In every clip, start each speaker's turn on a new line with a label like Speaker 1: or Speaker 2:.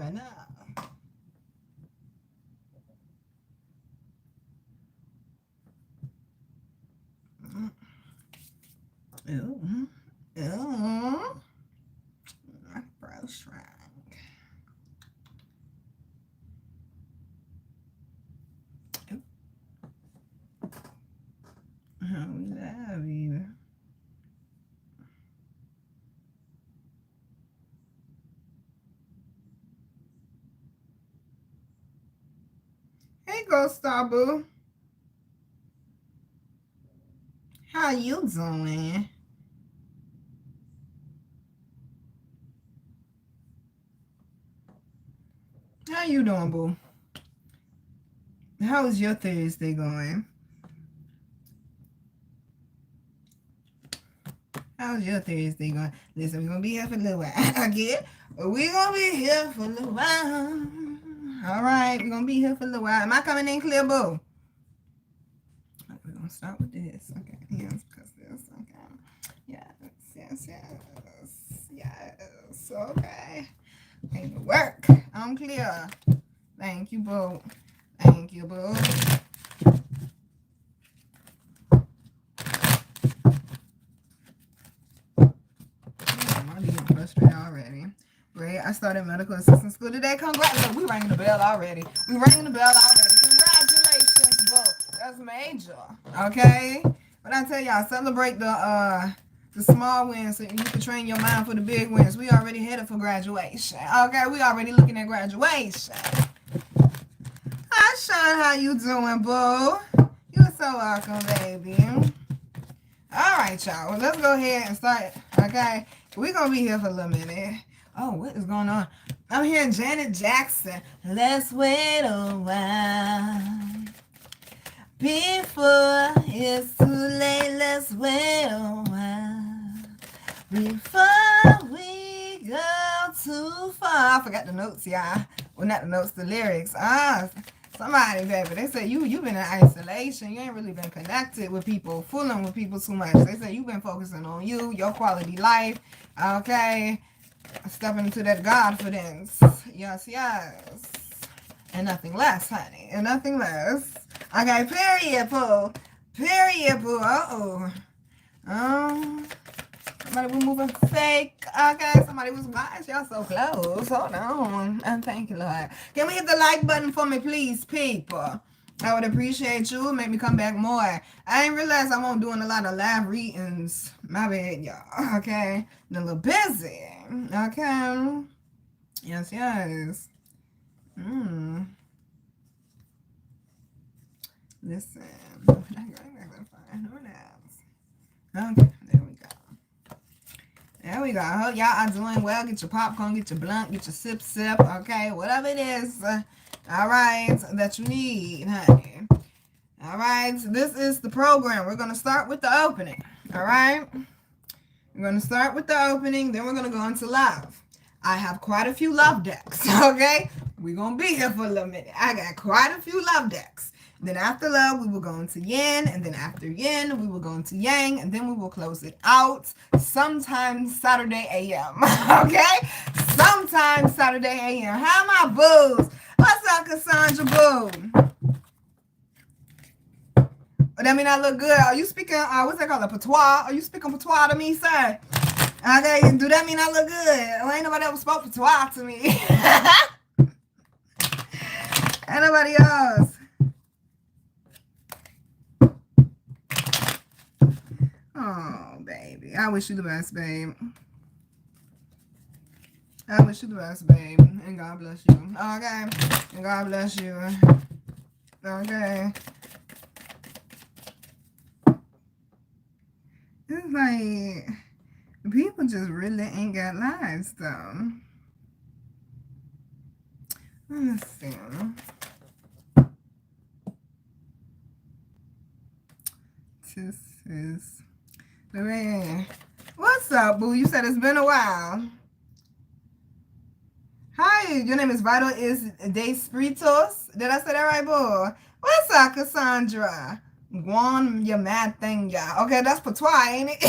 Speaker 1: right now. Ooh. Ooh. My bro shrink. We love you. Hey, Ghost Star Boo. How you doing? How you doing, boo? How's your Thursday going? How's your Thursday going? Listen, we're going to be here for a little while. Again, we're going to be here for a little while. All right, we're going to be here for a little while. Am I coming in clear, boo? We're going to start with this. Okay, yes, because this. Okay. Yes. Okay. Ain't no work. I'm clear. Thank you, boo. Thank you, boo. I'm getting frustrated already. Great. I started medical assistant school today. Congrats. We ringing the bell already. Congratulations, boo. That's major. Okay? But I tell y'all, celebrate the small wins so you can train your mind for the big wins. We already headed for graduation. Okay? We already looking at graduation. Hi, Sean. How you doing, boo? You're so welcome, baby. All right, y'all. Well, let's go ahead and start. Okay? We're going to be here for a little minute. Oh, what is going on? I'm hearing Janet Jackson. Let's wait a while. Before it's too late, let's wait a while. Before we go too far. I forgot the notes, y'all. Well, not the notes, the lyrics. Somebody, baby. They say you've been in isolation. You ain't really been connected with people, fooling with people too much. They say you've been focusing on you, your quality life. Okay? Stepping into that confidence. Yes. And nothing less, honey. And nothing less. Okay, period, boo. Uh-oh. Somebody was moving fake. Okay, somebody was watching. Y'all so close. Hold on. And thank you, Lord. Can we hit the like button for me, please, people? I would appreciate you. Make me come back more. I didn't realize I won't doing a lot of live readings. My bad, y'all. Okay. I'm a little busy. Okay. Yes. Listen. Okay, there we go. I hope y'all are doing well. Get your popcorn, get your blunt, get your sip. Okay, whatever it is. All right, that you need, honey. All right, so this is the program. We're going to start with the opening. All right. We're going to start with the opening. Then we're going to go into love. I have quite a few love decks. Okay. We're going to be here for a little minute. I got quite a few love decks. Then after love, we will go into yin. And then after yin, we will go into yang. And then we will close it out sometime Saturday a.m. Okay? Sometime Saturday a.m. How my boos? What's up, Cassandra Boo? That mean I look good. Are you speaking, what's that called, a patois? Are you speaking patois to me, sir? Okay, do that mean I look good? Well, ain't nobody ever spoke patois to me. Ain't nobody else. Oh, baby. I wish you the best, babe. I wish you the best, babe. And God bless you. Okay? And God bless you. Okay? It's like, people just really ain't got lives, though. Let's see. This is... What's up, boo? You said it's been a while. Hi, your name is Vital is De Spritos. Did I say that right, boo? What's up, Cassandra? Guan, your mad thing, yeah. Okay, that's patois, ain't it?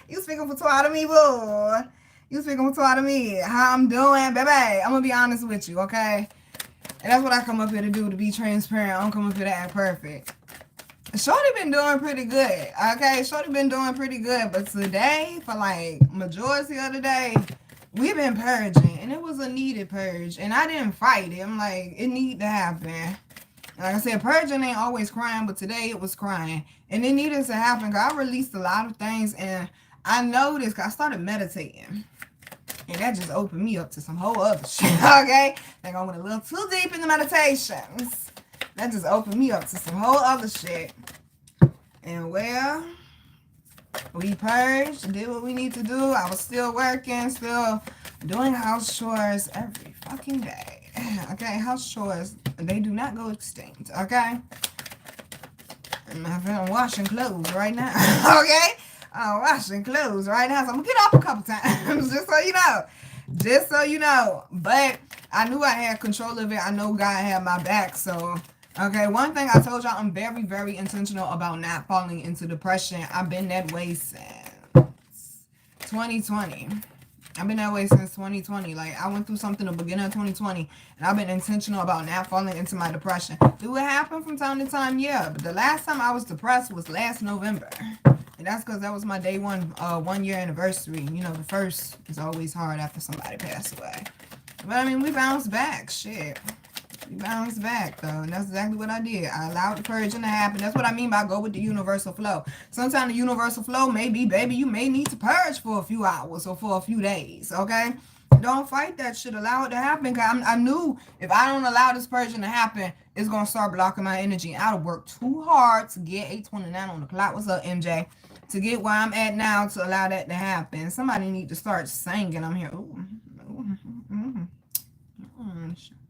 Speaker 1: You speaking patois to me, boo? You speaking to me. How I'm doing, baby. I'm gonna be honest with you, okay? And that's what I come up here to do, to be transparent. I don't come up here to act perfect. Shorty been doing pretty good, okay? Shorty been doing pretty good, but today, for like majority of the day, we've been purging, and it was a needed purge, and I didn't fight it. I'm like, it need to happen. Like I said, purging ain't always crying, but today it was crying, and it needed to happen because I released a lot of things, and I noticed because I started meditating. And that just opened me up to some whole other shit, okay? Think I went a little too deep in the meditations. That just opened me up to some whole other shit. And well, we purged, did what we need to do. I was still working, still doing house chores every fucking day. Okay, house chores, they do not go extinct, okay? I'm washing clothes right now, okay? I'm washing clothes right now, so I'm gonna get off a couple times, just so you know. Just so you know. But I knew I had control of it. I know God had my back, so... Okay, one thing I told y'all, I'm very, very intentional about not falling into depression. I've been that way since 2020. I've been that way since 2020. Like, I went through something at the beginning of 2020, and I've been intentional about not falling into my depression. Do it happen from time to time? Yeah, but the last time I was depressed was last November. And that's because that was my day one year anniversary. You know, the first is always hard after somebody passed away. But, I mean, we bounced back. Shit. We bounced back, though. And that's exactly what I did. I allowed the purging to happen. That's what I mean by go with the universal flow. Sometimes the universal flow may be, baby, you may need to purge for a few hours or for a few days, okay? Don't fight that shit. Allow it to happen. Because I knew if I don't allow this purging to happen, it's going to start blocking my energy. I would work too hard to get 8:29 on the clock. What's up, MJ? To get where I'm at now to allow that to happen. Somebody need to start singing. I'm here. Ooh.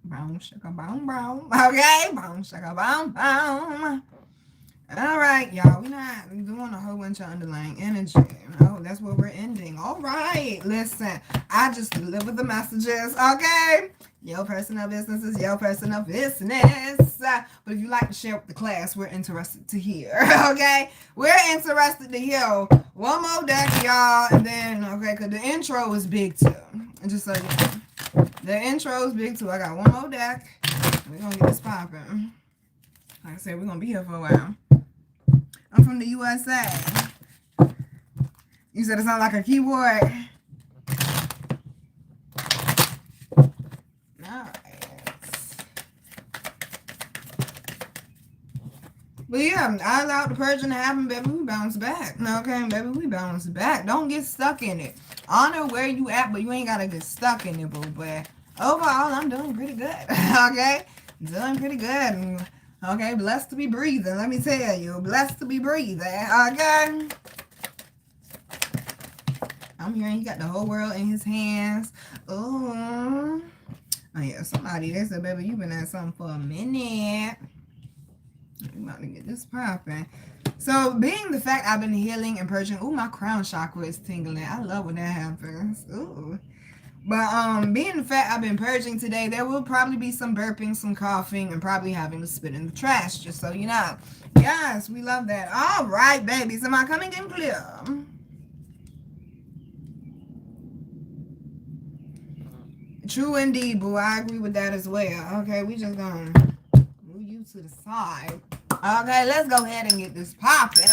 Speaker 1: Boom, shaka, boom, boom. Okay, boom, shaka, boom, boom. All right, y'all. We're not doing a whole bunch of underlying energy. Oh, that's where we're ending. All right. Listen, I just deliver the messages, okay? Your personal business is your personal business. But if you like to share with the class, we're interested to hear, okay? We're interested to hear one more deck, y'all. And then, okay, because the intro is big, too. And just so you know. The intro is big, too. I got one more deck. We're going to get this popping. Like I said, we're going to be here for a while. I'm from the USA. You said it sounds like a keyboard. Alright. But yeah, I allowed the purging to happen, baby. We bounce back. Okay, baby, we bounce back. Don't get stuck in it. Honor where you at, but you ain't gotta get stuck in it, boo. But overall, I'm doing pretty good. Okay? Doing pretty good. Okay, blessed to be breathing. Let me tell you, blessed to be breathing. Okay? I'm hearing he got the whole world in his hands. Oh yeah, somebody, they said, baby, you been at something for a minute. I'm about to get this popping. So, being the fact I've been healing and purging, ooh, my crown chakra is tingling. I love when that happens. Ooh. But being the fact I've been purging today, there will probably be some burping, some coughing, and probably having to spit in the trash, just so you know. Yes, we love that. All right, babies. Am I coming in clear? True indeed, boo. I agree with that as well. Okay, we just gonna move you to the side. Okay, let's go ahead and get this popping.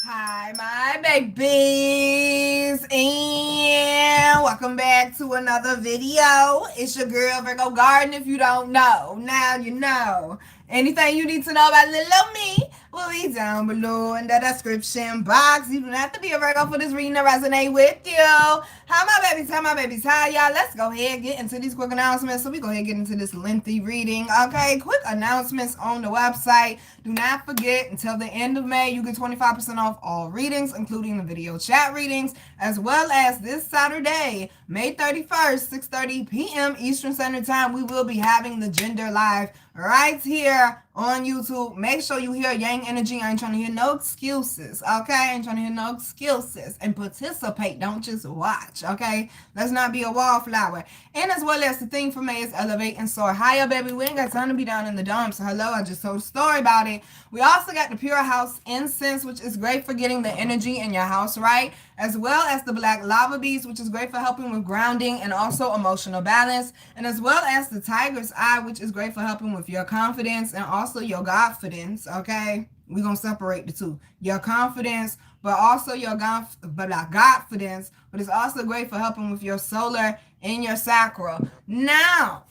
Speaker 1: Hi, my babies, and welcome back to another video. It's your girl, Virgo Garden. If you don't know, now you know. Anything you need to know about little me will be down below in the description box. You don't have to be a Virgo for this reading to resonate with you. How my babies, hi y'all. Let's go ahead and get into these quick announcements. So we go ahead and get into this lengthy reading. Okay, quick announcements on the website. Do not forget, until the end of May, you get 25% off all readings, including the video chat readings, as well as this Saturday, May 31st, 6:30 p.m. Eastern Standard Time, we will be having the Gender Live right here on YouTube. Make sure you hear yang energy. I ain't trying to hear no excuses, okay? I ain't trying to hear no excuses. And participate. Don't just watch, okay? Let's not be a wallflower. And as well as the thing for me is elevate and soar higher, baby. We ain't got time to be down in the dumps. So hello, I just told a story about it. We also got the Pure House incense, which is great for getting the energy in your house right, as well as the black lava beads, which is great for helping with grounding and also emotional balance, and as well as the tiger's eye, which is great for helping with your confidence and also your confidence, okay? We're going to separate the two. Your confidence, but also your confidence, but it's also great for helping with your solar and your sacral. Now,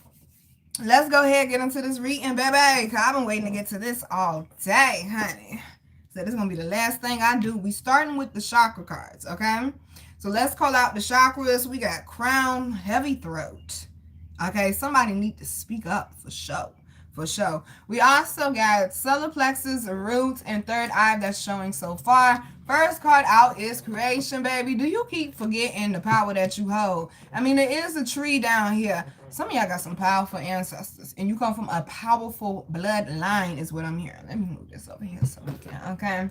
Speaker 1: let's go ahead and get into this reading, baby, because I've been waiting to get to this all day, honey. So this is going to be the last thing I do. We starting with the chakra cards, okay? So let's call out the chakras. We got crown, heavy throat. Okay, somebody need to speak up for sure. For sure. We also got solar plexus, roots, and third eye that's showing so far. First card out is creation, baby. Do you keep forgetting the power that you hold? I mean, there is a tree down here. Some of y'all got some powerful ancestors, and you come from a powerful bloodline is what I'm hearing. Let me move this over here so we can, okay?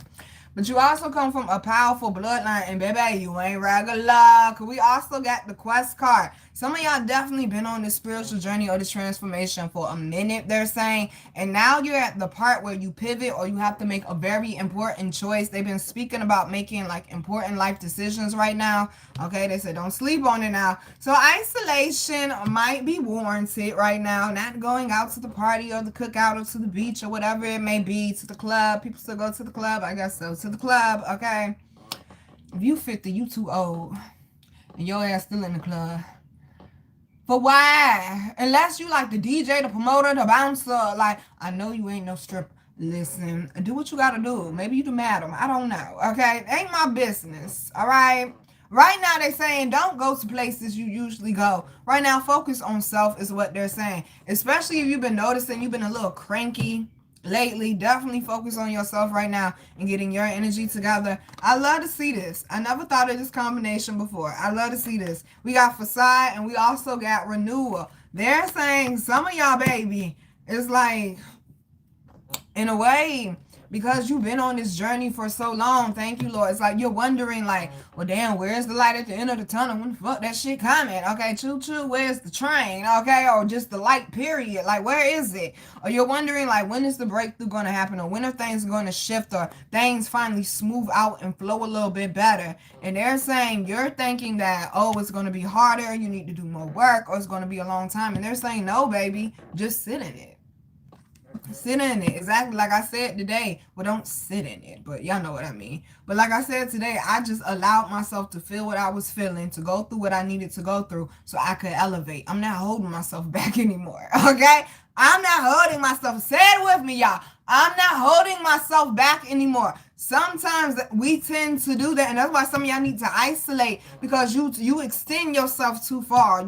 Speaker 1: But you also come from a powerful bloodline, and baby, you ain't regular. We also got the quest card. Some of y'all definitely been on this spiritual journey or this transformation for a minute, they're saying. And now you're at the part where you pivot or you have to make a very important choice. They've been speaking about making like important life decisions right now. Okay, they said don't sleep on it now. So isolation might be warranted right now. Not going out to the party or the cookout or to the beach or whatever it may be, to the club. People still go to the club, I guess so. To the club, okay? If you 50, you too old. And your ass still in the club. For why? Unless you like the DJ, the promoter, the bouncer. Like, I know you ain't no stripper. Listen, do what you gotta do. Maybe you the madam. I don't know. Okay? Ain't my business. Alright? Right now they're saying don't go to places you usually go. Right now, focus on self is what they're saying. Especially if you've been noticing you've been a little cranky lately. Definitely focus on yourself right now and getting your energy together. I love to see this. I never thought of this combination before. I love to see this. We got facade and we also got renewal. They're saying some of y'all, baby, it's like, in a way, because you've been on this journey for so long, thank you, Lord. It's like you're wondering, like, well, damn, where's the light at the end of the tunnel? When the fuck that shit coming? Okay, choo-choo, where's the train? Okay, or just the light, period. Like, where is it? Or you're wondering, like, when is the breakthrough going to happen? Or when are things going to shift? Or things finally smooth out and flow a little bit better? And they're saying you're thinking that, oh, it's going to be harder. You need to do more work. Or it's going to be a long time. And they're saying, no, baby, just sit in it. Sit in it. Exactly like I said today. Well, don't sit in it, but y'all know what I mean. But like I said today, I just allowed myself to feel what I was feeling, to go through what I needed to go through so I could elevate. I'm not holding myself back anymore, okay? I'm not holding myself. Say it with me, y'all. I'm not holding myself back anymore. Sometimes we tend to do that, and that's why some of y'all need to isolate, because you extend yourself too far.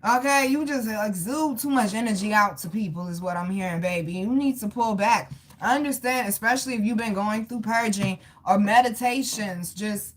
Speaker 1: Okay, you just exude too much energy out to people is what I'm hearing, baby. You need to pull back. I understand, especially if you've been going through purging or meditations, just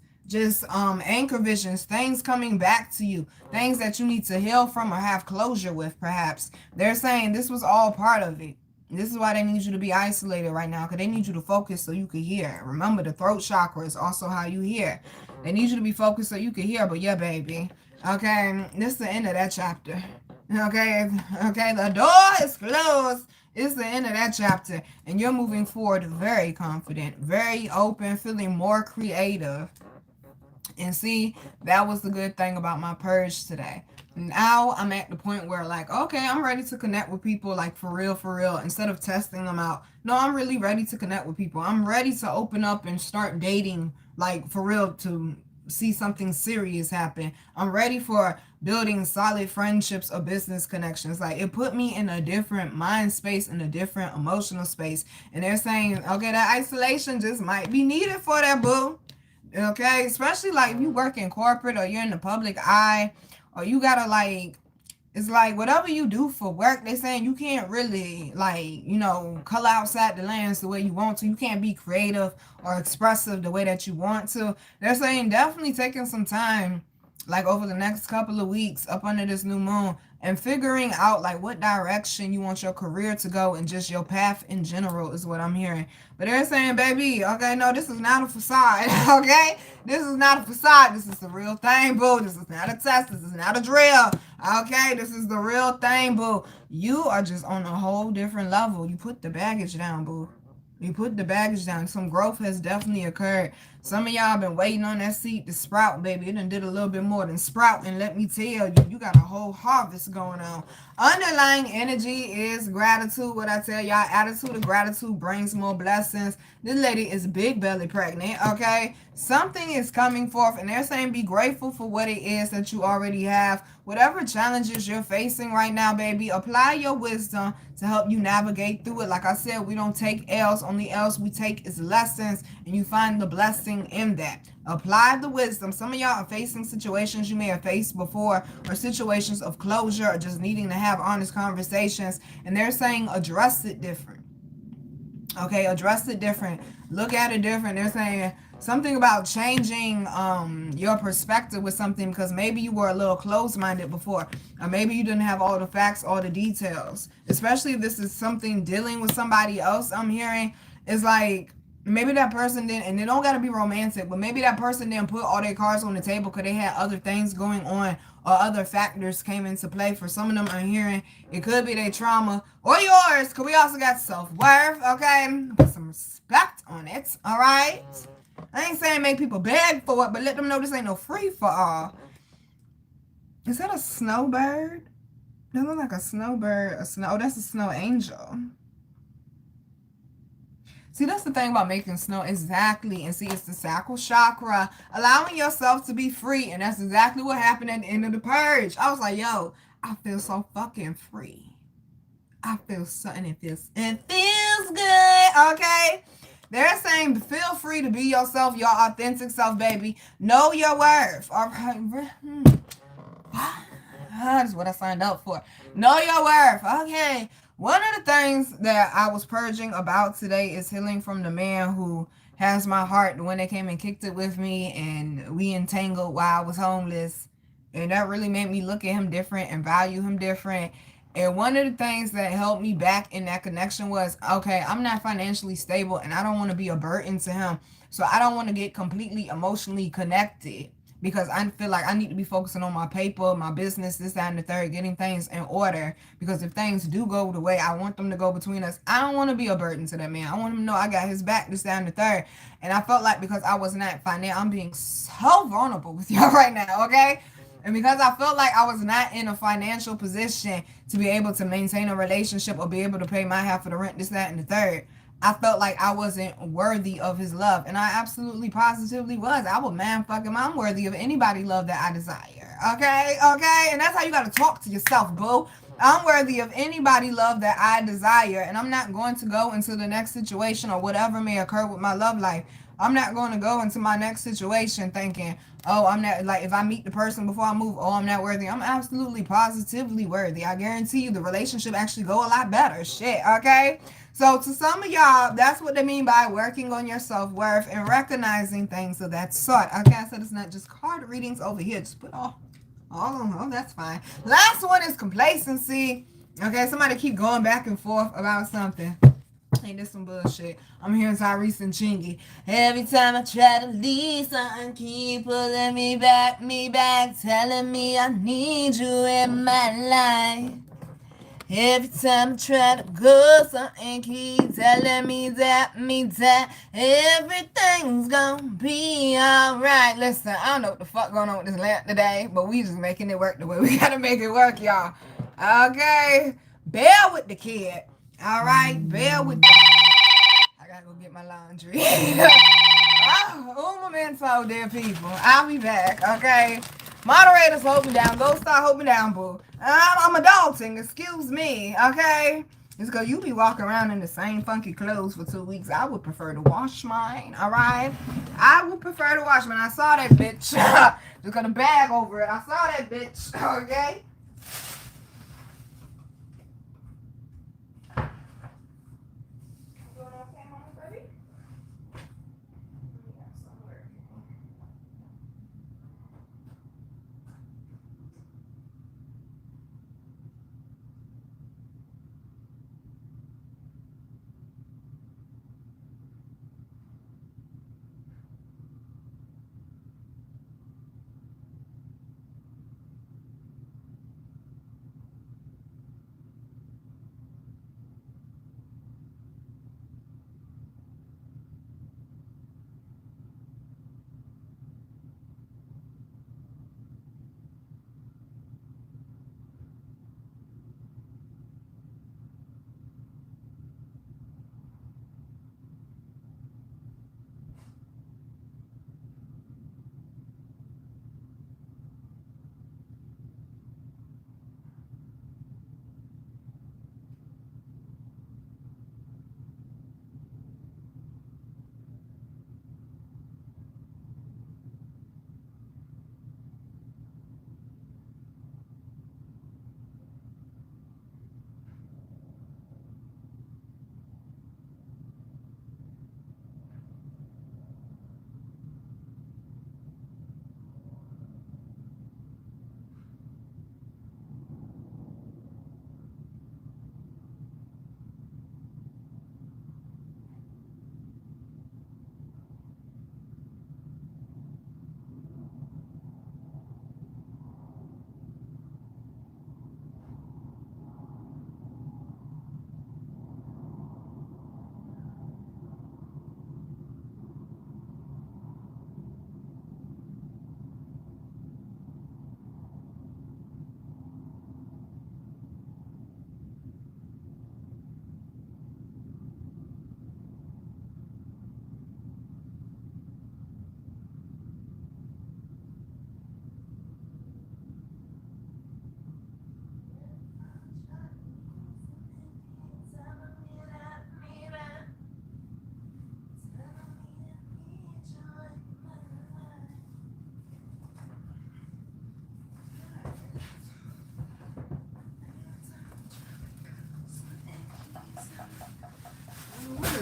Speaker 1: anchor visions, things coming back to you, things that you need to heal from or have closure with, perhaps. They're saying this was all part of it. This is why they need you to be isolated right now, because they need you to focus so you can hear. Remember, the throat chakra is also how you hear. They need you to be focused so you can hear, but yeah, baby. Okay, this is the end of that chapter. Okay, the door is closed. It's the end of that chapter. And you're moving forward very confident, very open, feeling more creative. And see, that was the good thing about my purge today. Now I'm at the point where, like, okay, I'm ready to connect with people, like, for real, instead of testing them out. No, I'm really ready to connect with people. I'm ready to open up and start dating, like, for real, to see something serious happen. I'm ready for building solid friendships or business connections. Like, it put me in a different mind space, in a different emotional space. And they're saying, okay, that isolation just might be needed for that, boo. Okay, especially like if you work in corporate or you're in the public eye, or you gotta, like, it's like whatever you do for work, they're saying you can't really, like, you know, color outside the lines the way you want to. You can't be creative or expressive the way that you want to. They're saying definitely taking some time like over the next couple of weeks up under this new moon, and figuring out like what direction you want your career to go and just your path in general is what I'm hearing. But they're saying, baby, okay, no, this is not a facade. Okay, this is not a facade. This is the real thing, boo. This is not a test. This is not a drill. Okay, this is the real thing, boo. You are just on a whole different level. You put the baggage down, boo. You put the baggage down. Some growth has definitely occurred. Some of y'all been waiting on that seed to sprout, baby. It done did a little bit more than sprout. And let me tell you, you got a whole harvest going on. Underlying energy is gratitude. What I tell y'all, attitude of gratitude brings more blessings. This lady is big belly pregnant, okay? Something is coming forth, and they're saying be grateful for what it is that you already have. Whatever challenges you're facing right now, baby, apply your wisdom to help you navigate through it. Like I said, we don't take L's. Only L's we take is lessons, and you find the blessing in that. Apply the wisdom. Some of y'all are facing situations you may have faced before, or situations of closure, or just needing to have honest conversations, and they're saying address it different. Okay, address it different. Look at it different. They're saying something about changing your perspective with something, because maybe you were a little closed-minded before, or maybe you didn't have all the facts, all the details. Especially if this is something dealing with somebody else, I'm hearing. It's like maybe that person didn't, and it don't got to be romantic, but maybe that person didn't put all their cards on the table because they had other things going on, or other factors came into play. For some of them, I'm hearing it could be their trauma or yours, because we also got self-worth, okay? Put some respect on it, all right? I ain't saying make people beg for it, but let them know this ain't no free-for-all. Is that a snowbird? That looks like a snowbird. Oh, that's a snow angel. See, that's the thing about making snow. Exactly. And see, it's the sacral chakra. Allowing yourself to be free. And that's exactly what happened at the end of the purge. I was like, yo, I feel so fucking free. I feel something. It feels good. Okay? They're saying feel free to be yourself, your authentic self, baby. Know your worth. All right. That's what I signed up for. Know your worth. Okay. One of the things that I was purging about today is healing from the man who has my heart. The one that came and kicked it with me, and we entangled while I was homeless. And that really made me look at him different and value him different. And one of the things that helped me back in that connection was, okay, I'm not financially stable, and I don't want to be a burden to him. So I don't want to get completely emotionally connected, because I feel like I need to be focusing on my paper, my business, this, that, and the third, getting things in order. Because if things do go the way I want them to go between us, I don't want to be a burden to that man. I want him to know I got his back, this, that, and the third. And I felt like because I was not I'm being so vulnerable with y'all right now, okay? And because I felt like I was not in a financial position to be able to maintain a relationship or be able to pay my half of the rent, this, that, and the third, I felt like I wasn't worthy of his love. And I absolutely positively was. I would I'm worthy of anybody love that I desire. Okay? Okay? And that's how you got to talk to yourself, boo. I'm worthy of anybody love that I desire. And I'm not going to go into the next situation or whatever may occur with my love life. I'm not going to go into my next situation thinking, oh, I'm not, like, if I meet the person before I move, oh, I'm not worthy. I'm absolutely positively worthy. I guarantee you the relationship actually go a lot better. Shit, okay? So to some of y'all, that's what they mean by working on your self-worth and recognizing things of that sort. Okay, I said it's not just card readings over here. Just put all on. Oh, that's fine. Last one is complacency. Okay, somebody keep going back and forth about something. Ain't this some bullshit? I'm hearing Tyrese and Chingy. Every time I try to leave, something keep pulling me back, telling me I need you in my life. Every time I try to go, something keep telling me that everything's gonna be alright. Listen, I don't know what the fuck going on with this lamp today, but we just making it work the way we gotta make it work, y'all. Okay? Bear with the kid. Alright? Bear with the... I gotta go get my laundry. Oh, memento, dear people. I'll be back, okay? Moderators, hold me down. Go start holding me down, boo. I'm adulting, excuse me, okay? It's because you be walking around in the same funky clothes for 2 weeks. I would prefer to wash mine, all right? I would prefer to wash mine. I saw that bitch. Just got a bag over it. I saw that bitch, okay?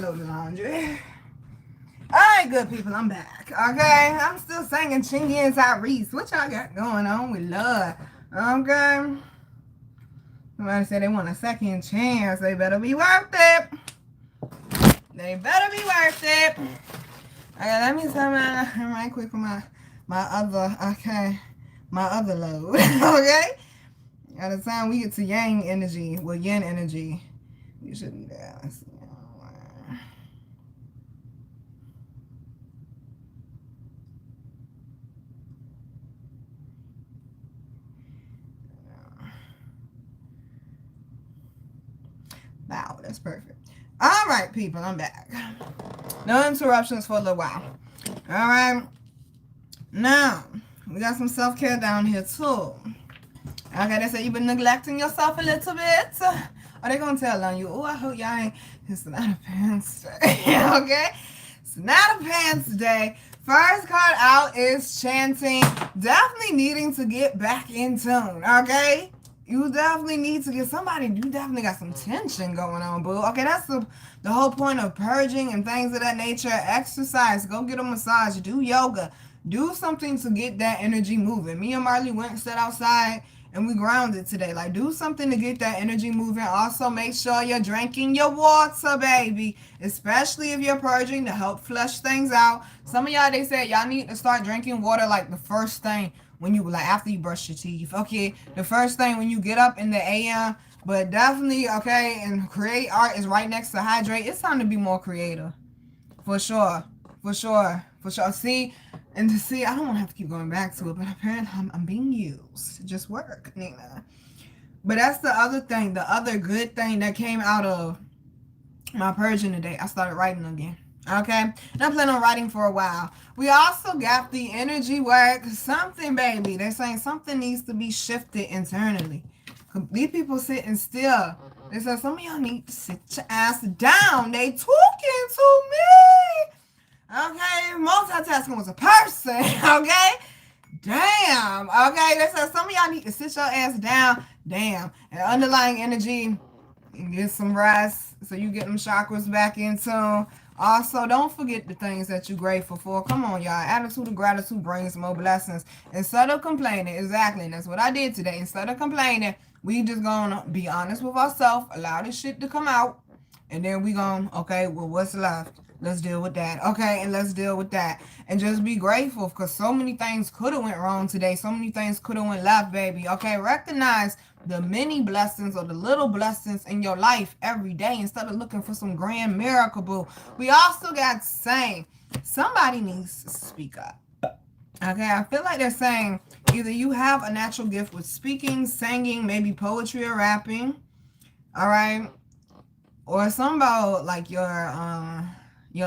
Speaker 1: load of laundry. Alright, good people, I'm back. Okay, I'm still singing Chingy and Tyrese. What y'all got going on with love? Okay. Somebody said they want a second chance. They better be worth it. They better be worth it. Okay, let me tell my right quick for my other load. Okay? By the time we get to yang energy, well, yin energy, you should be there. Let's see. Wow, that's perfect. All right, people, I'm back. No interruptions for a little while. All right. Now, we got some self-care down here, too. Okay, they say you've been neglecting yourself a little bit. Are they going to tell on you? Oh, I hope y'all ain't. It's not a pants day. Okay? It's not a pants day. First card out is chanting. Definitely needing to get back in tune. Okay? You definitely need to get somebody. You definitely got some tension going on, boo. Okay, that's the whole point of purging and things of that nature. Exercise. Go get a massage. Do yoga. Do something to get that energy moving. Me and Marley went and sat outside and we grounded today. Like, do something to get that energy moving. Also, make sure you're drinking your water, baby. Especially if you're purging to help flush things out. Some of y'all, they said y'all need to start drinking water like the first thing. When you, like, after you brush your teeth, okay, the first thing when you get up in the AM, but definitely, okay, and create art is right next to hydrate. It's time to be more creative, for sure, for sure, for sure. See, and to see, I don't want to have to keep going back to it, but apparently I'm being used to just work, Nina. But that's the other thing, the other good thing that came out of my purging today. I started writing again. Okay, and I plan on writing for a while. We also got the energy work. Something, baby. They're saying something needs to be shifted internally. These people sitting still. They said some of y'all need to sit your ass down. They talking to me. Okay, multitasking was a person. Okay, damn. Okay, they said some of y'all need to sit your ass down. Damn. And underlying energy, get some rest so you get them chakras back in tune. Also, don't forget the things that you're grateful for. Come on, y'all. Attitude of gratitude brings more blessings. Instead of complaining, exactly, and that's what I did today. Instead of complaining, we just gonna be honest with ourselves, allow this shit to come out, and then we gonna, okay, well, what's left? Let's deal with that. Okay, and let's deal with that. And just be grateful, because so many things could have went wrong today. So many things could have went left, baby. Okay, recognize the many blessings or the little blessings in your life every day instead of looking for some grand miracle, boo. We also got saying somebody needs to speak up. Okay, I feel like they're saying either you have a natural gift with speaking, singing, maybe poetry or rapping, all right, or some about like your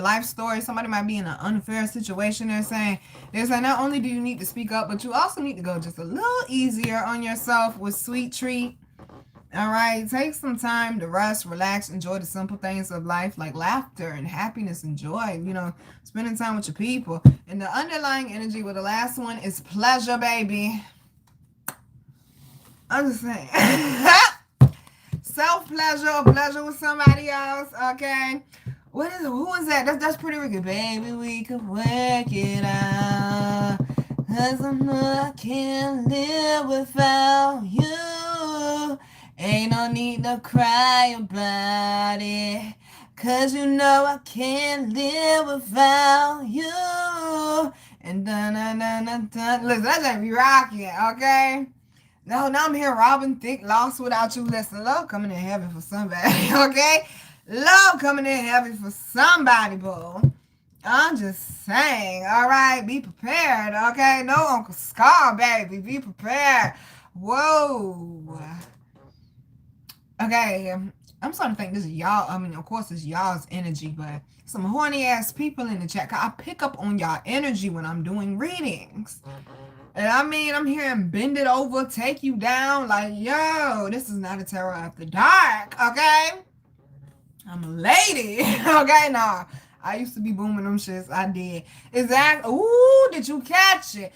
Speaker 1: life story. Somebody might be in an unfair situation. They're saying not only do you need to speak up, but you also need to go just a little easier on yourself with sweet treat. All right, take some time to rest, relax, enjoy the simple things of life like laughter and happiness and joy, you know, spending time with your people. And the underlying energy with the last one is pleasure, baby. I'm just saying. Self-pleasure or pleasure with somebody else, okay? Who is that? That's pretty good. Baby, we could work it out. 'Cause I know I can't live without you. Ain't no need to cry about it. 'Cause you know I can't live without you. And dun. Listen, that's like be rocking, okay? No, now I'm here robbing thick, lost without you. Listen, love coming in heaven for somebody, okay? Love coming in heavy for somebody, boo. I'm just saying, all right, be prepared, okay? No Uncle Scar, baby, be prepared. Whoa. Okay, I'm starting to think this is y'all. I mean, of course, it's y'all's energy, but some horny ass people in the chat. I pick up on y'all energy when I'm doing readings. And I mean, I'm hearing bend it over, take you down. Like, yo, this is not a tarot after dark, okay? I'm a lady, okay? Nah, I used to be booming them shits. I did. Exactly. Ooh, did you catch it?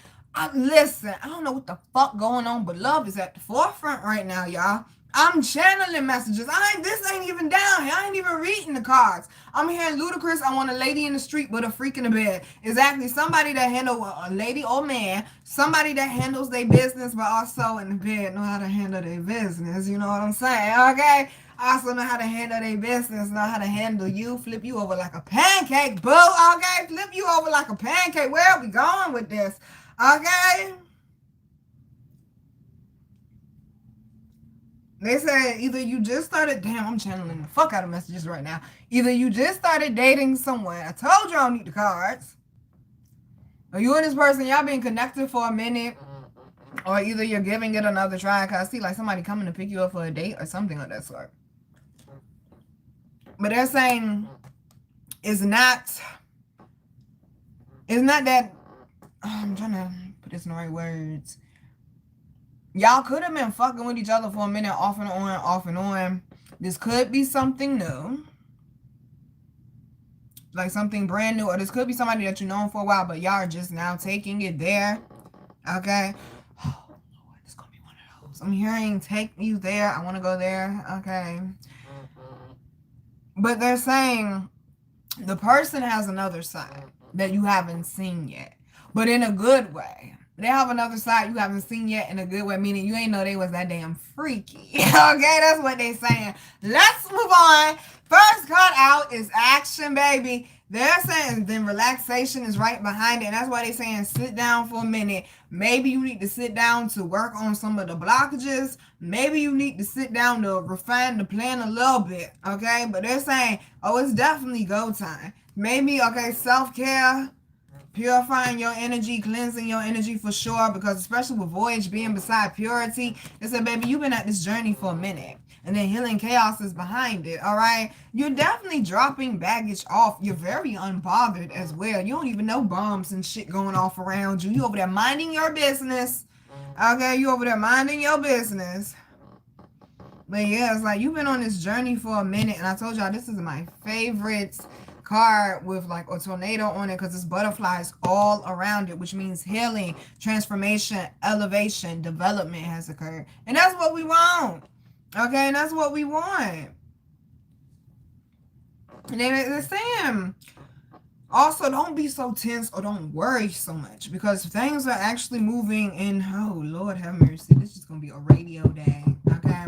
Speaker 1: Listen, I don't know what the fuck going on, but love is at the forefront right now, y'all. I'm channeling messages. This ain't even down here. I ain't even reading the cards. I'm hearing ludicrous. I want a lady in the street with a freak in the bed. Exactly. Somebody that handle a lady or man. Somebody that handles their business, but also in the bed know how to handle their business. You know what I'm saying? Okay. Also know how to handle their business. Know how to handle you. Flip you over like a pancake, boo. Okay. Flip you over like a pancake. Where are we going with this? Okay. They said either you just started, damn, I'm channeling the fuck out of messages right now. Either you just started dating someone. I told you I don't need the cards. Or you and this person, y'all been connected for a minute. Or either you're giving it another try. Cause I see like somebody coming to pick you up for a date or something of that sort. But they're saying it's not that, I'm trying to put this in the right words. Y'all could have been fucking with each other for a minute, off and on, off and on. This could be something new. Like something brand new. Or this could be somebody that you've known for a while, but y'all are just now taking it there. Okay? Oh, Lord, it's going to be one of those. I'm hearing take you there. I want to go there. Okay. But they're saying the person has another side that you haven't seen yet. But in a good way. They have another side you haven't seen yet in a good way, meaning you ain't know they was that damn freaky. Okay, that's what they saying. Let's move on. First card out is action, baby. They're saying then relaxation is right behind it. And that's why they're saying sit down for a minute. Maybe you need to sit down to work on some of the blockages. Maybe you need to sit down to refine the plan a little bit. Okay, but they're saying, oh, it's definitely go time. Maybe, okay, self-care. Purifying your energy, cleansing your energy for sure, because especially with voyage being beside purity, they said, baby, you've been at this journey for a minute. And then healing chaos is behind it, all right? You're definitely dropping baggage off. You're very unbothered as well. You don't even know bombs and shit going off around you. You over there minding your business, okay? You over there minding your business. But yeah, it's like you've been on this journey for a minute, and I told y'all this is my favorite card with like a tornado on it because there's butterflies all around it, which means healing, transformation, elevation, development has occurred. And that's what we want. Okay, and that's what we want. And then they're saying, also, don't be so tense or don't worry so much because things are actually moving in, oh, Lord have mercy. This is going to be a radio day, okay?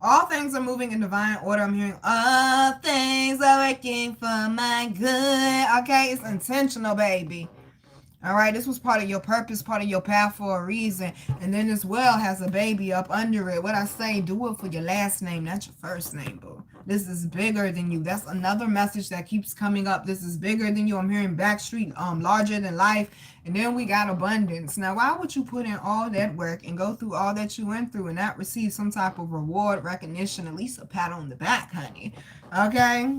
Speaker 1: All things are moving in divine order. I'm hearing all things are working for my good. Okay, it's intentional, baby. All right, this was part of your purpose, part of your path for a reason. And then this well has a baby up under it. What I say, do it for your last name, not your first name, boo. This is bigger than you. That's another message that keeps coming up. This is bigger than you. I'm hearing backstreet, larger than life. And then we got abundance. Now, why would you put in all that work and go through all that you went through and not receive some type of reward, recognition, at least a pat on the back, honey? Okay?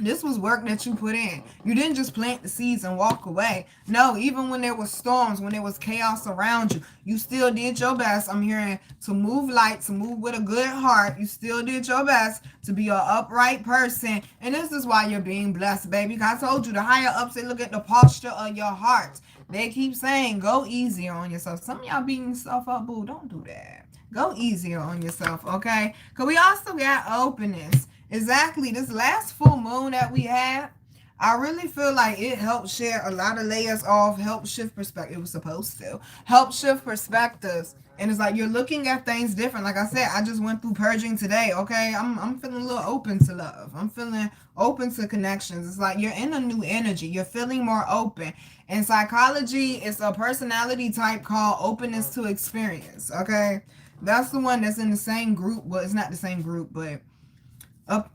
Speaker 1: This was work that you put in. You didn't just plant the seeds and walk away. No, even when there was storms, when there was chaos around you, you still did your best. I'm hearing to move light, to move with a good heart. You still did your best to be an upright person. And this is why you're being blessed, baby. I told you, the higher ups, they look at the posture of your heart. They keep saying, go easier on yourself. Some of y'all beating yourself up, boo. Don't do that. Go easier on yourself, okay? Because we also got openness. Exactly. This last full moon that we had, I really feel like it helped share a lot of layers off, help shift perspective. It was supposed to help shift perspectives. And it's like you're looking at things different. Like I said, I just went through purging today. Okay, I'm feeling a little open to love. I'm feeling open to connections. It's like you're in a new energy. You're feeling more open. In psychology, it's a personality type called openness to experience. Okay, that's the one that's in the same group. Well, it's not the same group, but up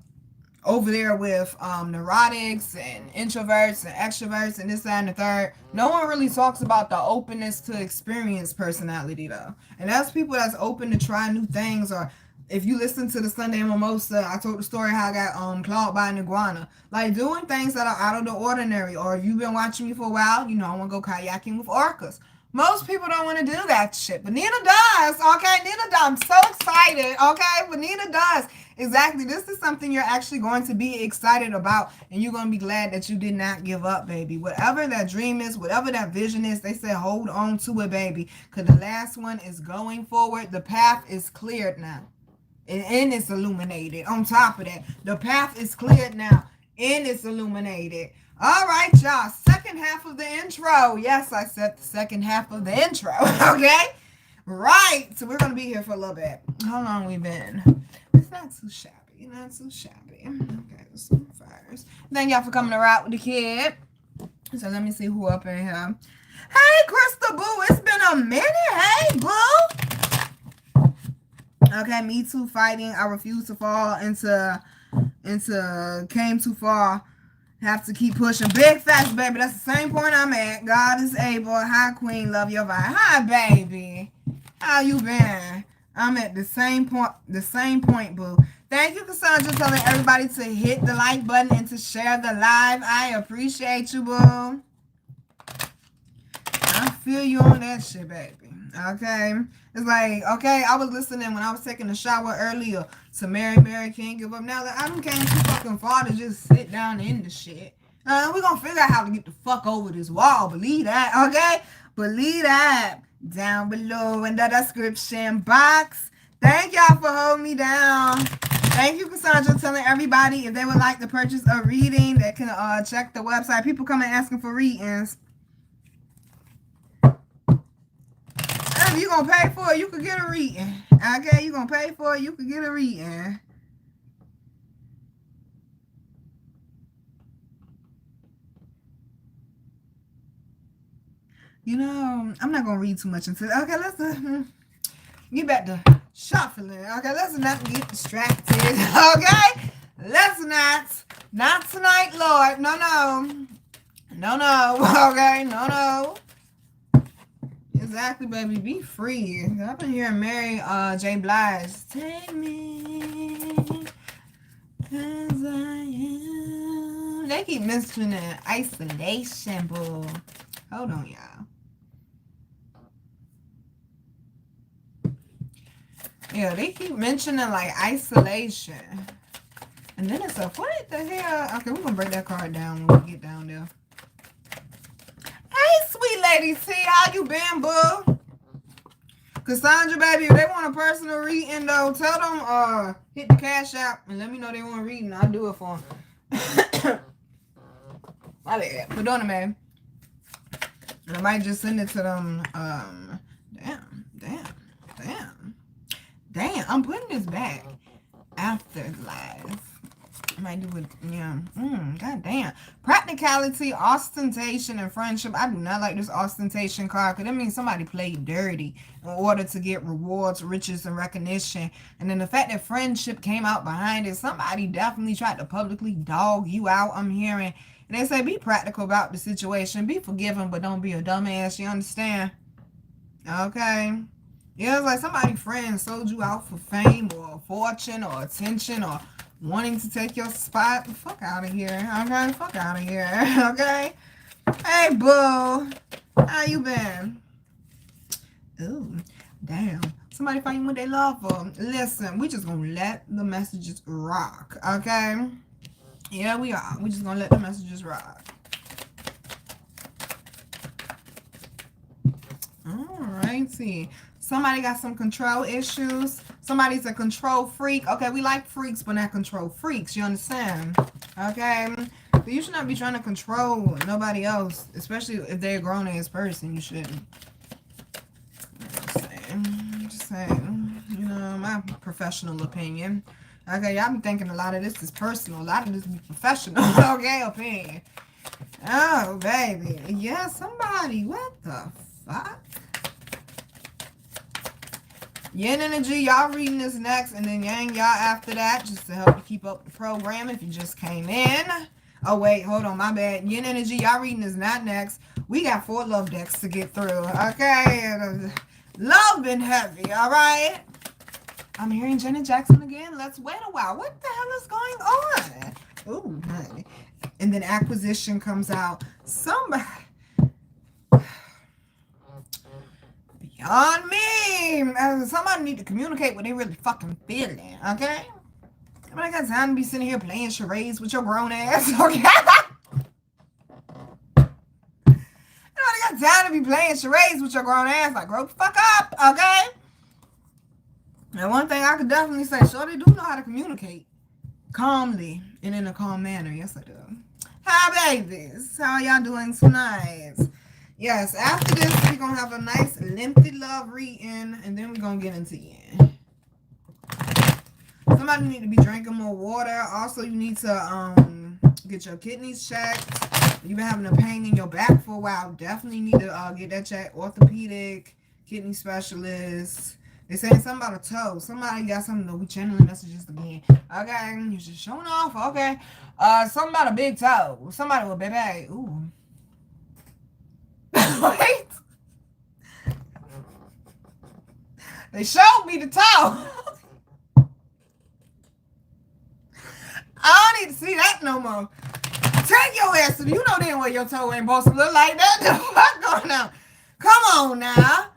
Speaker 1: over there with neurotics and introverts and extroverts and this, that, and the third. No one really talks about the openness to experience personality, though. And that's people that's open to try new things. Or if you listen to the Sunday Mimosa, I told the story how I got clawed by an iguana. Like doing things that are out of the ordinary. Or if you've been watching me for a while, you know I want to go kayaking with orcas. Most people don't want to do that shit, but Nina does, okay? Nina does. I'm so excited, okay? But Nina does. Exactly. This is something you're actually going to be excited about, and you're going to be glad that you did not give up, baby. Whatever that dream is, whatever that vision is, they say hold on to it, baby, because the last one is going forward. The path is cleared now, and it's illuminated. On top of that, the path is cleared now, and it's illuminated. All right, y'all. Second half of the intro. Yes, I said the second half of the intro. Okay? Right. So we're going to be here for a little bit. How long we been? It's not too shabby. Not too shabby. Okay, some fires. Thank y'all for coming to ride with the kid. So let me see who up in here. Hey, Crystal Boo. It's been a minute. Hey, Boo. Okay, me too fighting. I refuse to fall into came too far. Have to keep pushing. Big facts, baby. That's the same point I'm at. God is able. Hi, Queen. Love your vibe. Hi, baby. How you been? I'm at the same point, boo. Thank you, Cassandra, telling everybody to hit the like button and to share the live. I appreciate you, boo. I feel you on that shit, baby. Okay? It's like, okay, I was listening when I was taking a shower earlier to Mary Can't Give Up. Now that I don't came too fucking far to just sit down in the shit. We're gonna figure out how to get the fuck over this wall. Believe that, okay? Believe that. Down below in the description box. Thank y'all for holding me down. Thank you, Cassandra, telling everybody if they would like to purchase a reading, they can check the website. People come and asking for readings. If you're going to pay for it, you could get a reading. Okay, you're going to pay for it, you could get a reading. You know, I'm not going to read too much into it. Okay, let's get back to shuffling. Okay, let's not get distracted. Okay? Let's not. Not tonight, Lord. No, no. No, no. Okay, no, no. Exactly, baby. Be free. I've been hearing Mary J. Blige. Take me as I am. They keep mentioning isolation, boo. Hold on, y'all. Yeah, they keep mentioning like isolation. And then it's like, what the hell? Okay, we're going to break that card down when we get down there. Hey, sweet lady T, how you been, boo? Cassandra, baby, if they want a personal reading, though, tell them, hit the cash app and let me know they want a reading. I'll do it for them. My bad. Put on it, man. And I might just send it to them. Damn, I'm putting this back after live. I might do it, yeah. God damn. Practicality, ostentation, and friendship. I do not like this ostentation card because that means somebody played dirty in order to get rewards, riches, and recognition. And then the fact that friendship came out behind it, somebody definitely tried to publicly dog you out, I'm hearing. And they say be practical about the situation. Be forgiving, but don't be a dumbass. You understand? Okay. Yeah, it's like somebody friend sold you out for fame or fortune or attention or wanting to take your spot. Fuck out of here. Okay? Fuck out of here. Okay? Hey, boo. How you been? Ooh, damn. Somebody fighting with their love for. Listen, we just gonna let the messages rock. Okay? Yeah, we are. We just gonna let the messages rock. Alrighty. Somebody got some control issues. Somebody's a control freak. Okay, we like freaks, but not control freaks. You understand? Okay? So you should not be trying to control nobody else, especially if they're a grown-ass person. You shouldn't. Just saying. You know, my professional opinion. Okay, y'all be thinking a lot of this is personal. A lot of this be professional. Okay, opinion. Oh, baby. Yeah, somebody. What the fuck? Yin energy, y'all reading this next, and then yang y'all after that, just to help you keep up the program if you just came in. Oh, wait, hold on, my bad. Yin energy, y'all reading this not next. We got 4 love decks to get through, okay? Love been heavy, all right? I'm hearing Janet Jackson again. Let's wait a while. What the hell is going on? Ooh, honey. And then acquisition comes out. Somebody. On me. Somebody need to communicate what they really fucking feeling, okay? I got time to be sitting here playing charades with your grown ass, okay? I got time to be playing charades with your grown ass. Like, grow the fuck up, okay? And one thing I could definitely say, sure, they do know how to communicate calmly and in a calm manner. Yes, I do. Hi, babies. How are y'all doing tonight? Yes, after this, we're going to have a nice lengthy love reading, and then we're going to get into yin. Somebody need to be drinking more water. Also, you need to get your kidneys checked. You've been having a pain in your back for a while. Definitely need to get that checked. Orthopedic, kidney specialist. They're saying something about a toe. Somebody got something to be channeling messages again. Okay, you're just showing off. Okay. Something about a big toe. Somebody with baby. Ooh. Wait. They showed me the toe. I don't need to see that no more. Take your ass to you know then where your toe ain't supposed to look like that. What's going on? Come on now.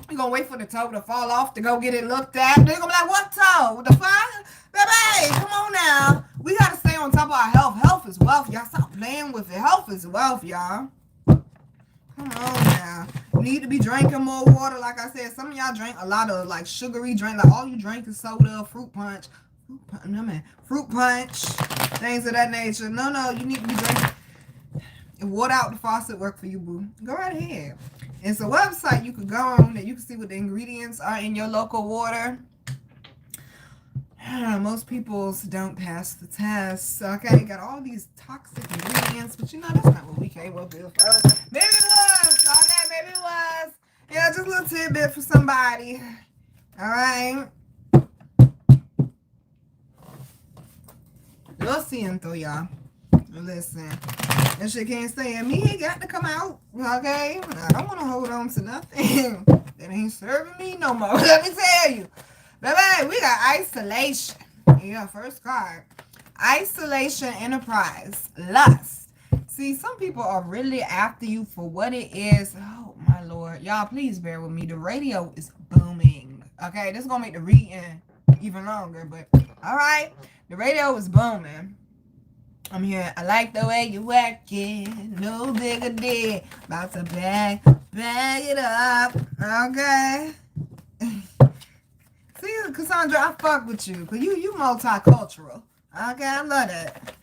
Speaker 1: You gonna wait for the toe to fall off to go get it looked at? They're gonna be like, what toe? What the fuck? Baby, come on now. We gotta stay on top of our health. Health is wealth. Y'all stop playing with it. Health is wealth, y'all. Come on now. You need to be drinking more water. Like I said, some of y'all drink a lot of like sugary drink. Like all you drink is soda, fruit punch. Fruit punch, things of that nature. No, you need to be drinking. Water out the faucet work for you, boo. Go right ahead. It's a website you could go on that you can see what the ingredients are in your local water. Most people don't pass the test. Okay, got all these toxic ingredients, but you know that's not what we came up with first. Maybe it was. Okay, maybe it was. Yeah, just a little tidbit for somebody. All right. Lo siento, y'all. Listen, that shit can't stay in me. It got to come out, okay? I don't want to hold on to nothing that ain't serving me no more. Let me tell you. Baby, we got isolation. Yeah, first card. Isolation, enterprise, lust. See, some people are really after you for what it is. Oh, my Lord. Y'all, please bear with me. The radio is booming, okay? This is going to make the reading even longer, but all right. The radio is booming. I'm here. I like the way you working. No bigger deal. About to bag it up. Okay. See, Cassandra, I fuck with you. Because you multicultural. Okay, I love that.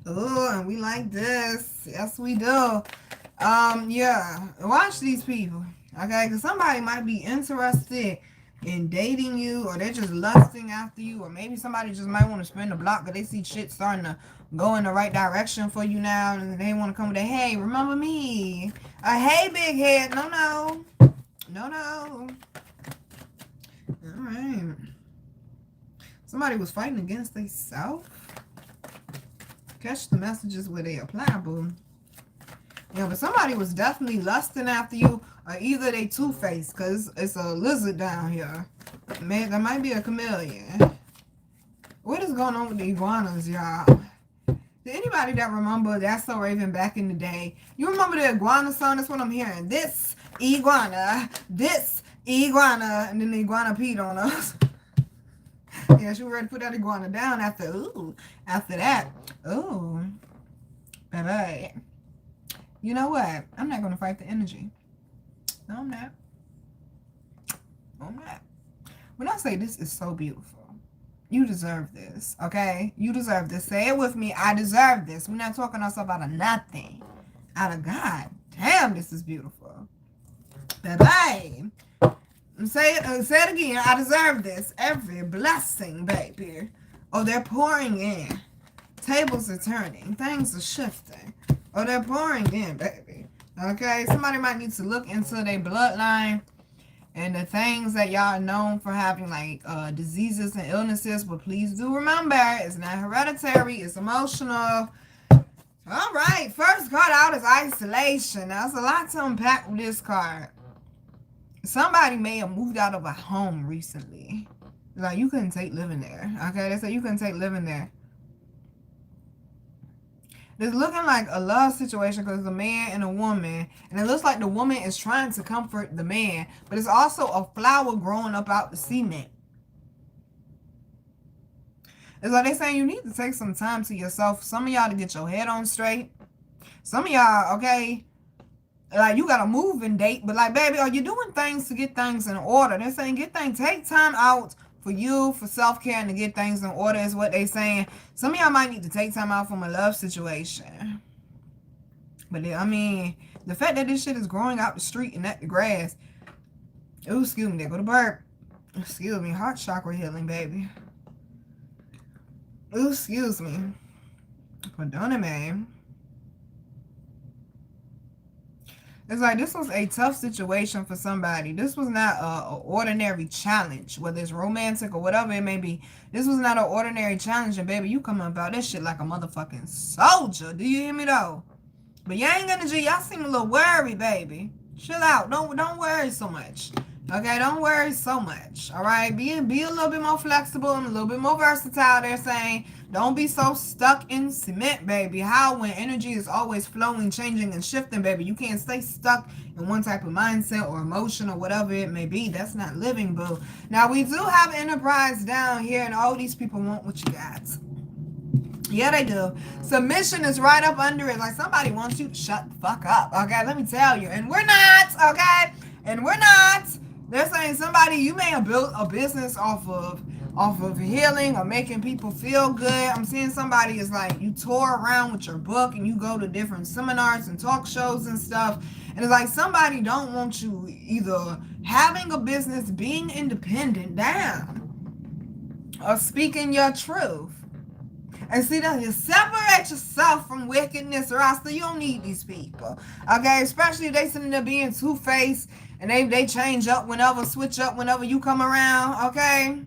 Speaker 1: Oh, and we like this. Yes, we do. Yeah. Watch these people. Okay, because somebody might be interested in dating you, or they're just lusting after you, or maybe somebody just might want to spin the block because they see shit starting to go in the right direction for you now, and they want to come with a hey, remember me? A hey, big head. No. All right. Somebody was fighting against themselves. Catch the messages where they apply, boo. Yeah, but somebody was definitely lusting after you, or either they two-faced, because it's a lizard down here. Man, that might be a chameleon. What is going on with the iguanas, y'all? Did anybody that remember That's So Raven back in the day? You remember the iguana song? That's what I'm hearing. This iguana, and then the iguana peed on us. Yeah, she was ready to put that iguana down after that. Ooh. Bye-bye. You know what? I'm not going to fight the energy. No, I'm not. When I say this is so beautiful, you deserve this, okay? You deserve this. Say it with me. I deserve this. We're not talking ourselves out of nothing. Out of God. Damn, this is beautiful. Bye-bye. Say it again. I deserve this. Every blessing, baby. Oh, they're pouring in. Tables are turning. Things are shifting. Oh, they're pouring in, baby. Okay? Somebody might need to look into their bloodline and the things that y'all are known for having, like diseases and illnesses. But please do remember, it's not hereditary. It's emotional. All right. First card out is isolation. Now, there's a lot to unpack with this card. Somebody may have moved out of a home recently. Like, you couldn't take living there. Okay? They said you couldn't take living there. It's looking like a love situation because it's a man and a woman. And it looks like the woman is trying to comfort the man. But it's also a flower growing up out the cement. It's like they're saying you need to take some time to yourself. Some of y'all to get your head on straight. Some of y'all, okay, like you got a moving date. But like, baby, are you doing things to get things in order? They're saying take time out for you, for self-care, and to get things in order is what they're saying. Some of y'all might need to take time out from a love situation. But I mean, the fact that this shit is growing out the street and at the grass. Oh, excuse me, there go the burp. Excuse me, heart chakra healing, baby. Oh, excuse me. Perdóname. It's like this was a tough situation for somebody. This was not an ordinary challenge, whether it's romantic or whatever it may be. This was not an ordinary challenge, and baby, you come about this shit like a motherfucking soldier. Do you hear me though? But yang energy, y'all seem a little worried, baby. Chill out. Don't worry so much. Okay, don't worry so much. All right, be a little bit more flexible and a little bit more versatile. They're saying don't be so stuck in cement, baby. How when energy is always flowing, changing, and shifting, baby, you can't stay stuck in one type of mindset or emotion or whatever it may be. That's not living, boo. Now we do have Enterprise down here, and all these people want what you got. Yeah, they do. Submission is right up under it. Like somebody wants you to shut the fuck up. Okay, let me tell you. And we're not. Okay, and we're not. They're saying somebody, you may have built a business off of healing or making people feel good. I'm seeing somebody is like you tour around with your book and you go to different seminars and talk shows and stuff. And it's like somebody don't want you either having a business, being independent down, or speaking your truth. And see that you separate yourself from wickedness, or else you don't need these people. Okay, especially if they sitting there being two-faced and they change up whenever, switch up whenever you come around. Okay,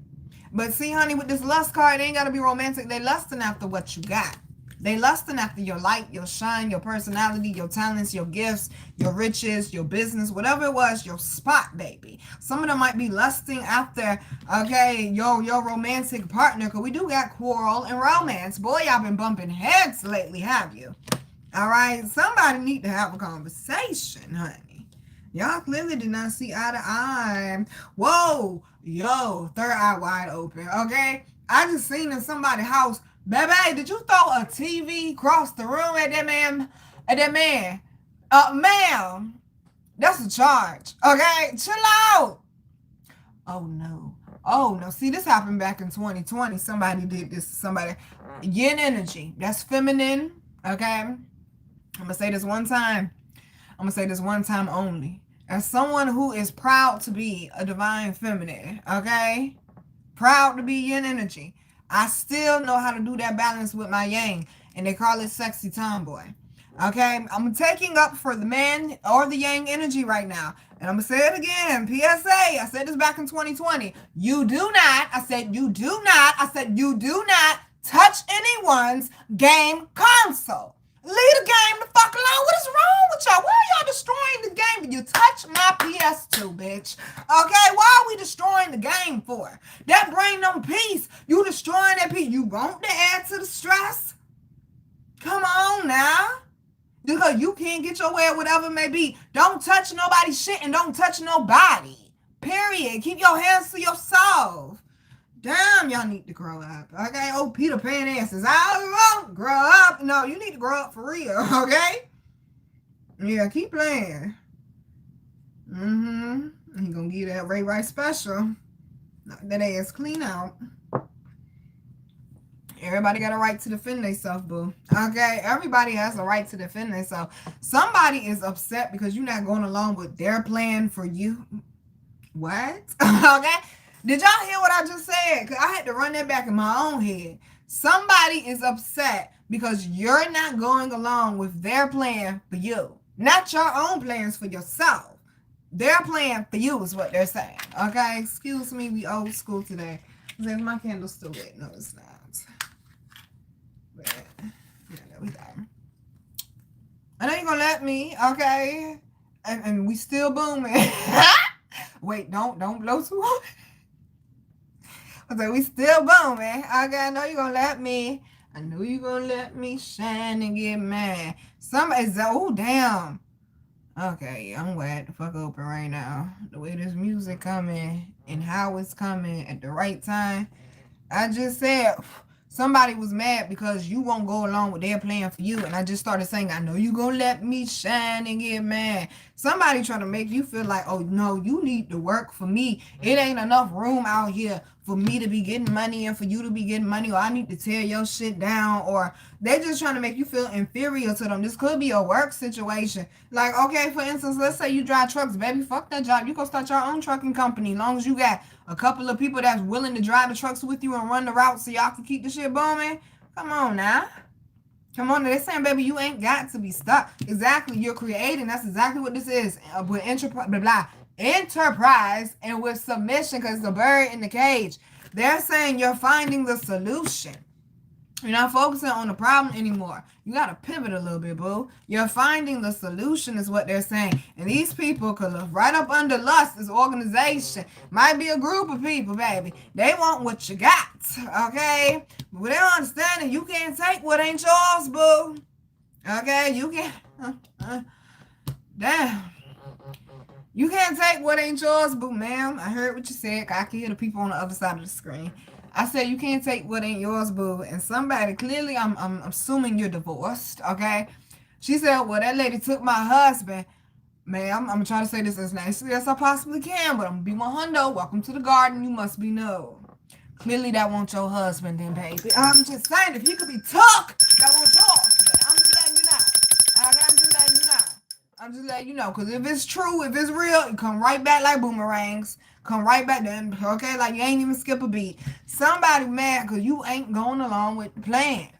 Speaker 1: but see, honey, with this lust card, it ain't gotta be romantic. They lusting after what you got. They lusting after your light, your shine, your personality, your talents, your gifts, your riches, your business, whatever it was, your spot, baby. Some of them might be lusting after, okay, your romantic partner, because we do got quarrel and romance. Boy, y'all been bumping heads lately, have you? All right, somebody need to have a conversation, honey. Y'all clearly did not see eye to eye. Whoa, yo, third eye wide open, okay? I just seen in somebody's house, baby, did you throw a TV across the room at that man? Ma'am, that's a charge. Okay, chill out. Oh no. See, this happened back in 2020. Somebody did this to somebody. Yin energy. That's feminine. Okay. I'm gonna say this one time. I'm gonna say this one time only. As someone who is proud to be a divine feminine, okay? Proud to be yin energy. I still know how to do that balance with my yang, and they call it sexy tomboy. Okay, I'm taking up for the man or the yang energy right now, and I'm gonna say it again. PSA. I said this back in 2020. You do not. I said you do not touch anyone's game console. Leave the game the fuck alone. What is wrong with y'all? Why are y'all destroying the game? You touch my PS2, bitch. Okay, why are we destroying the game for? That bring them peace. You destroying that peace. You want to add to the stress? Come on now. Because you can't get your way or whatever it may be. Don't touch nobody's shit and don't touch nobody. Period. Keep your hands to yourself. Damn, y'all need to grow up. Okay? Oh, Peter Pan answers. I won't grow up. No, you need to grow up for real. Okay? Yeah, keep playing. He gonna give you that Ray Rice special. Knock that ass clean out. Everybody got a right to defend themselves, boo. Okay? Everybody has a right to defend themselves. Somebody is upset because you're not going along with their plan for you. What? Okay? Did y'all hear what I just said? Because I had to run that back in my own head. Somebody is upset because you're not going along with their plan for you. Not your own plans for yourself. Their plan for you is what they're saying. Okay? Excuse me, we old school today. Is my candle still lit? No, it's not. But, yeah, there we go. I know you're going to let me, okay? And we still booming. Wait, don't blow too hard. I said, we still booming. Okay, I know you're going to let me. I know you gonna let me shine and get mad. Somebody's, oh, damn. Okay, I'm wide the fuck open right now. The way this music coming and how it's coming at the right time. I just said somebody was mad because you won't go along with their plan for you. And I just started saying, I know you gonna let me shine and get mad. Somebody trying to make you feel like, oh no, you need to work for me. It ain't enough room out here for me to be getting money and for you to be getting money, or I need to tear your shit down, or they're just trying to make you feel inferior to them. This could be a work situation. Like, okay, for instance, let's say you drive trucks, baby, fuck that job. You go start your own trucking company. As long as you got a couple of people that's willing to drive the trucks with you and run the route so y'all can keep the shit booming. Come on now. Come on, they're saying, baby, you ain't got to be stuck. Exactly, you're creating. That's exactly what this is. With enterprise and with submission, because the bird in the cage. They're saying you're finding the solution. You're not focusing on the problem anymore. You got to pivot a little bit, boo. You're finding the solution is what they're saying. And these people could look right up under lust, this organization. Might be a group of people, baby. They want what you got, okay? But they don't understand that you can't take what ain't yours, boo. Okay? You can't. Damn. You can't take what ain't yours, boo, ma'am. I heard what you said. I can hear the people on the other side of the screen. I said you can't take what ain't yours, boo. And somebody, clearly I'm assuming you're divorced, okay? She said, well, that lady took my husband. Man, I'm trying to say this as nicely as I possibly can, but I'm going to be 100. Welcome to the garden. You must be no. Clearly that won't your husband then, baby. I'm just saying, if he could be took, that won't yours. I'm just letting you know. Okay, I'm just letting you know. I'm just letting you know, because if it's true, if it's real, it come right back like boomerangs. Come right back then, okay? Like you ain't even skip a beat. Somebody mad because you ain't going along with the plan.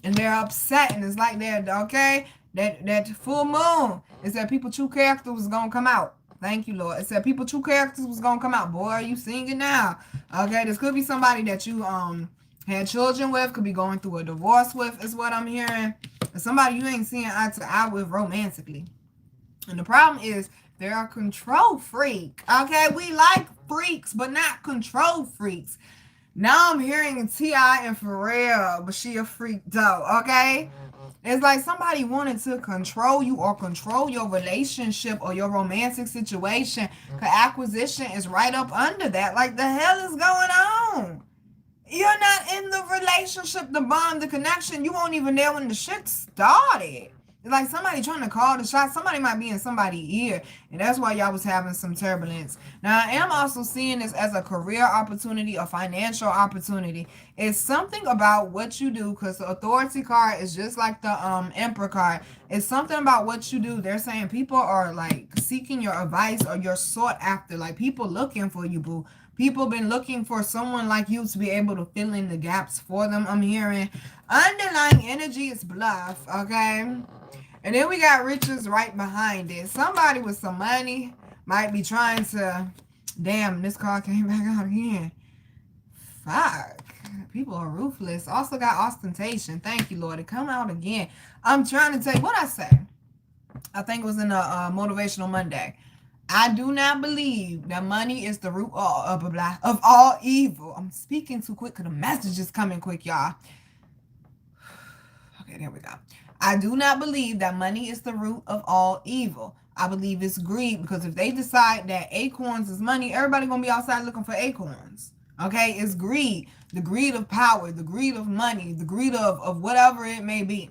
Speaker 1: And they're upset, and it's like they're, okay? That full moon, it said people true character was going to come out. Thank you, Lord. It said people true characters was going to come out. Boy, are you singing now? Okay, this could be somebody that you had children with, could be going through a divorce with, is what I'm hearing. And somebody you ain't seeing eye to eye with romantically. And the problem is, they're a control freak. Okay, we like freaks, but not control freaks. Now I'm hearing T.I. and Pharrell, but she a freak though, okay? It's like somebody wanted to control you or control your relationship or your romantic situation. Because acquisition is right up under that. Like, the hell is going on? You're not in the relationship, the bond, the connection. You weren't even there when the shit started. Like somebody trying to call the shot. Somebody might be in somebody's ear. And that's why y'all was having some turbulence. Now, I am also seeing this as a career opportunity, a financial opportunity. It's something about what you do, because the authority card is just like the emperor card. It's something about what you do. They're saying people are like seeking your advice or you're sought after. Like people looking for you, boo. People been looking for someone like you to be able to fill in the gaps for them. I'm hearing underlying energy is bluff, okay? And then we got riches right behind it. Somebody with some money might be trying to... Damn, this card came back out again. Fuck. People are ruthless. Also got ostentation. Thank you, Lord. It come out again. I'm trying to tell you what I say. I think it was in a Motivational Monday. I do not believe that money is the root of all evil. I'm speaking too quick because the message is coming quick, y'all. Okay, there we go. I do not believe that money is the root of all evil. I believe it's greed, because if they decide that acorns is money, everybody gonna be outside looking for acorns. Okay, it's greed. The greed of power, the greed of money, the greed of whatever it may be.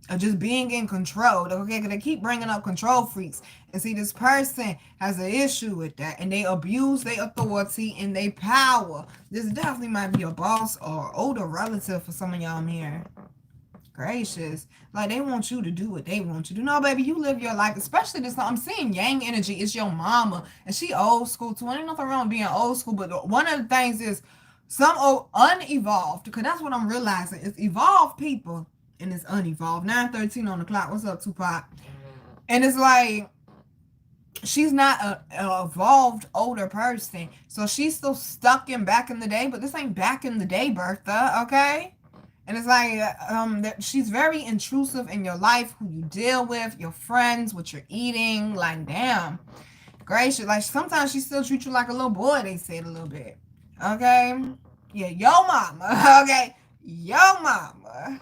Speaker 1: Of just being in control. Okay, because they keep bringing up control freaks. And see, this person has an issue with that. And they abuse their authority and their power. This definitely might be a boss or older relative for some of y'all I'm hearing. Gracious. Like they want you to do what they want you to do. No, baby, you live your life. Especially this, I'm seeing yang energy. It's your mama. And she old school too. Ain't nothing wrong with being old school. But one of the things is some old unevolved. Because that's what I'm realizing. It's evolved people. And it's unevolved. 9:13 on the clock. What's up, Tupac? And it's like, she's not an evolved older person. So she's still stuck in back in the day. But this ain't back in the day, Bertha. Okay? And it's like, that she's very intrusive in your life, who you deal with, your friends, what you're eating. Like, damn. Gracious. Like, sometimes she still treats you like a little boy, they said a little bit. Okay? Yeah, yo mama. Okay? Yo mama.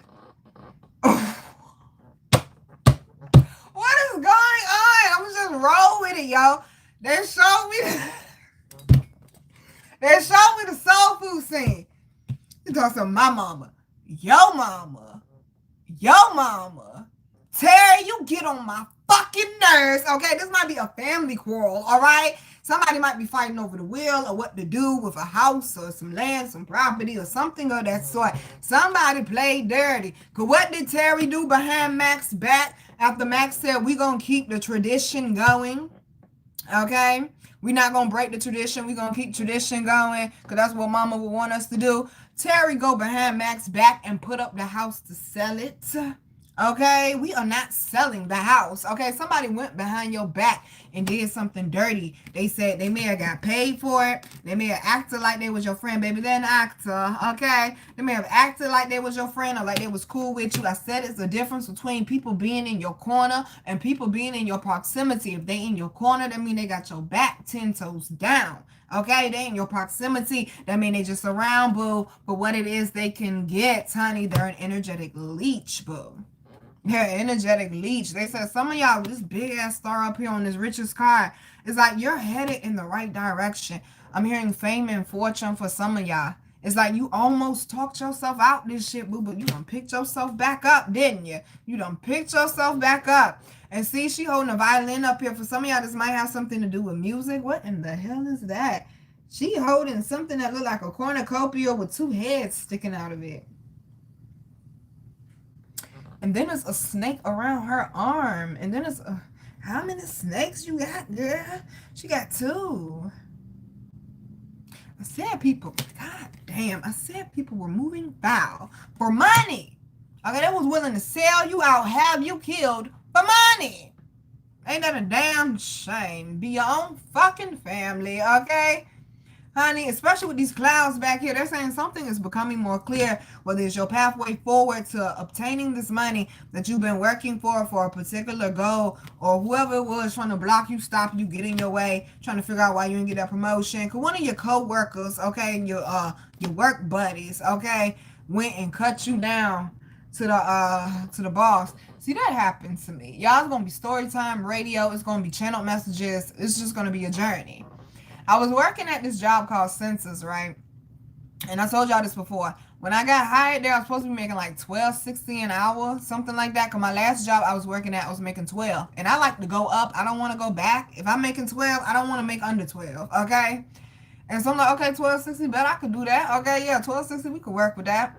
Speaker 1: What is going on? I'm just roll with it, yo. They showed me the soul food scene. You talk to my mama. Yo mama. Yo mama. Terry, you get on my fucking nerves. Okay, this might be a family quarrel, alright? Somebody might be fighting over the will or what to do with a house or some land, some property or something of that sort. Somebody played dirty. Cause what did Terry do behind Mac's back after Max said we gonna keep the tradition going? Okay? We're not gonna break the tradition. We're gonna keep tradition going. Cause that's what mama would want us to do. Terry go behind Mac's back and put up the house to sell it. Okay, we are not selling the house. Okay, somebody went behind your back and did something dirty. They said they may have got paid for it. They may have acted like they was your friend, baby. They're an actor. Okay, they may have acted like they was your friend or like they was cool with you. I said it's the difference between people being in your corner and people being in your proximity. If they in your corner, that mean they got your back 10 toes down. Okay, they in your proximity. That mean they just around, boo. But what it is they can get, honey, they're an energetic leech, boo. Yeah, energetic leech. They said some of y'all, this big ass star up here on this richest card, it's like you're headed in the right direction. I'm hearing fame and fortune for some of y'all. It's like you almost talked yourself out this shit, boo, but you done picked yourself back up, didn't you? You done picked yourself back up. And see, she holding a violin up here. For some of y'all, this might have something to do with music. What in the hell is that? She holding something that look like a cornucopia with two heads sticking out of it. And then there's a snake around her arm. And then it's how many snakes you got, girl? She got two. I said people, god damn, I said people were moving foul for money. Okay, they was willing to sell you out, have you killed for money. Ain't that a damn shame? Be your own fucking family, okay? Honey, especially with these clouds back here, they're saying something is becoming more clear, whether it's your pathway forward to obtaining this money that you've been working for a particular goal, or whoever it was trying to block you, stop you, get in your way, trying to figure out why you didn't get that promotion. Because one of your co-workers, okay, your work buddies, okay, went and cut you down to the boss. See, that happened to me. Y'all, it's gonna be story time, radio, it's gonna be channel messages, it's just gonna be a journey. I was working at this job called Census, right? And I told y'all this before. When I got hired there, I was supposed to be making like $12.60 an hour, something like that. Cause my last job I was working at, I was making 12. And I like to go up. I don't want to go back. If I'm making 12, I don't want to make under 12. Okay. And so I'm like, okay, $12.60, bet I could do that. Okay, yeah, $12.60, we could work with that.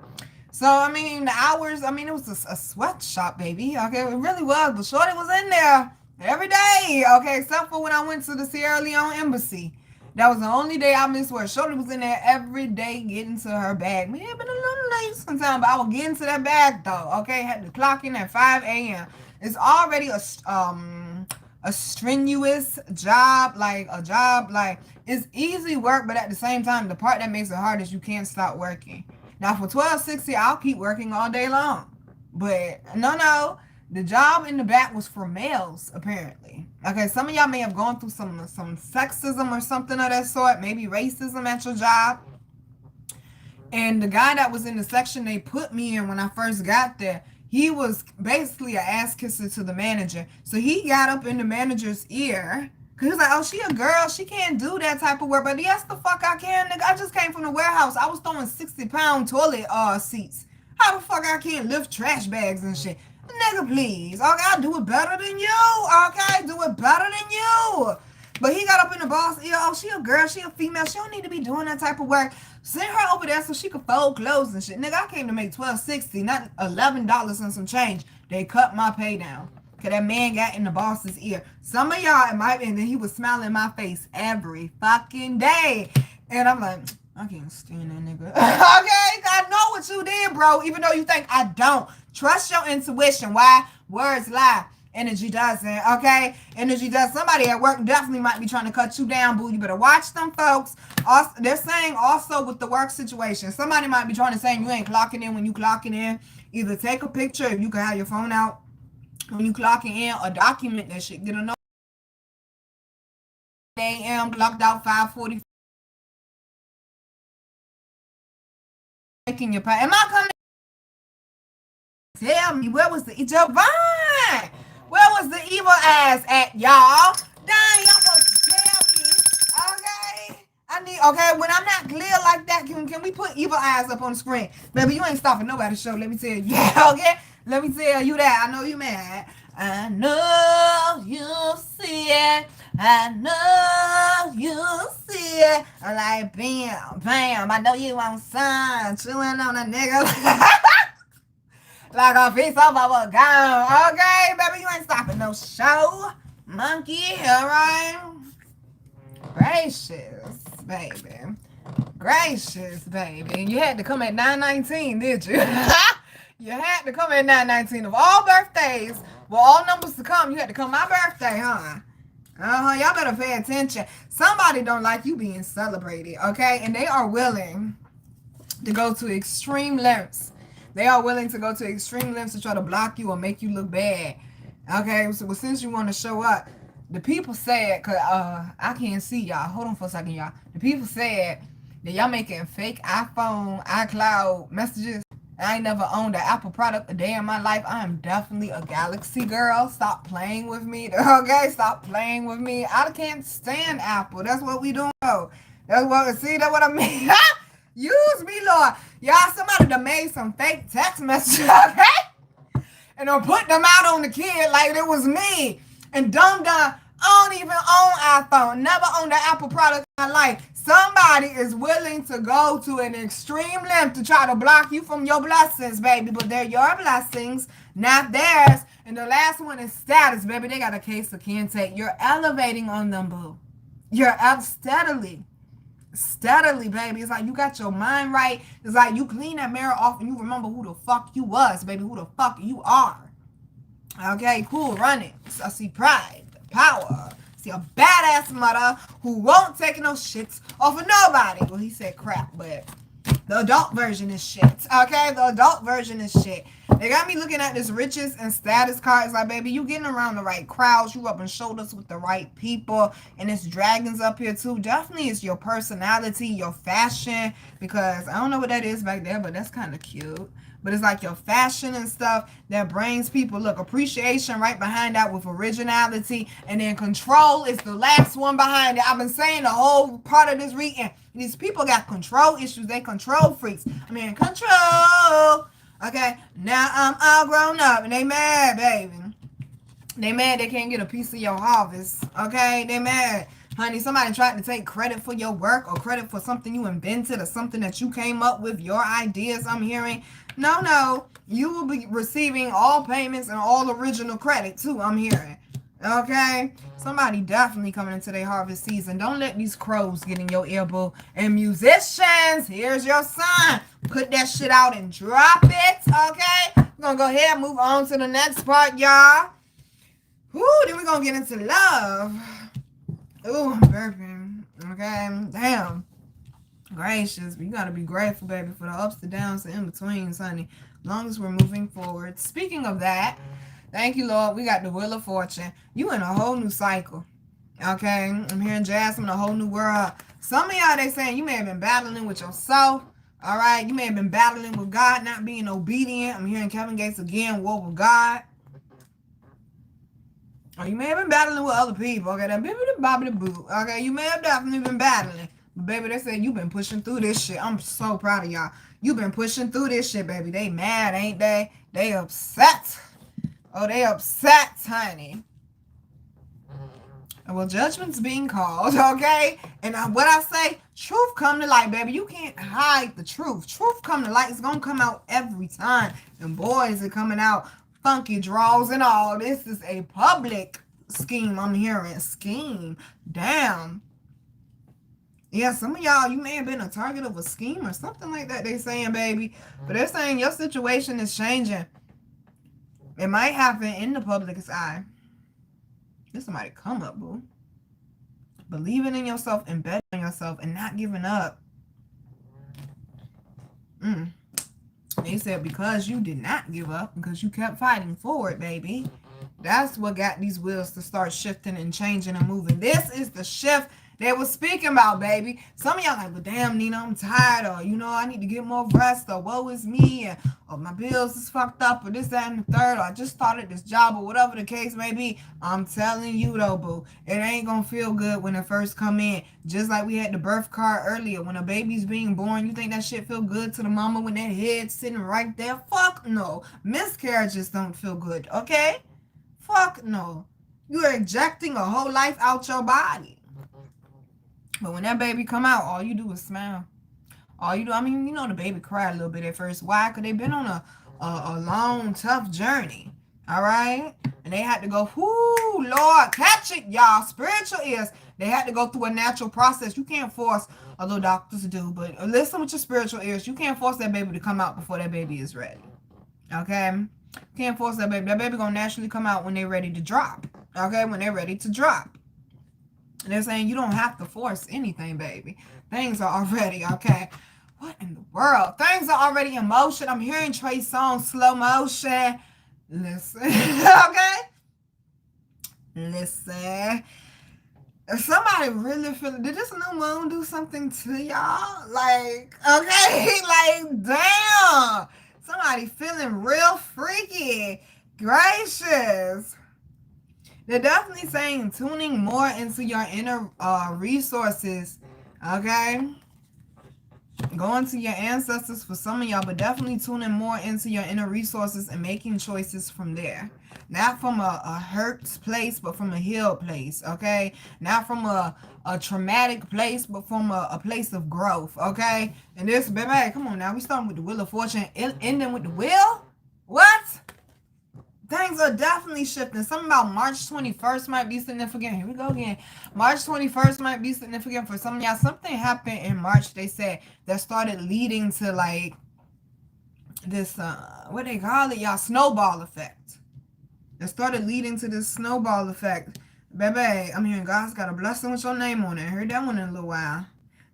Speaker 1: So I mean, the hours, I mean, it was a sweatshop, baby. Okay, it really was. But Shorty was in there every day. Okay, except for when I went to the Sierra Leone embassy. That was the only day I missed work. Shorty was in there every day getting to her bag. May have been a little late sometimes, but I was getting to that bag though. Okay, had to clock in at 5 a.m. It's already a strenuous job, like a job like it's easy work, but at the same time, the part that makes it hard is you can't stop working. Now for $12.60, I'll keep working all day long. But no, the job in the back was for males, apparently. Okay, some of y'all may have gone through some sexism or something of that sort, maybe racism at your job. And the guy that was in the section they put me in when I first got there, he was basically an ass kisser to the manager. So he got up in the manager's ear. Cause he was like, oh, she a girl. She can't do that type of work. But yes, the fuck I can, nigga. I just came from the warehouse. I was throwing 60-pound toilet seats. How the fuck I can't lift trash bags and shit? Nigga, please. Okay, I'll do it better than you. Okay, do it better than you. But he got up in the boss ear. Oh, she a girl. She a female. She don't need to be doing that type of work. Send her over there so she could fold clothes and shit. Nigga, I came to make $12.60, not $11 and some change. They cut my pay down. Cause that man got in the boss's ear. Some of y'all, it might be, and then he was smiling in my face every fucking day. And I'm like, I can't stand that nigga. Okay? I know what you did, bro. Even though you think I don't. Trust your intuition. Why? Words lie. Energy doesn't. Okay? Energy does. Somebody at work definitely might be trying to cut you down, boo. You better watch them, folks. Also, they're saying also with the work situation, somebody might be trying to say you ain't clocking in when you clocking in. Either take a picture if you can have your phone out when you clocking in, or document that shit. Get a note. A.M. clocked out 5:40. making your pie. Am I coming? Tell me, where was the divine? Where was the evil ass at, y'all? Dang, y'all supposed to tell me. Okay? I need, okay, when I'm not clear like that, can we put evil eyes up on the screen? Baby, you ain't stopping nobody's show. Let me tell you. Yeah, okay? Let me tell you that. I know you mad. I know you see it. I know you see it. I'm like, bam, bam. I know you want some. Chewing on a nigga. Like a piece of a gum. Okay, baby, you ain't stopping no show. Monkey, alright? Gracious, baby. Gracious, baby. You had to come at 9:19, did you? You had to come at 9:19. Of all birthdays, with all numbers to come, you had to come my birthday, huh? Y'all better pay attention. Somebody don't like you being celebrated, okay? And they are willing to go to extreme lengths. They are willing to go to extreme lengths to try to block you or make you look bad. Okay, so since you want to show up, the people said, cause I can't see y'all. Hold on for a second, y'all. The people said that y'all making fake iPhone, iCloud messages. I ain't never owned an Apple product a day in my life. I am definitely a Galaxy girl. Stop playing with me. Okay, stop playing with me. I can't stand Apple. That's what we doing. That's what I mean. Use me, Lord. Y'all, somebody done made some fake text messages, okay? And done put them out on the kid like it was me. And I don't even own iPhone. Never owned an Apple product in my life. Somebody is willing to go to an extreme length to try to block you from your blessings, baby. But they're your blessings, not theirs. And the last one is status, baby. They got a case of can't take. You're elevating on them, boo. You're up steadily, baby. It's like you got your mind right. It's like you clean that mirror off and you remember who the fuck you was, baby. Who the fuck you are. Okay, cool, running. I see pride, power. See a badass mother who won't take no shits off of nobody. Well, he said crap, but the adult version is shit. Okay, the adult version is shit. They got me looking at this riches and status cards. Like, baby, you getting around the right crowds. You rubbing shoulders with the right people. And it's dragons up here, too. Definitely it's your personality, your fashion. Because I don't know what that is back there, but that's kind of cute. But it's like your fashion and stuff that brings people, look, appreciation right behind that with originality. And then control is the last one behind it. I've been saying the whole part of this reading. These people got control issues. They control freaks. I mean, control. Okay, now I'm all grown up and they mad, baby. They mad they can't get a piece of your harvest. Okay, they mad. Honey, somebody tried to take credit for your work or credit for something you invented or something that you came up with, your ideas, I'm hearing. No. You will be receiving all payments and all original credit, too, I'm hearing. Okay? Somebody definitely coming into their harvest season. Don't let these crows get in your ear, boo. And musicians, here's your sign. Put that shit out and drop it, okay? We're going to go ahead and move on to the next part, y'all. Woo, then we're going to get into love. Ooh, I'm burping. Okay, damn. Gracious, we gotta be grateful, baby, for the ups and downs and in-betweens, honey. As long as we're moving forward. Speaking of that, thank you, Lord. We got the Wheel of Fortune. You in a whole new cycle. Okay, I'm hearing Jasmine, a whole new world. Some of y'all, they saying you may have been battling with yourself. All right, you may have been battling with God, not being obedient. I'm hearing Kevin Gates again, war with God. Or you may have been battling with other people. Okay, that baby the bobby the boo. Okay, you may have definitely been battling. But baby, they said you've been pushing through this shit. I'm so proud of y'all. You've been pushing through this shit, baby. They mad, ain't they? They upset. Oh, they upset, honey. Well, judgment's being called, okay? And what I say, truth come to light, baby. You can't hide the truth. Truth come to light. It's going to come out every time. And boys are coming out funky draws and all. This is a public scheme. I'm hearing scheme. Damn. Yeah, some of y'all, you may have been a target of a scheme or something like that, they saying, baby. But they're saying your situation is changing. It might happen in the public's eye. There's somebody come up, boo. Believing in yourself and betting on yourself and not giving up. They said because you did not give up, because you kept fighting forward, baby. That's what got these wheels to start shifting and changing and moving. This is the shift they were speaking about, baby. Some of y'all like, well, damn, Nina, I'm tired, or, you know, I need to get more rest, or woe is me, or my bills is fucked up, or this, that, and the third, or I just started this job, or whatever the case may be. I'm telling you, though, boo, it ain't gonna feel good when it first come in. Just like we had the birth card earlier. When a baby's being born, you think that shit feel good to the mama when that head's sitting right there? Fuck no. Miscarriages don't feel good, okay? Fuck no. You are ejecting a whole life out your body. But when that baby come out, all you do is smile. All you do, I mean, you know, the baby cry a little bit at first. Why? Because they've been on a long, tough journey. All right? And they had to go, whoo, Lord, catch it, y'all. Spiritual ears. They had to go through a natural process. You can't force, although doctors do, but listen with your spiritual ears. You can't force that baby to come out before that baby is ready. Okay? Can't force that baby. That baby gonna naturally come out when they're ready to drop. Okay? When they're ready to drop. And they're saying you don't have to force anything, baby. Things are already, okay? What in the world? Things are already in motion. I'm hearing Trey Songz, slow motion. Listen. Okay? Listen. If somebody really feeling, did this new moon do something to y'all? Like, okay? Like, damn. Somebody feeling real freaky. Gracious. They're definitely saying tuning more into your inner resources, okay? Going to your ancestors for some of y'all, but definitely tuning more into your inner resources and making choices from there. Not from a hurt place, but from a healed place, okay? Not from a traumatic place, but from a place of growth, okay? And this, baby, come on now. We starting with the Wheel of Fortune, ending with the Wheel? What? Things are definitely shifting. Something about March 21st might be significant. Here we go again. March 21st might be significant for some of y'all. Something happened in March, they said, that started leading to like this, what they call it, y'all, snowball effect. That started leading to this snowball effect. Baby, I'm hearing God's got a blessing with your name on it. I heard that one in a little while.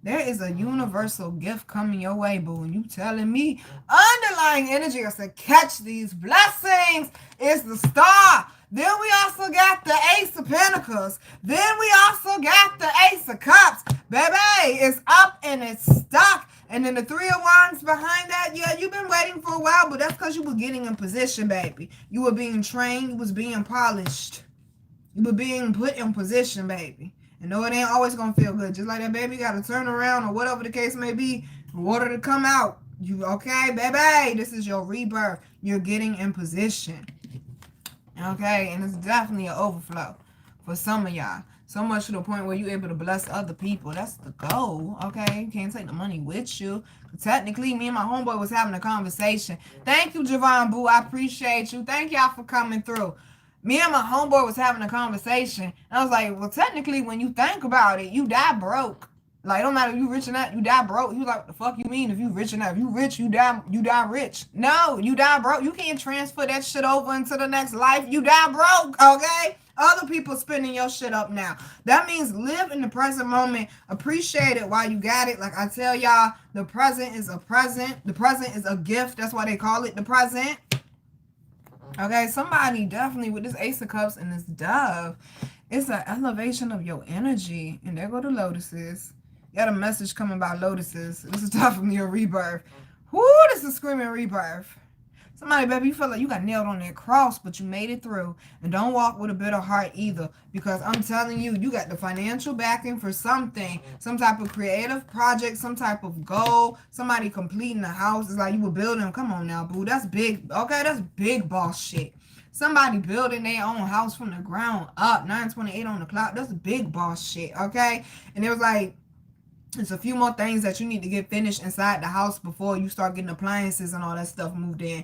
Speaker 1: There is a universal gift coming your way, boo. And you telling me underlying energy is to catch these blessings. It's the star. Then we also got the Ace of Pentacles. Then we also got the Ace of Cups. Baby, it's up and it's stuck. And then the Three of Wands behind that, yeah, you've been waiting for a while, but that's because you were getting in position, baby. You were being trained. You was being polished. You were being put in position, baby. And no, it ain't always going to feel good. Just like that baby got to turn around or whatever the case may be in order to come out. You okay, baby? This is your rebirth. You're getting in position. Okay? And it's definitely an overflow for some of y'all. So much to the point where you're able to bless other people. That's the goal. Okay? You can't take the money with you. Technically, me and my homeboy was having a conversation. Thank you, Javon Boo. I appreciate you. Thank y'all for coming through. Me and my homeboy was having a conversation. And I was like, well, technically, when you think about it, you die broke. Like, it don't matter if you rich or not, you die broke. He was like, what the fuck you mean if you rich or not? If you rich, you die rich. No, you die broke. You can't transfer that shit over into the next life. You die broke, okay? Other people spending your shit up now. That means live in the present moment. Appreciate it while you got it. Like I tell y'all, the present is a present. The present is a gift. That's why they call it the present. Okay, somebody definitely with this Ace of Cups and this Dove, it's an elevation of your energy. And there go the lotuses. You got a message coming about lotuses. This is tough from your rebirth. Whoo, this is screaming rebirth. Somebody, baby, you feel like you got nailed on that cross, but you made it through. And don't walk with a bitter heart either. Because I'm telling you, you got the financial backing for something. Some type of creative project, some type of goal. Somebody completing a house. It's like you were building. Come on now, boo. That's big. Okay, that's big boss shit. Somebody building their own house from the ground up. 928 on the clock. That's big boss shit, okay? And it was like, there's a few more things that you need to get finished inside the house before you start getting appliances and all that stuff moved in.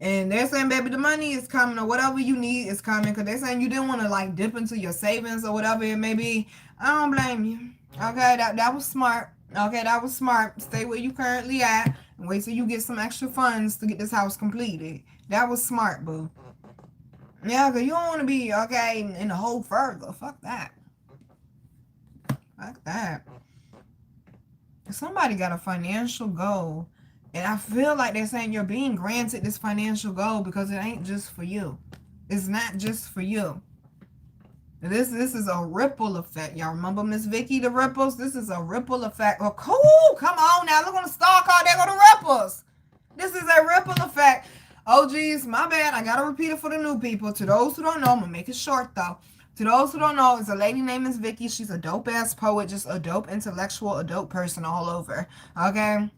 Speaker 1: And they're saying, baby, the money is coming or whatever you need is coming. Because they're saying you didn't want to like dip into your savings or whatever it may be. I don't blame you. Okay, that was smart. Okay, that was smart. Stay where you currently at. And wait till you get some extra funds to get this house completed. That was smart, boo. Yeah, because you don't want to be, okay, in the whole Virgo. Fuck that. Fuck that. Somebody got a financial goal. And I feel like they're saying you're being granted this financial goal because it ain't just for you. It's not just for you. This is a ripple effect. Y'all remember Miss Vicky, the ripples? This is a ripple effect. Oh, cool. Come on now. Look on the star card. There go the ripples. This is a ripple effect. Oh, geez. My bad. I got to repeat it for the new people. To those who don't know, I'm going to make it short, though. To those who don't know, it's a lady named Miss Vicky. She's a dope-ass poet, just a dope intellectual, a dope person all over. Okay?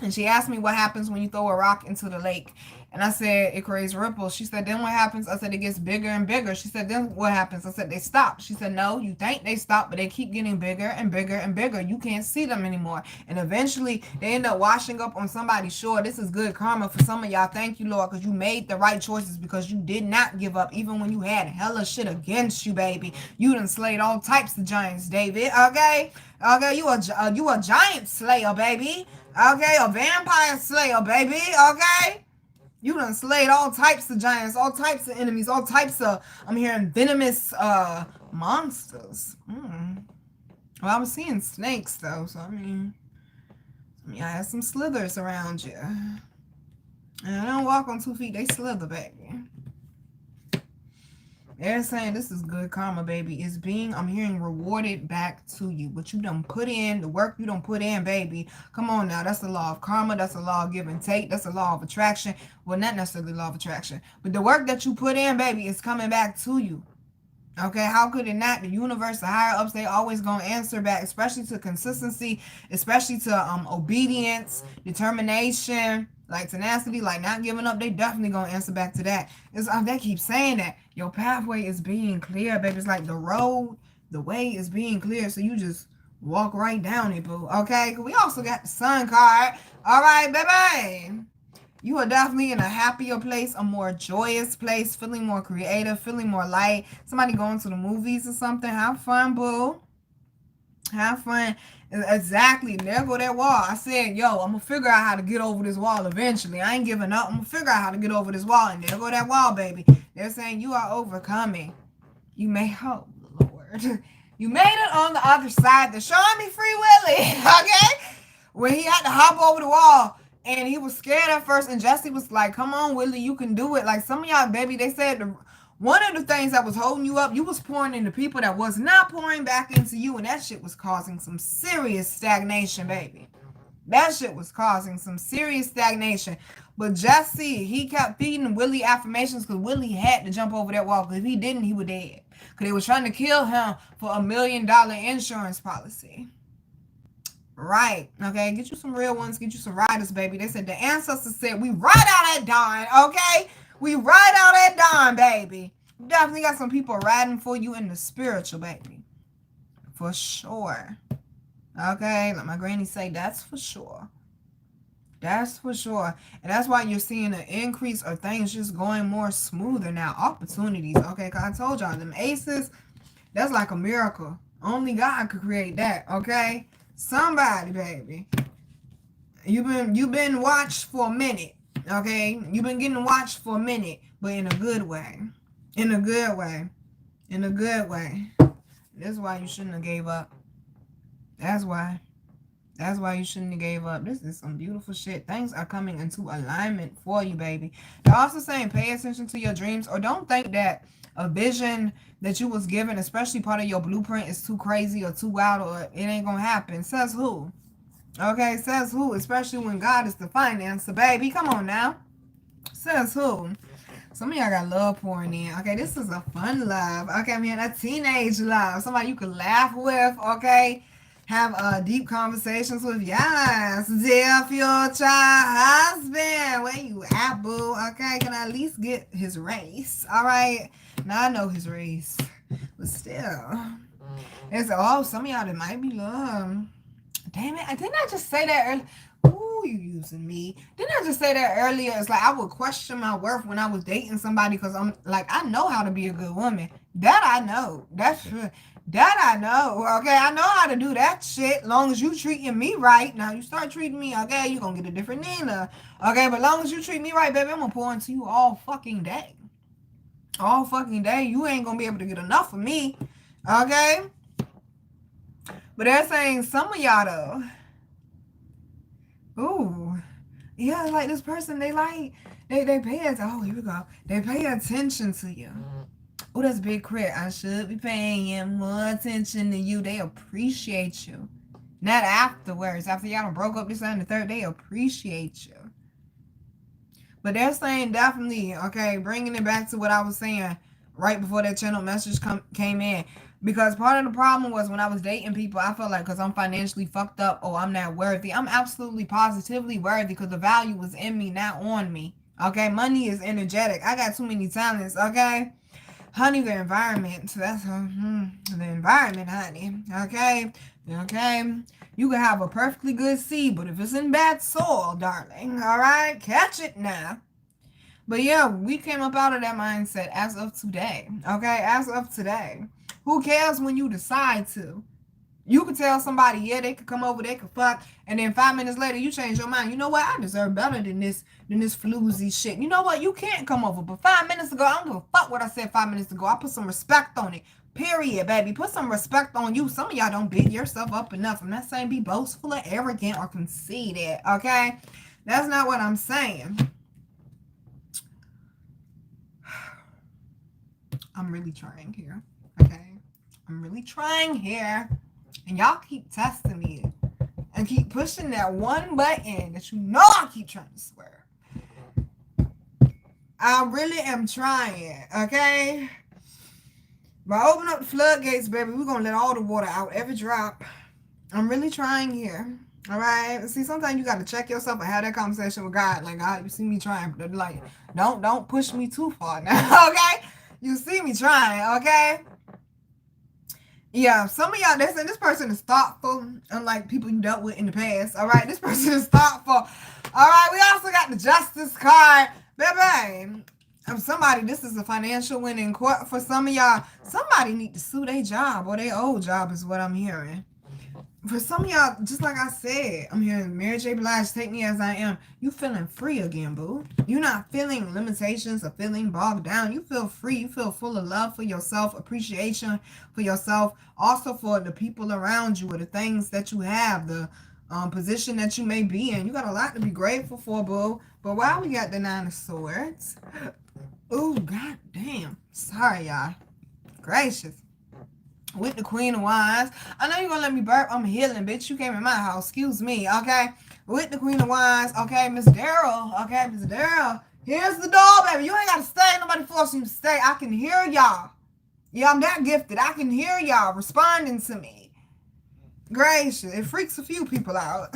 Speaker 1: And she asked me what happens when you throw a rock into the lake. And I said, it creates ripples. She said, then what happens? I said, it gets bigger and bigger. She said, then what happens? I said, they stop. She said, no, you think they stop, but they keep getting bigger and bigger and bigger. You can't see them anymore. And eventually, they end up washing up on somebody's shore. This is good karma for some of y'all. Thank you, Lord, because you made the right choices, because you did not give up, even when you had hella shit against you, baby. You done slayed all types of giants, David, okay? Okay, you a giant slayer, baby. Okay, a vampire slayer, baby. Okay? You done slayed all types of giants, all types of enemies, all types of, I'm hearing venomous monsters. Well, I was seeing snakes, though, so I mean, I had some slithers around you. And I don't walk on 2 feet, they slither, baby. They're saying this is good karma, baby. It's being, I'm hearing, rewarded back to you. What you done put in, the work you done put in, baby. Come on now. That's the law of karma. That's the law of give and take. That's the law of attraction. Well, not necessarily law of attraction. But the work that you put in, baby, is coming back to you. Okay, how could it not? The universe, the higher ups, they always gonna answer back, especially to consistency, especially to obedience, determination, like tenacity, like not giving up. They definitely gonna answer back to that. They keep saying that your pathway is being clear, baby. It's like the road, the way is being clear, so you just walk right down it, boo. Okay, because we also got the sun card. All right, baby. You are definitely in a happier place, a more joyous place, feeling more creative, feeling more light. Somebody going to the movies or something. Have fun, boo. Have fun. Exactly. There go that wall. I said, yo, I'm going to figure out how to get over this wall eventually. I ain't giving up. I'm going to figure out how to get over this wall. And there go that wall, baby. They're saying you are overcoming. You may, oh, Lord. You made it on the other side. They're showing me Free Willy, okay? When he had to hop over the wall. And he was scared at first, and Jesse was like, come on, Willie, you can do it. Like, some of y'all, baby, they said one of the things that was holding you up, you was pouring into people that was not pouring back into you, and that shit was causing some serious stagnation, baby. That shit was causing some serious stagnation. But Jesse, he kept feeding Willie affirmations because Willie had to jump over that wall, because if he didn't, he was dead. Because they were trying to kill him for $1 million insurance policy. Right. Okay. Get you some real ones. Get you some riders, baby. They said the ancestors said we ride out at dawn. Okay. We ride out at dawn, baby. Definitely got some people riding for you in the spiritual, baby. For sure. Okay. Like my granny say, that's for sure. That's for sure. And that's why you're seeing an increase of things just going more smoother now. Opportunities. Okay. Because I told y'all, them aces, that's like a miracle. Only God could create that. Okay. Somebody, baby. You've been watched for a minute, okay? You've been getting watched for a minute, but in a good way. In a good way. In a good way. That's why you shouldn't have gave up. That's why. That's why you shouldn't have gave up. This is some beautiful shit. Things are coming into alignment for you, baby. They're also saying pay attention to your dreams, or don't think that a vision that you was given, especially part of your blueprint, is too crazy or too wild, or it ain't gonna happen. Says who? Okay, says who? Especially when God is the financer, baby. Come on now. Says who? Some of y'all got love pouring in. Okay, this is a fun love. Okay, man, a teenage love. Somebody you can laugh with, okay? Have deep conversations with. Yes, dear future husband. Where you at, boo? Okay, can I at least get his race? All right. Now I know his race. But still. It's, oh, some of y'all that might be love. Damn it. Didn't I just say that earlier? Ooh, you using me. Didn't I just say that earlier? It's like I would question my worth when I was dating somebody because I'm like, I know how to be a good woman. That I know. That's true. That I know. Okay, I know how to do that shit. Long as you treating me right. Now you start treating me, okay, you gonna get a different Nina. Okay, but long as you treat me right, baby, I'm gonna pour into you all fucking day. All fucking day. You ain't gonna be able to get enough of me. Okay? But they're saying some of y'all though. Ooh. Yeah, like this person, they pay attention. Oh, here we go. They pay attention to you. Oh, that's big crit. I should be paying more attention to you. They appreciate you. Not afterwards. After y'all done broke up this and the third, they appreciate you. But they're saying definitely, okay, bringing it back to what I was saying right before that channel message came in. Because part of the problem was when I was dating people, I felt like because I'm financially fucked up, oh, I'm not worthy. I'm absolutely positively worthy because the value was in me, not on me. Okay, money is energetic. I got too many talents, okay? Honey, the environment. So that's the environment, honey. Okay? Okay? You can have a perfectly good seed, but if it's in bad soil, darling, all right? Catch it now. But yeah, we came up out of that mindset as of today. Okay? As of today. Who cares when you decide to? You could tell somebody, yeah, they could come over, they could fuck, and then 5 minutes later, you change your mind. You know what? I deserve better than this floozy shit. You know what? You can't come over. But 5 minutes ago, I don't give a fuck what I said 5 minutes ago. I put some respect on it. Period, baby. Put some respect on you. Some of y'all don't big yourself up enough. I'm not saying be boastful or arrogant or conceited, okay? That's not what I'm saying. I'm really trying here, okay? I'm really trying here. And y'all keep testing me and keep pushing that one button that you know I keep trying to swear. I really am trying, okay? By opening up the floodgates, baby, we're going to let all the water out, every drop. I'm really trying here, all right? See, sometimes you got to check yourself and have that conversation with God. Like, God, you see me trying, but like, don't push me too far now, okay? You see me trying, okay? Yeah, some of y'all, they're saying this person is thoughtful, unlike people you dealt with in the past, all right? This person is thoughtful. All right, we also got the Justice card. Baby, somebody, this is a financial win in court for some of y'all. Somebody need to sue their job or their old job is what I'm hearing. For some of y'all, just like I said, I'm hearing Mary J. Blige, take me as I am. You feeling free again, boo. You're not feeling limitations or feeling bogged down. You feel free. You feel full of love for yourself, appreciation for yourself, also for the people around you or the things that you have, the position that you may be in. You got a lot to be grateful for, boo. But while we got the 9 of Swords, ooh, god damn. Sorry, y'all. Gracious. With the Queen of Wands. I know you're going to let me burp. I'm healing, bitch. You came in my house. Excuse me, okay? With the Queen of Wands, okay? Miss Daryl, okay? Miss Daryl. Here's the door, baby. You ain't got to stay. Nobody forcing you to stay. I can hear y'all. Yeah, I'm that gifted. I can hear y'all responding to me. Gracious. It freaks a few people out.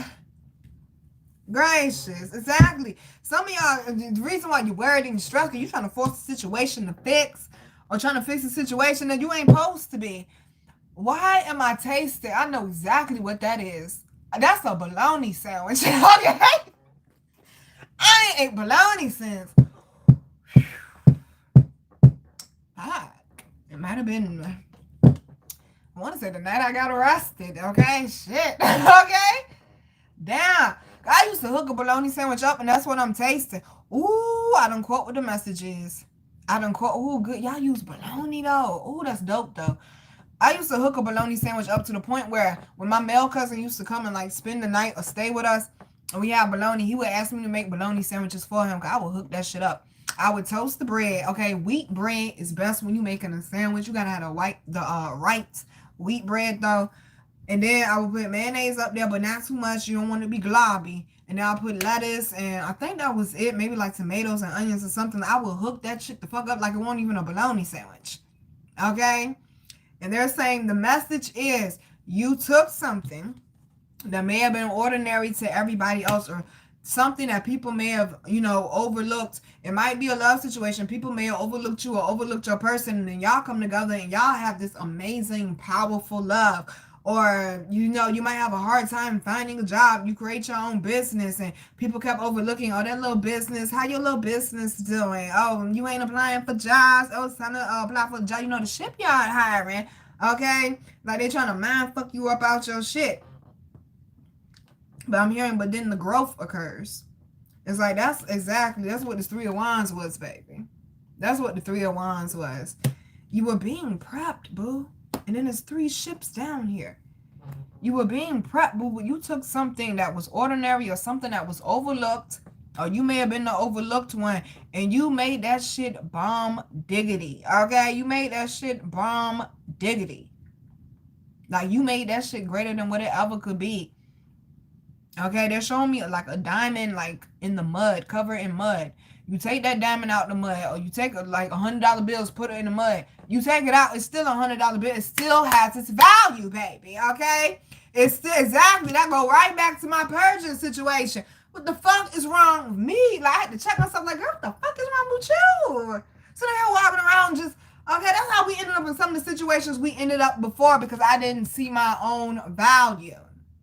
Speaker 1: Gracious. Exactly. Some of y'all, the reason why you're worried and stressed because you're trying to force the situation to fix or trying to fix a situation that you ain't supposed to be. Why am I tasting? I know exactly what that is. That's a bologna sandwich. Okay? I ain't ate bologna since. It might have been, I want to say the night I got arrested. Okay? Shit. Okay? Damn. I used to hook a bologna sandwich up and that's what I'm tasting. Ooh, I done quote with the messages. I done quote. Ooh, good. Y'all use bologna though. Ooh, that's dope though. I used to hook a bologna sandwich up to the point where when my male cousin used to come and like spend the night or stay with us and we had bologna, he would ask me to make bologna sandwiches for him. I would hook that shit up. I would toast the bread. Okay, wheat bread is best when you're making a sandwich. You gotta have the right wheat bread though. And then I would put mayonnaise up there, but not too much. You don't want to be globby. And then I'll put lettuce and I think that was it. Maybe like tomatoes and onions or something. I will hook that shit the fuck up like it wasn't even a bologna sandwich. Okay? And they're saying the message is you took something that may have been ordinary to everybody else or something that people may have, overlooked. It might be a love situation. People may have overlooked you or overlooked your person. And then y'all come together and y'all have this amazing, powerful love. Or, you might have a hard time finding a job. You create your own business and people kept overlooking, oh, that little business. How your little business doing? Oh, you ain't applying for jobs. Oh, it's time to apply for a job. The shipyard hiring. Okay? Like they trying to mind fuck you up out your shit. But I'm hearing, but then the growth occurs. It's like, that's what the 3 of Wands was, baby. That's what the 3 of Wands was. You were being prepped, boo. And then there's 3 ships down here. You were being prepped, boo. You took something that was ordinary or something that was overlooked or you may have been the overlooked one, and you made that shit bomb diggity. Okay, you made that shit bomb diggity. Like, you made that shit greater than what it ever could be. Okay, they're showing me like a diamond, like in the mud, covered in mud. You take that diamond out the mud, or you take like $100 bills, put it in the mud. You take it out, it's still $100 bill. It still has its value, baby. Okay, it's still exactly that. Go right back to my purging situation. What the fuck is wrong with me? Like, I had to check myself. Like, girl, what the fuck is wrong with you? So they're walking around just okay. That's how we ended up in some of the situations we ended up before, because I didn't see my own value.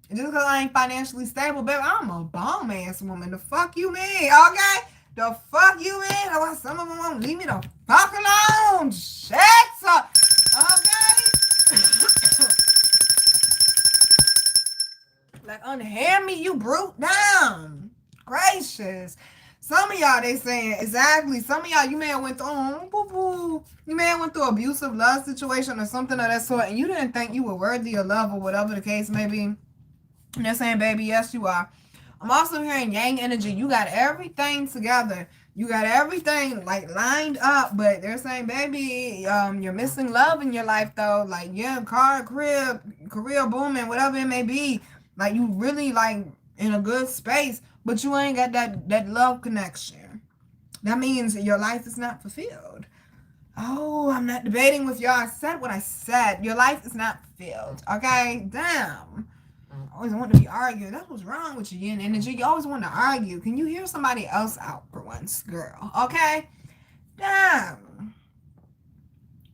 Speaker 1: Just because I ain't financially stable, baby, I'm a bomb ass woman. The fuck you mean? Okay? The fuck you mean? That's why some of them won't leave me the fuck alone. Shit. Okay? Like, unhand me, you brute. Down. Gracious. Some of y'all, they saying, exactly. Some of y'all, you may have went through, you may have went through abusive love situation or something of that sort, and you didn't think you were worthy of love or whatever the case may be. And they're saying, baby, yes, you are. I'm also hearing yang energy. You got everything together. You got everything, like, lined up. But they're saying, baby, you're missing love in your life, though. Like, yeah, car, crib, career booming, whatever it may be. Like, you really, like, in a good space. But you ain't got that love connection. That means your life is not fulfilled. Oh, I'm not debating with y'all. I said what I said. Your life is not fulfilled. Okay? Damn. Always want to be arguing. That's what's wrong with your yin energy. You always want to argue. Can you hear somebody else out for once, girl? Okay? Damn.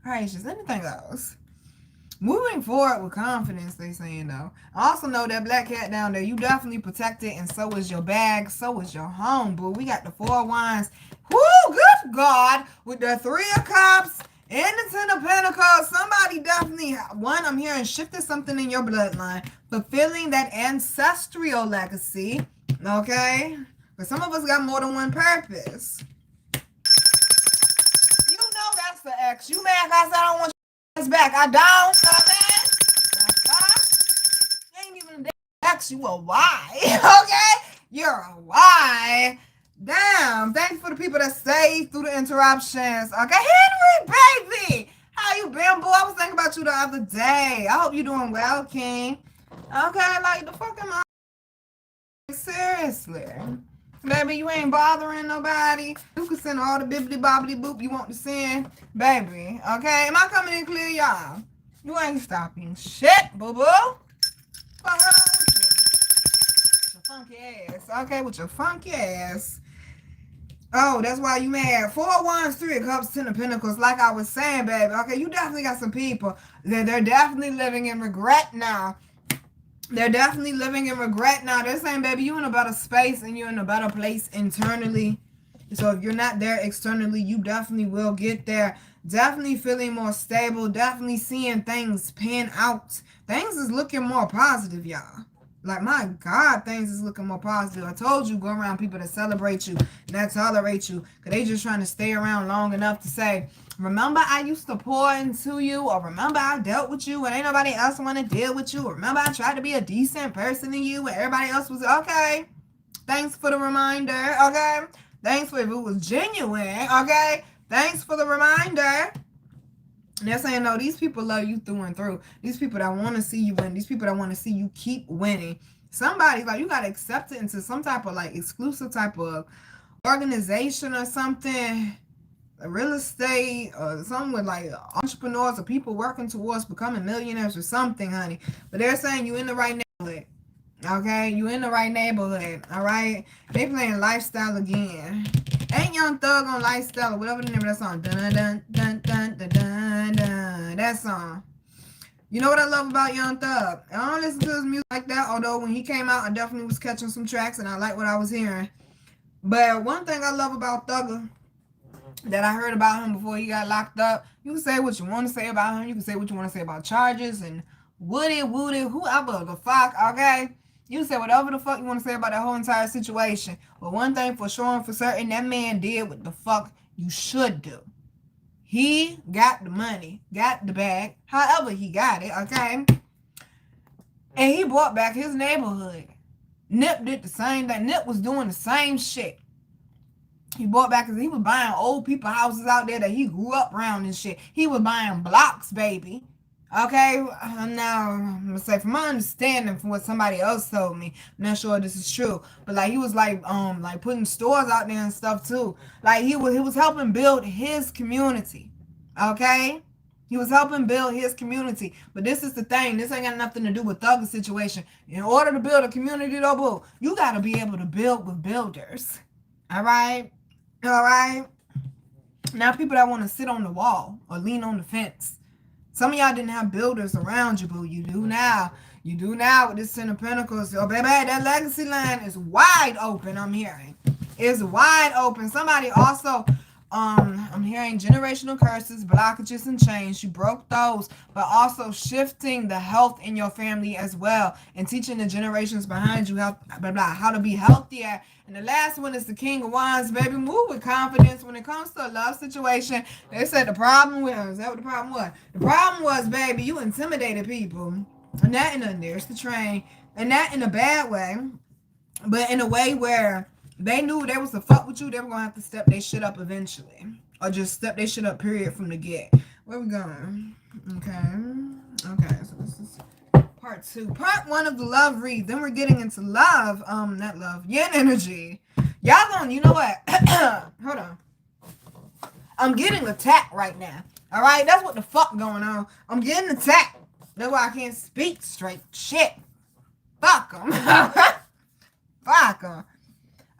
Speaker 1: Gracious. Anything else? Moving forward with confidence, they saying, though. I also know that black cat down there, you definitely protected, and so is your bag, so is your home, boo. We got the 4 of Wands. Whoo, good God. With the 3 of Cups and the 10 of Pentacles. Somebody definitely, one, I'm hearing shifted something in your bloodline. Fulfilling that ancestral legacy. Okay? But some of us got more than one purpose. You know that's the ex. You mad because I don't want your back. I don't. You ain't even a ex. You a Y. Okay? You're a Y. Damn. Thanks for the people that stayed through the interruptions. Okay? Henry, baby. How you been, boo? I was thinking about you the other day. I hope you're doing well, King. Okay, like, the fuck am I? Seriously. Baby, you ain't bothering nobody. You can send all the bibbity bobbity boop you want to send. Baby, okay? Am I coming in clear, y'all? You ain't stopping shit, boo-boo. What's wrong with you? Your funky ass. Okay, with your funky ass. Oh, that's why you mad. 4 of Wands, 3 of Cups, 10 of Pentacles. Like I was saying, baby. Okay, you definitely got some people that they're definitely living in regret now. They're definitely living in regret now. They're saying, baby, you're in a better space and you're in a better place internally. So if you're not there externally, you definitely will get there. Definitely feeling more stable. Definitely seeing things pan out. Things is looking more positive, y'all. Like, my God, things is looking more positive. I told you, go around people that celebrate you, that tolerate you. Because they just trying to stay around long enough to say, remember I used to pour into you, or remember I dealt with you and ain't nobody else want to deal with you, or remember I tried to be a decent person to you and everybody else was okay. Thanks for the reminder, okay? Thanks for if it was genuine, okay? Thanks for the reminder. And they're saying, no, these people love you through and through. These people that want to see you win. These people that want to see you keep winning. Somebody's like, you got to accept it into some type of like exclusive type of organization or something. Real estate or something with like entrepreneurs or people working towards becoming millionaires or something, honey. But they're saying you in the right neighborhood. Okay? You in the right neighborhood. All right? They playing Lifestyle again. Ain't Young Thug on Lifestyle or whatever the name of that song. Dun dun dun dun dun dun dun. That song. You know what I love about Young Thug? I don't listen to his music like that, although when he came out, I definitely was catching some tracks and I like what I was hearing. But one thing I love about Thugger that I heard about him before he got locked up, you can say what you want to say about him. You can say what you want to say about charges and Woody, whoever the fuck, okay? You can say whatever the fuck you want to say about that whole entire situation. But one thing for sure and for certain, that man did what the fuck you should do. He got the money, got the bag, however he got it, okay? And he brought back his neighborhood. Nip did the same thing. Nip was doing the same shit. He bought back because he was buying old people houses out there that he grew up around and shit. He was buying blocks, baby. Okay, now I'm gonna say from my understanding, from what somebody else told me, I'm not sure this is true, but like he was like putting stores out there and stuff too. Like he was helping build his community. Okay, he was helping build his community. But this is the thing. This ain't got nothing to do with thug situation. In order to build a community, though, boo, you gotta be able to build with builders. All right, all right. Now people that want to sit on the wall or lean on the fence. Some of y'all didn't have builders around you, boo. You do now. You do now with this Ten of Pentacles. Oh, baby, that legacy line is wide open, I'm hearing. It's wide open. Somebody also, I'm hearing generational curses, blockages, and chains. You broke those, but also shifting the health in your family as well and teaching the generations behind you how to be healthier. And the last one is the King of Wands, baby. Move with confidence when it comes to a love situation. They said the problem was, is that what the problem was? The problem was, baby, you intimidated people. And that there's the train. And that in a bad way, but in a way where they knew they was to fuck with you, they were going to have to step their shit up eventually. Or just step their shit up, period, from the get. Where we going? Okay, so this is part 2. Part 1 of the love read. Then we're getting into love. Not love. Yin energy. Y'all gonna, you know what? Hold on. I'm getting attacked right now. Alright? That's what the fuck going on. I'm getting attacked. That's why I can't speak straight. Shit. Fuck them. Fuck them.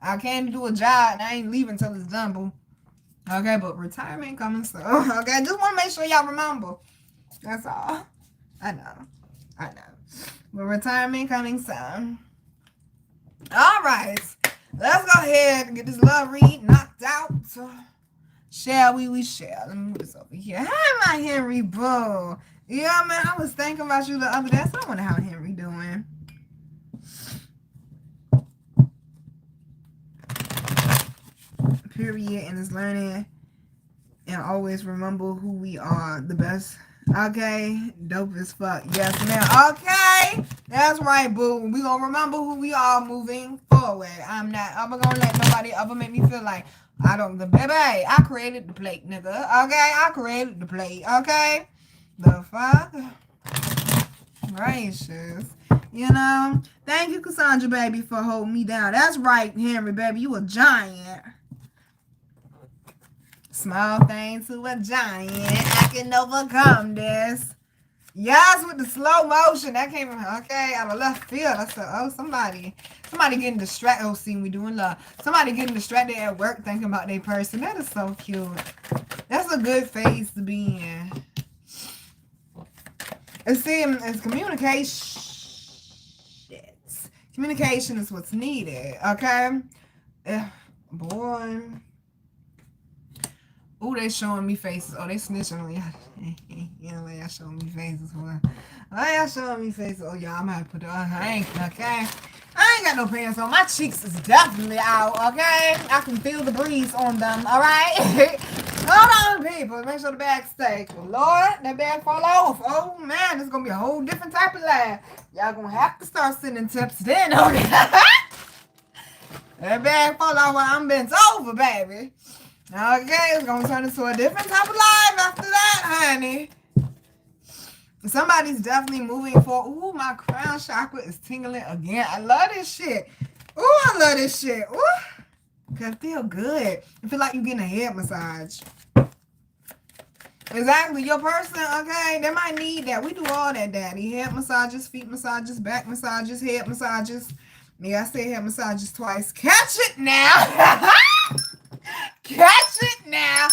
Speaker 1: I can't do a job and I ain't leaving until it's done, boo. Okay, but retirement coming soon. Okay, just want to make sure y'all remember. That's all. I know. But retirement coming soon. All right. Let's go ahead and get this love read knocked out. Shall we? We shall. Let me move this over here. Hi, my Henry boo. Yeah, man, I was thinking about you the other day. So I wonder how Henry doing. Period. And it's learning and always remember who we are. The best. Okay, dope as fuck. Yes, ma'am. Okay, that's right, boo. We gonna remember who we are moving forward. I'm not ever gonna let nobody ever make me feel like I don't. The baby, I created the plate, nigga. Okay, I created the plate. Okay, the fuck. Gracious. You know. Thank you, Cassandra, baby, for holding me down. That's right, Henry, baby. You a giant. Small thing to a giant. I can overcome this. Yes, with the slow motion. That came from, okay, out of left field. I said, oh, somebody getting distracted. Oh, see, we doing love. Somebody getting distracted at work thinking about their person. That is so cute. That's a good phase to be in. And see, it's communication. Communication is what's needed, okay? Boy. Oh, they showing me faces. Oh, they snitching on y'all. You know, y'all showing me faces. Oh, y'all showing me faces. Oh, y'all, I'm gonna have to put it on. I ain't got no pants on. My cheeks is definitely out, okay? I can feel the breeze on them, all right? Hold on, people. Make sure the bag stays. But Lord, that bag fall off. Oh, man, this is going to be a whole different type of life. Y'all going to have to start sending tips then, okay? That bag fall off while I'm bent over, baby. Okay, it's going to turn into a different type of life after that, honey. Somebody's definitely moving forward. Ooh, my crown chakra is tingling again. I love this shit. Ooh, I love this shit. Ooh. Cause it feel good. I feel like you're getting a head massage. Exactly. Your person, okay, they might need that. We do all that, daddy. Head massages, feet massages, back massages, head massages. Yeah, I said head massages twice. Catch it now. Catch it now.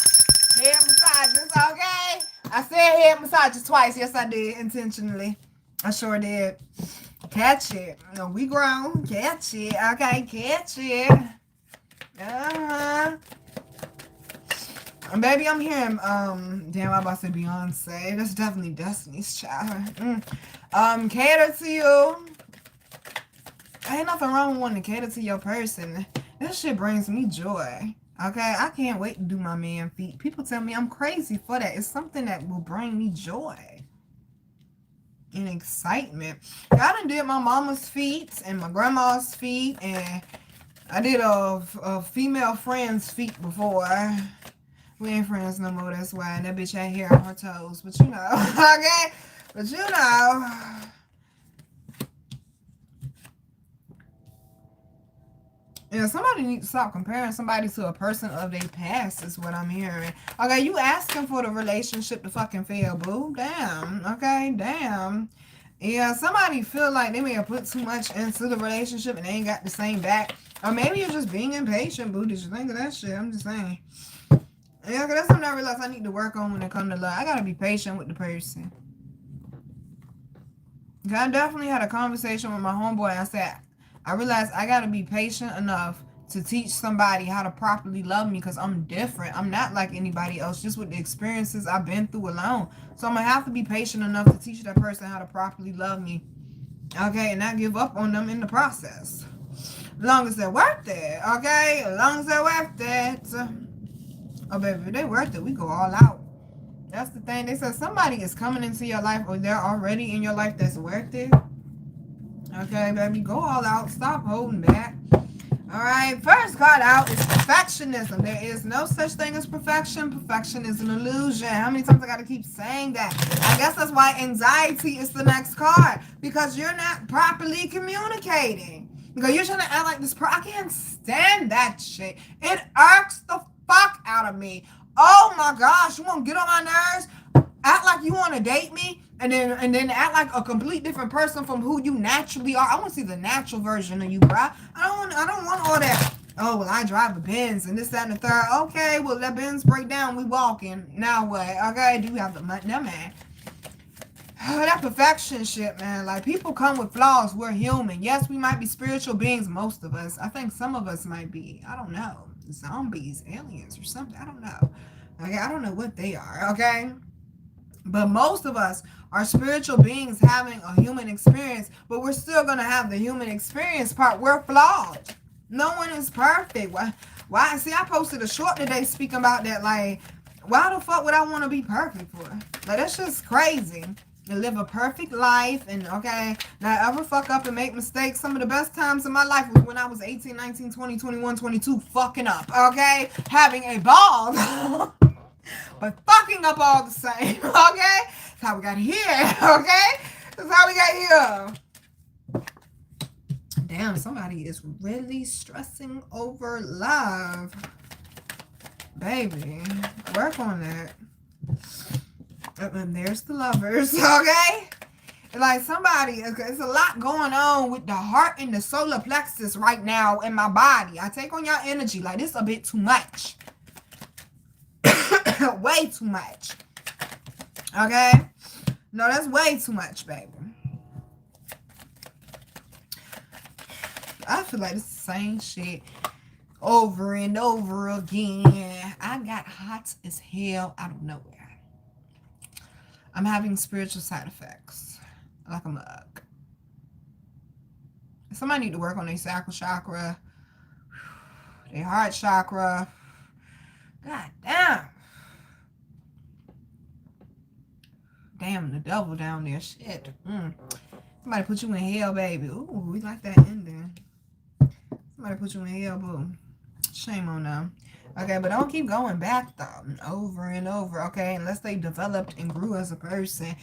Speaker 1: Head massages, okay? I said head massages twice. Yes, I did. Intentionally. I sure did. Catch it. No, we grown. Catch it. Okay, catch it. Baby, I'm hearing, damn, I'm about to say Beyonce. That's definitely Destiny's Child. Cater to you. Ain't nothing wrong with wanting to cater to your person. This shit brings me joy. Okay, I can't wait to do my man feet. People tell me I'm crazy for that. It's something that will bring me joy and excitement. I done did my mama's feet and my grandma's feet, and I did a female friend's feet before. We ain't friends no more, that's why. And that bitch had hair on her toes. But you know, okay? But you know. Yeah, somebody needs to stop comparing somebody to a person of their past is what I'm hearing. Okay, you asking for the relationship to fucking fail, boo. Damn. Okay, damn. Yeah, somebody feel like they may have put too much into the relationship and they ain't got the same back. Or maybe you're just being impatient, boo. Did you think of that shit? I'm just saying. Yeah, because that's something I realize I need to work on when it comes to love. I gotta be patient with the person. I definitely had a conversation with my homeboy. I said, I realized I gotta be patient enough to teach somebody how to properly love me because I'm different. I'm not like anybody else, just with the experiences I've been through alone. So I'm gonna have to be patient enough to teach that person how to properly love me. Okay, and not give up on them in the process. As long as they're worth it, okay? As long as they're worth it. Oh, baby, if they're worth it, we go all out. That's the thing. They said somebody is coming into your life or they're already in your life that's worth it. Okay, baby, go all out. Stop holding back. All right, first card out is perfectionism. There is no such thing as perfection. Perfection is an illusion. How many times I got to keep saying that? I guess that's why anxiety is the next card. Because you're not properly communicating. Because you're trying to act like this. I can't stand that shit. It irks the fuck out of me. Oh my gosh, you want to get on my nerves? Act like you want to date me and then act like a complete different person from who you naturally are. I want to see the natural version of you, bruh. I don't want all that. Oh, well, I drive a Benz and this, that, and the third. Okay, well, that Benz break down. We walking. Now what? Okay, do you have the money? No, man. That perfection shit, man. Like, people come with flaws. We're human. Yes, we might be spiritual beings, most of us. I think some of us might be, I don't know, zombies, aliens, or something. I don't know. Okay, I don't know what they are, okay? But most of us are spiritual beings having a human experience, but we're still going to have the human experience part. We're flawed. No one is perfect. Why? See, I posted a short today speaking about that. Like, why the fuck would I want to be perfect for? Like, that's just crazy. To live a perfect life and, okay, not ever fuck up and make mistakes. Some of the best times in my life was when I was 18, 19, 20, 21, 22, fucking up, okay? Having a ball. But fucking up all the same, okay? That's how we got here, okay? That's how we got here. Damn, somebody is really stressing over love. Baby, work on that. And there's the lovers, okay? Like somebody, it's a lot going on with the heart and the solar plexus right now in my body. I take on your energy. Like, this a bit too much. Way too much. Okay? No, that's way too much, baby. I feel like it's the same shit over and over again. I got hot as hell out of nowhere. I'm having spiritual side effects. Like a mug. Somebody need to work on their sacral chakra. Their heart chakra. God damn. Damn, the devil down there. Shit. Somebody put you in hell, baby. Ooh, we like that ending. Somebody put you in hell, boo. Shame on them. Okay, but don't keep going back, though. Over and over, okay? Unless they developed and grew as a person.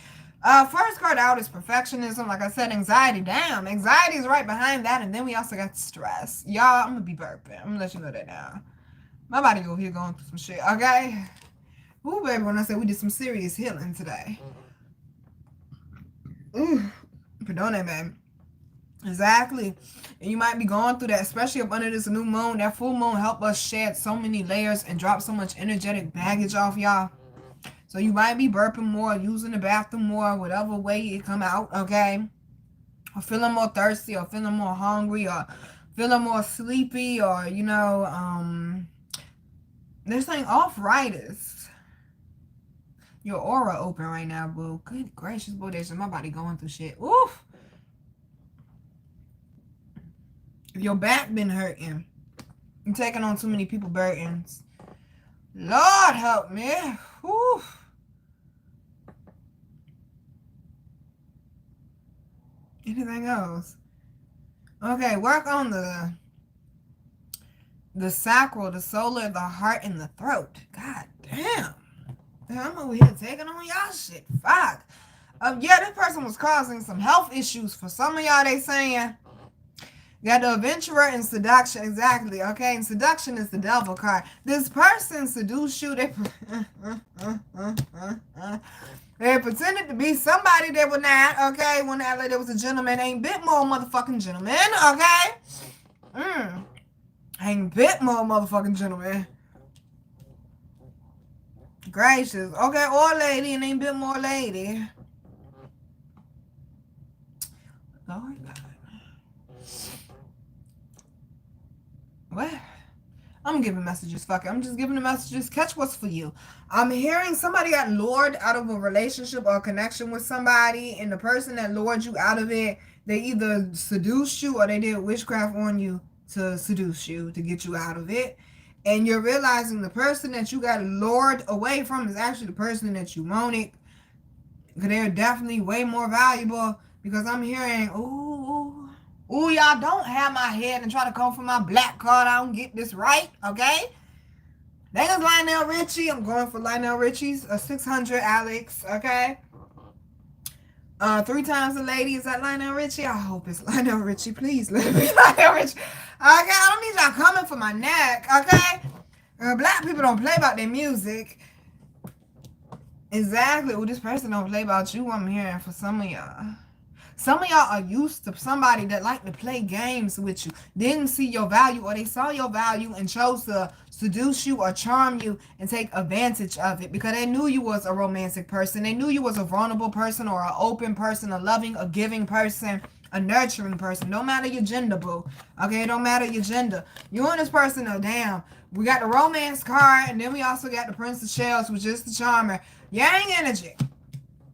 Speaker 1: First card out is perfectionism. Like I said, anxiety. Damn, anxiety is right behind that. And then we also got stress. Y'all, I'm going to be burping. I'm going to let you know that now. My body over here going through some shit, okay? Ooh, baby, when I say we did some serious healing today. Ooh, pardon that, baby. Exactly. And you might be going through that, especially up under this new moon. That full moon helped us shed so many layers and drop so much energetic baggage off, y'all. So you might be burping more, using the bathroom more, whatever way it come out, okay? Or feeling more thirsty, or feeling more hungry, or feeling more sleepy, or, you know, they're saying arthritis. Your aura open right now, boo. Good gracious, Bodacious. My body going through shit. Oof. If your back been hurting, you're taking on too many people burdens. Lord help me. Oof. Anything else? Okay, work on the the sacral, the solar, the heart, and the throat. God damn. I'm over here taking on y'all shit. Fuck. Yeah, this person was causing some health issues for some of y'all. They saying got the adventurer and seduction. Exactly. Okay, and seduction is the devil card. This person seduced you. They they pretended to be somebody they were not. Okay, when that lady was a gentleman, ain't bit more motherfucking gentleman. Okay. Ain't bit more motherfucking gentleman. Gracious. Okay, or lady, and ain't bit more lady. Lord God. What? I'm giving messages. Fuck it. I'm just giving the messages. Catch what's for you. I'm hearing somebody got lured out of a relationship or a connection with somebody, and the person that lured you out of it, they either seduced you or they did witchcraft on you to seduce you, to get you out of it. And you're realizing the person that you got lured away from is actually the person that you wanted. Because they're definitely way more valuable. Because I'm hearing, ooh, y'all don't have my head and try to come for my black card. I don't get this right, okay? That is Lionel Richie. I'm going for Lionel Richie's 600, Alex, okay? 3 times a lady. Is that Lionel Richie? I hope it's Lionel Richie. Please let it be Lionel Richie. Okay, I don't need y'all coming for my neck, okay? Black people don't play about their music. Exactly. Well, this person don't play about you. I'm hearing for some of y'all. Some of y'all are used to somebody that like to play games with you, didn't see your value, or they saw your value and chose to seduce you or charm you and take advantage of it because they knew you was a romantic person. They knew you was a vulnerable person or an open person, a loving, a giving person, a nurturing person. Don't matter your gender, boo. Okay, it don't matter your gender. You and this person are damn. We got the romance card, and then we also got the Prince of Shells, which is the charmer. Yang energy.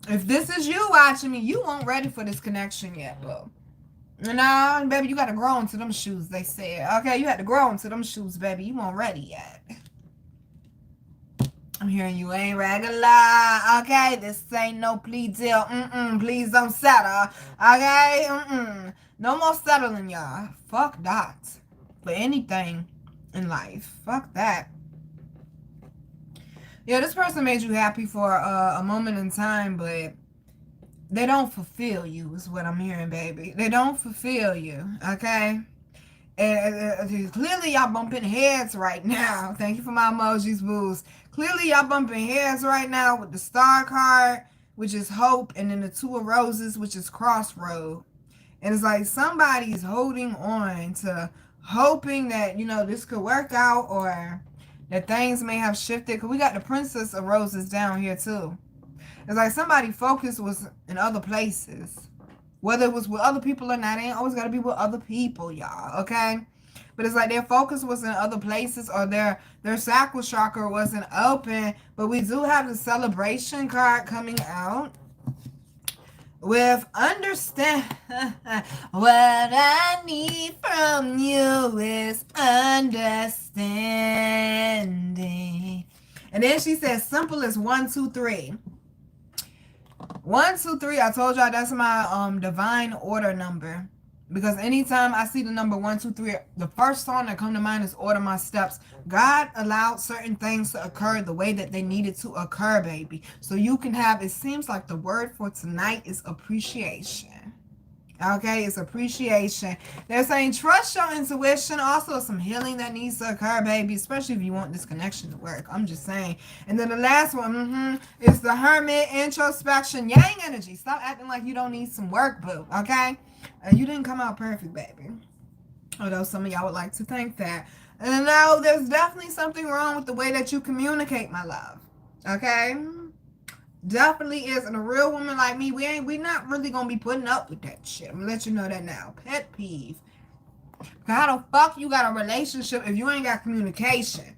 Speaker 1: If this is you watching me, you weren't ready for this connection yet, boo. No, baby, you got to grow into them shoes, they said. Okay, you had to grow into them shoes, baby. You weren't ready yet. I'm hearing you ain't regular. Okay, this ain't no plea deal. Please don't settle. Okay, no more settling, y'all. Fuck that. For anything in life. Fuck that. Yeah, this person made you happy for a moment in time, but they don't fulfill you, is what I'm hearing, baby. They don't fulfill you, okay? And clearly y'all bumping heads right now. Thank you for my emojis, booze. Clearly y'all bumping heads right now with the star card, which is hope, and then the 2 of roses, which is crossroad. And it's like somebody's holding on to hoping that, you know, this could work out, or that things may have shifted. Because we got the Princess of Roses down here too. It's like somebody focus was in other places. Whether it was with other people or not, it ain't always got to be with other people, y'all, okay? But it's like their focus was in other places, or their sacral chakra wasn't open. But we do have the celebration card coming out. With understand, what I need from you is understanding. And then she says, simple as 1, 2, 3. 1, 2, 3. I told y'all that's my divine order number. Because anytime I see the number 1, 2, 3, the first song that come to mind is Order My Steps. God allowed certain things to occur the way that they needed to occur, baby. So you can have, it seems like the word for tonight is appreciation. Okay, it's appreciation. They're saying trust your intuition. Also some healing that needs to occur, baby, especially if you want this connection to work. I'm just saying. And then the last one is the Hermit, introspection, yang energy. Stop acting like you don't need some work, boo. Okay, you didn't come out perfect, baby, although some of y'all would like to think that. And no, there's definitely something wrong with the way that you communicate, my love. Okay, definitely is. And a real woman like me, we not really gonna be putting up with that shit. I'm gonna let you know that now. Pet peeve. How the fuck you got a relationship if you ain't got communication?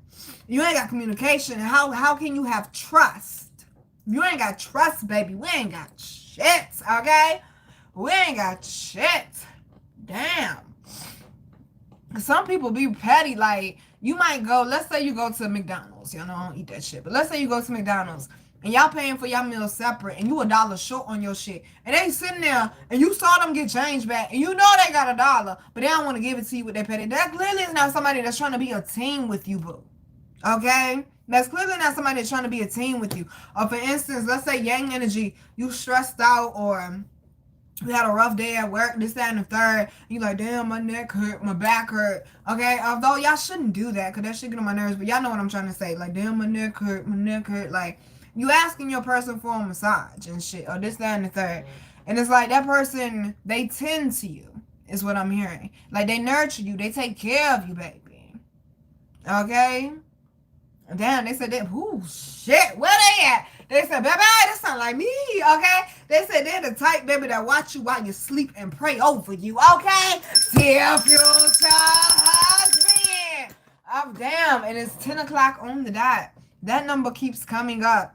Speaker 1: You ain't got communication. How can you have trust? If you ain't got trust, baby, we ain't got shit. Okay, we ain't got shit. Damn. Some people be petty. Like, you might go, let's say you go to McDonald's. You know, I don't eat that shit. But let's say you go to McDonald's and y'all paying for y'all meals separate, and you $1 short on your shit, and they sitting there, and you saw them get change back, and you know they got $1, but they don't want to give it to you with their petty. That clearly is not somebody that's trying to be a team with you, boo. Okay? That's clearly not somebody that's trying to be a team with you. Or for instance, let's say yang energy, you stressed out, or you had a rough day at work, this, that, and the third. You like, damn, my neck hurt, my back hurt. Okay, although y'all shouldn't do that, because that shit get on my nerves, but y'all know what I'm trying to say. Like, damn, my neck hurt, my neck hurt. Like, you asking your person for a massage and shit, or this, that, and the third. And it's like, that person, they tend to you, is what I'm hearing. Like, they nurture you, they take care of you, baby. Okay? Damn, they said that. Ooh, shit. Where they at? They said, baby, that sound like me, okay? They said they're the type, baby, that watch you while you sleep and pray over you, okay? Dear future husband. Oh, damn. And it's 10 o'clock on the dot. That number keeps coming up.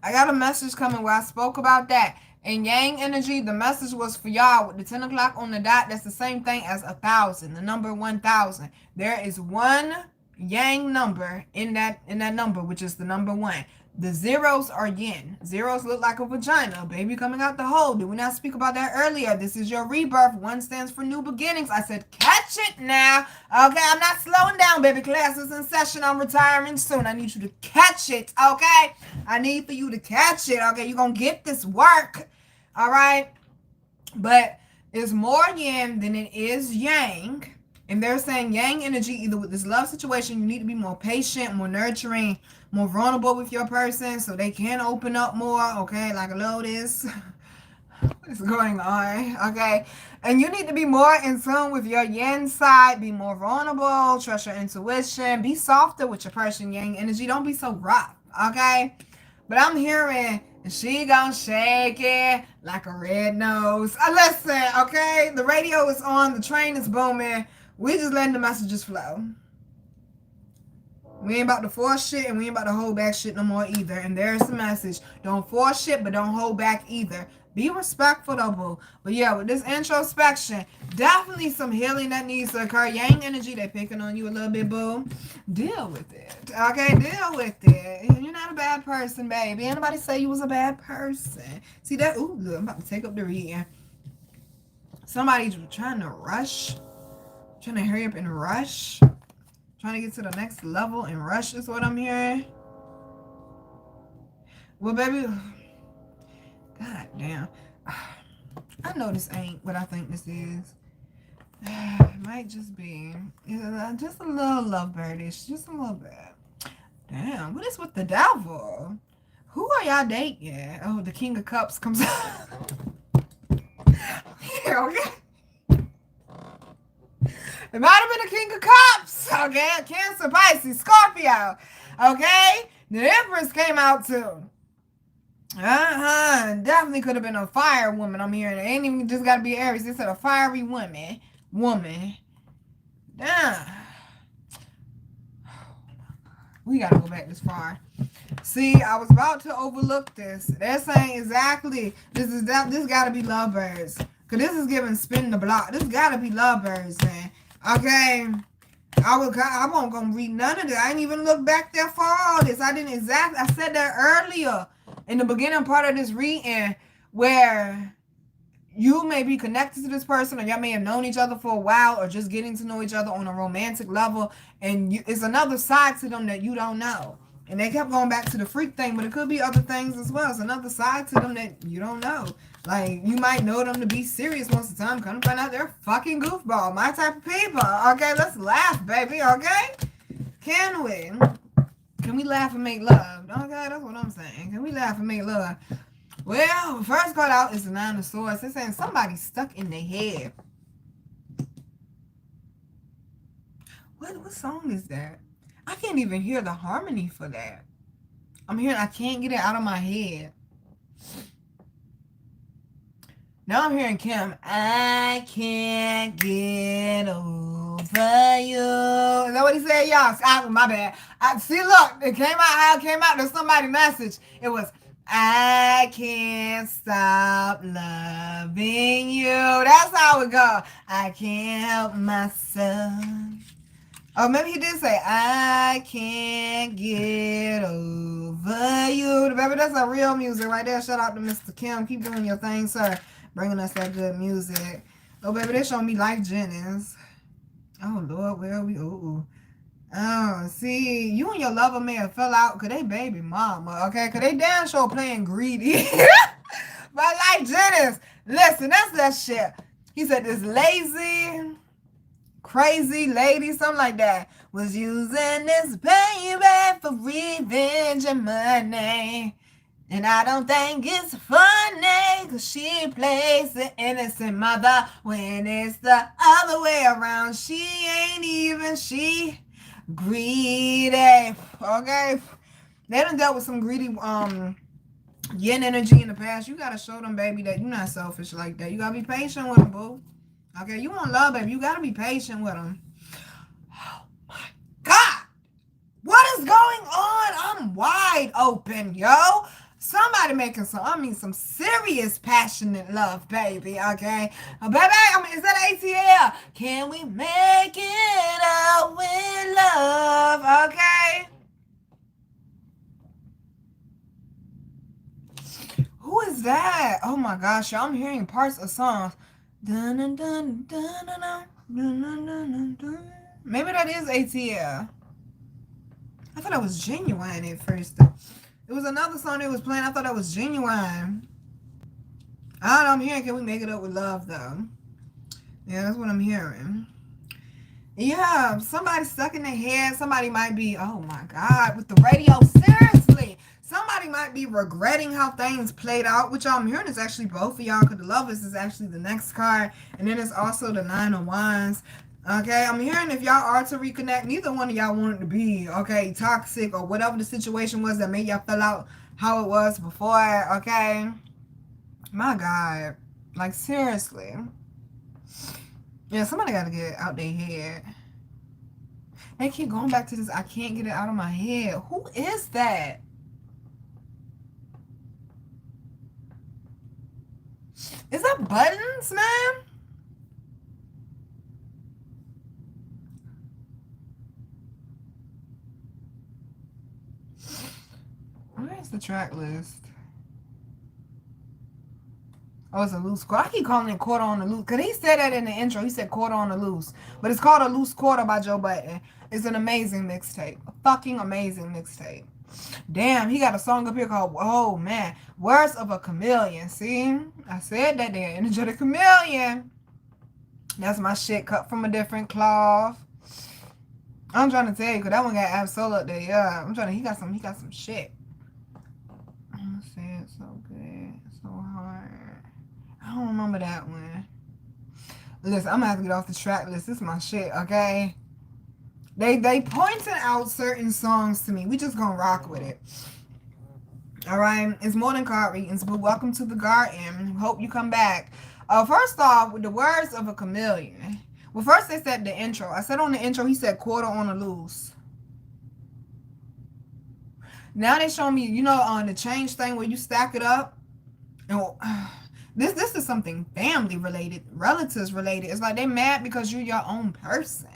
Speaker 1: I got a message coming where I spoke about that. In yang energy, the message was for y'all with the 10 o'clock on the dot. That's the same thing as 1,000, the number 1,000. There is one yang number in that number, which is the number 1. The zeros are yin. Zeros look like a vagina, a baby coming out the hole. Did we not speak about that earlier? This is your rebirth. 1 stands for new beginnings. I said catch it now. Okay, I'm not slowing down, baby. Class is in session. I'm retiring soon. I need you to catch it, okay? I need for you to catch it, okay? You're going to get this work, all right? But it's more yin than it is yang. And they're saying yang energy, either with this love situation, you need to be more patient, more nurturing, more vulnerable with your person so they can open up more, okay? Like, hello, this. What's going on, okay? And you need to be more in tune with your yin side, be more vulnerable, trust your intuition, be softer with your person, yang energy. Don't be so rough, okay? But I'm hearing she gonna shake it like a red nose. Listen, okay? The radio is on, the train is booming. We just letting the messages flow. We ain't about to force shit, and we ain't about to hold back shit no more either. And there's the message. Don't force shit, but don't hold back either. Be respectful though, boo. But yeah, with this introspection, definitely some healing that needs to occur. Yang energy, they picking on you a little bit, boo. Deal with it. Okay, deal with it. You're not a bad person, baby. Anybody say you was a bad person? See that? Ooh, look, I'm about to take up the reading. Somebody's trying to rush. Trying to hurry up and rush. Trying to get to the next level and rush is what I'm hearing. Well, baby. God damn. I know this ain't what I think this is. It might just be just a little lovebirdish. Just a little bit. Damn. What is with the devil? Who are y'all dating? Oh, the King of Cups comes out. Yeah, okay. It might have been the King of Cups, okay? Cancer, Pisces, Scorpio, okay? The Empress came out too. Definitely could have been a fire woman. I'm hearing it ain't even just got to be Aries. They said a fiery woman. Damn. We got to go back this far. See, I was about to overlook this. They're saying exactly, this got to be lovebirds. Because this is giving spin the block. This got to be lovebirds, man. Okay, I won't gonna read none of this. I didn't even look back there for all this. I said that earlier in the beginning part of this reading, where you may be connected to this person, or y'all may have known each other for a while, or just getting to know each other on a romantic level, and it's another side to them that you don't know. And they kept going back to the freak thing, but it could be other things as well. It's another side to them that you don't know. Like, you might know them to be serious most of the time. Come to find out they're fucking goofball. My type of people. Okay, let's laugh, baby. Okay? Can we? Can we laugh and make love? Okay, that's what I'm saying. Can we laugh and make love? Well, first card out is the 9 of Swords. They're saying somebody's stuck in their head. What song is that? I can't even hear the harmony for that. I can't get it out of my head. Now I'm hearing Kim. I can't get over you. Is that what he said, y'all? My bad. See, look, it came out how it came out. There's somebody's message. It was, I can't stop loving you. That's how it goes. I can't help myself. Oh, maybe he did say, I can't get over you. Baby, that's a real music right there. Shout out to Mr. Kim. Keep doing your thing, sir. Bringing us that good music. Oh, baby, they showing me Life Jennings. Oh, Lord, where are we? Ooh. Oh, see, you and your lover may have fell out because they baby mama, okay? Because they damn sure playing greedy. But Life Jennings, listen, that's that shit. He said this lazy, crazy lady, something like that, was using this baby for revenge and money. And I don't think it's funny, cause she plays the innocent mother when it's the other way around. She ain't even, she greedy. Okay? They done dealt with some greedy yin energy in the past. You gotta show them, baby, that you're not selfish like that. You gotta be patient with them, boo. Okay? You want love, baby. You gotta be patient with them. Oh my God! What is going on? I'm wide open, yo. Somebody making some serious passionate love, baby, okay? Baby, is that ATL? Can we make it out with love, okay? Who is that? Oh my gosh, y'all, I'm hearing parts of songs. Dun, dun, dun, dun, dun, dun, dun, dun, dun, dun. Maybe that is ATL. I thought that was Genuine at first. It was another song that was playing. I thought that was Genuine. I don't know. I'm hearing, can we make it up with love, though? Yeah, that's what I'm hearing. Yeah, somebody stuck in their head. Somebody might be, oh my God, with the radio. Seriously. Somebody might be regretting how things played out, which I'm hearing is actually both of y'all, because the Lovers is actually the next card. And then it's also the Nine of Wands. Okay, I'm hearing if y'all are to reconnect, neither one of y'all wanted to be, okay, toxic or whatever the situation was that made y'all feel out how it was before, okay? My God. Like, seriously. Yeah, somebody got to get it out their head. They keep going back to this, I can't get it out of my head. Who is that? Is that Buttons, man? Where's the track list? Oh, it's a loose quarter. I keep calling it Quarter on the Loose. Because he said that in the intro. He said Quarter on the Loose. But it's called A Loose Quarter by Joe Budden. It's an amazing mixtape. A fucking amazing mixtape. Damn, he got a song up here called, oh man, Words of a Chameleon. See? I said that there. Energetic Chameleon. That's my shit cut from a different cloth. I'm trying to tell you, because that one got Absol up there. Yeah, I'm trying to, he got some shit. I say it so good, so hard. I don't remember that one. Listen, I'm gonna have to get off the track list. This is my shit, okay? They pointed out certain songs to me. We just gonna rock with it. Alright, it's more than card readings, but welcome to the garden. Hope you come back. First off, with the Words of a Chameleon. Well, first they said the intro. I said on the intro, he said Quarter on the Loose. Now they show me, you know, on the change thing where you stack it up. And this is something family related, relatives related. It's like they mad because you're your own person.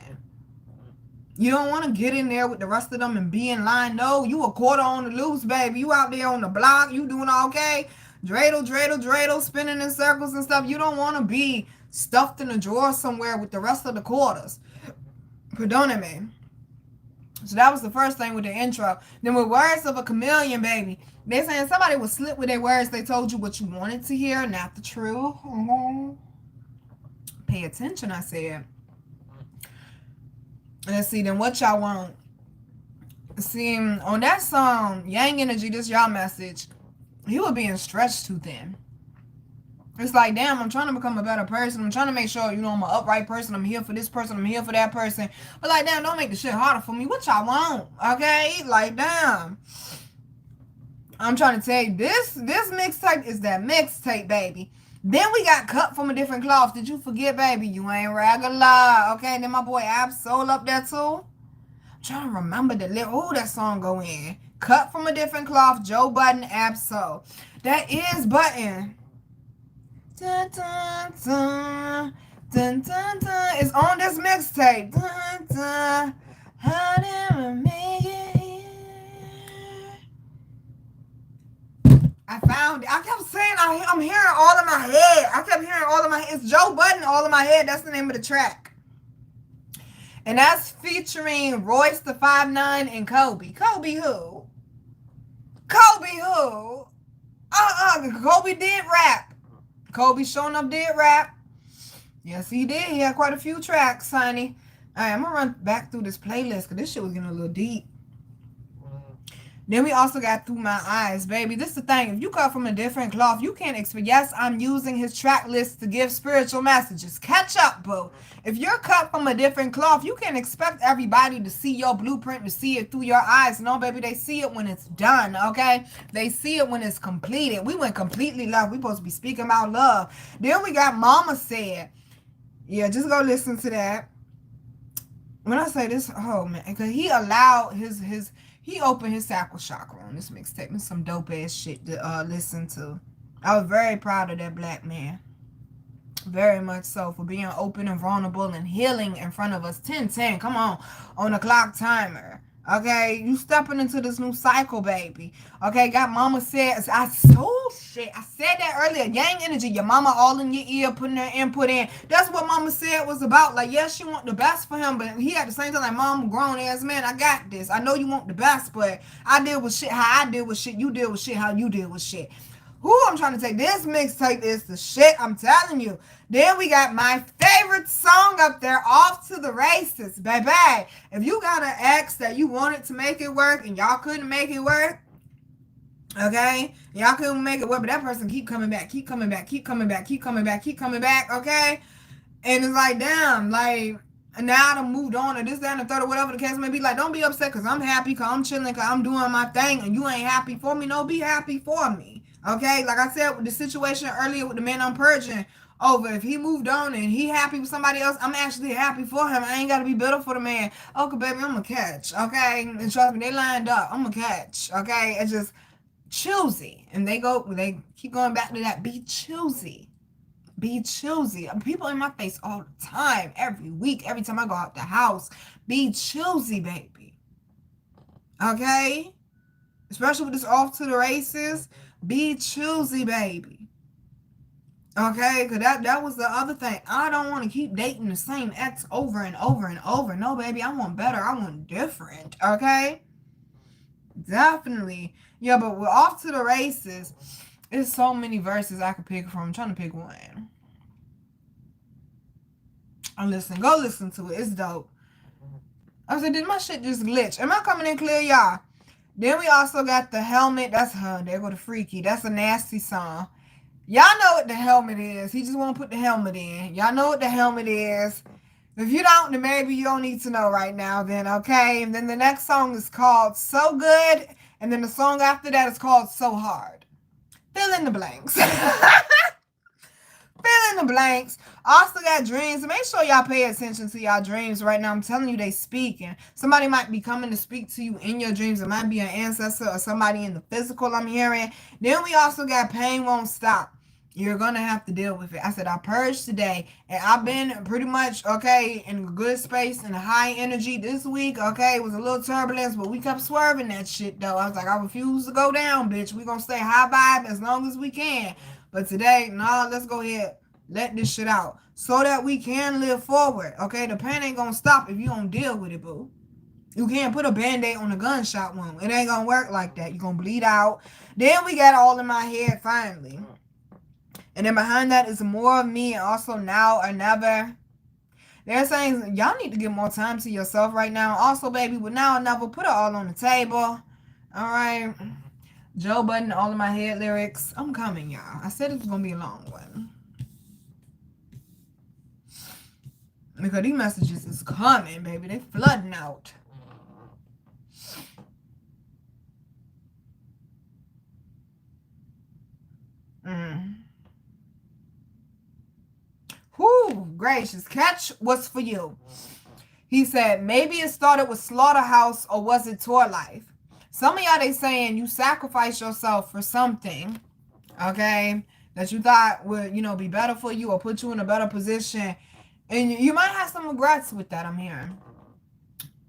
Speaker 1: You don't want to get in there with the rest of them and be in line. No, you a quarter on the loose, baby. You out there on the block. You doing okay. Dreidel, spinning in circles and stuff. You don't want to be stuffed in a drawer somewhere with the rest of the quarters. Perdóname. So that was the first thing with the intro. Then with Words of a Chameleon, baby. They saying somebody was slick with their words. They told you what you wanted to hear, not the truth. Pay attention, I said. Let's see, then what y'all want? See, on that song, Yang Energy, this y'all message, he was being stretched too thin. It's like, damn, I'm trying to become a better person. I'm trying to make sure, you know, I'm an upright person. I'm here for this person. I'm here for that person. But like, damn, don't make the shit harder for me. What y'all want? Okay? Like, damn. I'm trying to tell you, this mixtape is that mixtape, baby. Then we got Cut from a Different Cloth. Did you forget, baby? You ain't regular. Okay, then my boy Absol up there too. I'm trying to remember the lyric. Oh, that song go in. Cut from a Different Cloth, Joe Budden, Absol. That is Budden. Dun, dun, dun, dun, dun, dun. It's on this mixtape. Dun, dun. How did I make it here? I found it. I kept saying I'm hearing all in my head. I kept hearing all in my head. It's Joe Budden, all in my head. That's the name of the track. And that's featuring Royce the 5'9" and Kobe. Kobe who? Kobe who? Kobe did rap. Kobe showing up did rap. Yes, he did. He had quite a few tracks, honey. All right, I'm going to run back through this playlist because this shit was getting a little deep. Then we also got Through My Eyes, baby. This is the thing. If you cut from a different cloth, you can't expect. Yes, I'm using his track list to give spiritual messages. Catch up, boo. If you're cut from a different cloth, you can't expect everybody to see your blueprint, to see it through your eyes. No, baby, they see it when it's done, okay? They see it when it's completed. We went completely love. We supposed to be speaking about love. Then we got Mama Said. Yeah, just go listen to that. When I say this, oh, man, because he allowed he opened his sacral chakra on this mixtape. Some dope ass shit to listen to. I was very proud of that black man. Very much so, for being open and vulnerable and healing in front of us. 10-10, come on the clock timer. Okay, you stepping into this new cycle, baby. Okay, got Mama Said. I said that earlier. Yang energy, your mama all in your ear, putting her input in. That's what Mama Said was about. Like, yes, she want the best for him, but he at the same time like, Mom, grown ass man, I got this. I know you want the best, but I deal with shit how I deal with shit. You deal with shit how you deal with shit. Who I'm trying to take this mixtape is the shit, I'm telling you. Then we got my favorite song up there, Off to the Races, baby. If you got an ex that you wanted to make it work and y'all couldn't make it work, okay? Y'all couldn't make it work, but that person keep coming back, keep coming back, keep coming back, keep coming back, keep coming back, okay? And it's like, damn, like, now I done moved on, or this, that, and the third, or whatever the case may be. Like, don't be upset because I'm happy, because I'm chilling, because I'm doing my thing, and you ain't happy for me. No, be happy for me. Okay, like I said with the situation earlier with the man I'm purging over, if he moved on and he happy with somebody else, I'm actually happy for him. I ain't got to be bitter for the man. Okay, baby, I'm going to catch. Okay, and trust me, they lined up. I'm going to catch. Okay, it's just choosy. And they keep going back to that, be choosy. Be choosy. People in my face all the time, every week, every time I go out the house. Be choosy, baby. Okay? Especially with this Off to the Races. Be choosy, baby. Okay? Because that was the other thing. I don't want to keep dating the same ex over and over and over. No, baby. I want better. I want different. Okay? Definitely. Yeah, but we're Off to the Races. There's so many verses I could pick from. I'm trying to pick one. Go listen to it. It's dope. I said, did my shit just glitch? Am I coming in clear, y'all? Then we also got The Helmet. That's her. There go the Freaky. That's a nasty song. Y'all know what The Helmet is. He just want to put the helmet in. Y'all know what The Helmet is. If you don't, then maybe you don't need to know right now then, okay? And then the next song is called So Good. And then the song after that is called So Hard. Fill in the blanks. Fill in the blanks. Also got dreams. Make sure y'all pay attention to y'all dreams right now. I'm telling you, they speaking. Somebody might be coming to speak to you in your dreams. It might be an ancestor or somebody in the physical I'm hearing. Then we also got Pain Won't Stop. You're going to have to deal with it. I said, I purged today. And I've been pretty much, okay, in a good space and high energy this week. Okay, it was a little turbulence, but we kept swerving that shit, though. I was like, I refuse to go down, bitch. We're going to stay high vibe as long as we can. But today, no, let's go ahead. Let this shit out so that we can live forward. Okay, the pain ain't gonna stop if you don't deal with it, boo. You can't put a band-aid on a gunshot wound. It ain't gonna work like that. You're gonna bleed out. Then we got All in My Head finally. And then behind that is More of Me and also Now or Never. They're saying y'all need to give more time to yourself right now. Also, baby, with Now or Never, put it all on the table. All right. Joe Budden, All in My Head lyrics. I'm coming, y'all. I said it was gonna be a long one. Because these messages is coming, baby. They flooding out. Whoo, gracious. Catch what's for you. He said, maybe it started with Slaughterhouse or was it Tour Life? Some of y'all, they saying you sacrifice yourself for something, okay, that you thought would, be better for you or put you in a better position. And you might have some regrets with that, I'm hearing.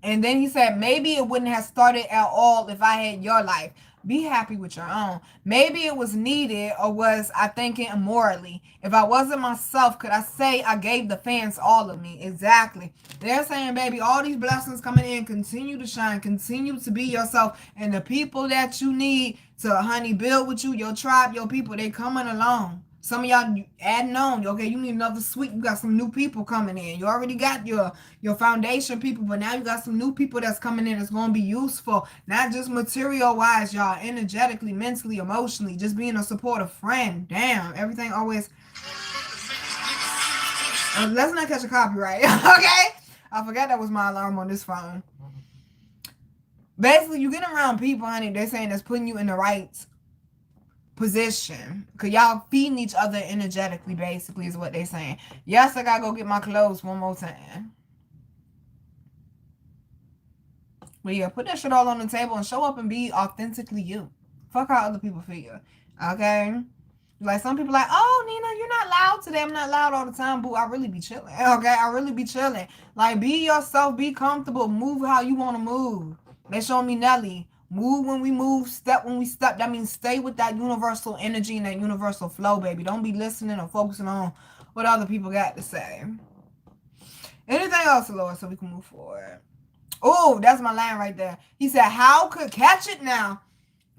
Speaker 1: And then he said, maybe it wouldn't have started at all if I had your life. Be happy with your own. Maybe it was needed, or was I thinking immorally? If I wasn't myself, could I say I gave the fans all of me? Exactly. They're saying, baby, all these blessings coming in, continue to shine, continue to be yourself. And the people that you need to, honey, build with you, your tribe, your people, they coming along. Some of y'all adding on. Okay, you need another suite. You got some new people coming in. You already got your foundation people, but now you got some new people that's coming in that's going to be useful. Not just material-wise, y'all. Energetically, mentally, emotionally. Just being a supportive friend. Damn, everything always... let's not catch a copyright, okay? I forgot that was my alarm on this phone. Basically, you get around people, honey, they're saying that's putting you in the right position, because y'all feeding each other energetically, basically, is what they're saying. Yes, I gotta go get my clothes one more time. But yeah, put that shit all on the table and show up and be authentically you. Fuck how other people feel. Okay? Like, some people like, oh, Nina, you're not loud today. I'm not loud all the time, boo. I really be chilling. Okay? I really be chilling. Like, be yourself. Be comfortable. Move how you want to move. They show me Nelly. Move when we move, step when we step. That means stay with that universal energy and that universal flow, baby. Don't be listening or focusing on what other people got to say. Anything else, Lord, so we can move forward? Oh, that's my line right there. He said, how could... Catch it now.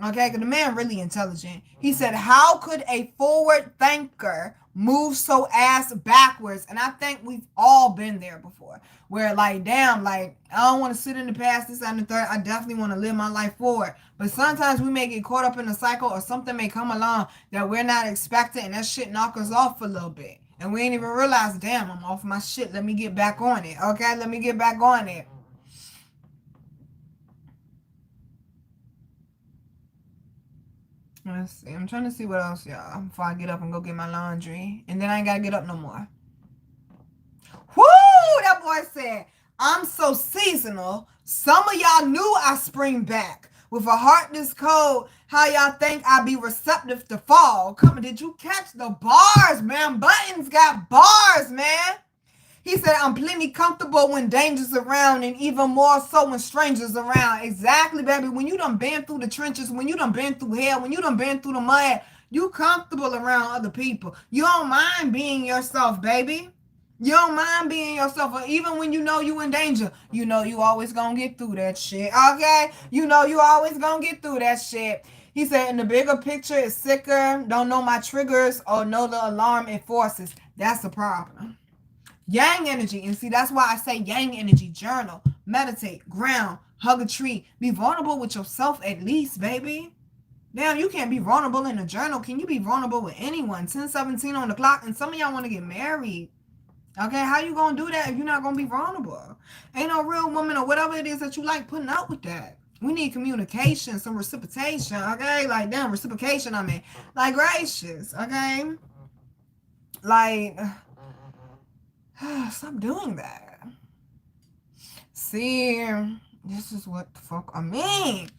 Speaker 1: Okay, because the man really intelligent. He said, how could a forward thinker move so ass backwards? And I think we've all been there before. Where, like, damn, like, I don't want to sit in the past, this, and the third. I definitely want to live my life forward. But sometimes we may get caught up in a cycle, or something may come along that we're not expecting, and that shit knock us off for a little bit. And we ain't even realize, damn, I'm off my shit. Let me get back on it. Okay, let me get back on it. Let's see. I'm trying to see what else, y'all, before I get up and go get my laundry. And then I ain't got to get up no more. Woo! That boy said, I'm so seasonal. Some of y'all knew I spring back. With a heart this cold, how y'all think I be receptive to fall? Come, did you catch the bars, man? Buttons got bars, man. He said, I'm plenty comfortable when danger's around, and even more so when strangers around. Exactly, baby. When you done been through the trenches, when you done been through hell, when you done been through the mud, you comfortable around other people. You don't mind being yourself, baby. You don't mind being yourself. Or even when you know you in danger, you know you always gonna get through that shit, okay? You know you always gonna get through that shit. He said, in the bigger picture, it's sicker. Don't know my triggers or know the alarm it forces. That's the problem. Yang energy. And see, that's why I say yang energy. Journal, meditate, ground, hug a tree. Be vulnerable with yourself at least, baby. Damn, you can't be vulnerable in a journal. Can you be vulnerable with anyone? 10:17 on the clock, and some of y'all want to get married. Okay, how you going to do that if you're not going to be vulnerable? Ain't no real woman or whatever it is that you like putting up with that. We need communication, some reciprocation, okay? Like, damn, reciprocation, I mean. Like, gracious, okay? Like... stop doing that. See, this is what the fuck I mean.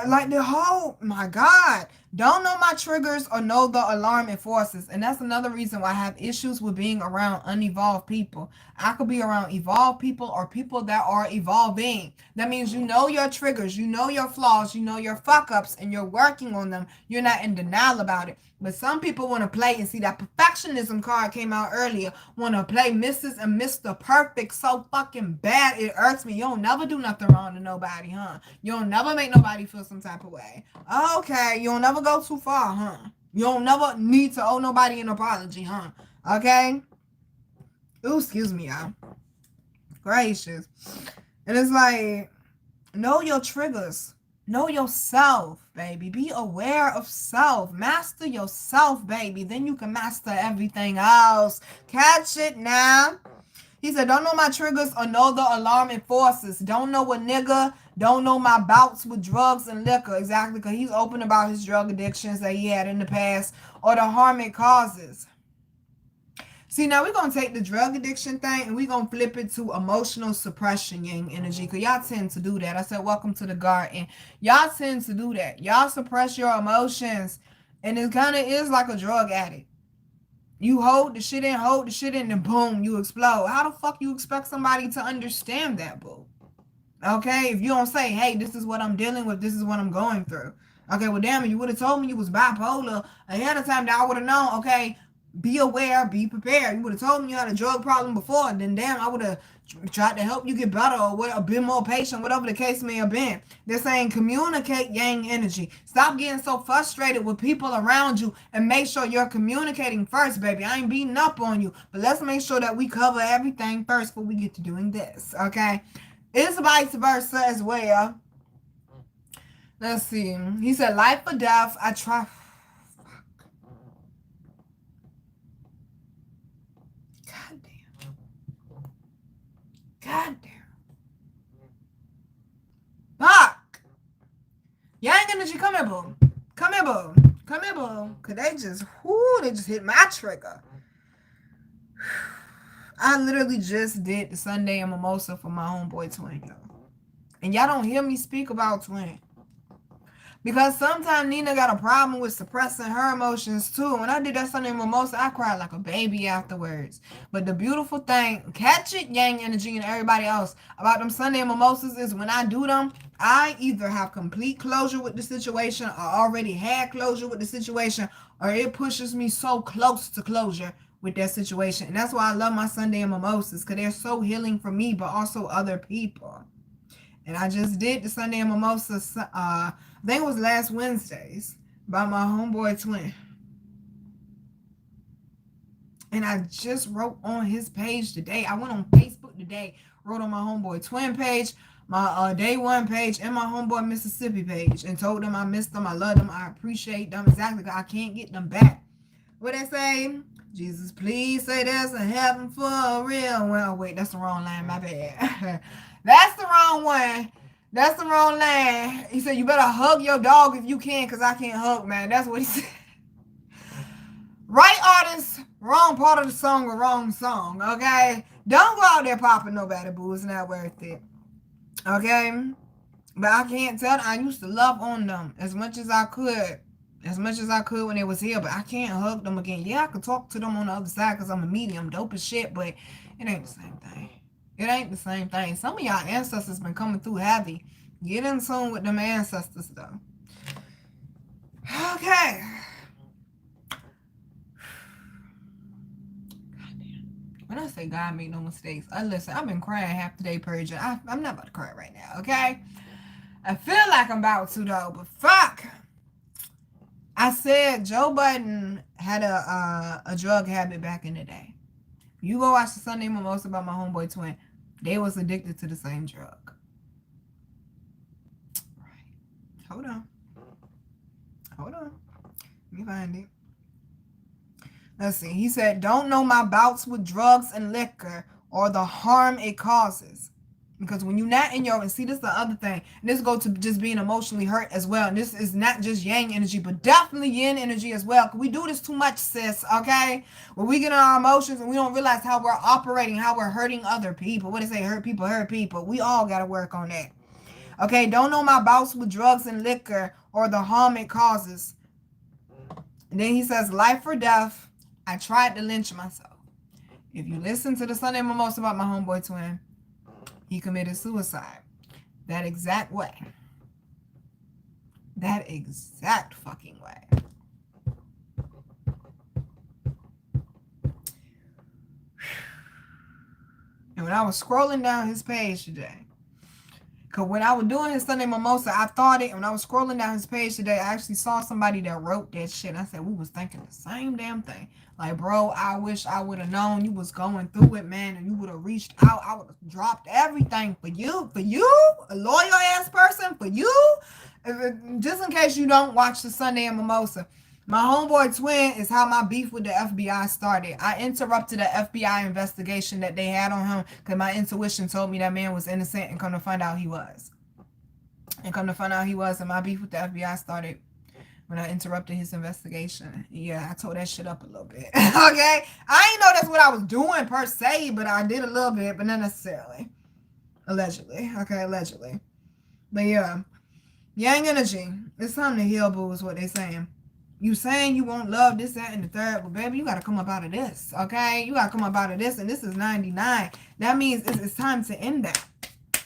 Speaker 1: Like the whole, my God, don't know my triggers or know the alarm it forces. And that's another reason why I have issues with being around unevolved people. I could be around evolved people or people that are evolving. That means you know your triggers, you know your flaws, you know your fuck ups, and you're working on them. You're not in denial about it. But some people want to play, and see that perfectionism card came out earlier, want to play Mrs. and Mr. Perfect so fucking bad it irks me. You don't never do nothing wrong to nobody, huh? You don't never make nobody feel some type of way. Okay, you don't never go too far, huh? You don't never need to owe nobody an apology, huh? Okay? Ooh, excuse me, y'all. Gracious. And it's like, know your triggers. Know yourself, baby. Be aware of self. Master yourself, baby. Then you can master everything else. Catch it now. He said, don't know my triggers or know the alarm it forces. Don't know a nigga. Don't know my bouts with drugs and liquor. Exactly, because he's open about his drug addictions that he had in the past or the harm it causes. See, now we're going to take the drug addiction thing and we're going to flip it to emotional suppression, yang energy, because y'all tend to do that. I said, welcome to the garden. Y'all tend to do that. Y'all suppress your emotions, and it kind of is like a drug addict. You hold the shit in, and boom, you explode. How the fuck you expect somebody to understand that, boo? Okay, if you don't say, hey, this is what I'm dealing with, this is what I'm going through. Okay, well, damn, you would have told me you was bipolar ahead of time, that I would have known. Okay, be aware, be prepared. You would have told me you had a drug problem before, then damn, I would have tried to help you get better, or what, a bit more patient, whatever the case may have been. They're saying communicate yang energy. Stop getting so frustrated with people around you and make sure you're communicating first, baby. I ain't beating up on you, but let's make sure that we cover everything first before we get to doing this, okay? It's vice versa as well. Let's see. He said, life or death, I try. God damn. God damn. Fuck. Yang energy, come here, boo. Come here, boo. Come here, boo. Cause they just hit my trigger. I literally just did the Sunday and Mimosa for my homeboy twin, yo. And y'all don't hear me speak about twin. Because sometimes Nina got a problem with suppressing her emotions too. When I did that Sunday Mimosa, I cried like a baby afterwards. But the beautiful thing, catch it, yang energy and everybody else, about them Sunday Mimosas is when I do them, I either have complete closure with the situation or already had closure with the situation, or it pushes me so close to closure with that situation. And that's why I love my Sunday Mimosas, because they're so healing for me, but also other people. And I just did the Sunday and Mimosa, I think it was last Wednesdays, by my homeboy twin. And I just wrote on his page today. I went on Facebook today, wrote on my homeboy twin page, my day one page, and my homeboy Mississippi page, and told them I miss them, I love them, I appreciate them exactly, because I can't get them back. What they say? Jesus, please say there's a heaven for real. Well, wait, that's the wrong line, my bad. That's the wrong one. That's the wrong line. He said, you better hug your dog if you can, because I can't hug, man. That's what he said. Right artist, wrong part of the song, or wrong song, okay? Don't go out there popping nobody, boo. It's not worth it. Okay? But I can't tell them. I used to love on them as much as I could. As much as I could when they was here, but I can't hug them again. Yeah, I could talk to them on the other side because I'm a medium, dope as shit, but it ain't the same thing. It ain't the same thing. Some of y'all ancestors been coming through heavy. Get in tune with them ancestors, though. Okay. When I say God made no mistakes, listen, I've been crying half the day purging. I'm not about to cry right now, okay? I feel like I'm about to, though, but fuck. I said Joe Budden had a drug habit back in the day. You go watch the Sunday Mimosa about my homeboy twin. They was addicted to the same drug. Right. Hold on. Let me find it. Let's see. He said, don't know my bouts with drugs and liquor or the harm it causes. Because when you're not in your, and see, this is the other thing. And this goes to just being emotionally hurt as well. And this is not just yang energy, but definitely yin energy as well. Because we do this too much, sis, okay? When we get in our emotions and we don't realize how we're operating, how we're hurting other people. What they say, hurt people, hurt people. We all got to work on that. Okay, don't know my bouts with drugs and liquor or the harm it causes. And then he says, life or death, I tried to lynch myself. If you listen to the Sunday Mimosa about my homeboy twin, he committed suicide. That exact way. That exact fucking way. And when I was scrolling down his page today, because when I was doing his Sunday Mimosa, I thought it, when I was scrolling down his page today, I actually saw somebody that wrote that shit. I said, we was thinking the same damn thing. Like, bro, I wish I would have known you was going through it, man, and you would have reached out. I would have dropped everything for you, a loyal ass person, for you. Just in case you don't watch the Sunday and Mimosa. My homeboy twin is how my beef with the FBI started. I interrupted the FBI investigation that they had on him because my intuition told me that man was innocent, and come to find out he was. And my beef with the FBI started when I interrupted his investigation. Yeah, I tore that shit up a little bit. Okay? I ain't know that's what I was doing per se, but I did a little bit, but not necessarily. Allegedly. Okay, allegedly. But yeah. Yang energy. It's time to heal, boo, is what they saying. You saying you won't love this, that, and the third, but baby, you got to come up out of this, okay? You got to come up out of this, and this is 99. That means it's time to end that.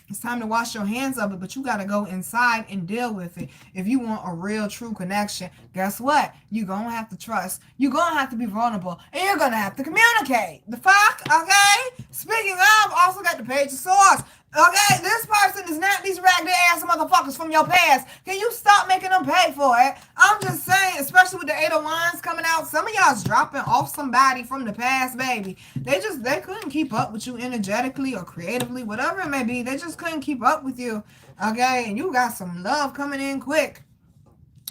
Speaker 1: It's time to wash your hands of it, but you got to go inside and deal with it. If you want a real, true connection, guess what? You're going to have to trust. You're going to have to be vulnerable. And you're going to have to communicate. The fuck? Okay? Speaking of, also got the Page of Swords. Okay? This person is not these raggedy ass motherfuckers from your past. Can you stop making them pay for it? I'm just saying, especially with the Eight of Wands coming out, some of y'all's dropping off somebody from the past, baby. They couldn't keep up with you energetically or creatively, whatever it may be. They just couldn't keep up with you. Okay? And you got some love coming in quick.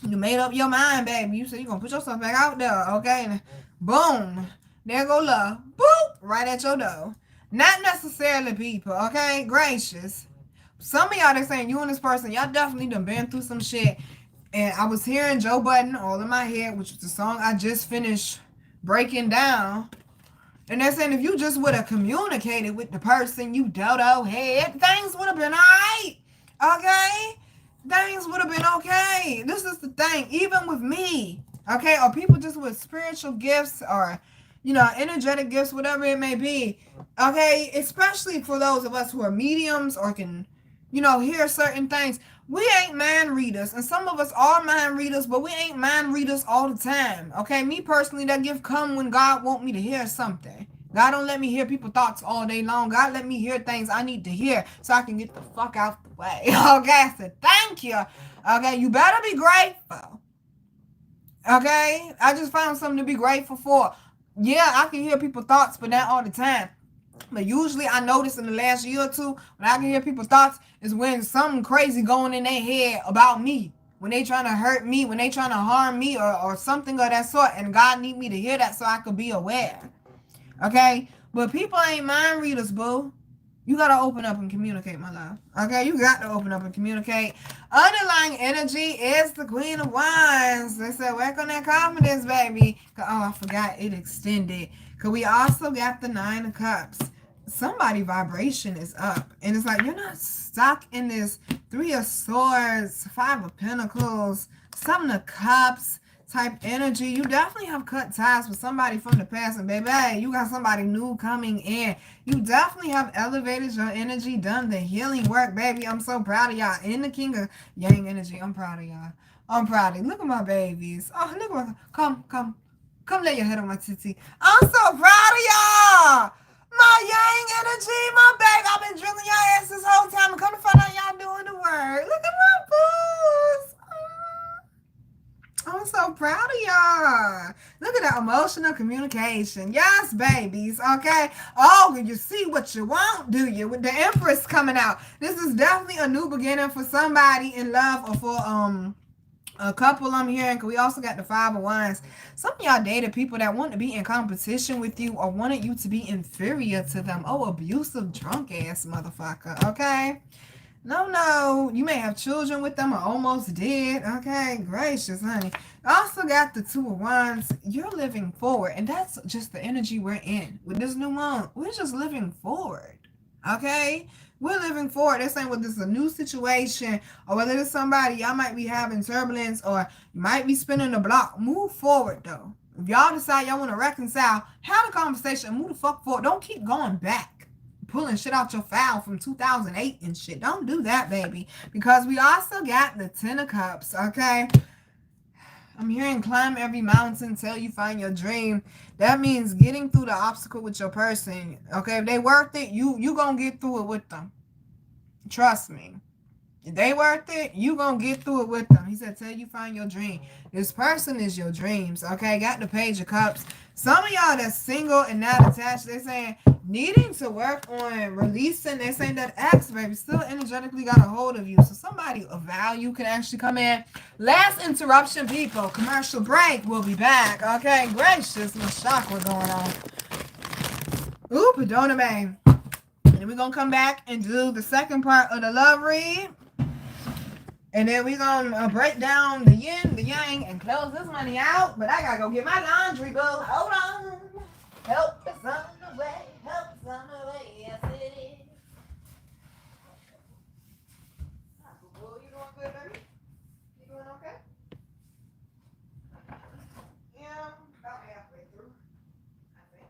Speaker 1: You made up your mind, baby. You said you're going to put yourself back out there. Okay? And boom. There go love. Boop. Right at your door. Not necessarily people. Okay? Gracious. Some of y'all, they're saying you and this person, y'all definitely done been through some shit. And I was hearing Joe Budden all in my head, which was the song I just finished breaking down. And they're saying if you just would have communicated with the person you dodo head, things would have been alright. Okay? Things would have been okay. This is the thing. Even with me. Okay? Or people just with spiritual gifts or, energetic gifts, whatever it may be. Okay? Especially for those of us who are mediums or can, hear certain things. We ain't mind readers, and some of us are mind readers, but we ain't mind readers all the time. Okay, me personally, that gift come when God want me to hear something. God don't let me hear people's thoughts all day long. God let me hear things I need to hear so I can get the fuck out the way. Okay, I said thank you. Okay, you better be grateful. Okay, I just found something to be grateful for. Yeah, I can hear people's thoughts, but not all the time. But usually I noticed in the last year or two, when I can hear people's thoughts, is when something crazy going in their head about me. When they trying to hurt me, when they trying to harm me or something of that sort. And God need me to hear that so I could be aware. Okay? But people ain't mind readers, boo. You got to open up and communicate, my love. Okay? You got to open up and communicate. Underlying energy is the Queen of Wands. They said, work on that confidence, baby. Oh, I forgot it extended. Because we also got the Nine of Cups. Somebody vibration is up. And it's like, you're not stuck in this Three of Swords, Five of Pentacles, Seven of Cups type energy. You definitely have cut ties with somebody from the past. And baby, you got somebody new coming in. You definitely have elevated your energy, done the healing work, baby. I'm so proud of y'all. In the King of Yang energy, I'm proud of y'all. I'm proud of you. Look at my babies. Oh, look at my, come lay your head on my titty. I'm so proud of y'all. My Yang energy, my baby. I've been drilling your ass this whole time. And come to find out y'all doing the work. Look at my boos. I'm so proud of y'all. Look at that emotional communication. Yes, babies. Okay. Oh, you see what you want, do you? With the Empress coming out. This is definitely a new beginning for somebody in love or for a couple I'm hearing, because we also got the Five of Wands. Some of y'all dated people that want to be in competition with you or wanted you to be inferior to them. Oh, abusive, drunk ass motherfucker. Okay? No. You may have children with them or almost did. Okay? Gracious, honey. Also got the Two of Wands. You're living forward. And that's just the energy we're in. With this new moon, we're just living forward. Okay? We're living forward. They're saying whether this is a new situation or whether it's somebody y'all might be having turbulence or you might be spinning the block. Move forward, though. If y'all decide y'all want to reconcile, have a conversation and move the fuck forward. Don't keep going back, pulling shit out your file from 2008 and shit. Don't do that, baby. Because we also got the Ten of Cups, okay? I'm hearing climb every mountain till you find your dream. That means getting through the obstacle with your person. Okay, if they worth it, you gonna get through it with them. Trust me. If they worth it, you gonna get through it with them. He said, till you find your dream. This person is your dreams. Okay, got the Page of Cups. Some of y'all that's single and not attached, they're saying needing to work on releasing. They're saying that ex, baby, still energetically got a hold of you. So somebody of value can actually come in. Last interruption, people. Commercial break. We'll be back. Okay, gracious. My chakra going on. Ooh, Padona Bang. And we're going to come back and do the second part of the love read. And then we're going to break down the yin, the yang, and close this money out. But I got to go get my laundry, boo. Hold on. Help is on the way. Help is on the way. Yes, it is. You doing good, baby? You doing okay? Yeah, about halfway through, I think.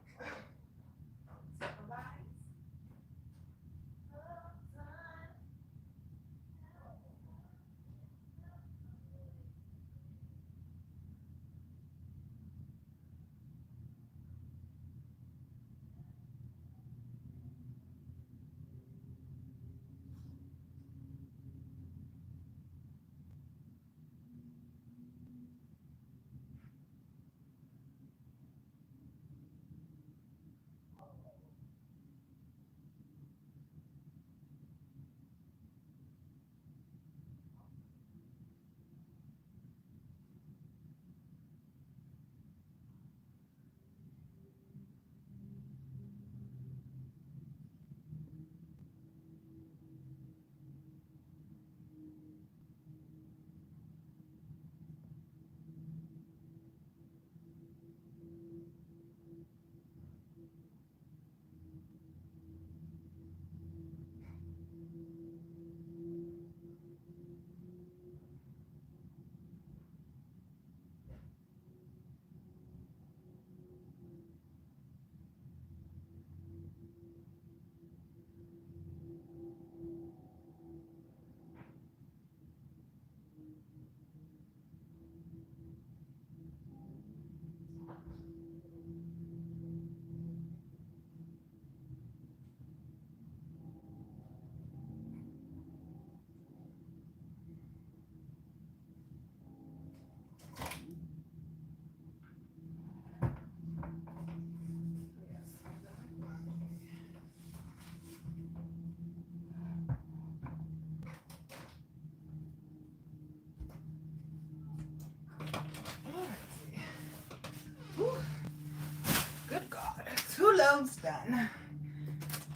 Speaker 1: notes done.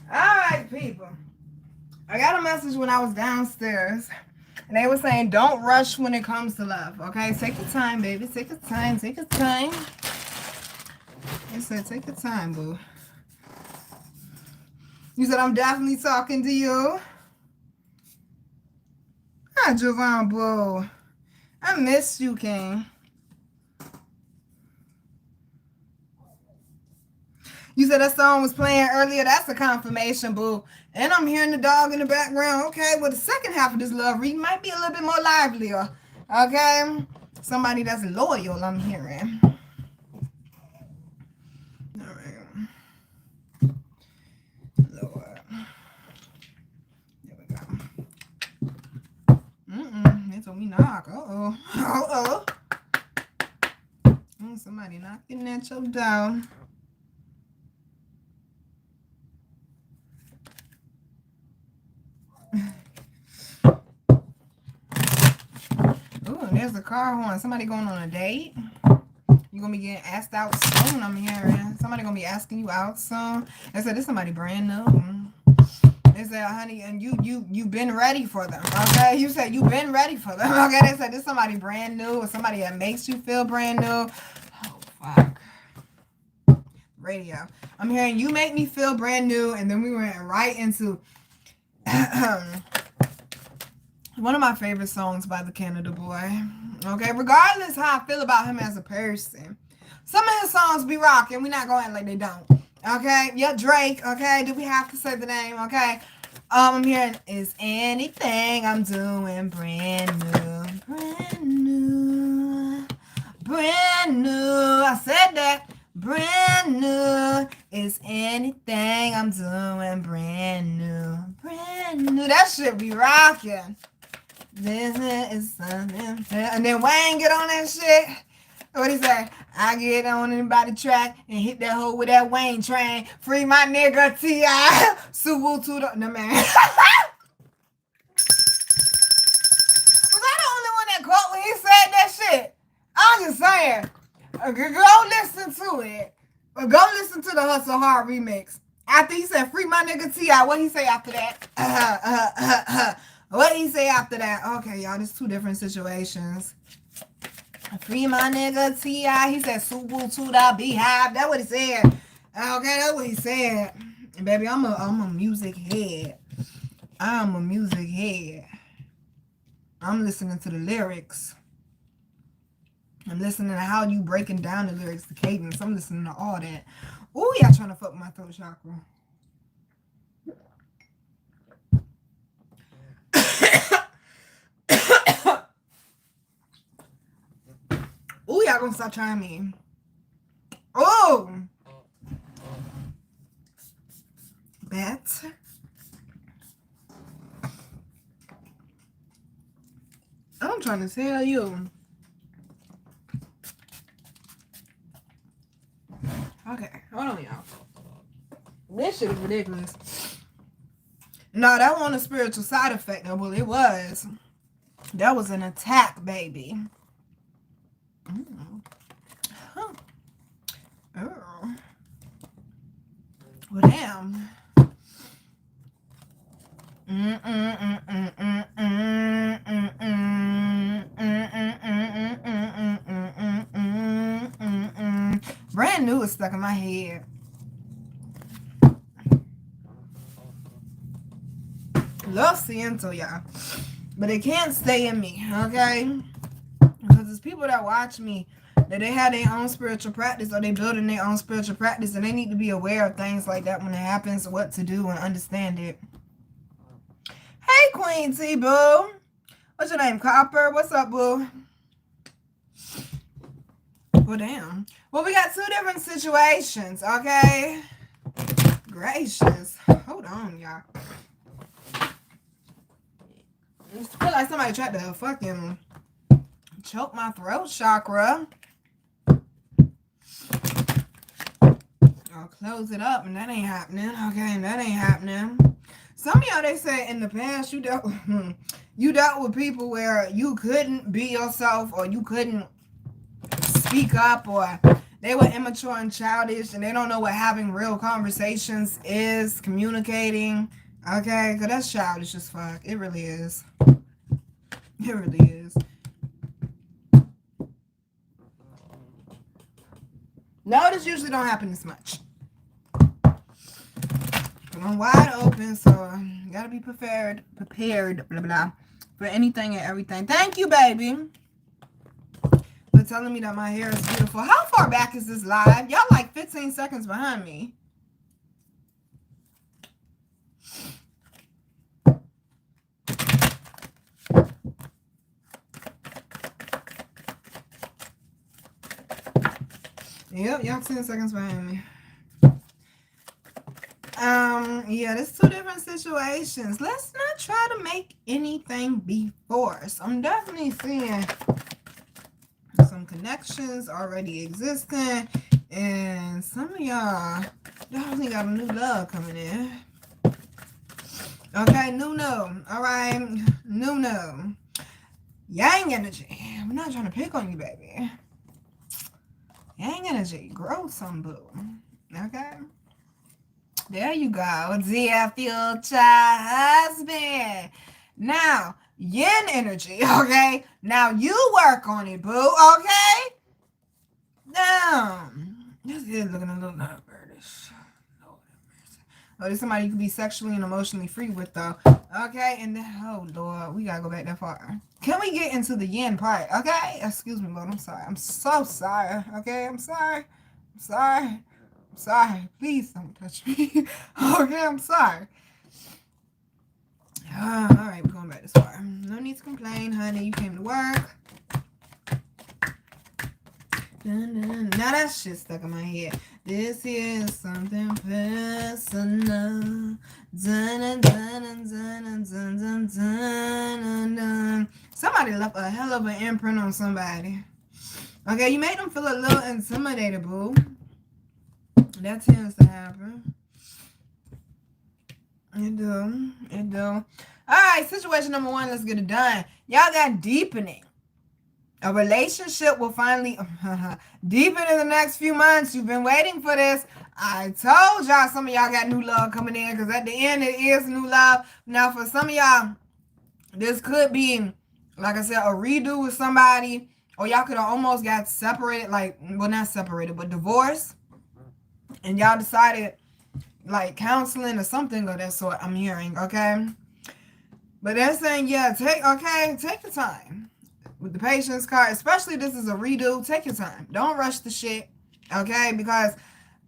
Speaker 1: Alright, people. I got a message when I was downstairs. And they were saying, don't rush when it comes to love. Okay? Take your time, baby. Take your time. Take your time. They said, take your time, boo. You said, I'm definitely talking to you. Hi, Javon, boo. I missed you, King. You said that song was playing earlier. That's a confirmation, boo. And I'm hearing the dog in the background. Okay, well, the second half of this love reading might be a little bit more livelier. Okay? Somebody that's loyal, I'm hearing. All right. Lord. There we go. They told me knock. Uh-oh. Uh-oh. Somebody knocking at your door. Ooh, there's a car horn. Somebody going on a date. You're gonna be getting asked out soon, I'm hearing. Somebody gonna be asking you out soon. They said this somebody brand new. They said, honey, and you've been ready for them. Okay? You said you've been ready for them. Okay, they said this somebody brand new or somebody that makes you feel brand new. Oh fuck. Radio. I'm hearing you make me feel brand new, and then we went right into one of my favorite songs by the Canada Boy. Okay, regardless how I feel about him as a person, some of his songs be rocking. We're not going to act like they don't. Okay, yeah, Drake. Okay, do we have to say the name? Okay, I'm hearing is anything I'm doing brand new, brand new, brand new. I said that. Brand new. Is anything I'm doing brand new, brand new. That shit be rocking. This is something. And then Wayne get on that shit. What he say? I get on anybody track and hit that hole with that Wayne train. Free my nigga T.I. Subu to the... No, man. Was I the only one that caught when he said that shit? I'm just saying. Go listen to it. Go listen to the Hustle Hard remix. After he said, free my nigga T.I., what he say after that? What he say after that? Okay, y'all, there's two different situations. Free my nigga T.I., he said, Subu to the beehive. That's what he said. Okay, that's what he said. And baby, I'm a music head. I'm a music head. I'm listening to the lyrics. I'm listening to how you breaking down the lyrics, the cadence. I'm listening to all that. Ooh, y'all trying to fuck with my throat chakra. Ooh, y'all gonna stop trying me. Oh! Bet. I'm trying to tell you. Okay, hold on, y'all. This shit is ridiculous. No, that wasn't a spiritual side effect, though. Well, it was. That was an attack, baby. Huh. Oh. Well, damn. Brand new is stuck in my head. Love Ciento, y'all. But it can't stay in me, okay? Because there's people that watch me that they have their own spiritual practice or they building their own spiritual practice and they need to be aware of things like that when it happens, what to do and understand it. Hey, Queen T, boo. What's your name? Copper? What's up, boo? Well, damn. Well, we got two different situations, okay? Gracious. Hold on, y'all. I feel like somebody tried to fucking choke my throat chakra. I'll close it up, and that ain't happening. Okay, that ain't happening. Some of y'all, they say in the past, you dealt with people where you couldn't be yourself or you couldn't speak up or They were immature and childish, and they don't know what having real conversations is, communicating. Okay, because that's childish as fuck. It really is. It really is. No, this usually don't happen this much. But I'm wide open, so you gotta be prepared, blah, blah, for anything and everything. Thank you, baby, for telling me that my hair is beautiful. How far back is this live? Y'all like 15 seconds behind me. Yep, y'all 10 seconds behind me. Yeah, there's two different situations. Let's not try to make anything be forced. I'm definitely seeing some connections already existing, and some of y'all definitely got a new love coming in. Okay, new no. All right, new no. Yang energy. I'm not trying to pick on you, baby. Yang energy, grow some, boo. Okay. There you go, dear future husband. Now, yin energy, okay? Now you work on it, boo, okay? Now, this is looking a little nervous. Oh, there's somebody you can be sexually and emotionally free with, though. Okay, and then, oh, Lord, we gotta go back that far. Can we get into the yin part, okay? Excuse me, Lord, I'm sorry. I'm so sorry, okay? I'm sorry. I'm sorry. Sorry, please don't touch me. Okay, I'm sorry. All right, we're going back this far. No need to complain, honey. You came to work. Now that shit stuck in my head. This is something personal. Somebody left a hell of an imprint on somebody. Okay, you made them feel a little intimidated, boo. That tends to happen. It do. It do. All right, situation number one. Let's get it done. Y'all got deepening. A relationship will finally deepen in the next few months. You've been waiting for this. I told y'all some of y'all got new love coming in, because at the end it is new love. Now for some of y'all, this could be, like I said, a redo with somebody, or y'all could have almost got separated, like, well, not separated, but divorced. And y'all decided, like, counseling or something of that sort, I'm hearing, okay? But they're saying, yeah, take your time. With the patience card, especially this is a redo, take your time. Don't rush the shit, okay? Because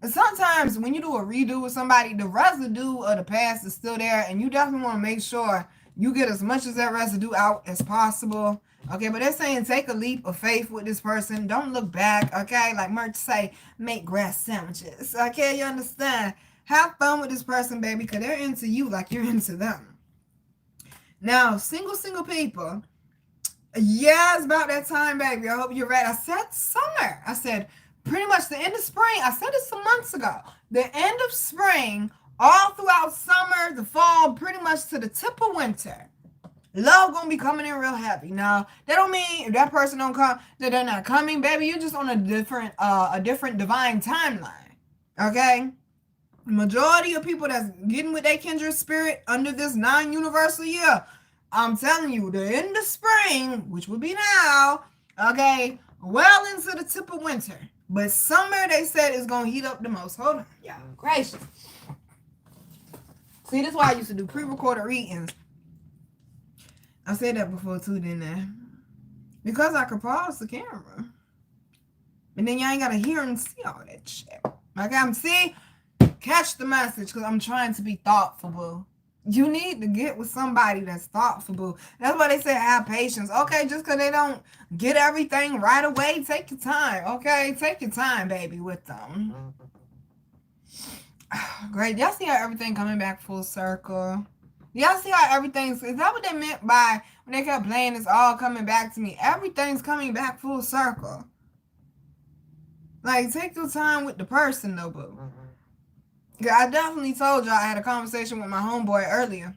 Speaker 1: sometimes when you do a redo with somebody, the residue of the past is still there, and you definitely want to make sure you get as much of that residue out as possible. Okay, but they're saying take a leap of faith with this person. Don't look back, okay? Like Merch say, make grass sandwiches. Okay, you understand? Have fun with this person, baby, because they're into you like you're into them. Now, single people. Yeah, it's about that time, baby. I hope you're ready. I said summer. I said pretty much the end of spring. I said this some months ago. The end of spring, all throughout summer, the fall, pretty much to the tip of winter. Love gonna be coming in real heavy. Now, that don't mean if that person don't come, that they're not coming, baby. You're just on a different divine timeline. Okay? Majority of people that's getting with their kindred spirit under this non-universal year, I'm telling you, the end of spring, which will be now, okay, well into the tip of winter. But summer, they said, is gonna heat up the most. Hold on, y'all. Gracious. See, that's why I used to do pre-recorded readings. I said that before too, didn't I? Because I could pause the camera. And then y'all ain't gotta hear and see all that shit. Okay, catch the message, because I'm trying to be thoughtful, boo. You need to get with somebody that's thoughtful, boo. That's why they say have patience. Okay, just because they don't get everything right away, take your time, okay? Take your time, baby, with them. Great. Y'all see how everything coming back full circle? Y'all see how everything's, is that what they meant by when they kept playing it's all coming back to me? Everything's coming back full circle. Like, take your time with the person, though, boo. Yeah, I definitely told y'all I had a conversation with my homeboy earlier.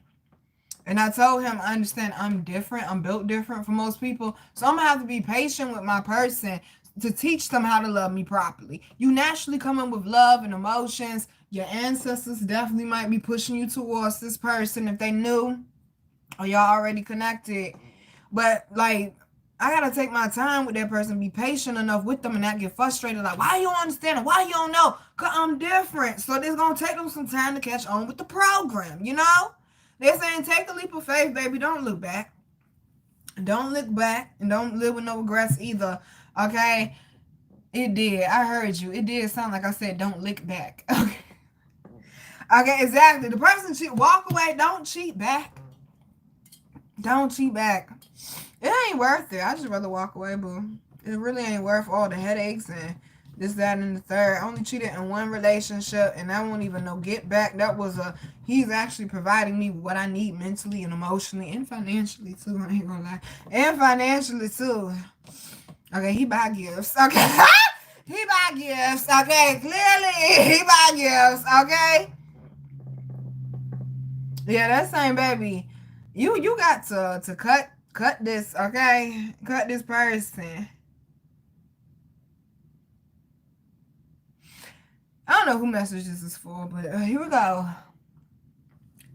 Speaker 1: And I told him, I understand I'm different. I'm built different from most people. So I'm going to have to be patient with my person to teach them how to love me properly. You naturally come in with love and emotions. Your ancestors definitely might be pushing you towards this person if they knew or y'all already connected. But like, I gotta take my time with that person, be patient enough with them and not get frustrated. Like, why you don't understand it? Why you don't know? Cause I'm different. So it's gonna take them some time to catch on with the program, you know? They're saying take the leap of faith, baby. Don't look back. Don't look back and don't live with no regrets either. Okay? It did. I heard you. It did sound like I said don't look back. Okay. Okay, exactly. The person walk away, don't cheat back. Don't cheat back. It ain't worth it. I just rather walk away, boo. It really ain't worth all the headaches and this, that, and the third. I only cheated in one relationship, and I won't even know get back. That was he's actually providing me what I need mentally and emotionally and financially too. I ain't gonna lie. And financially too. Okay, he buy gifts. Okay. He buy gifts. Okay, clearly he buy gifts. Okay. Yeah, that same baby. You got to cut this, okay? Cut this person. I don't know who message this is for, but here we go.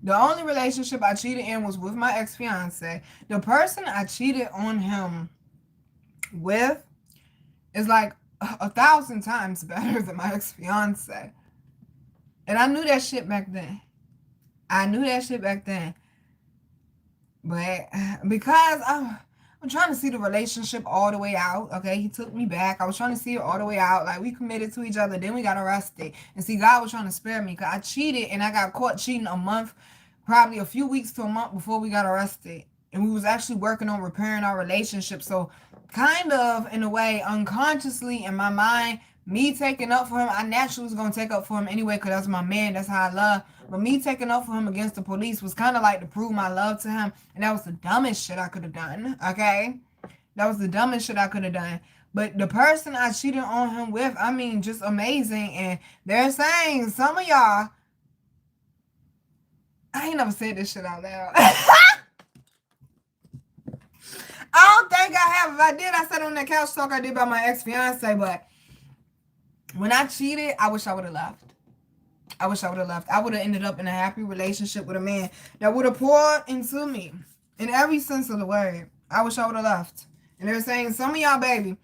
Speaker 1: The only relationship I cheated in was with my ex-fiance. The person I cheated on him with is like 1,000 times better than my ex-fiance. And I knew that shit back then. But because I'm trying to see the relationship all the way out, okay? He took me back. I was trying to see it all the way out. Like, we committed to each other. Then we got arrested. And see, God was trying to spare me because I cheated and I got caught cheating a month, probably a few weeks to a month before we got arrested. And we was actually working on repairing our relationship. So kind of, in a way, unconsciously in my mind, me taking up for him, I naturally was going to take up for him anyway because that's my man. That's how I love. But me taking up for him against the police was kind of like to prove my love to him. And that was the dumbest shit I could have done, okay? That was the dumbest shit I could have done. But the person I cheated on him with, I mean, just amazing. And they're saying, some of y'all, I ain't never said this shit out loud. I don't think I have. If I did, I said on that couch talk I did about my ex-fiance. But when I cheated, I wish I would have left. I wish I would have left. I would have ended up in a happy relationship with a man that would have poured into me in every sense of the word. I wish I would have left. And they're saying, some of y'all, baby,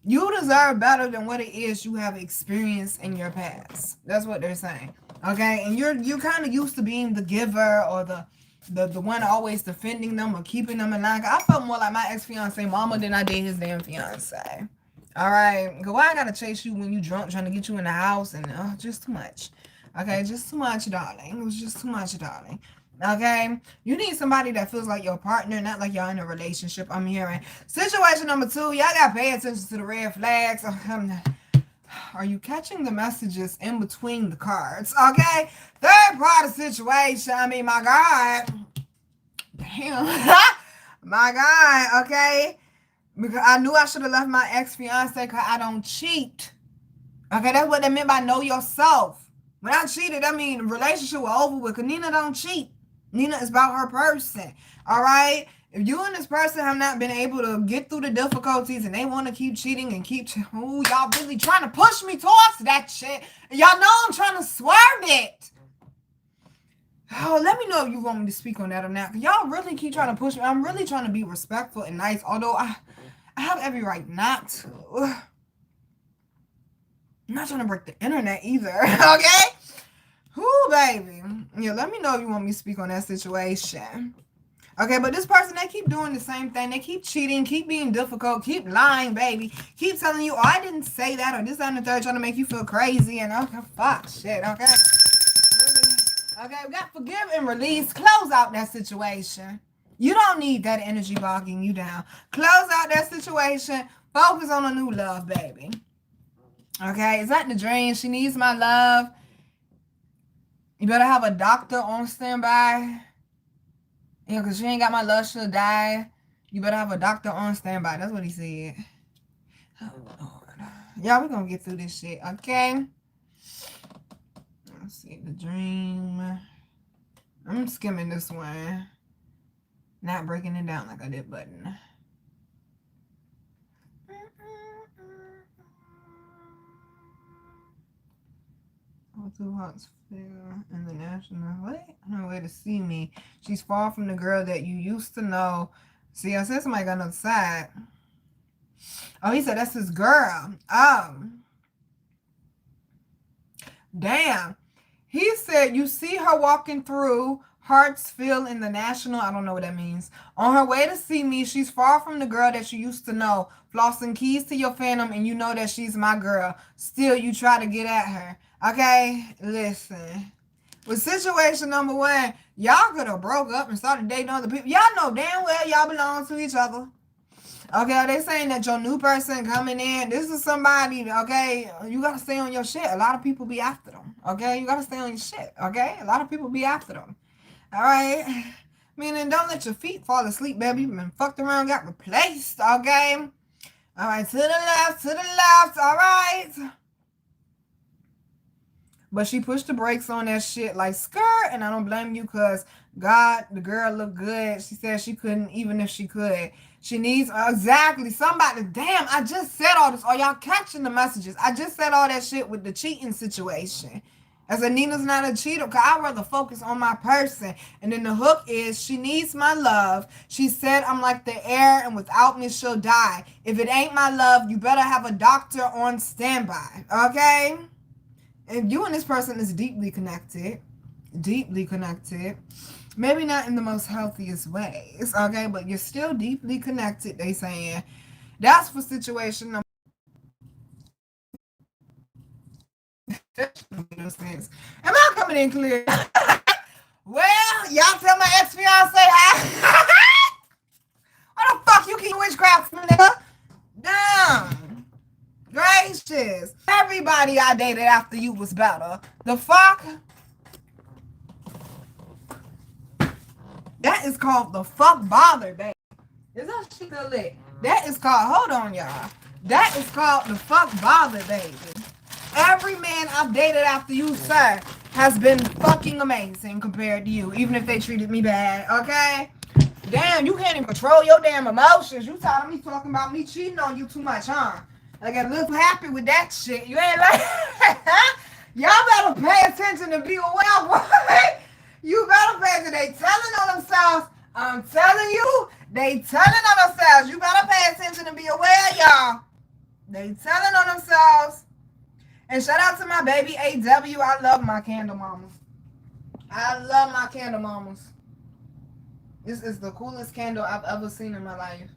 Speaker 1: you deserve better than what it is you have experienced in your past. That's what they're saying. Okay? And you're kind of used to being the giver or the one always defending them or keeping them in line. I felt more like my ex-fiance mama than I did his damn fiance. All right? Because why I got to chase you when you drunk trying to get you in the house and just too much. Okay, just too much, darling. It was just too much, darling. Okay? You need somebody that feels like your partner, not like y'all in a relationship. I'm hearing. Situation number 2, y'all got to pay attention to the red flags. Are you catching the messages in between the cards? Okay? Third party situation. I mean, my God. Damn. My God, okay? Because I knew I should have left my ex-fiance because I don't cheat. Okay, that's what they meant by know yourself. When I cheated, I mean, relationship was over with, because Nina don't cheat. Nina is about her person, all right? If you and this person have not been able to get through the difficulties and they want to keep cheating and ooh, y'all really trying to push me towards that shit. Y'all know I'm trying to swerve it. Oh, let me know if you want me to speak on that or not. Y'all really keep trying to push me. I'm really trying to be respectful and nice, although I have every right not to. I'm not trying to break the internet either, okay? Whoo, baby. Yeah, let me know if you want me to speak on that situation. Okay, but this person, they keep doing the same thing. They keep cheating, keep being difficult, keep lying, baby. Keep telling you, oh, I didn't say that, or this, that, and the third, trying to make you feel crazy, and okay, fuck, shit, okay? Really? Okay, we got forgive and release. Close out that situation. You don't need that energy bogging you down. Close out that situation. Focus on a new love, baby. Okay, is that the dream? She needs my love. You better have a doctor on standby. Yeah, because she ain't got my love, she'll die. You better have a doctor on standby. That's what he said. Oh, Lord. Yeah, we're going to get through this shit, okay? Let's see, the dream. I'm skimming this one. Not breaking it down like I did button. Two hearts feel in the national. What? On her way to see me. She's far from the girl that you used to know. See, I said somebody got another side. Oh, he said that's his girl. Damn. He said you see her walking through Hartsfield in the National. I don't know what that means. On her way to see me, she's far from the girl that you used to know. Flossing keys to your phantom, and you know that she's my girl. Still, you try to get at her. Okay? Listen. With situation number one, y'all could have broke up and started dating other people. Y'all know damn well y'all belong to each other. Okay, they saying that your new person coming in, this is somebody, okay, you got to stay on your shit. A lot of people be after them, okay? You got to stay on your shit, okay? A lot of people be after them, all right? Meaning, don't let your feet fall asleep, baby. You've been fucked around, got replaced, okay? All right, to the left, all right? But she pushed the brakes on that shit like skirt, and I don't blame you because God, the girl looked good. She said she couldn't, even if she could. She needs, exactly, somebody. Damn, I just said all this. Are y'all catching the messages? I just said all that shit with the cheating situation. I said, Nina's not a cheater because I'd rather focus on my person. And then the hook is, she needs my love. She said, I'm like the air, and without me, she'll die. If it ain't my love, you better have a doctor on standby, okay? If you and this person is deeply connected, maybe not in the most healthiest ways, okay, but you're still deeply connected, they saying. That's for situation number. Am I coming in clear? Well, y'all tell my ex-fiance hi. What the fuck you keep witchcraft from there? Damn. Gracious. Everybody I dated after you was better. The fuck? That is called the fuck bother, baby. Is that shit still lit? That is called, hold on, y'all. That is called the fuck bother, baby. Every man I've dated after you, sir, has been fucking amazing compared to you, even if they treated me bad, okay? Damn, you can't even control your damn emotions. You tired of me talking about me cheating on you too much, huh? I got a little happy with that shit. You ain't like, y'all better pay attention and be aware, boy. You better pay attention. They telling on themselves. I'm telling you, they telling on themselves. You better pay attention and be aware, y'all. They telling on themselves. And shout out to my baby AW. I love my candle mamas. I love my candle mamas. This is the coolest candle I've ever seen in my life.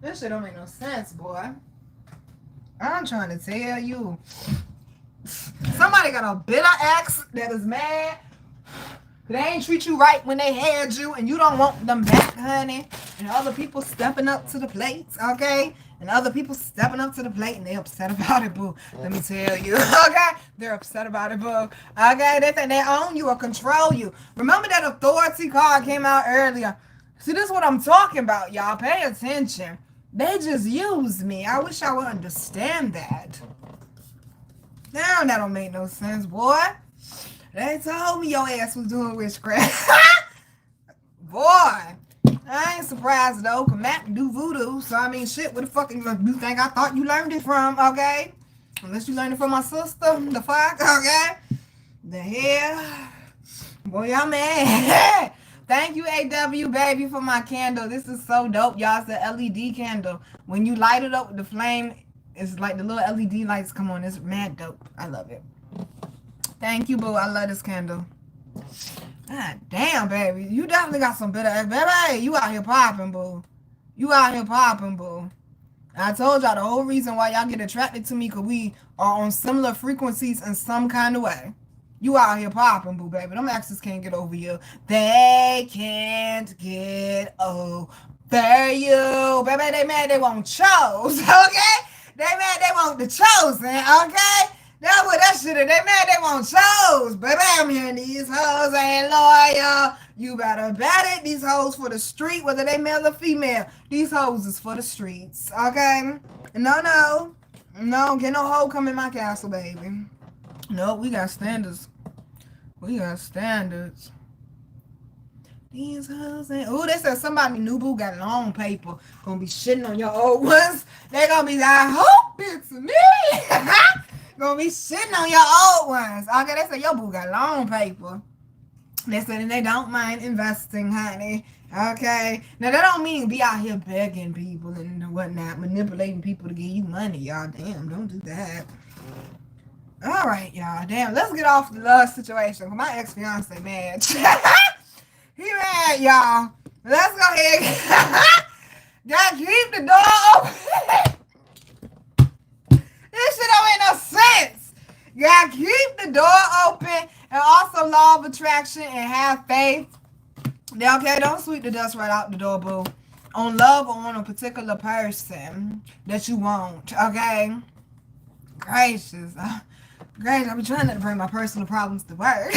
Speaker 1: This shit don't make no sense, boy. I'm trying to tell you. Somebody got a bitter ex that is mad. They ain't treat you right when they had you and you don't want them back, honey. And other people stepping up to the plate, okay? And other people stepping up to the plate and they upset about it, boo. Let me tell you, okay? They're upset about it, boo. Okay? They think they own you or control you. Remember that authority card came out earlier? See, this is what I'm talking about, y'all. Pay attention. They just used me. I wish I would understand that. Now that don't make no sense, boy. They told me your ass was doing witchcraft. Boy, I ain't surprised though, cause Matt do voodoo. So I mean, shit, where the fuck you think I thought you learned it from, okay? Unless you learned it from my sister, the fuck, okay? The hell? Boy, I'm mad. Thank you, AW, baby, for my candle. This is so dope, y'all. It's the LED candle. When you light it up with the flame, it's like the little LED lights come on. It's mad dope. I love it. Thank you, boo. I love this candle. God damn, baby. You definitely got some bitter ex. Baby, you out here popping, boo. You out here popping, boo. I told y'all the whole reason why y'all get attracted to me because we are on similar frequencies in some kind of way. You out here popping, boo, baby. Them exes can't get over you. They can't get over you. Baby, they mad they won't chose, okay? They mad they want the chosen, okay? That's what that shit is. They mad they want chose. Baby, I'm hearing these hoes ain't loyal. You better bet it. These hoes for the street, whether they male or female. These hoes is for the streets, okay? No, get no hoe come in my castle, baby. No, we got standards. We got standards. These hoes ain't... Oh, they said somebody new boo got long paper. Gonna be shitting on your old ones. They gonna be like, I hope it's me. Gonna be shitting on your old ones. Okay, they say your boo got long paper. They said they don't mind investing, honey. Okay. Now that don't mean be out here begging people and whatnot, manipulating people to give you money, y'all. Damn, don't do that. All right, y'all. Damn, let's get off the love situation. My ex-fiance mad. He mad, y'all. Let's go ahead. Gotta keep the door open. This shit don't make no sense. You gotta keep the door open, and also law of attraction and have faith. Okay, don't sweep the dust right out the door, boo. On love or on a particular person that you want. Okay? Gracious. Gracious, I've been trying not to bring my personal problems to work.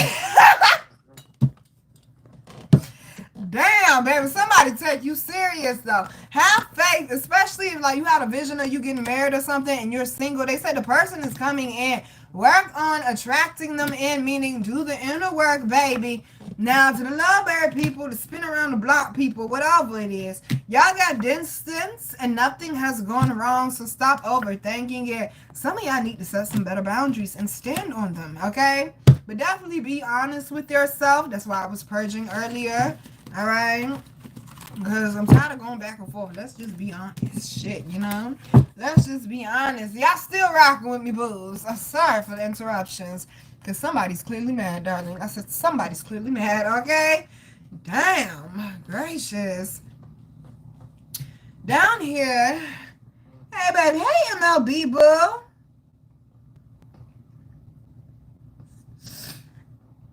Speaker 1: Damn, baby, somebody take you serious though. Have faith, especially if like you had a vision of you getting married or something and you're single. They say the person is coming in. Work on attracting them in, meaning do the inner work, baby. Now to the love bird people, the spin around the block people, whatever it is, y'all got distance and nothing has gone wrong, so stop overthinking it. Some of y'all need to set some better boundaries and stand on them, okay? But definitely be honest with yourself. That's why I was purging earlier. All right, because I'm tired of going back and forth. Let's just be honest. Shit, you know? Let's just be honest. Y'all still rocking with me, boos. I'm sorry for the interruptions, because somebody's clearly mad, darling. I said somebody's clearly mad, okay? Damn, gracious. Down here. Hey, baby. Hey, MLB, boo.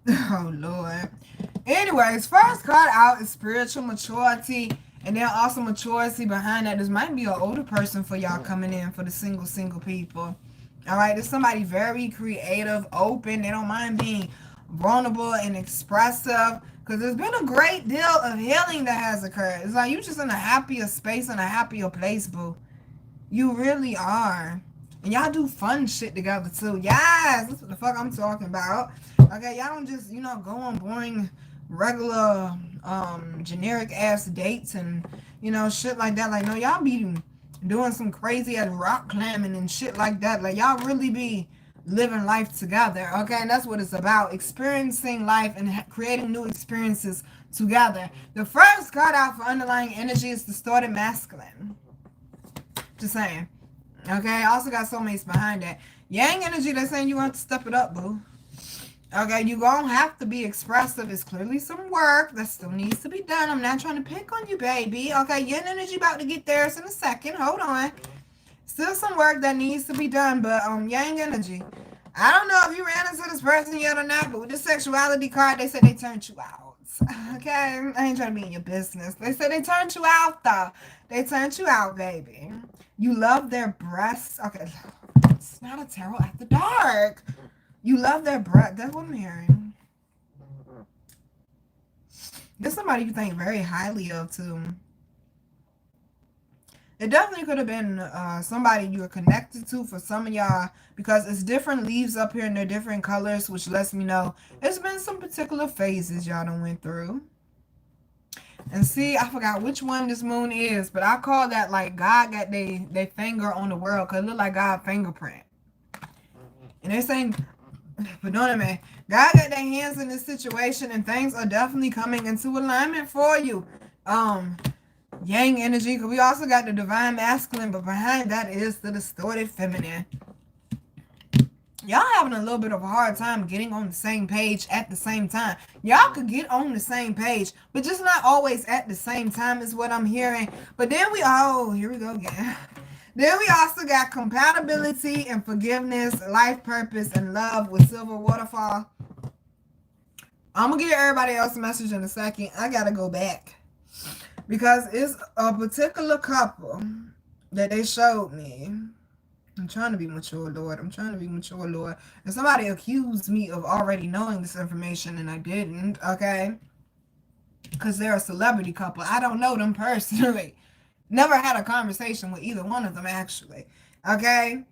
Speaker 1: Oh, Lord. Anyways, first card out is spiritual maturity, and then also maturity behind that. This might be an older person for y'all coming in for the single people. All right, there's somebody very creative, open. They don't mind being vulnerable and expressive, because there's been a great deal of healing that has occurred. It's like you're just in a happier space and a happier place, boo. You really are. And y'all do fun shit together too. Yes, that's what the fuck I'm talking about. Okay, y'all don't just, go on boring regular generic ass dates and shit like that. Like, no, y'all be doing some crazy ass rock climbing and shit like that. Like, y'all really be living life together. Okay, and that's what it's about, experiencing life and creating new experiences together. The first card out for underlying energy is distorted masculine. Just saying. Okay, I also got soulmates behind that. Yang energy, they're saying you want to step it up, boo. Okay, you gonna have to be expressive. It's clearly some work that still needs to be done. I'm not trying to pick on you, baby. Okay, Yin energy about to get theirs in a second. Hold on. Still some work that needs to be done, but Yang energy. I don't know if you ran into this person yet or not, but with the sexuality card, they said they turned you out. Okay, I ain't trying to be in your business. They said they turned you out, though. They turned you out, baby. You love their breasts. Okay, it's not a tarot after dark. You love their breath. That's what I'm hearing. There's somebody you think very highly of, too. It definitely could have been somebody you're connected to for some of y'all, because it's different leaves up here and they're different colors, which lets me know it's been some particular phases y'all done went through. And see, I forgot which one this moon is, but I call that like God got their finger on the world, because it look like God's fingerprint. And they're saying, but don't man, God got their hands in this situation, and things are definitely coming into alignment for you. Yang energy, because we also got the divine masculine, but behind that is the distorted feminine. Y'all having a little bit of a hard time getting on the same page at the same time. Y'all could get on the same page, but just not always at the same time is what I'm hearing. But then here we go again. Then we also got compatibility and forgiveness, life purpose, and love with Silver Waterfall. I'm going to give everybody else a message in a second. I got to go back, because it's a particular couple that they showed me. I'm trying to be mature, Lord. I'm trying to be mature, Lord. And somebody accused me of already knowing this information, and I didn't, okay? Because they're a celebrity couple. I don't know them personally. Never had a conversation with either one of them, actually. Okay?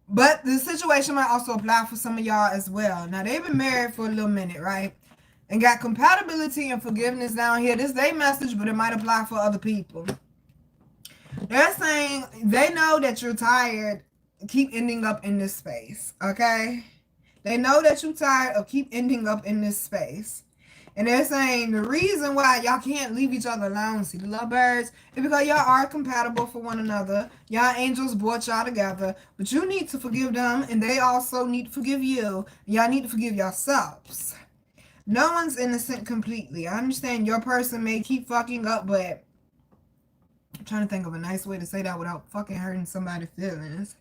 Speaker 1: But the situation might also apply for some of y'all as well. Now, they've been married for a little minute, right? And got compatibility and forgiveness down here. This is their message, but it might apply for other people. They're saying they know that you're tired. keep ending up in this space, okay? They know that you're tired of keep ending up in this space. And they're saying the reason why y'all can't leave each other alone, see the lovebirds, is because y'all are compatible for one another. Y'all angels brought y'all together. But you need to forgive them, and they also need to forgive you. Y'all need to forgive yourselves. No one's innocent completely. I understand your person may keep fucking up, but I'm trying to think of a nice way to say that without fucking hurting somebody's feelings.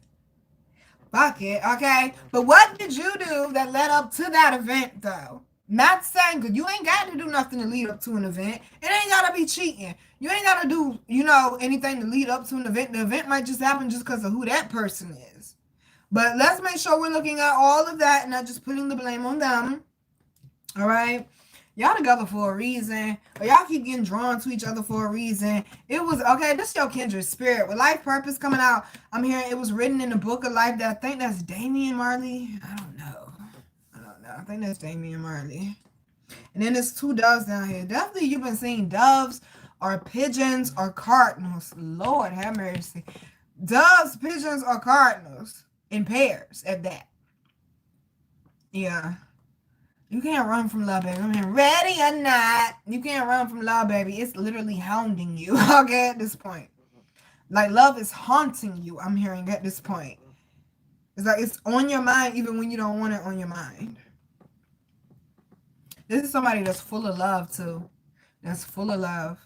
Speaker 1: Fuck it, okay? But what did you do that led up to that event, though? Not saying, because you ain't got to do nothing to lead up to an event. It ain't got to be cheating. You ain't got to do, anything to lead up to an event. The event might just happen just because of who that person is. But let's make sure we're looking at all of that and not just putting the blame on them. All right? Y'all together for a reason, or y'all keep getting drawn to each other for a reason. It was, okay, this is your kindred spirit. With life purpose coming out, I'm hearing it was written in the book of life that I think that's Damian Marley. I don't know. I think that's Damian Marley. And then there's 2 doves down here. Definitely you've been seeing doves or pigeons or cardinals. Lord have mercy. Doves, pigeons, or cardinals in pairs at that. Yeah. You can't run from love, baby. I mean, ready or not, you can't run from love, baby. It's literally hounding you, okay, at this point. Like, love is haunting you, I'm hearing at this point. It's like it's on your mind even when you don't want it on your mind. This is somebody that's full of love, too. That's full of love.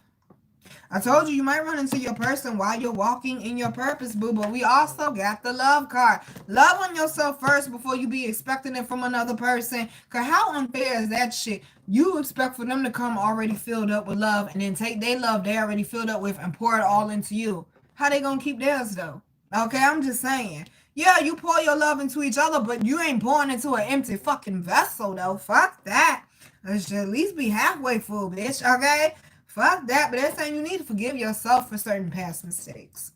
Speaker 1: I told you, you might run into your person while you're walking in your purpose, boo, but we also got the love card. Love on yourself first before you be expecting it from another person, because how unfair is that shit? You expect for them to come already filled up with love and then take their love they already filled up with and pour it all into you. How they gonna keep theirs, though? Okay, I'm just saying. Yeah, you pour your love into each other, but you ain't pouring into an empty fucking vessel, though. Fuck that. It should at least be halfway full, bitch, okay? Fuck that, but that's saying you need to forgive yourself for certain past mistakes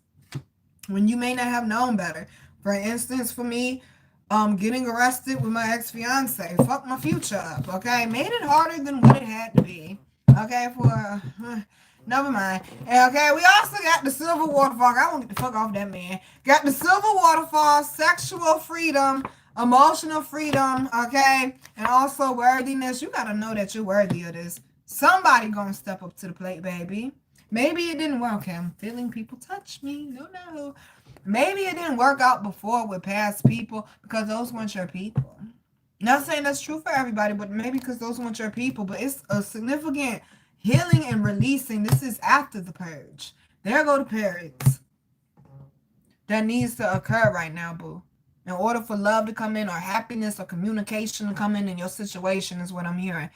Speaker 1: when you may not have known better. For instance, for me, getting arrested with my ex-fiance, fucked my future up, okay? Made it harder than what it had to be, okay? Never mind. Okay, we also got the silver waterfall. I won't get the fuck off that man. Got the silver waterfall, sexual freedom, emotional freedom, okay? And also worthiness. You gotta know that you're worthy of this. Somebody gonna step up to the plate, baby. Maybe it didn't work. Okay, I'm feeling people touch me. No. Maybe it didn't work out before with past people because those weren't your people. Not saying that's true for everybody, but maybe because those weren't your people. But it's a significant healing and releasing. This is after the purge. There go the parrots. That needs to occur right now, boo. In order for love to come in or happiness or communication to come in your situation is what I'm hearing.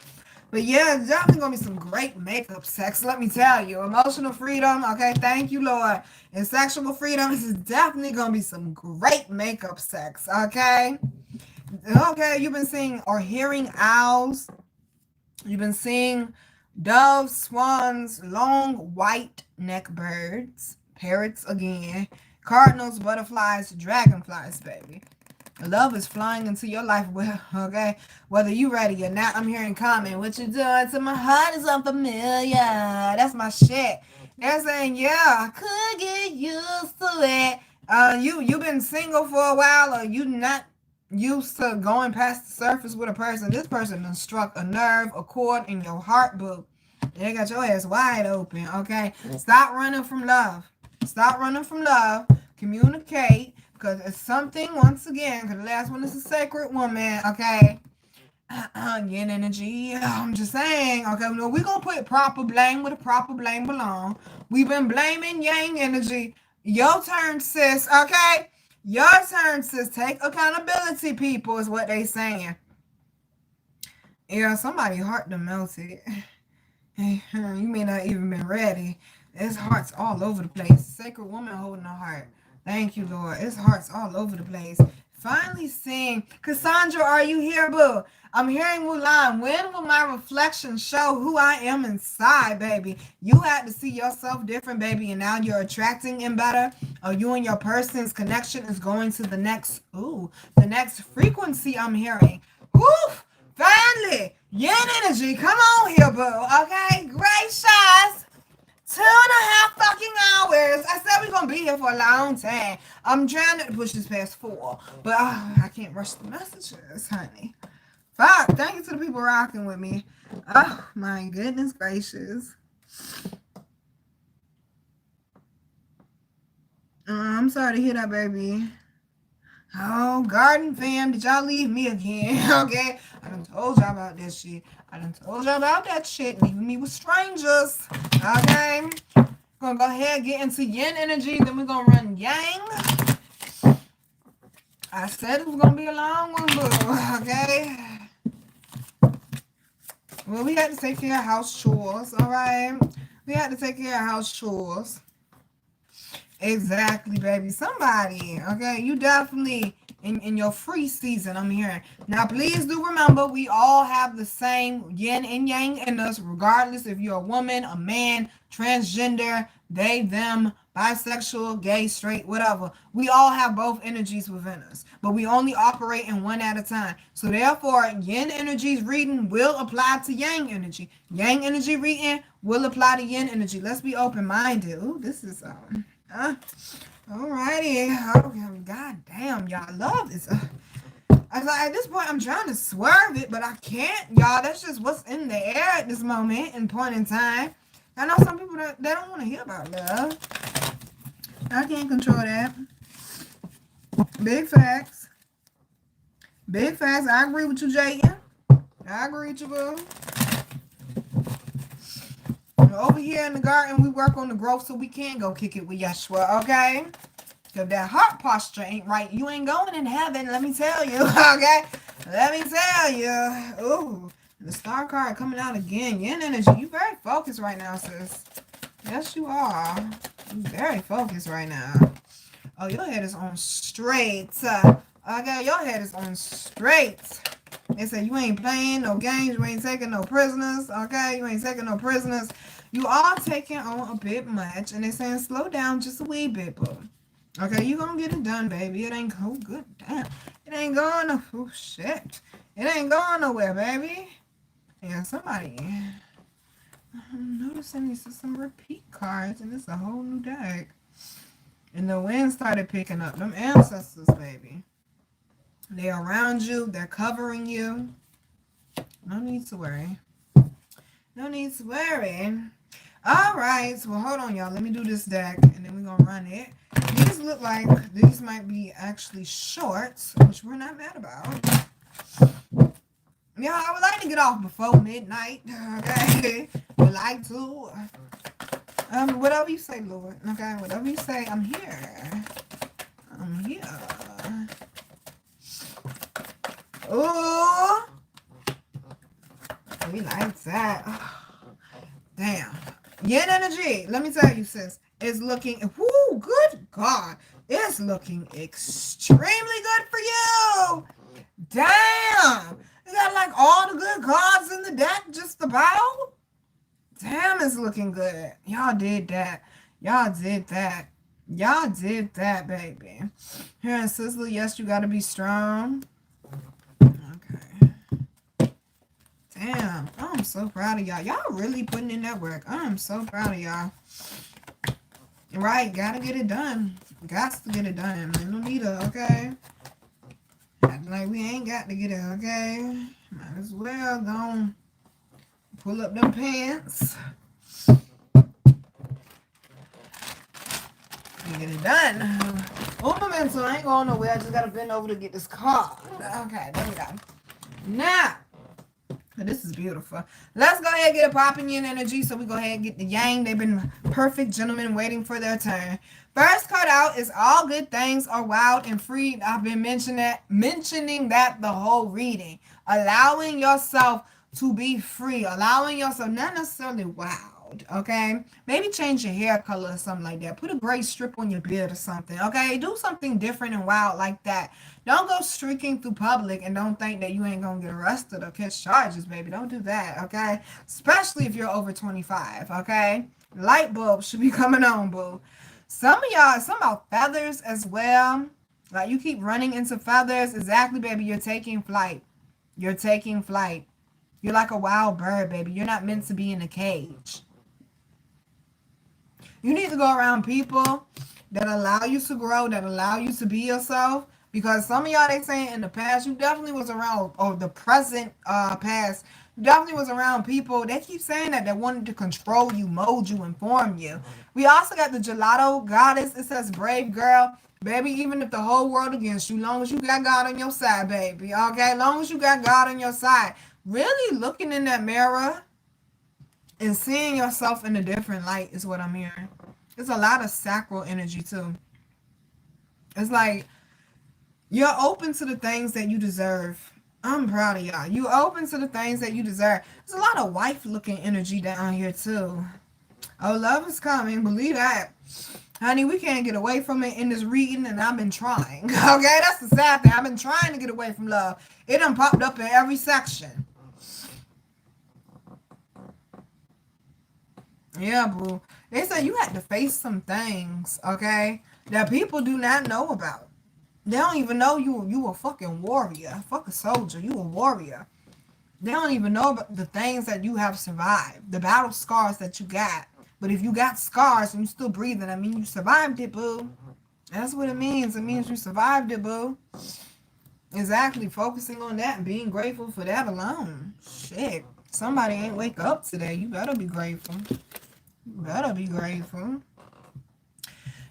Speaker 1: But yeah, it's definitely going to be some great makeup sex, let me tell you. Emotional freedom, okay, thank you, Lord. And sexual freedom, this is definitely going to be some great makeup sex, okay? Okay, you've been seeing or hearing owls. You've been seeing doves, swans, long white neck birds, parrots again, cardinals, butterflies, dragonflies, baby. Love is flying into your life, okay? Whether you ready or not, I'm hearing comment. What you doing to my heart is unfamiliar. That's my shit. They're saying, yeah, I could get used to it. You've been single for a while, or you not used to going past the surface with a person. This person done struck a nerve, a chord in your heart, boo. They got your ass wide open, okay? Stop running from love. Stop running from love. Communicate. Because it's something, once again, because the last one is a sacred woman, okay? Yin energy. I'm just saying, okay? No, we're going to put proper blame where the proper blame belong. We've been blaming yang energy. Your turn, sis, okay? Your turn, sis. Take accountability, people, is what they saying. Yeah, somebody's heart done melted. You may not even been ready. There's hearts all over the place. Sacred woman holding her heart. Thank you, Lord. It's hearts all over the place. Finally seeing, Cassandra, are you here, boo? I'm hearing Mulan. When will my reflection show who I am inside, baby? You had to see yourself different, baby, and now you're attracting in better. Or you and your person's connection is going to the next frequency I'm hearing. Woof! Finally! Yin energy, come on here, boo. Okay? Great shots. 2.5 fucking hours. I said we're going to be here for a long time. I'm trying not to push this past 4, but I can't rush the messages, honey. Fuck, thank you to the people rocking with me. Oh, my goodness gracious. I'm sorry to hear that, baby. Oh, Garden fam, did y'all leave me again? Okay, I done told y'all about that shit. I done told y'all about that shit, leaving me with strangers. Okay, gonna go ahead and get into yin energy, then we're gonna run yang. I said it was gonna be a long one, boo. Okay. Well, we had to take care of house chores, all right? We had to take care of house chores. Exactly, baby. Somebody, okay? You definitely in your free season, I'm hearing. Now, please do remember, we all have the same yin and yang in us, regardless if you're a woman, a man, transgender, they, them, bisexual, gay, straight, whatever. We all have both energies within us, but we only operate in one at a time. So therefore, yin energy's reading will apply to yang energy. Yang energy reading will apply to yin energy. Let's be open-minded. Ooh, this is alrighty. Oh, god damn, y'all, love is at this point I'm trying to swerve it, but I can't, y'all. That's just what's in the air at this moment and point in time. I know some people that they don't want to hear about love. I can't control that. Big facts. Big facts. I agree with you, Jayden. I agree with you, boo. Over here in the garden, we work on the growth so we can go kick it with Yeshua, okay? If that heart posture ain't right, you ain't going in heaven, let me tell you, okay? Let me tell you. Ooh, the star card coming out again. Yin energy, you very focused right now, sis. Yes, you are. You very focused right now. Oh, your head is on straight. Okay, your head is on straight. They say you ain't playing no games, you ain't taking no prisoners, okay? You ain't taking no prisoners. You are taking on a bit much, and they're saying slow down just a wee bit, boo. Okay, you gonna get it done, baby. It ain't good. Damn. It ain't going no shit. It ain't going nowhere, baby. Yeah, somebody. I'm noticing these are some repeat cards, and it's a whole new deck. And the wind started picking up. Them ancestors, baby. They're around you. They're covering you. No need to worry. No need to worry. All right. Well, hold on, y'all. Let me do this deck, and then we're going to run it. These look like these might be actually shorts, which we're not mad about. Yeah, I would like to get off before midnight. Okay. Would like to. Whatever you say, Lord. Okay. Whatever you say, I'm here. I'm here. Ooh. We like that. Oh, damn. Yin energy, let me tell you, sis, is looking, whoo, good God. It's looking extremely good for you. Damn. You got like all the good cards in the deck just about. Damn, it's looking good. Y'all did that. Y'all did that. Y'all did that, baby. Here in Sizzler, yes, you got to be strong. Damn, I'm so proud of y'all. Y'all really putting in that work. I'm so proud of y'all. Right, gotta get it done. Got to get it done. Man, no need to, okay? Acting like we ain't got to get it, okay? Might as well go pull up them pants. And get it done. Oh, momentum, I ain't going nowhere. I just gotta bend over to get this card. Okay, there we go. Now. This is beautiful. Let's go ahead and get a popping yin energy. So we go ahead and get the yang. They've been perfect gentlemen waiting for their turn. First card out is all good things are wild and free. I've been mentioning that the whole reading. Allowing yourself to be free. Allowing yourself, not necessarily wild. Okay, maybe change your hair color or something like that. Put a gray strip on your beard or something. Okay, do something different and wild like that. Don't go streaking through public and don't think that you ain't gonna get arrested or catch charges, baby. Don't do that, okay? Especially if you're over 25, okay? Light bulbs should be coming on, boo. Some of y'all, some about feathers as well. Like you keep running into feathers. Exactly, baby. You're taking flight. You're taking flight. You're like a wild bird, baby. You're not meant to be in a cage. You need to go around people that allow you to grow, that allow you to be yourself. Because some of y'all, they saying in the past, you definitely was around, or the present past, you definitely was around people. They keep saying that wanted to control you, mold you, inform you. We also got the gelato goddess. It says brave girl. Baby, even if the whole world against you, long as you got God on your side, baby. Okay, long as you got God on your side. Really looking in that mirror and seeing yourself in a different light is what I'm hearing. It's a lot of sacral energy too. It's like you're open to the things that you deserve. I'm proud of y'all. You open to the things that you deserve. There's a lot of wife-looking energy down here too. Oh, love is coming. Believe that. Honey, we can't get away from it in this reading, and I've been trying. Okay, that's the sad thing. I've been trying to get away from love. It done popped up in every section. Yeah, boo. They say you had to face some things, okay, that people do not know about. They don't even know you a fucking warrior. Fuck a soldier. You a warrior. They don't even know about the things that you have survived. The battle scars that you got. But if you got scars and you still breathing, I mean you survived it, boo. That's what it means. It means you survived it, boo. Exactly. Focusing on that and being grateful for that alone. Shit. Somebody ain't wake up today. You better be grateful. You better be grateful.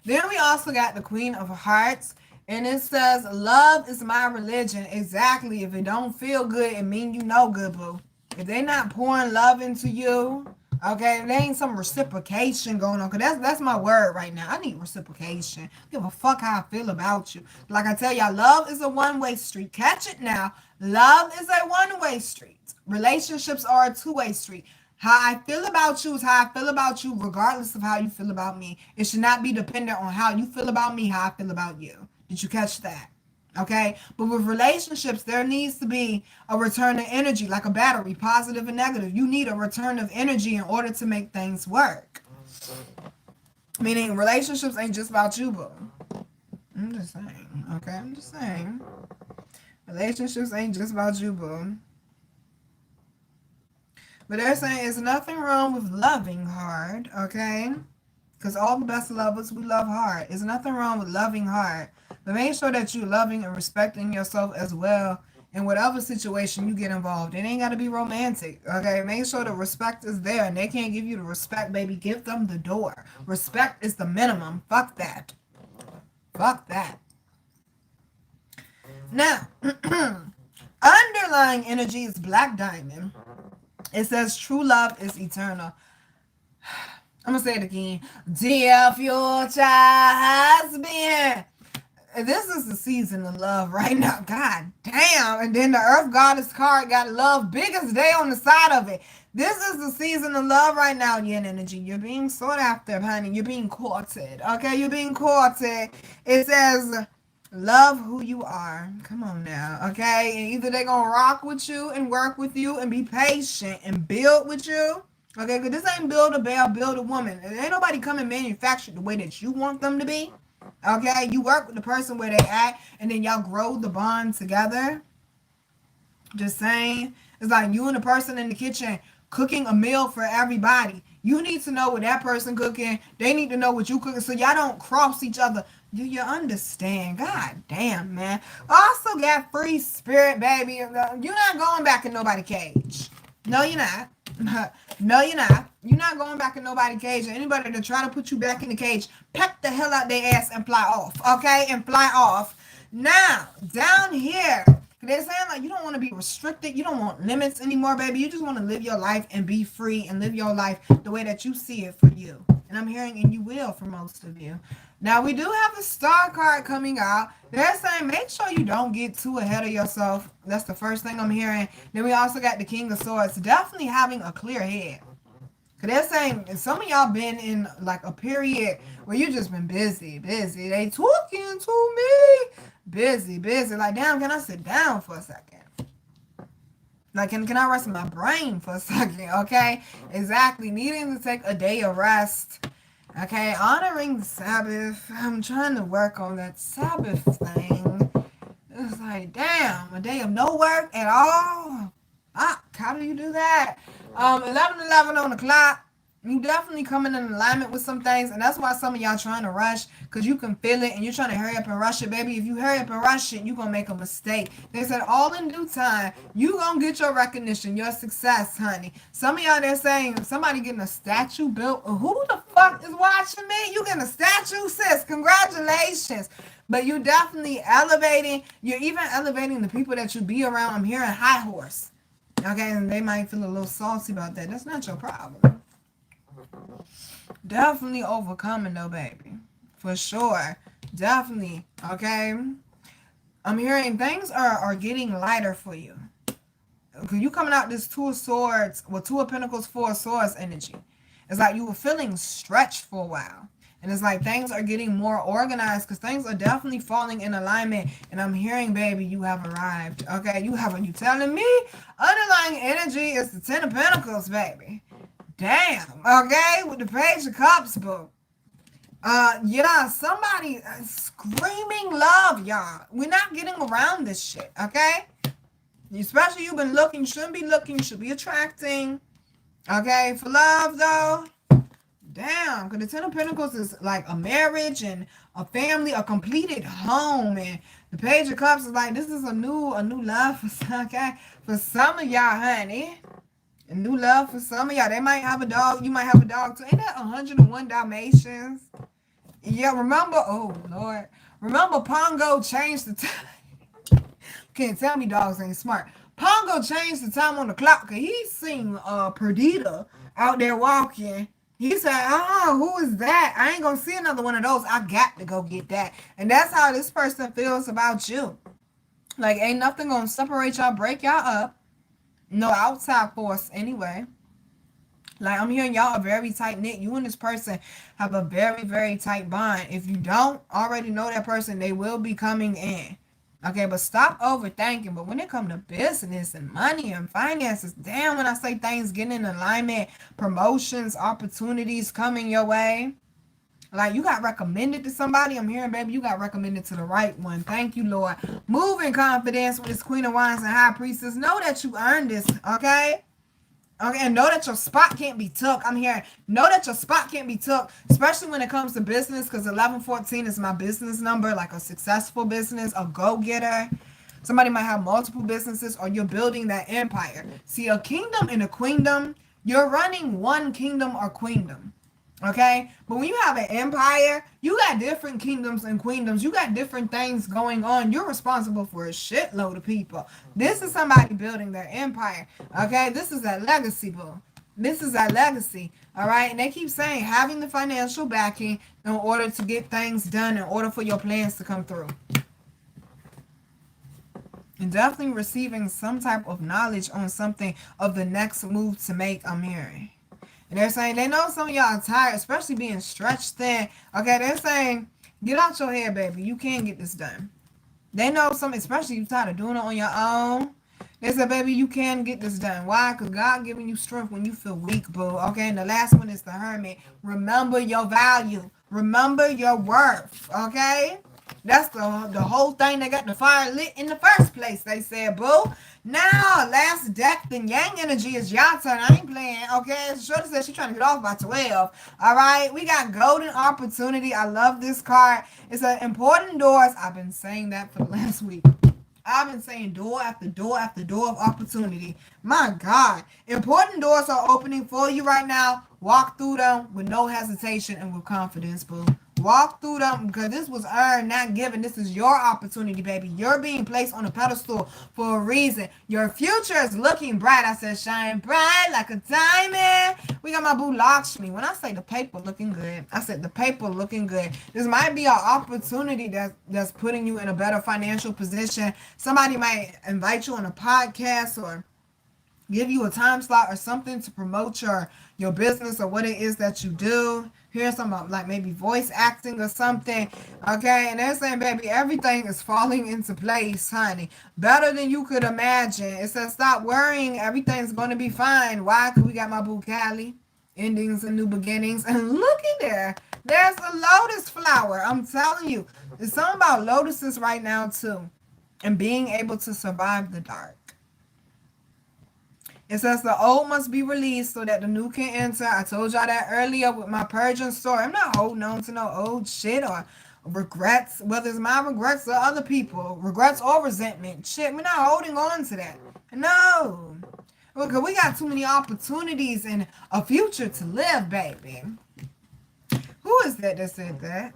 Speaker 1: Then we also got the Queen of Hearts. And it says, love is my religion. Exactly. If it don't feel good, it mean you know good, boo. If they not pouring love into you, okay, there ain't some reciprocation going on. Because that's my word right now. I need reciprocation. Give a fuck how I feel about you. Like I tell y'all, love is a one-way street. Catch it now. Love is a one-way street. Relationships are a two-way street. How I feel about you is how I feel about you, regardless of how you feel about me. It should not be dependent on how you feel about me, how I feel about you. Did you catch that? Okay? But with relationships, there needs to be a return of energy, like a battery, positive and negative. You need a return of energy in order to make things work. Meaning relationships ain't just about you, boo. I'm just saying. Okay? I'm just saying. Relationships ain't just about you, boo. But they're saying there's nothing wrong with loving hard, okay? Because all the best lovers, we love hard. There's nothing wrong with loving hard. But make sure that you're loving and respecting yourself as well in whatever situation you get involved. It ain't got to be romantic, okay? Make sure the respect is there. And they can't give you the respect, baby. Give them the door. Respect is the minimum. Fuck that. Fuck that. Now, underlying energy is Black Diamond. It says true love is eternal. I'm going to say it again. Dear future husband. This is the season of love right now. God damn. And then the Earth Goddess card got love biggest day on the side of it. This is the season of love right now, Yin energy. You're being sought after, honey. You're being courted. Okay? You're being courted. It says, love who you are. Come on now. Okay? And either they're going to rock with you and work with you and be patient and build with you. Okay? Because this ain't build a bear, build a woman. Ain't nobody come and manufacture the way that you want them to be. Okay, you work with the person where they at, and then y'all grow the bond together. Just saying. It's like you and the person in the kitchen cooking a meal for everybody. You need to know what that person cooking. They need to know what you cooking, so y'all don't cross each other. Do you understand? God damn, man. Also got free spirit, baby. You're not going back in nobody's cage. No, you're not. No, you're not. You're not going back in nobody's cage. And anybody that try to put you back in the cage, peck the hell out their ass and fly off. Okay? And fly off. Now, down here, they're saying like you don't want to be restricted. You don't want limits anymore, baby. You just want to live your life and be free and live your life the way that you see it for you. And I'm hearing, and you will for most of you. Now, we do have a star card coming out. They're saying make sure you don't get too ahead of yourself. That's the first thing I'm hearing. Then we also got the King of Swords. Definitely having a clear head. Because they're saying some of y'all been in like a period where you just been busy. They talking to me. Busy. Like, damn, can I sit down for a second? Like, can I rest my brain for a second? Okay? Exactly. Needing to take a day of rest. Okay, honoring the Sabbath. I'm trying to work on that Sabbath thing. It's like, damn, a day of no work at all? How do you do that? 11:11 on the clock. You definitely coming in alignment with some things, and that's why some of y'all trying to rush, because you can feel it and you're trying to hurry up and rush it, baby. If you hurry up and rush it, you're going to make a mistake. They said all in due time, you going to get your recognition, your success, honey. Some of y'all, they're saying somebody getting a statue built. Who the fuck is watching me? You getting a statue, sis. Congratulations. But you definitely elevating. You're even elevating the people that you be around. I'm hearing high horse. Okay, and they might feel a little salty about that. That's not your problem. Definitely overcoming though, baby. For sure. Definitely. Okay. I'm hearing things are getting lighter for you. You coming out this Two of Swords, well, Two of Pentacles, Four of Swords energy. It's like you were feeling stretched for a while. And it's like things are getting more organized because things are definitely falling in alignment. And I'm hearing, baby, you have arrived. Okay, you telling me underlying energy is the Ten of Pentacles, baby. Damn. Okay, with the Page of Cups, boo. Yeah, somebody screaming love, y'all. We're not getting around this shit, okay? Especially you've been looking, shouldn't be looking, should be attracting. Okay, for love though. Damn, because the Ten of Pentacles is like a marriage and a family, a completed home. And the Page of Cups is like, this is a new love for some of y'all, honey. A new love for some of y'all. They might have a dog. You might have a dog too. Ain't that 101 Dalmatians? Yeah, remember, oh Lord. Remember Pongo changed the time. Can't tell me dogs ain't smart. Pongo changed the time on the clock because he seen Perdita out there walking. He said, who is that? I ain't going to see another one of those. I got to go get that. And that's how this person feels about you. Like, ain't nothing going to separate y'all, break y'all up. No outside force anyway. Like, I'm hearing y'all are very tight-knit. You and this person have a very, very tight bond. If you don't already know that person, they will be coming in. Okay, but stop overthinking. But when it comes to business and money and finances, damn, when I say things getting in alignment, promotions, opportunities coming your way. Like, you got recommended to somebody. I'm hearing, baby, you got recommended to the right one. Thank you, Lord. Move in confidence with this Queen of Wands and High Priestess. Know that you earned this, okay? Okay, and know that your spot can't be took. I'm hearing, know that your spot can't be took, especially when it comes to business, because 1114 is my business number, like a successful business, a go-getter. Somebody might have multiple businesses, or you're building that empire. See, a kingdom and a queendom, you're running one kingdom or queendom. Okay, but when you have an empire, you got different kingdoms and queendoms. You got different things going on. You're responsible for a shitload of people. This is somebody building their empire. Okay, this is that legacy, boo. This is that legacy. All right, and they keep saying having the financial backing in order to get things done, in order for your plans to come through. And definitely receiving some type of knowledge on something of the next move to make. I'm hearing. And they're saying, they know some of y'all are tired, especially being stretched thin. Okay, they're saying, get out your hair, baby. You can get this done. They know some, especially you tired of doing it on your own. They said, baby, you can get this done. Why? Because God giving you strength when you feel weak, boo. Okay, and the last one is the Hermit. Remember your value. Remember your worth. Okay? That's the whole thing. They got the fire lit in the first place, they said, boo. Now, last deck, the Yang energy is y'all turn. I ain't playing, okay? Shorty said she's trying to get off by 12. All right? We got golden opportunity. I love this card. It's an important doors. I've been saying that for the last week. I've been saying door after door after door of opportunity. My God. Important doors are opening for you right now. Walk through them with no hesitation and with confidence, boo. Walk through them because this was earned, not given. This is your opportunity, baby. You're being placed on a pedestal for a reason. Your future is looking bright. I said shine bright like a diamond. We got my boo Lakshmi. When I say the paper looking good, I said the paper looking good. This might be an opportunity that's putting you in a better financial position. Somebody might invite you on a podcast or give you a time slot or something to promote your business or what it is that you do. Here's some like maybe voice acting or something. Okay, and they're saying, baby, everything is falling into place, honey. Better than you could imagine. It says stop worrying. Everything's going to be fine. Why? Because we got my boo Callie. Endings and new beginnings. And look at there. There's a lotus flower. I'm telling you. There's something about lotuses right now too. And being able to survive the dark. It says the old must be released so that the new can enter. I told y'all that earlier with my purging story. I'm not holding on to no old shit or regrets, whether it's my regrets or other people, regrets or resentment. Shit, we're not holding on to that. No. Because we got too many opportunities and a future to live, baby. Who is that said that?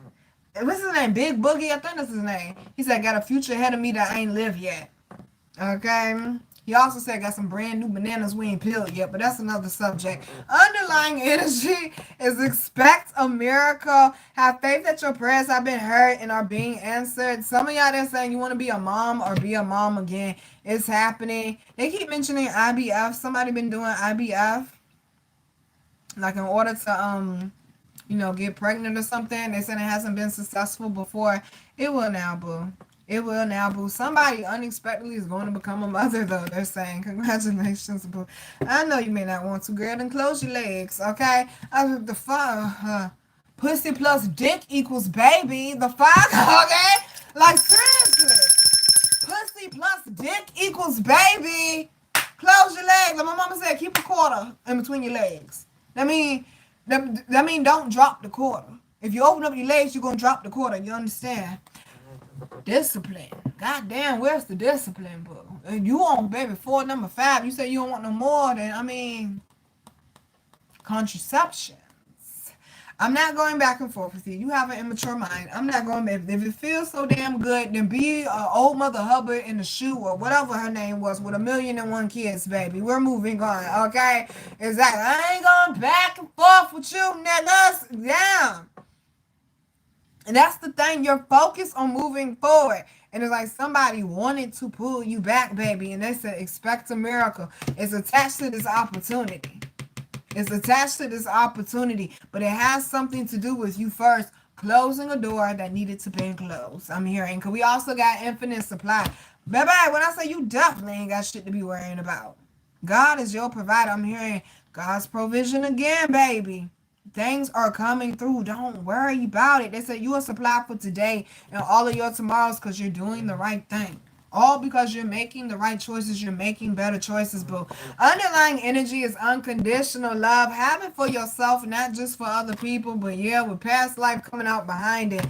Speaker 1: What's his name? Big Boogie? I think that's his name. He said, got a future ahead of me that I ain't lived yet. Okay? He also said, got some brand new bananas we ain't peeled yet, but that's another subject. Underlying energy is expect a miracle. Have faith that your prayers have been heard and are being answered. Some of y'all that saying you want to be a mom or be a mom again. It's happening. They keep mentioning IVF. Somebody been doing IVF. Like in order to, get pregnant or something. They said it hasn't been successful before. It will now, boo. It will now, boo. Somebody unexpectedly is going to become a mother, though. They're saying, congratulations, boo. I know you may not want to, girl. Then close your legs, okay? The fuck, pussy plus dick equals baby. The fuck, okay? Like, seriously. Pussy plus dick equals baby. Close your legs. Like my mama said, keep a quarter in between your legs. That mean don't drop the quarter. If you open up your legs, you're going to drop the quarter. You understand? Discipline. Goddamn, where's the discipline, boo? You on baby 4, number 5. You say you don't want no more, then, contraceptions. I'm not going back and forth with you. You have an immature mind. I'm not going back. If it feels so damn good, then be old Mother Hubbard in the shoe or whatever her name was with 1,000,001 kids, baby. We're moving on, okay? Exactly. I ain't going back and forth with you, niggas. Down. And that's the thing. You're focused on moving forward. And it's like somebody wanted to pull you back, baby. And they said, expect a miracle. It's attached to this opportunity. It's attached to this opportunity, but it has something to do with you first closing a door that needed to be closed. I'm hearing, because we also got infinite supply. Baby, when I say you definitely ain't got shit to be worrying about. God is your provider. I'm hearing God's provision again, baby. Things are coming through. Don't worry about it. They said you are supplied for today and all of your tomorrows because you're doing the right thing. All because you're making the right choices. You're making better choices, boo. Underlying energy is unconditional love. Have it for yourself, not just for other people. But yeah, with past life coming out behind it.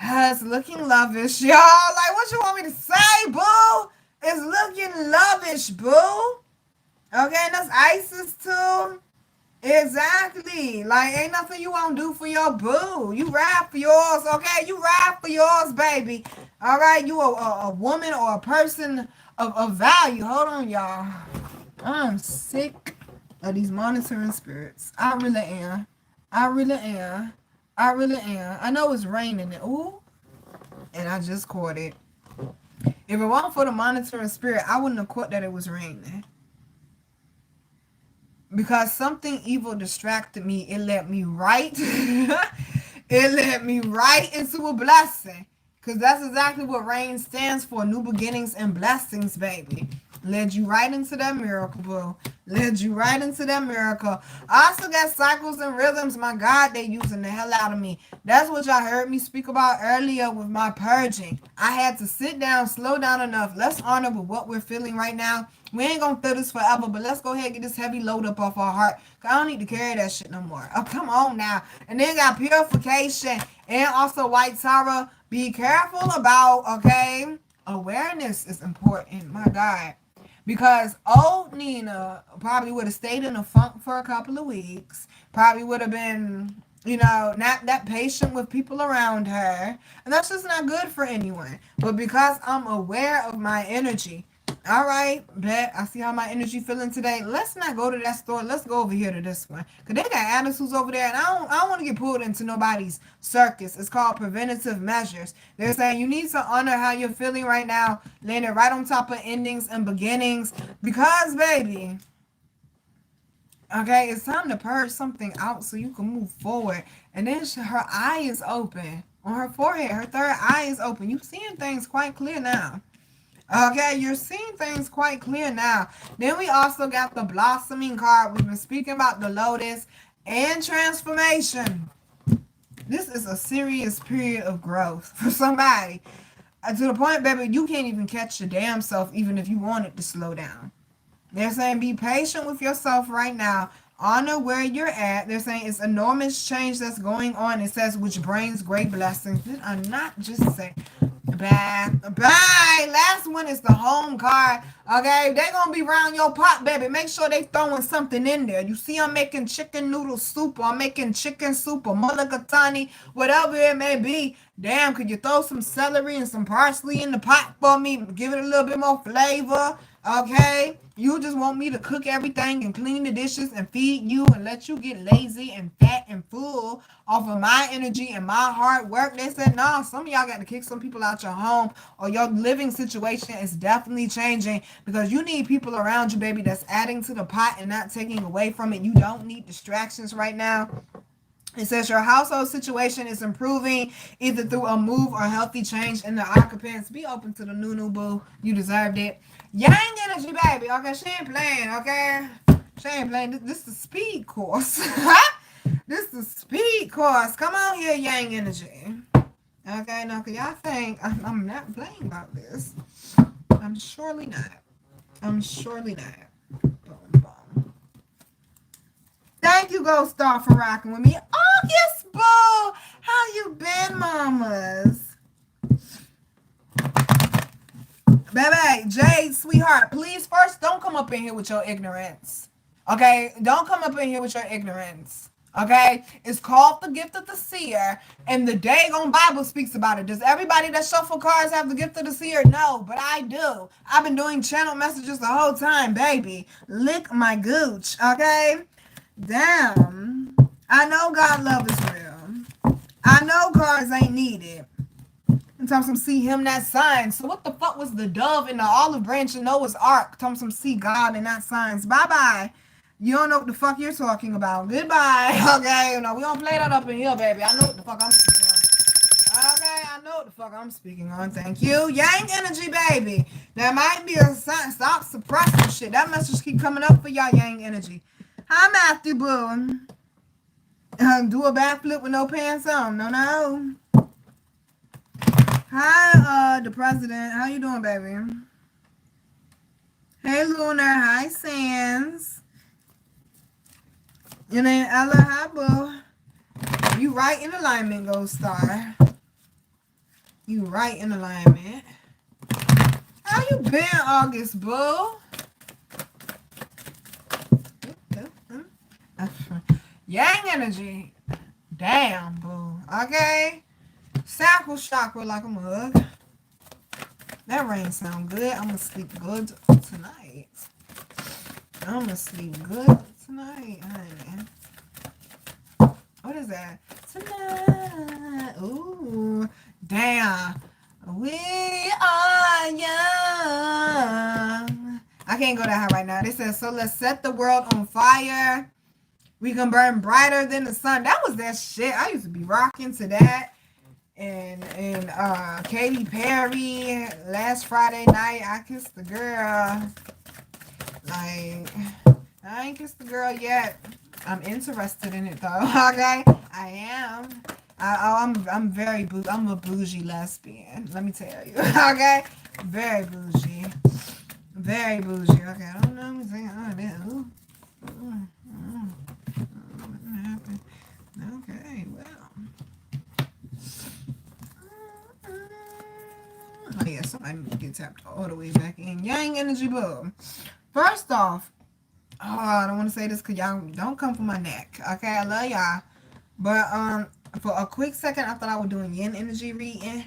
Speaker 1: It's looking lovish, y'all. Like, what you want me to say, boo? It's looking lovish, boo. Okay, and that's Isis, too. Exactly. Like, ain't nothing you won't do for your boo. You ride for yours, okay? You ride for yours, baby. All right? You a woman or a person of value. Hold on, y'all. I'm sick of these monitoring spirits. I really am. I really am. I really am. I know it's raining. Ooh. And I just caught it. If it wasn't for the monitoring spirit, I wouldn't have caught that it was raining. Because something evil distracted me. It led me right. It led me right into a blessing. Because that's exactly what rain stands for. New beginnings and blessings, baby. Led you right into that miracle, boo. Led you right into that miracle. I also got cycles and rhythms. My God, they using the hell out of me. That's what y'all heard me speak about earlier with my purging. I had to sit down, slow down enough. Let's honor with what we're feeling right now. We ain't gonna feel this forever, but let's go ahead and get this heavy load up off our heart. Cause I don't need to carry that shit no more. Oh, come on now. And then got purification and also white Tara. Be careful about, okay? Awareness is important. My God. Because old Nina probably would have stayed in a funk for a couple of weeks. Probably would have been, not that patient with people around her. And that's just not good for anyone. But because I'm aware of my energy, all right, bet. I see how my energy feeling today. Let's not go to that store. Let's go over here to this one. Because they got attitudes over there. And I don't want to get pulled into nobody's circus. It's called preventative measures. They're saying you need to honor how you're feeling right now. Laying it right on top of endings and beginnings. Because, baby, okay, it's time to purge something out so you can move forward. And then her eye is open. On her forehead, her third eye is open. You're seeing things quite clear now. Okay, you're seeing things quite clear now. Then we also got the blossoming card. We've been speaking about the lotus and transformation. This is a serious period of growth for somebody. To the point, baby, you can't even catch your damn self even if you wanted to slow down. They're saying be patient with yourself right now. Honor where you're at. They're saying it's enormous change that's going on. It says which brings great blessings. Did I not just say bye? Bye. Last one is the home card. Okay, they gonna be around your pot, baby. Make sure they throwing something in there. You see, I'm making chicken noodle soup, or I'm making chicken soup, or mulligatawny, whatever it may be. Damn, could you throw some celery and some parsley in the pot for me? Give it a little bit more flavor. Okay, you just want me to cook everything and clean the dishes and feed you and let you get lazy and fat and full off of my energy and my hard work. They said, no, some of y'all got to kick some people out your home, or your living situation is definitely changing, because you need people around you, baby, that's adding to the pot and not taking away from it. You don't need distractions right now. It says your household situation is improving either through a move or healthy change in the occupants. Be open to the new boo. You deserved it. Yang energy, baby. Okay, she ain't playing, okay? She ain't playing. This is the speed course. This is the speed course. Come on here, yang energy. Okay, now, because y'all think I'm not playing about this. I'm surely not. I'm surely not. Boom, boom. Thank you, Ghost Star, for rocking with me. August Boo! How you been, mamas? Baby, Jade, sweetheart, please first don't come up in here with your ignorance. Okay? Don't come up in here with your ignorance. Okay? It's called the gift of the seer, and the Dagon Bible speaks about it. Does everybody that shuffle cards have the gift of the seer? No, but I do. I've been doing channel messages the whole time, baby. Lick my gooch, okay? Damn. I know God love is real. I know cards ain't needed. Thompson see him that sign. So what the fuck was the dove in the olive branch in Noah's Ark? Thompson see God in that signs. Bye-bye. You don't know what the fuck you're talking about. Goodbye. Okay, no, we don't play that up in here, baby. I know what the fuck I'm speaking on. Okay, I know what the fuck I'm speaking on. Thank you. Yang energy, baby. There might be a sign. Stop suppressing shit. That message keep coming up for y'all, yang energy. Hi, Matthew Boo. Do a backflip with no pants on. No. Hi, the president. How you doing, baby? Hey, Lunar. Hi, Sands. Your name Ella. Hi, Boo. You right in alignment, Ghost Star. You right in alignment. How you been, August, Boo? Yang energy. Damn, Boo. Okay. Sacral chakra like a mug. That rain sound good. I'm gonna sleep good tonight. I'm gonna sleep good tonight, honey. What is that? Tonight. Ooh. Damn. We are young. I can't go that high right now. They said, so let's set the world on fire. We can burn brighter than the sun. That was that shit. I used to be rocking to that. And Katy Perry, last Friday night, I kissed the girl. Like, I ain't kissed the girl yet. I'm interested in it though. Okay, I am. I'm very I'm a bougie lesbian. Let me tell you. Okay, very bougie. Very bougie. Okay, I don't know anything. Okay, well. Oh yeah, somebody get tapped all the way back in. Yang energy boom. First off, I don't want to say this because y'all don't come for my neck. Okay, I love y'all. But for a quick second, I thought I was doing yin energy reading,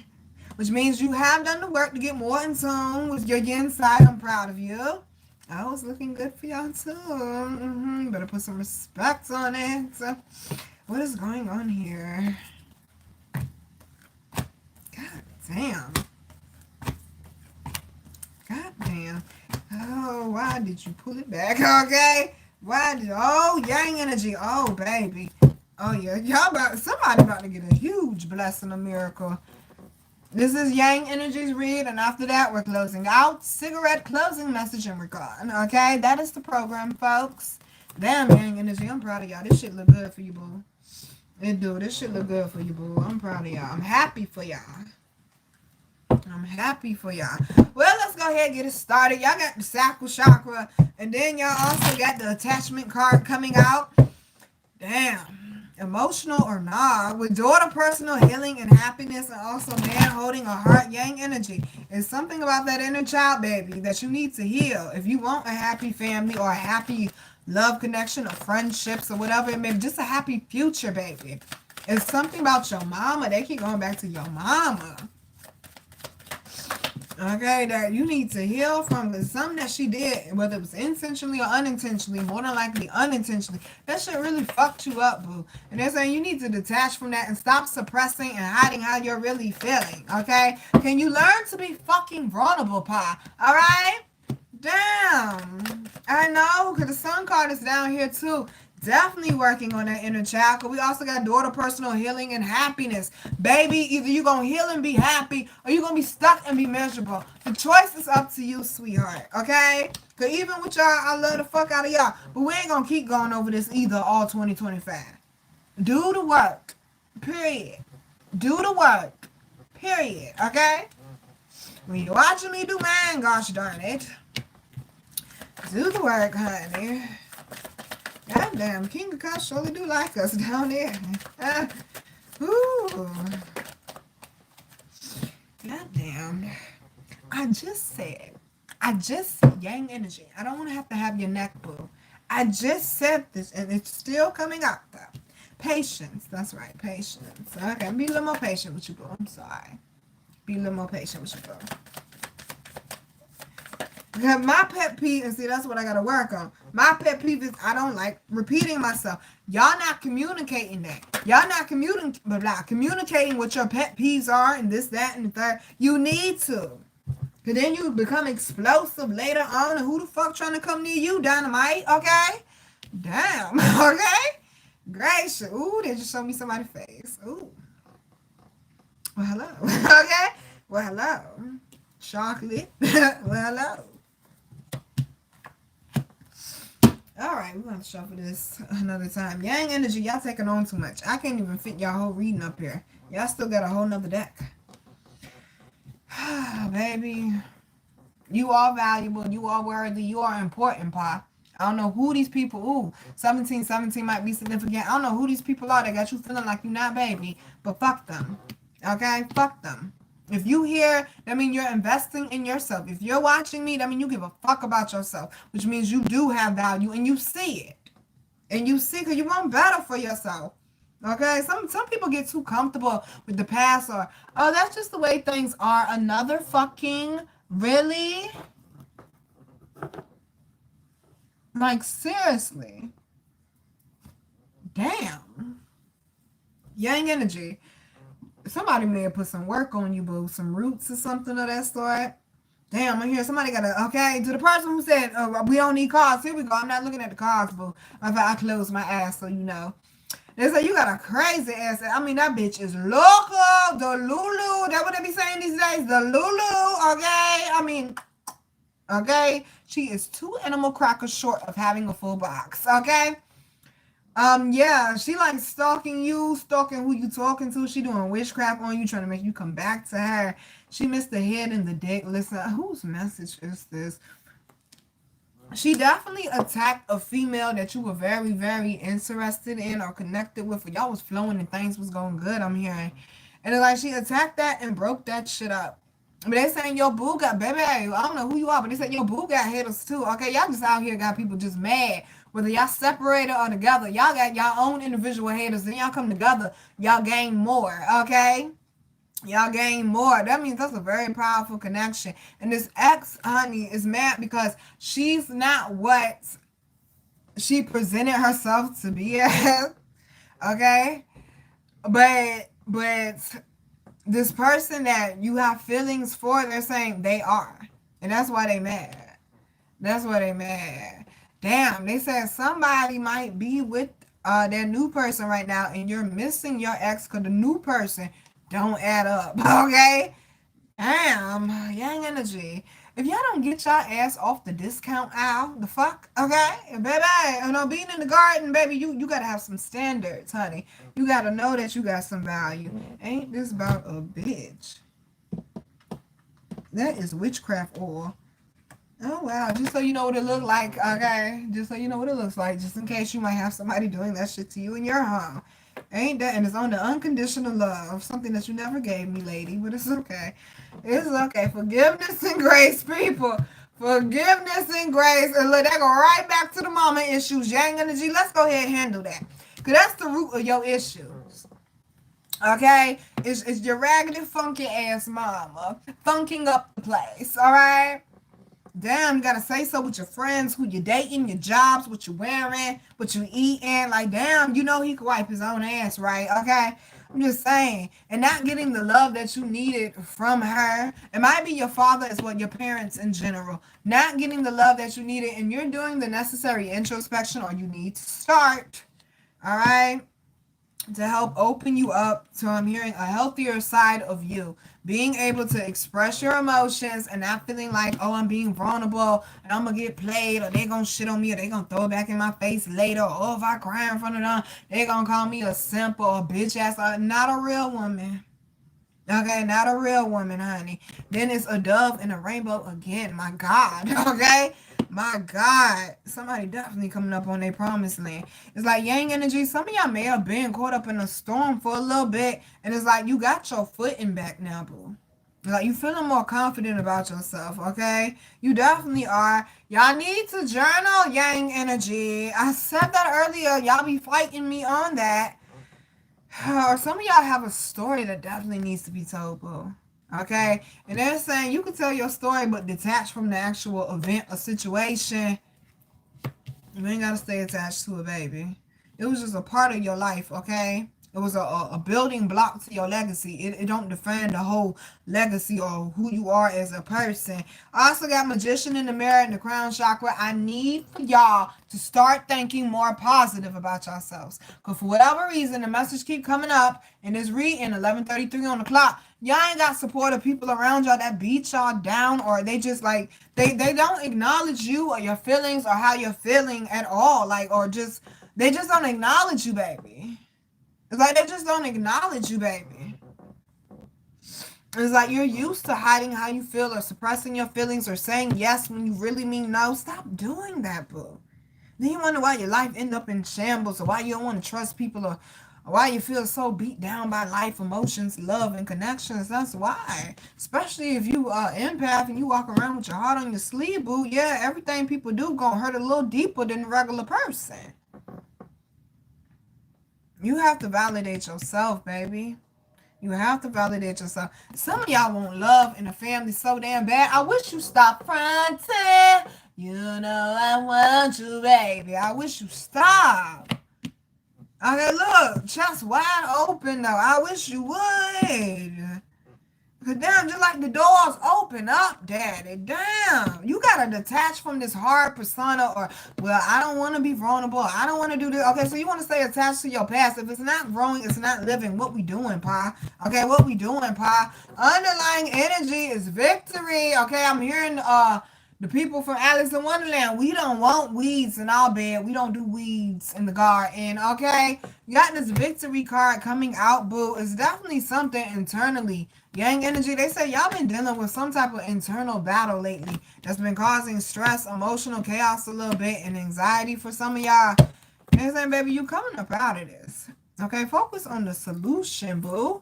Speaker 1: which means you have done the work to get more in tune with your yin side. I'm proud of you. I was looking good for y'all too. Better put some respect on it. What is going on here? God damn. God damn. Oh, why did you pull it back? Okay. Oh, yang energy. Oh, baby. Oh, yeah. Somebody about to get a huge blessing, a miracle. This is Yang Energy's read, and after that, we're closing out. Cigarette closing message, and we're gone. Okay? That is the program, folks. Damn, Yang Energy. I'm proud of y'all. This shit look good for you, boo. It do. This shit look good for you, boo. I'm proud of y'all. I'm happy for y'all. I'm happy for y'all. Well, let's go go ahead and get it started. Y'all got the sacral chakra, and then y'all also got the attachment card coming out. Damn. Emotional or nah, with daughter personal healing and happiness, and also man holding a heart, yang energy. It's something about that inner child, baby, that you need to heal if you want a happy family or a happy love connection or friendships or whatever it may be. Just a happy future, baby. It's something about your mama. They keep going back to your mama. Okay, that you need to heal from. Is something that she did, whether it was intentionally or unintentionally, more than likely unintentionally. That shit really fucked you up, boo. And they're saying you need to detach from that and stop suppressing and hiding how you're really feeling, okay? Can you learn to be fucking vulnerable, Pa? All right? Damn. I know, because the sun card is down here, too. Definitely working on that inner chakra. We also got daughter personal healing and happiness. Baby, either you're going to heal and be happy or you're going to be stuck and be miserable. The choice is up to you, sweetheart. Okay? Because even with y'all, I love the fuck out of y'all. But we ain't going to keep going over this either all 2025. Do the work. Period. Do the work. Period. Okay? When you're watching me do mine, gosh darn it. Do the work, honey. God damn, King of Cups surely do like us down there. Ooh. God damn. I just said, yang energy. I don't want to have your neck, boo. I just said this, and it's still coming out, though. Patience. That's right, patience. Okay, be a little more patient with you, boo. I'm sorry. Be a little more patient with you, boo. Because my pet peeve, and see, that's what I got to work on. My pet peeve is I don't like repeating myself. Y'all not communicating that. Y'all not communicating what your pet peeves are and this, that, and the third. You need to. Because then you become explosive later on. And who the fuck trying to come near you, Dynamite? Okay? Damn. Okay? Gracious. Ooh, they just showed me somebody's face. Ooh. Well, hello. Okay? Well, hello. Chocolate. Well, hello. All right, we're going to shuffle this another time. Yang energy, y'all taking on too much. I can't even fit y'all whole reading up here. Y'all still got a whole nother deck. Baby, you are valuable. You are worthy. You are important, Pa. I don't know who these people, 1717 might be significant. I don't know who these people are that got you feeling like you're not baby, but fuck them. Okay? Fuck them. If you hear, that means you're investing in yourself. If you're watching me, that means you give a fuck about yourself, which means you do have value and you see it. And you see, because you want better for yourself. Okay? Some people get too comfortable with the past or, oh, that's just the way things are. Another fucking, really? Like, seriously. Damn. Yang energy. Somebody may have put some work on you, boo. Some roots or something of that sort. Damn, I hear somebody got to, okay, to the person who said, we don't need cards. Here we go. I'm not looking at the cards, boo. I close my eyes so you know. They say you got a crazy ass. I mean, that bitch is local. The Lulu. That's what they be saying these days. The Lulu, okay? I mean, okay? She is 2 animal crackers short of having a full box, okay? Yeah, she like stalking you, stalking who you talking to. She doing witchcraft on you, trying to make you come back to her. She missed the head and the dick. Listen, whose message is this? She definitely attacked a female that you were very, very interested in or connected with. Y'all was flowing and things was going good, I'm hearing. And it's like she attacked that and broke that shit up. But they saying your boo got, baby, I don't know who you are, but they said your boo got haters too. Okay, y'all just out here got people just mad. Whether y'all separated or together, y'all got y'all own individual haters. Then y'all come together, y'all gain more, okay? Y'all gain more. That means that's a very powerful connection. And this ex, honey, is mad because she's not what she presented herself to be as, okay? But this person that you have feelings for, they're saying they are. And that's why they mad. That's why they mad. Damn, they said somebody might be with their new person right now and you're missing your ex because the new person don't add up, okay? Damn, yang energy. If y'all don't get y'all ass off the discount aisle, the fuck, okay? Baby, you know, being in the garden, baby, you gotta have some standards, honey. You gotta know that you got some value. Ain't this about a bitch? That is witchcraft oil. Oh, wow. Just so you know what it looks like, okay? Just so you know what it looks like, just in case you might have somebody doing that shit to you in your home. Ain't that? And it's on the unconditional love. Something that you never gave me, lady, but it's okay. It's okay. Forgiveness and grace, people. Forgiveness and grace. And look, that go right back to the mama issues. Yang energy. Let's go ahead and handle that. Because that's the root of your issues. Okay? It's your raggedy, funky ass mama. Funking up the place. All right? Damn, you gotta say so with your friends, who you dating, your jobs, what you wearing, what you eating. Like, damn, you know he could wipe his own ass, right? Okay? I'm just saying. And not getting the love that you needed from her. It might be your father as well, your parents in general. Not getting the love that you needed, and you're doing the necessary introspection, or you need to start. All right? To help open you up to, I'm hearing, a healthier side of you, being able to express your emotions and not feeling like, oh, I'm being vulnerable and I'm gonna get played, or they gonna shit on me, or they gonna throw it back in my face later, or oh, if I cry in front of them, they gonna call me a simp or a bitch ass. Not a real woman. Okay, not a real woman, honey. Then it's a dove and a rainbow again. My God. Okay? My God. Somebody definitely coming up on their promised land. It's like yang energy. Some of y'all may have been caught up in a storm for a little bit. And it's like you got your footing back now, boo. Like you feeling more confident about yourself, okay? You definitely are. Y'all need to journal yang energy. I said that earlier. Y'all be fighting me on that. Or some of y'all have a story that definitely needs to be told, boo. Okay? And they're saying you can tell your story, but detach from the actual event or situation. You ain't got to stay attached to it, baby. It was just a part of your life, okay? It was a building block to your legacy. It don't define the whole legacy or who you are as a person. I also got Magician in the Mirror and the Crown Chakra. I need for y'all to start thinking more positive about yourselves. Because for whatever reason, the message keep coming up and it's reading 11:33 on the clock. Y'all ain't got supportive people around y'all that beat y'all down, or they just like, they don't acknowledge you or your feelings or how you're feeling at all. Like, or just, they just don't acknowledge you, baby. It's like they just don't acknowledge you, baby. It's like you're used to hiding how you feel or suppressing your feelings or saying yes when you really mean no. Stop doing that, boo. Then you wonder why your life end up in shambles, or why you don't want to trust people, or why you feel so beat down by life, emotions, love, and connections. That's why. Especially if you are empath and you walk around with your heart on your sleeve, boo. Yeah, everything people do gonna hurt a little deeper than a regular person. You have to validate yourself, baby. You have to validate yourself. Some of y'all want love in the family so damn bad. I wish you stop fronting. You know I want you, baby. I wish you stop. Okay, look, chest wide open though. I wish you would. Cause damn, just like the doors open up, daddy. Damn. You gotta detach from this hard persona, or, well, I don't want to be vulnerable. I don't want to do this. Okay, so you want to stay attached to your past. If it's not growing, it's not living. What we doing, pa? Okay, what we doing, pa? Underlying energy is victory. Okay, I'm hearing the people from Alice in Wonderland. We don't want weeds in our bed. We don't do weeds in the garden. Okay, you got this victory card coming out, boo. It's definitely something internally. Yang energy, they say y'all been dealing with some type of internal battle lately that's been causing stress, emotional chaos a little bit, and anxiety for some of y'all. They saying, baby, you coming up out of this. Okay, focus on the solution, boo.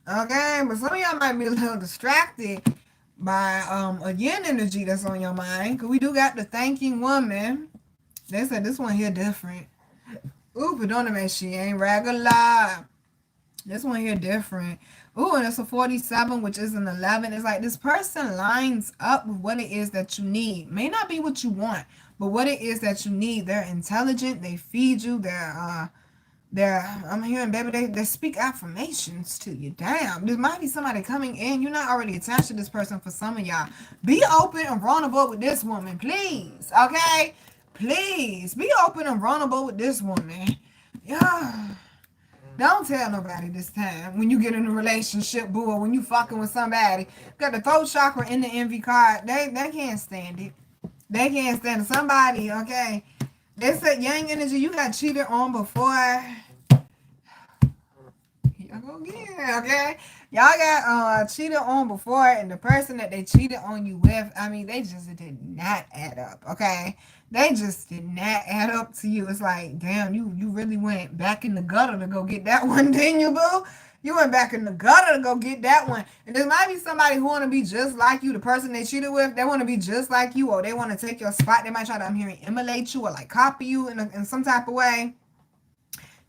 Speaker 1: Okay, but some of y'all might be a little distracted by a yin energy that's on your mind. Because we do got the thanking woman. They said this one here different. Ooh, but don't admit she ain't regular. This one here different. Ooh, and it's a 47, which is an 11. It's like this person lines up with what it is that you need. May not be what you want, but what it is that you need. They're intelligent. They feed you. I'm hearing, baby, they speak affirmations to you. Damn, there might be somebody coming in. You're not already attached to this person for some of y'all. Be open and vulnerable with this woman, please. Okay? Please. Be open and vulnerable with this woman. Yeah. Don't tell nobody this time when you get in a relationship, boo, or when you fucking with somebody. Got the throat chakra in the envy card. They can't stand it. They can't stand it. Somebody, okay. They said yang energy, you got cheated on before. Go get it, okay? Y'all got cheated on before, and the person that they cheated on you with, I mean, they just did not add up, okay? They just did not add up to you. It's like, damn, you really went back in the gutter to go get that one, didn't you, boo? You went back in the gutter to go get that one. And there might be somebody who want to be just like you. The person they cheated with, they want to be just like you, or they want to take your spot. They might try to, I'm hearing, emulate you or like copy you in some type of way.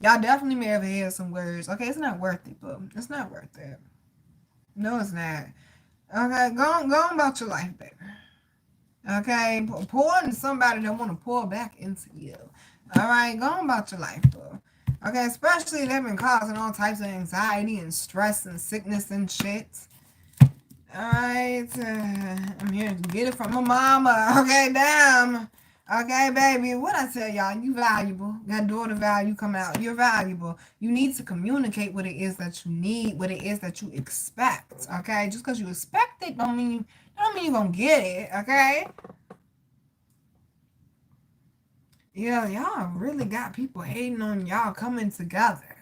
Speaker 1: Y'all definitely may have had some words. Okay, it's not worth it, boo. It's not worth it. No, it's not. Okay, go on about your life, baby. Okay, pour into somebody that want to pour back into you. All right, go on about your life, boo. Okay, especially they've been causing all types of anxiety and stress and sickness and shit. Alright, I'm here to get it from my mama. Okay, damn. Okay, baby, what I tell y'all, you valuable. Got daughter value come out. You're valuable. You need to communicate what it is that you need, what it is that you expect. Okay, just because you expect it don't mean you're gonna get it. Okay. Yeah, y'all really got people hating on y'all coming together.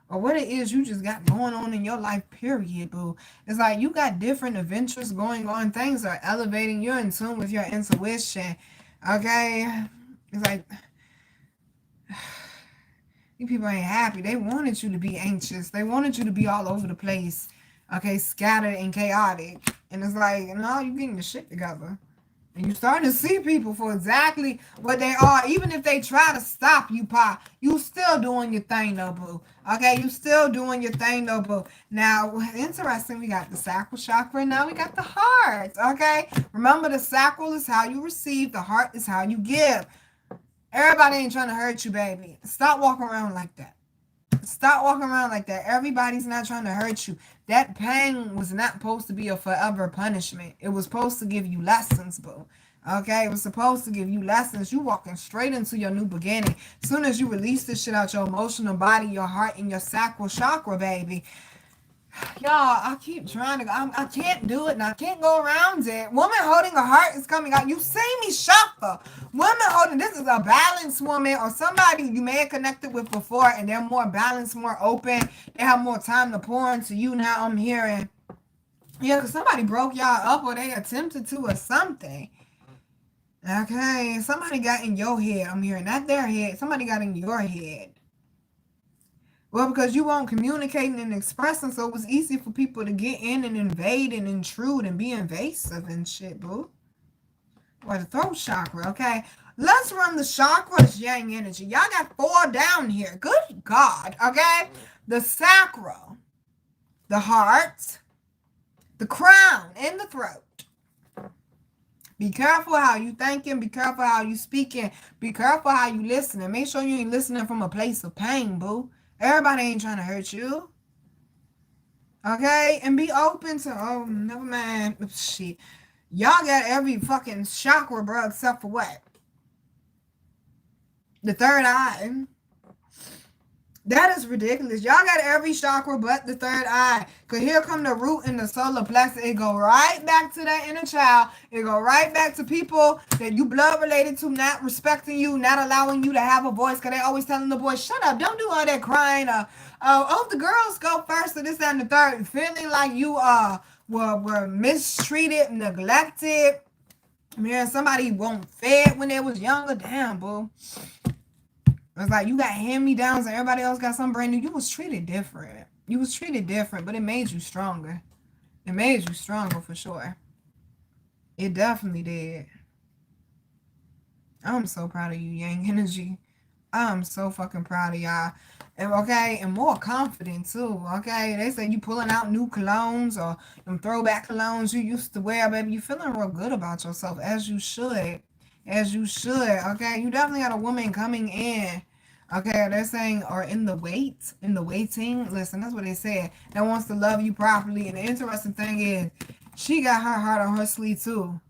Speaker 1: Or what it is you just got going on in your life, period, boo. It's like you got different adventures going on. Things are elevating. You're in tune with your intuition. Okay? It's like you people ain't happy. They wanted you to be anxious. They wanted you to be all over the place. Okay, scattered and chaotic. And it's like, no, you're getting the shit together. And you starting to see people for exactly what they are. Even if they try to stop you, Pa, you still doing your thing, though, boo. Okay, you still doing your thing, though, boo. Now, interesting, we got the sacral chakra, and now we got the heart, okay? Remember, the sacral is how you receive. The heart is how you give. Everybody ain't trying to hurt you, baby. Stop walking around like that. Stop walking around like that. Everybody's not trying to hurt you. That pain was not supposed to be a forever punishment. It was supposed to give you lessons, boo. Okay? It was supposed to give you lessons. You walking straight into your new beginning. As soon as you release this shit out your emotional body, your heart, and your sacral chakra, baby. Y'all, I keep trying to go. I can't do it, and I can't go around it. Woman holding a heart is coming out. You see me shuffle. Woman holding, this is a balanced woman or somebody you may have connected with before, and they're more balanced, more open. They have more time to pour into you. Now I'm hearing, yeah, because somebody broke y'all up or they attempted to or something. Okay, somebody got in your head. I'm hearing, not their head. Somebody got in your head. Well, because you weren't communicating and expressing, so it was easy for people to get in and invade and intrude and be invasive and shit, boo. Or the throat chakra, okay? Let's run the chakras, yang energy. Y'all got 4 down here. Good God, okay? The sacral, the heart, the crown, and the throat. Be careful how you thinking. Be careful how you speaking. Be careful how you listening. Make sure you ain't listening from a place of pain, boo. Everybody ain't trying to hurt you. Okay? And be open to, oh, never mind. Shit. Y'all got every fucking chakra, bro, except for what? The third eye. That is ridiculous. Y'all got every chakra but the third eye. Because here come the root and the solar plexus. It go right back to that inner child. It go right back to people that you blood related to, not respecting you, not allowing you to have a voice. Because they always telling the boys, shut up, don't do all that crying. The girls go first to this and the third. Feeling like you were mistreated, neglected. Man, somebody won't fed when they was younger. Damn, boo. It's like you got hand-me-downs and everybody else got something brand new. You was treated different. You was treated different, but it made you stronger. It made you stronger for sure. It definitely did. I'm so proud of you, Yang Energy. I'm so fucking proud of y'all. And okay, and more confident too. Okay, they say you pulling out new colognes or them throwback colognes you used to wear, baby. You feeling real good about yourself, as you should. As you should. Okay, you definitely got a woman coming in. Okay, they're saying, or in the waiting. Listen, that's what they said. That wants to love you properly. And the interesting thing is, she got her heart on her sleeve too.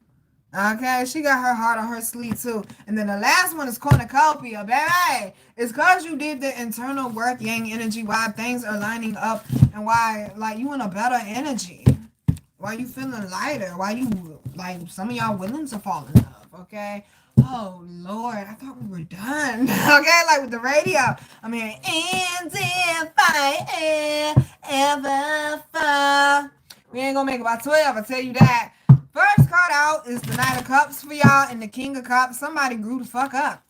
Speaker 1: Okay, she got her heart on her sleeve too. And then the last one is cornucopia, baby. It's because you did the internal work, Yang Energy, why things are lining up and why, like, you in a better energy. Why you feeling lighter? Why you, like, some of y'all willing to fall in love, okay? Oh, Lord, I thought we were done. Okay, like with the radio. I mean, and if I ever fall. We ain't gonna make it about 12, I tell you that. First card out is the Knight of Cups for y'all and the King of Cups. Somebody grew the fuck up.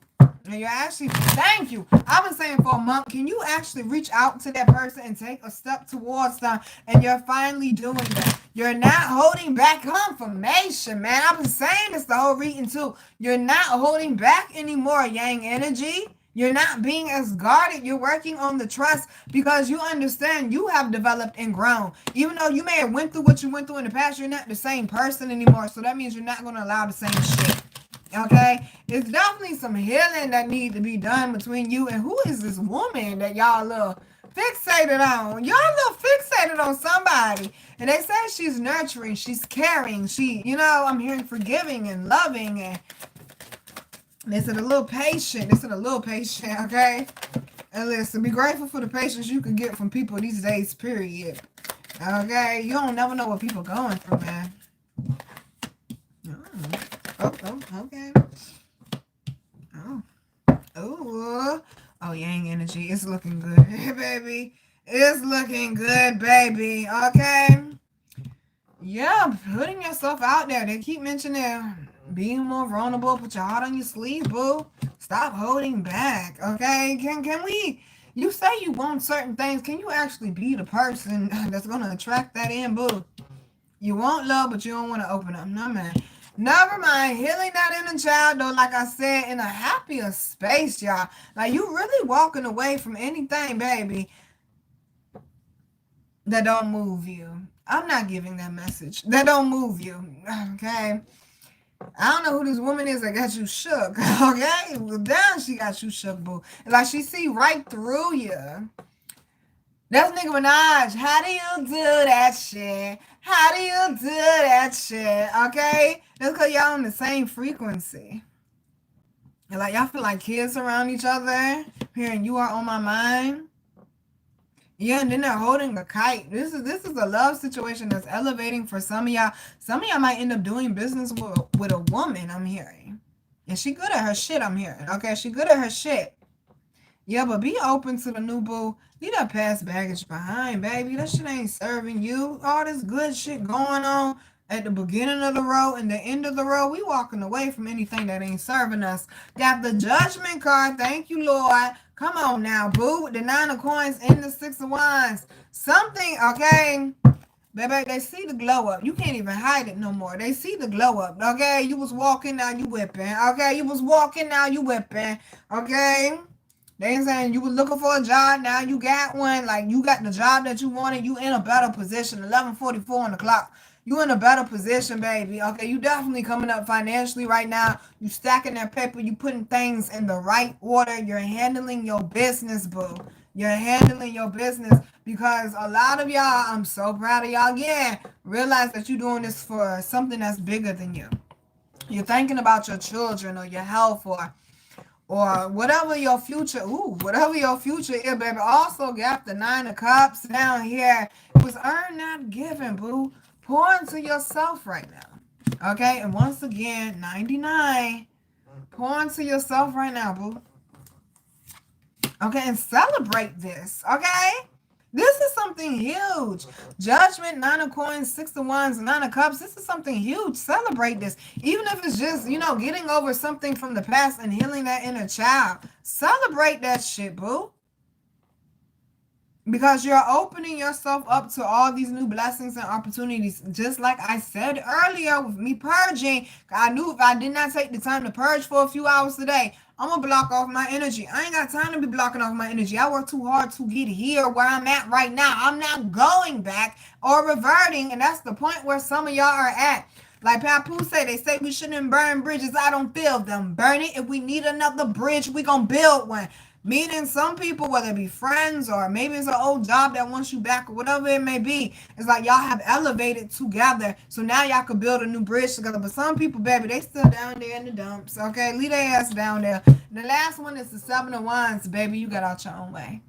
Speaker 1: And you're actually, thank you. I've been saying for a month, can you actually reach out to that person and take a step towards them? And you're finally doing that. You're not holding back confirmation, man. I've been saying this the whole reading too. You're not holding back anymore, Yang energy. You're not being as guarded. You're working on the trust because you understand you have developed and grown. Even though you may have went through what you went through in the past, you're not the same person anymore. So that means you're not going to allow the same shit. Okay, it's definitely some healing that needs to be done between you and who is this woman that y'all little fixated on? Y'all little fixated on somebody, and they say she's nurturing, she's caring, I'm hearing forgiving and loving, and they said a little patient. Okay. And listen, be grateful for the patience you can get from people these days. Period. Okay, you don't never know what people going through, man. Okay. Oh, Yang energy. It's looking good, baby. It's looking good, baby. Okay. Yeah, putting yourself out there. They keep mentioning being more vulnerable. Put your heart on your sleeve, boo. Stop holding back. Okay. Can we? You say you want certain things. Can you actually be the person that's gonna attract that in, boo? You want love, but you don't want to open up. No, man. Never mind. Healing that inner child, though, like I said, in a happier space, y'all. Like, you really walking away from anything, baby, that don't move you. I'm not giving that message. That don't move you. Okay? I don't know who this woman is that got you shook. Okay? Well, damn, she got you shook, boo. Like, she see right through you. That's Nicki Minaj. How do you do that shit? How do you do that shit? Okay? That's because y'all on the same frequency. And like y'all feel like kids around each other. Hearing you are on my mind. Yeah, and then they're holding a kite. This is a love situation that's elevating for some of y'all. Some of y'all might end up doing business with a woman, I'm hearing. And she good at her shit, I'm hearing. Okay, she good at her shit. Yeah, but be open to the new boo. Leave that past baggage behind, baby. That shit ain't serving you. All this good shit going on at the beginning of the road and the end of the road. We walking away from anything that ain't serving us. Got the Judgment card. Thank you, Lord. Come on now, boo. With the 9 of coins and the 6 of wands. Something, okay? Baby, they see the glow up. You can't even hide it no more. They see the glow up, okay? You was walking, now you whipping. Okay? You was walking, now you whipping. Okay? They ain't saying you were looking for a job, now you got one. Like, you got the job that you wanted. You in a better position. 11:44 on the clock. You in a better position, baby. Okay, you definitely coming up financially right now. You stacking that paper. You putting things in the right order. You're handling your business, boo. You're handling your business because a lot of y'all, I'm so proud of y'all again, realize that you're doing this for something that's bigger than you. You're thinking about your children or your health or whatever your future, whatever your future is, baby. Also got the 9 of Cups down here. It was earned, not given, boo. Pour into yourself right now. Okay? And once again, 99. Pour into yourself right now, boo. Okay? And celebrate this. Okay? This is something huge. Judgment, 9 of coins, 6 of wands, 9 of cups. This is something huge. Celebrate this. Even if it's just, getting over something from the past and healing that inner child. Celebrate that shit, boo. Because you're opening yourself up to all these new blessings and opportunities. Just like I said earlier with me purging. I knew if I did not take the time to purge for a few hours today, I'm going to block off my energy. I ain't got time to be blocking off my energy. I work too hard to get here where I'm at right now. I'm not going back or reverting. And that's the point where some of y'all are at. Like Papu said, they say we shouldn't burn bridges. I don't feel them. Burn it. If we need another bridge, we going to build one. Meaning some people, whether it be friends or maybe it's an old job that wants you back or whatever it may be, it's like y'all have elevated together. So now y'all can build a new bridge together. But some people, baby, they still down there in the dumps. Okay, leave their ass down there. The last one is the 7 of wands, baby. You got out your own way.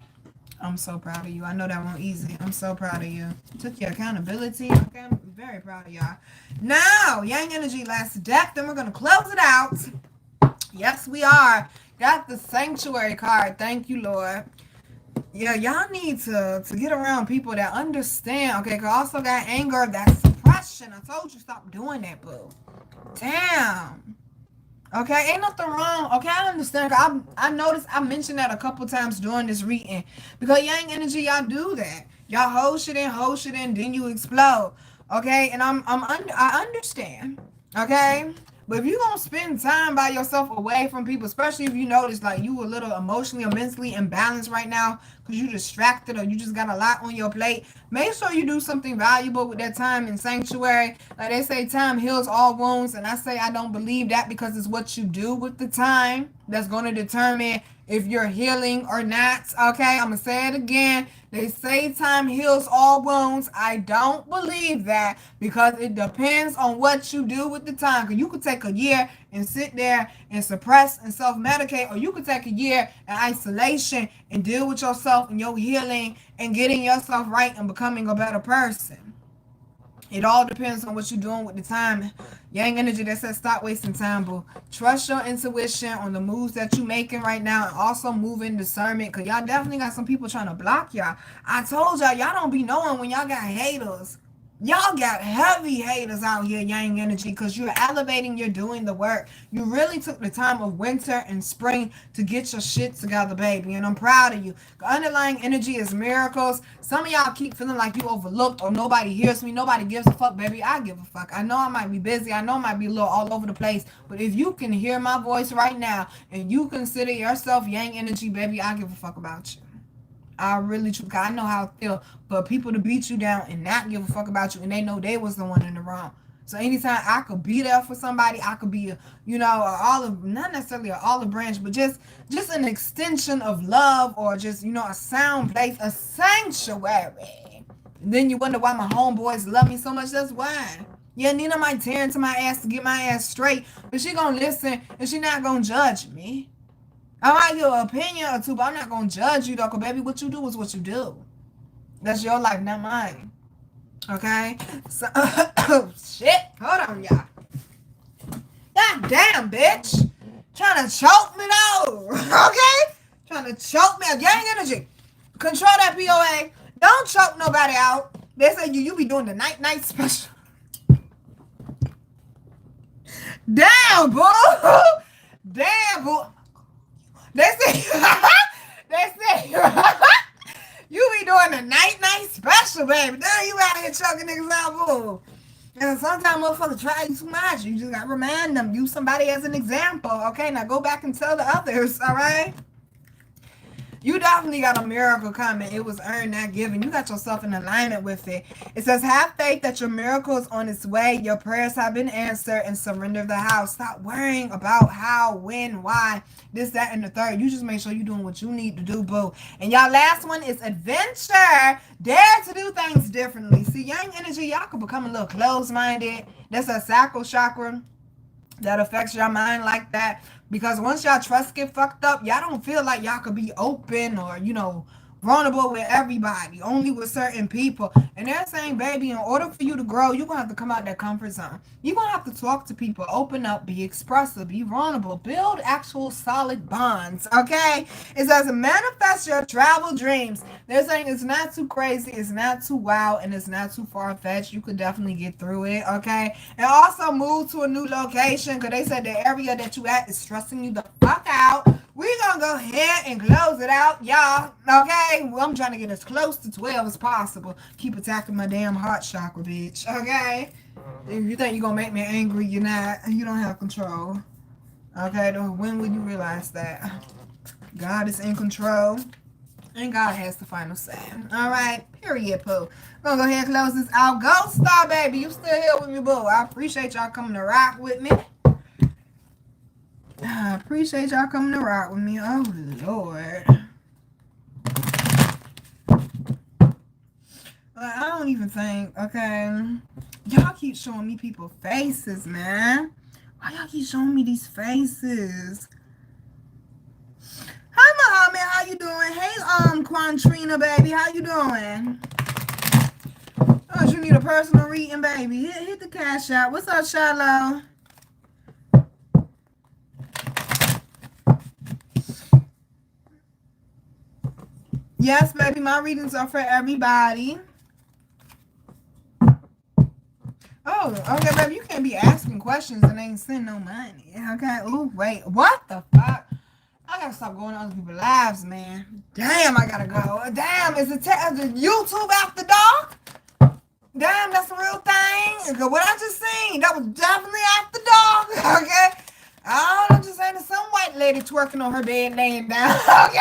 Speaker 1: I'm so proud of you. I know that won't easy. I'm so proud of you. Took your accountability. Okay, I'm very proud of y'all. Now, Yang Energy last deck. Then we're going to close it out. Yes, we are. Got the Sanctuary card. Thank you, Lord. Yeah, y'all need to get around people that understand. Okay, 'cause I also got anger, that's suppression. I told you stop doing that, boo. Damn. Okay, ain't nothing wrong. Okay, I understand. I noticed I mentioned that a couple times during this reading because yang energy, y'all do that. Y'all hold shit in, then you explode. Okay, and I understand. Okay, but if you gonna spend time by yourself away from people, especially if you notice like you a little emotionally or mentally imbalanced right now because you distracted or you just got a lot on your plate, make sure you do something valuable with that time in sanctuary. Like they say, time heals all wounds, and I say I don't believe that because it's what you do with the time that's going to determine if you're healing or not. Okay, I'm gonna say it again. They say time heals all wounds. I don't believe that because it depends on what you do with the time. Because you could take a year and sit there and suppress and self-medicate, or you could take a year in isolation and deal with yourself and your healing and getting yourself right and becoming a better person. It all depends on what you're doing with the time. Yang energy that says stop wasting time, boo. Trust your intuition on the moves that you're making right now, and also move in discernment, because y'all definitely got some people trying to block y'all. I told y'all don't be knowing when y'all got haters. Y'all got heavy haters out here, yang energy, because you're elevating, you're doing the work. You really took the time of winter and spring to get your shit together, baby, and I'm proud of you. The underlying energy is miracles. Some of y'all keep feeling like you overlooked or nobody hears me, nobody gives a fuck, baby. I give a fuck. I know I might be busy, I know I might be a little all over the place, but if you can hear my voice right now and you consider yourself yang energy, baby, I give a fuck about you. I really true. I know how it feel for people to beat you down and not give a fuck about you, and they know they was the one in the wrong. So anytime I could be there for somebody, I could be a, a olive, not necessarily an olive branch, but just an extension of love, or just a sound place, a sanctuary. And then you wonder why my homeboys love me so much. That's why. Yeah, Nina might tear into my ass to get my ass straight, but she gonna listen and she not gonna judge me. I might give an opinion or two, but I'm not gonna judge you though, cause baby, what you do is what you do. That's your life, not mine. Okay? So shit. Hold on, y'all. God damn, bitch. Trying to choke me though. Okay? Trying to choke me out. Yang energy. Control that POA. Don't choke nobody out. They say you be doing the night special. Damn, boo. Damn, boo. They say, you be doing a night special, baby. Damn, you out here choking niggas out, boo. And sometimes motherfuckers try you too much. You just gotta remind them. Use somebody as an example. Okay, now go back and tell the others, all right? You definitely got a miracle coming. It was earned, not given. You got yourself in alignment with it. It says, have faith that your miracle is on its way. Your prayers have been answered, and surrender the house. Stop worrying about how, when, why, this, that, and the third. You just make sure you're doing what you need to do, boo. And y'all last one is adventure. Dare to do things differently. See, yang energy, y'all can become a little closed-minded. That's a sacral chakra that affects your mind like that. Because once y'all trust get fucked up, y'all don't feel like y'all could be open or, vulnerable with everybody, only with certain people. And they're saying, baby, in order for you to grow, you're going to have to come out that comfort zone. You're going to have to talk to people, open up, be expressive, be vulnerable, build actual solid bonds, okay? It says manifest your travel dreams. They're saying it's not too crazy, it's not too wild, and it's not too far-fetched. You could definitely get through it, okay? And also move to a new location, because they said the area that you at is stressing you the fuck out. We're going to go ahead and close it out, y'all, okay? Well, I'm trying to get as close to 12 as possible. Keep attacking my damn heart chakra, bitch, okay? If you think you're going to make me angry, you're not. You don't have control, okay? When will you realize that? God is in control, and God has the final say. All right, period, poo. We're going to go ahead and close this out. Ghost Star, baby, you still here with me, boo. I appreciate y'all coming to rock with me. I appreciate y'all coming to rock with me. Oh, Lord. I don't even think, okay. Y'all keep showing me people's faces, man. Why y'all keep showing me these faces? Hi, Muhammad. How you doing? Hey, Quantrina, baby. How you doing? Oh, you need a personal reading, baby. Hit the cash out. What's up, Shiloh? Yes, baby, my readings are for everybody. Oh, okay, baby, you can't be asking questions and ain't send no money. Okay, ooh, wait, what the fuck? I gotta stop going on other people's lives, man. Damn, I gotta go. Damn, is it YouTube after dark? Damn, that's a real thing. Cause what I just seen, that was definitely after dark. Okay, I'm just saying, some white lady twerking on her bed, laying down. Okay,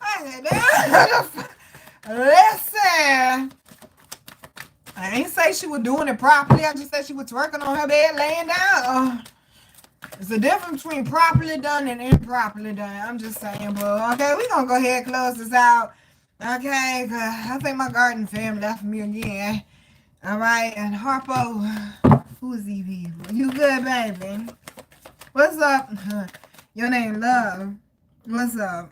Speaker 1: I said, damn. Listen. I ain't say she was doing it properly. I just said she was twerking on her bed, laying down. There's a difference between properly done and improperly done. I'm just saying, but okay, we gonna go ahead and close this out. Okay, cause I think my garden fam left me again. All right, and Harpo, who is he? You good, baby? What's up? Your name Love. What's up?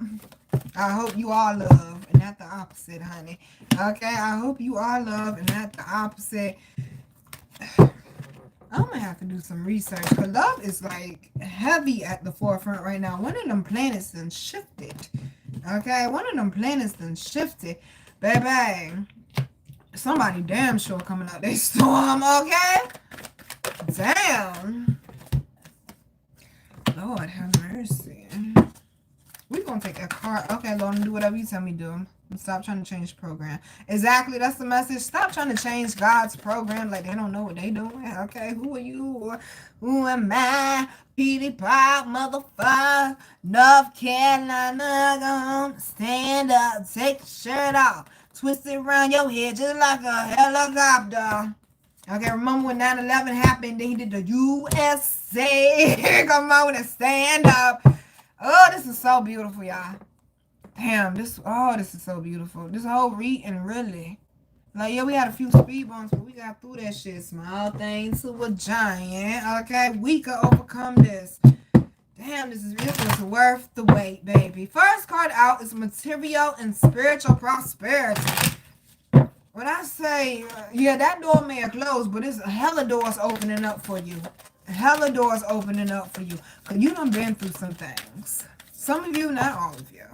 Speaker 1: I hope you are love and not the opposite, honey. Okay, I hope you are love and not the opposite. I'm gonna have to do some research because love is like heavy at the forefront right now. One of them planets done shifted. Okay, one of them planets done shifted. Baby, somebody damn sure coming out they storm, okay? Damn. Lord have mercy. We're gonna take a card. Okay, Lord, do whatever you tell me to do. Stop trying to change the program. Exactly, that's the message. Stop trying to change God's program like they don't know what they doing. Okay, who are you? Who am I? Petey Pop, motherfucker. North Carolina, gonna stand up, take your shirt off, twist it around your head just like a helicopter. Okay, remember when 9/11 happened? Then he did the USA. Come on and stand up. Oh, this is so beautiful, y'all. Damn, this is so beautiful. This whole reading, really. Like, yeah, we had a few speed bumps, but we got through that shit. Small thing to a giant. Okay, we could overcome this. Damn, this is worth the wait, baby. First card out is material and spiritual prosperity. When I say, yeah, that door may have closed, but it's hella doors opening up for you. Hella doors opening up for you. Because you done been through some things. Some of you, not all of you.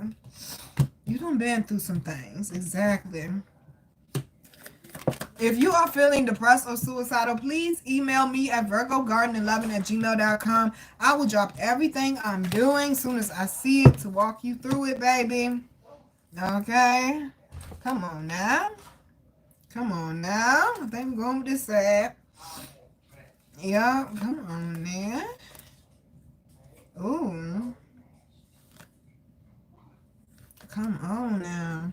Speaker 1: You done been through some things. Exactly. If you are feeling depressed or suicidal, please email me at virgogarden11@gmail.com. I will drop everything I'm doing as soon as I see it to walk you through it, baby. Okay? Come on now. Come on now. I think we're going with this side. Yeah, come on now. Ooh. Come on now.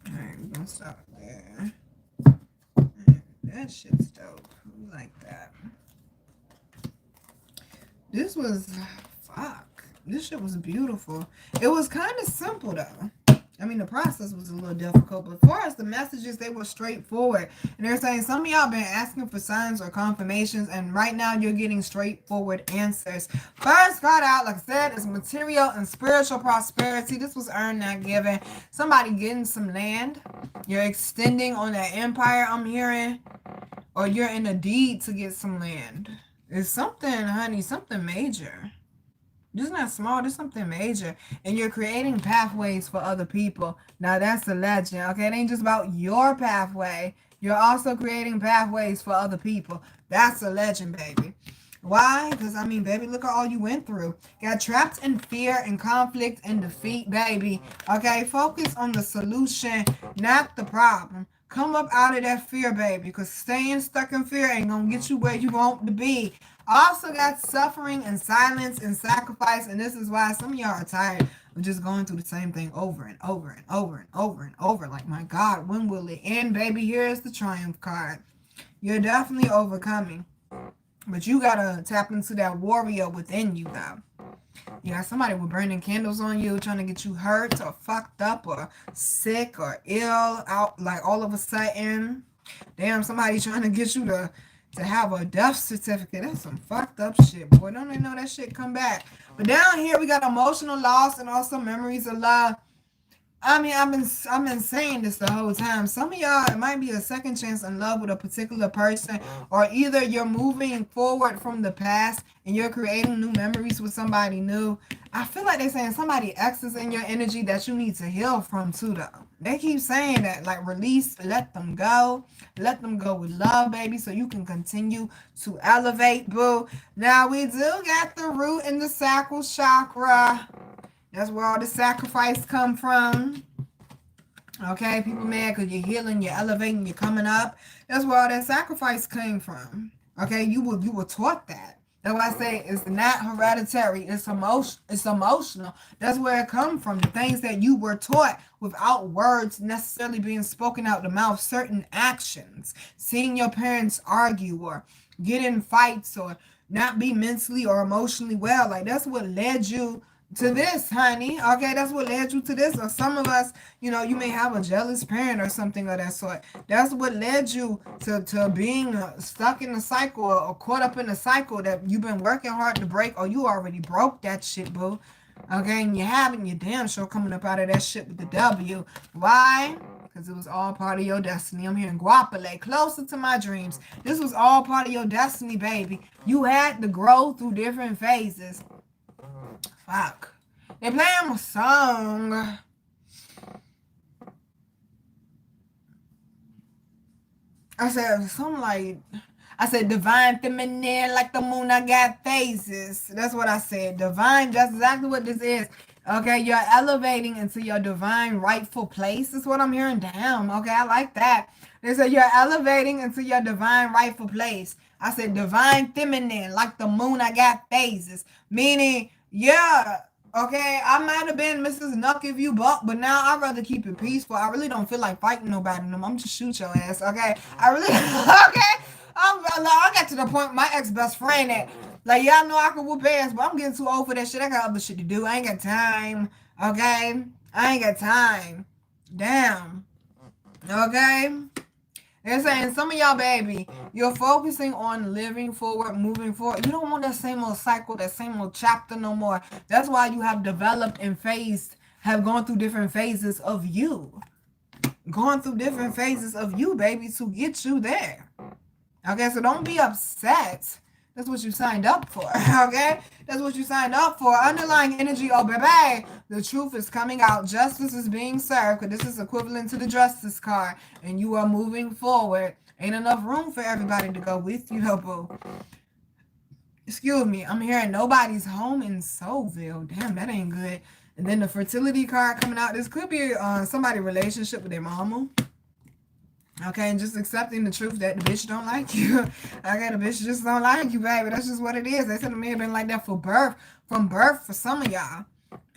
Speaker 1: Alright, we're gonna stop there. That shit's dope. We like that. This was, fuck. This shit was beautiful. It was kind of simple though. I mean, the process was a little difficult, but for us, the messages, they were straightforward. And they're saying some of y'all been asking for signs or confirmations, and right now you're getting straightforward answers. First card out, like I said, is material and spiritual prosperity. This was earned, not given. Somebody getting some land. You're extending on that empire, I'm hearing. Or you're in a deed to get some land. It's something, honey, something major. This is not small, this is something major. And you're creating pathways for other people. Now that's a legend, okay? It ain't just about your pathway. You're also creating pathways for other people. That's a legend, baby. Why? Because, I mean, baby, look at all you went through. Got trapped in fear and conflict and defeat, baby. Okay? Focus on the solution, not the problem. Come up out of that fear, baby, because staying stuck in fear ain't going to get you where you want to be. Also got suffering and silence and sacrifice, and this is why some of y'all are tired of just going through the same thing over and over and over and over and over. Like, my God, when will it end, baby? Here's the Triumph card. You're definitely overcoming, but you got to tap into that warrior within you, though. Yeah, somebody with burning candles on you, trying to get you hurt or fucked up or sick or ill out, like all of a sudden. Damn, somebody trying to get you to have a death certificate. That's some fucked up shit, boy. Don't they know that shit come back? But down here, we got emotional loss and also memories of love. I mean, I've been saying this the whole time. Some of y'all, it might be a second chance in love with a particular person, or either you're moving forward from the past and you're creating new memories with somebody new. I feel like they're saying somebody X is in your energy that you need to heal from too, though. They keep saying that, like, release, let them go with love, baby, so you can continue to elevate, boo. Now we do got the root and the sacral chakra. That's where all the sacrifice come from. Okay, people mad because you're healing, you're elevating, you're coming up. That's where all that sacrifice came from. Okay, you were taught that. That's why I say it's not hereditary. It's emotional. That's where it comes from. The things that you were taught without words necessarily being spoken out the mouth. Certain actions, seeing your parents argue or get in fights or not be mentally or emotionally well. Like that's what led you to this, honey. Okay, that's what led you to this. Or some of us, you may have a jealous parent or something of that sort. That's what led you to being stuck in a cycle or caught up in a cycle that you've been working hard to break, or you already broke that shit, boo. Okay, and you haven't, you damn sure coming up out of that shit with the W. Why? Because it was all part of your destiny. I'm hearing Guapale, closer to my dreams. This was all part of your destiny, baby. You had to grow through different phases. Fuck. They playing a song. I said divine feminine like the moon, I got phases. That's what I said. Divine, that's exactly what this is. Okay, you're elevating into your divine rightful place. Is what I'm hearing. Damn. Okay, I like that. They said you're elevating into your divine rightful place. I said divine feminine like the moon, I got phases. Meaning, yeah, okay, I might have been Mrs. Nuck if you buck, but now I'd rather keep it peaceful. I really don't feel like fighting nobody. I'm just shoot your ass, okay? I really, okay? I got to the point, my ex-best friend that, like, y'all know I could whoop ass, but I'm getting too old for that shit. I got other shit to do. I ain't got time, okay? I ain't got time. Damn. Okay? They're saying some of y'all, baby, you're focusing on living forward, moving forward. You don't want that same old cycle, that same old chapter no more. That's why you have developed and have gone through different phases of you. Going through different phases of you, baby, to get you there. Okay, so don't be upset. That's what you signed up for, okay? That's what you signed up for. Underlying energy, oh, baby, the truth is coming out. Justice is being served, because this is equivalent to the justice card, and you are moving forward. Ain't enough room for everybody to go with you, boo. Excuse me, I'm hearing nobody's home in Soulville. Damn, that ain't good. And then the fertility card coming out. This could be somebody's relationship with their mama. Okay, and just accepting the truth that the bitch don't like you. Okay, the bitch just don't like you, baby. That's just what it is. They said it may have been like that from birth for some of y'all.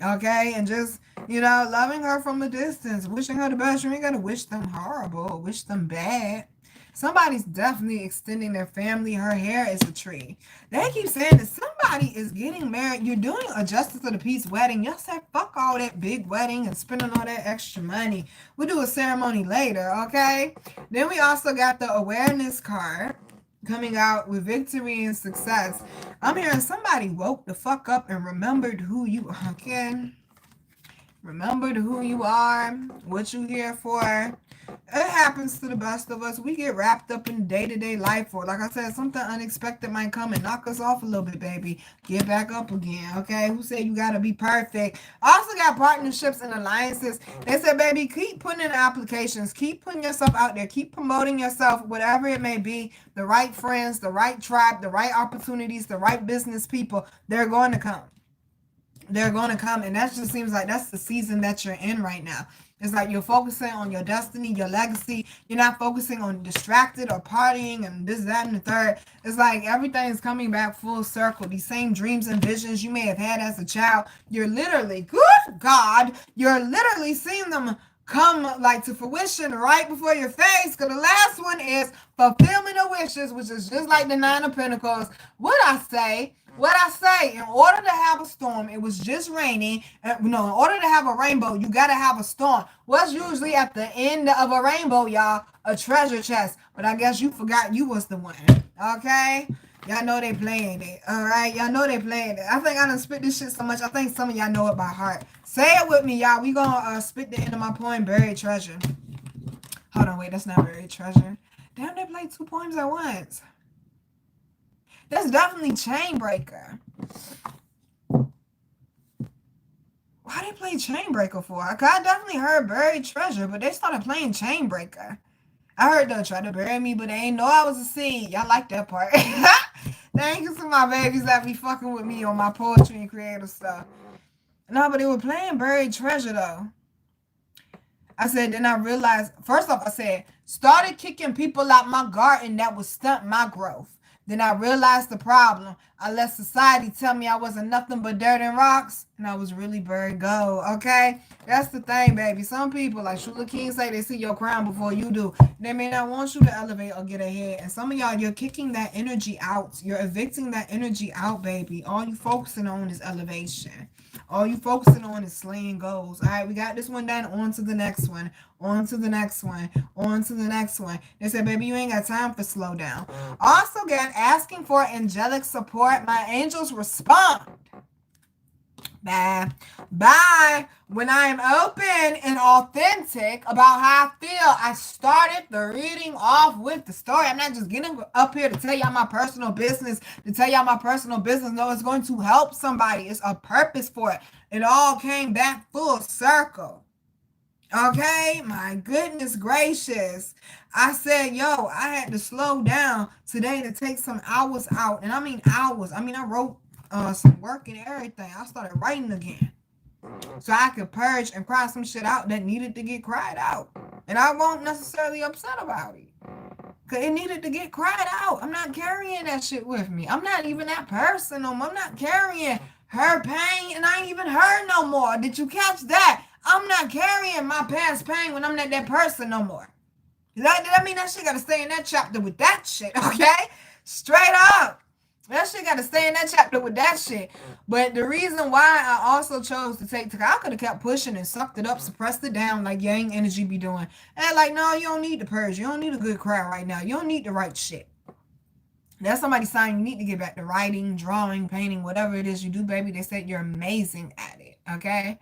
Speaker 1: Okay, and just, loving her from a distance, wishing her the best. You ain't gotta wish them horrible, wish them bad. Somebody's definitely extending their family. Her hair is a tree. They keep saying that somebody is getting married. You're doing a justice of the peace wedding. Y'all said fuck all that big wedding and spending all that extra money. We'll do a ceremony later, okay? Then we also got the awareness card coming out with victory and success. I'm hearing somebody woke the fuck up and remembered who you are, okay? Remembered who you are, what you here for. It happens to the best of us. We get wrapped up in day-to-day life, or like I said, something unexpected might come and knock us off a little bit, baby. Get back up again, okay? Who said you gotta be perfect? Also got partnerships and alliances. They said, baby, keep putting in applications. Keep putting yourself out there. Keep promoting yourself, whatever it may be. The right friends, the right tribe, the right opportunities, the right business people, they're going to come. They're going to come, and that just seems like that's the season that you're in right now. It's like you're focusing on your destiny, your legacy. You're not focusing on distracted or partying and this, that, and the third. It's like everything's coming back full circle. These same dreams and visions you may have had as a child, you're literally, good God, you're literally seeing them come like to fruition right before your face. Because the last one is fulfillment of wishes, which is just like the Nine of Pentacles. What I say, in order to have a storm, it was just raining. In order to have a rainbow, you got to have a storm. What's usually at the end of a rainbow, y'all? A treasure chest. But I guess you forgot you was the one. Okay? Y'all know they playing it. All right. Y'all know they playing it. I think I done spit this shit so much. I think some of y'all know it by heart. Say it with me, y'all. We gonna spit the end of my poem, Buried Treasure. Hold on, wait. That's not Buried Treasure. Damn, they played 2 poems at once. That's definitely Chain Breaker. Why they play Chain Breaker for? I definitely heard Buried Treasure, but they started playing Chain Breaker. I heard they'll try to bury me, but they ain't know I was a seed. Y'all like that part. Thank you to my babies that be fucking with me on my poetry and creative stuff. No, but they were playing Buried Treasure though. I said, then I realized, first off, I said, started kicking people out my garden that would stunt my growth. Then I realized the problem. I let society tell me I wasn't nothing but dirt and rocks, and I was really buried gold, okay? That's the thing, baby. Some people, like Shula King say, they see your crown before you do. They may not want you to elevate or get ahead. And some of y'all, you're kicking that energy out. You're evicting that energy out, baby. All you focusing on is elevation. All you focusing on is slaying goals. All right, we got this one done. On to the next one. On to the next one. On to the next one. They said, baby, you ain't got time for slow down. Also, again, asking for angelic support. My angels respond. Bye. Bye. When I am open and authentic about how I feel, I started the reading off with the story. I'm not just getting up here to tell y'all my personal business, No, it's going to help somebody. It's a purpose for it. It all came back full circle. Okay, my goodness gracious. I said, yo, I had to slow down today to take some hours out. And I mean hours. I mean, I wrote some work and everything. I started writing again. So I could purge and cry some shit out that needed to get cried out. And I won't necessarily upset about it. Because it needed to get cried out. I'm not carrying that shit with me. I'm not even that person no more. I'm not carrying her pain, and I ain't even her no more. Did you catch that? I'm not carrying my past pain when I'm not that person no more. That mean that shit got to stay in that chapter with that shit, okay? Straight up. That shit got to stay in that chapter with that shit. But the reason why I also chose to take, I could have kept pushing and sucked it up, suppressed it down like yang energy be doing. And like, no, you don't need to purge. You don't need a good cry right now. You don't need to write shit. That's somebody's sign you need to get back to writing, drawing, painting, whatever it is you do, baby. They said you're amazing at it, okay?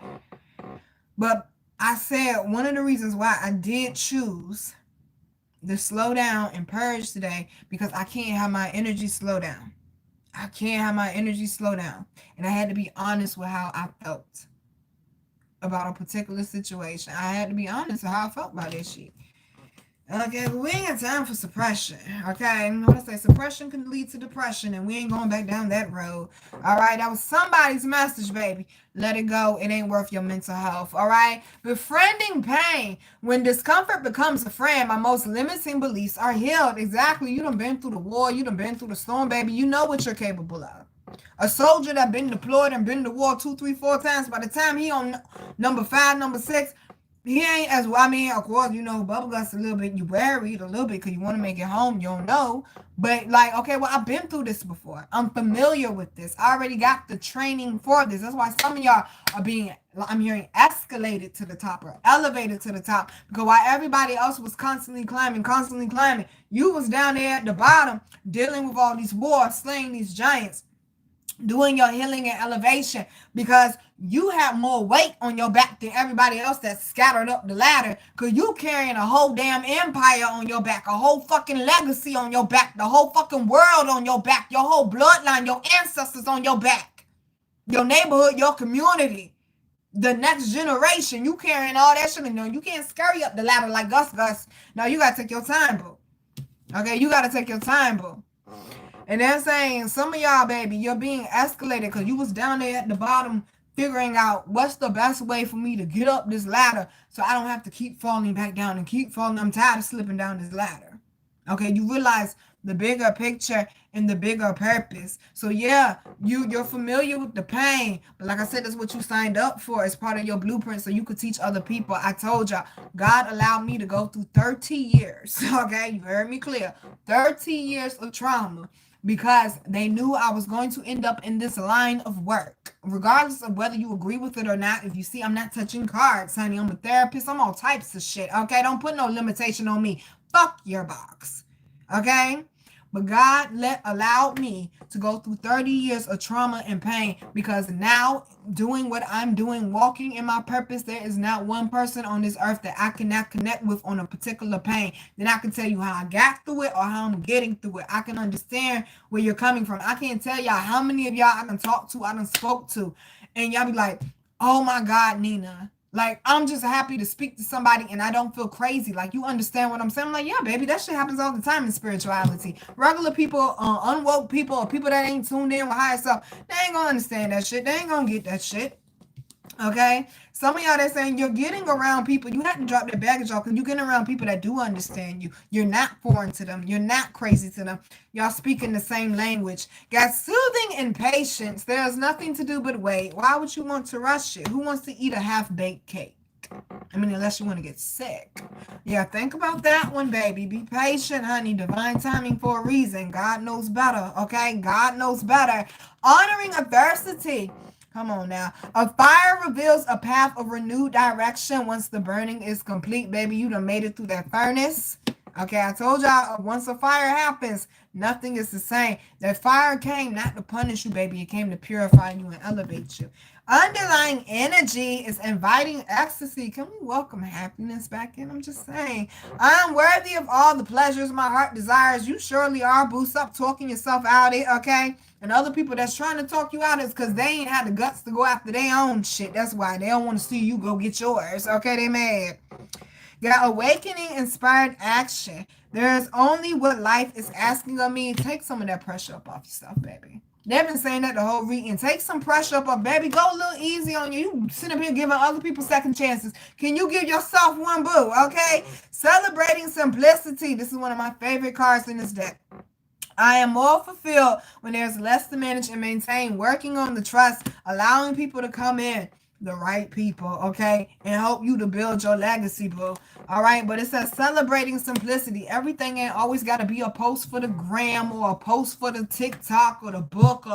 Speaker 1: But I said one of the reasons why I did choose to slow down and purge today, because I can't have my energy slow down. I can't have my energy slow down. And I had to be honest with how I felt about a particular situation. I had to be honest with how I felt about this shit. Okay, but we ain't got time for suppression. Okay, what I say, suppression can lead to depression, and we ain't going back down that road. All right, that was somebody's message, baby. Let it go. It ain't worth your mental health. All right, befriending pain. When discomfort becomes a friend, my most limiting beliefs are healed. Exactly. You done been through the war. You done been through the storm, baby. You know what you're capable of. A soldier that been deployed and been to war 2, 3, 4 times. By the time he on number 5, number 6. He ain't as well. I mean, of course, you know, bubble guts a little bit. You worried a little bit because you want to make it home. You don't know. But like, okay, well, I've been through this before. I'm familiar with this. I already got the training for this. That's why some of y'all are being, I'm hearing, escalated to the top or elevated to the top. Because while everybody else was constantly climbing, you was down there at the bottom dealing with all these wars, slaying these giants, doing your healing and elevation, because you have more weight on your back than everybody else that's scattered up the ladder, because you carrying a whole damn empire on your back, a whole fucking legacy on your back, the whole fucking world on your back, your whole bloodline, your ancestors on your back, your neighborhood, your community, the next generation. You carrying all that shit, and you can't scurry up the ladder like Gus. No, you gotta take your time, boo. Okay, you gotta take your time, boo. And they're saying, some of y'all, baby, you're being escalated because you was down there at the bottom figuring out what's the best way for me to get up this ladder so I don't have to keep falling back down and keep falling. I'm tired of slipping down this ladder. Okay, you realize the bigger picture and the bigger purpose. So yeah, you're familiar with the pain, but like I said, that's what you signed up for as part of your blueprint so you could teach other people. I told y'all, God allowed me to go through 30 years. Okay, you heard me clear. 30 years of trauma, because they knew I was going to end up in this line of work, regardless of whether you agree with it or not. If you see, I'm not touching cards, honey. I'm a therapist. I'm all types of shit, okay? Don't put no limitation on me. Fuck your box, okay? But God allowed me to go through 30 years of trauma and pain, because now doing what I'm doing, walking in my purpose, there is not one person on this earth that I cannot connect with on a particular pain. Then I can tell you how I got through it or how I'm getting through it. I can understand where you're coming from. I can't tell y'all how many of y'all I done talked to, I done spoke to, and y'all be like, oh my God, Nina. Like, I'm just happy to speak to somebody and I don't feel crazy. Like, you understand what I'm saying? I'm like, yeah, baby, that shit happens all the time in spirituality. Regular people, unwoke people, or people that ain't tuned in with higher self, they ain't gonna understand that shit. They ain't gonna get that shit. Okay? Some of y'all that saying you're getting around people, you have to drop that baggage off, because you're getting around people that do understand you. You're not foreign to them. You're not crazy to them. Y'all speaking the same language. Got soothing and patience. There's nothing to do but wait. Why would you want to rush it? Who wants to eat a half-baked cake? I mean, unless you want to get sick. Yeah, think about that one, baby. Be patient, honey. Divine timing for a reason. God knows better, okay? God knows better. Honoring adversity. Come on now. A fire reveals a path of renewed direction once the burning is complete, baby. You done made it through that furnace. Okay, I told y'all, once a fire happens, nothing is the same. That fire came not to punish you, baby. It came to purify you and elevate you. Underlying energy is inviting ecstasy. Can we welcome happiness back in? I'm just saying. I am worthy of all the pleasures my heart desires. You surely are. Boo. Stop talking yourself out of it, okay? And other people that's trying to talk you out is because they ain't had the guts to go after their own shit. That's why they don't want to see you go get yours. Okay, they mad. Got awakening inspired action. There's only what life is asking of me. Take some of that pressure up off yourself, baby. They've been saying that the whole reading. Take some pressure up, baby. Go a little easy on you. You sit up here giving other people second chances. Can you give yourself one, boo? Okay? Celebrating simplicity. This is one of my favorite cards in this deck. I am more fulfilled when there's less to manage and maintain. Working on the trust, allowing people to come in, the right people, okay, and help you to build your legacy, boo. All right, but it says celebrating simplicity. Everything ain't always got to be a post for the gram or a post for the TikTok or the book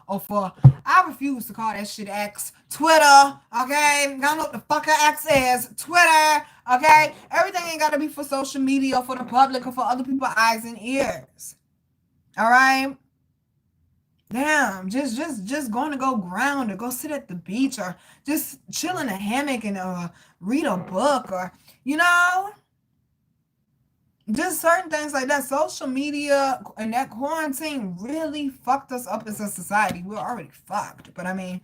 Speaker 1: or for, I refuse to call that shit X. Twitter, okay? I don't know what the fuck a X is. Twitter, okay? Everything ain't got to be for social media or for the public or for other people's eyes and ears. All right? Damn, just going to go ground or go sit at the beach or just chill in a hammock and read a book or, you know, just certain things like that. Social media and that quarantine really fucked us up as a society. We're already fucked, but I mean,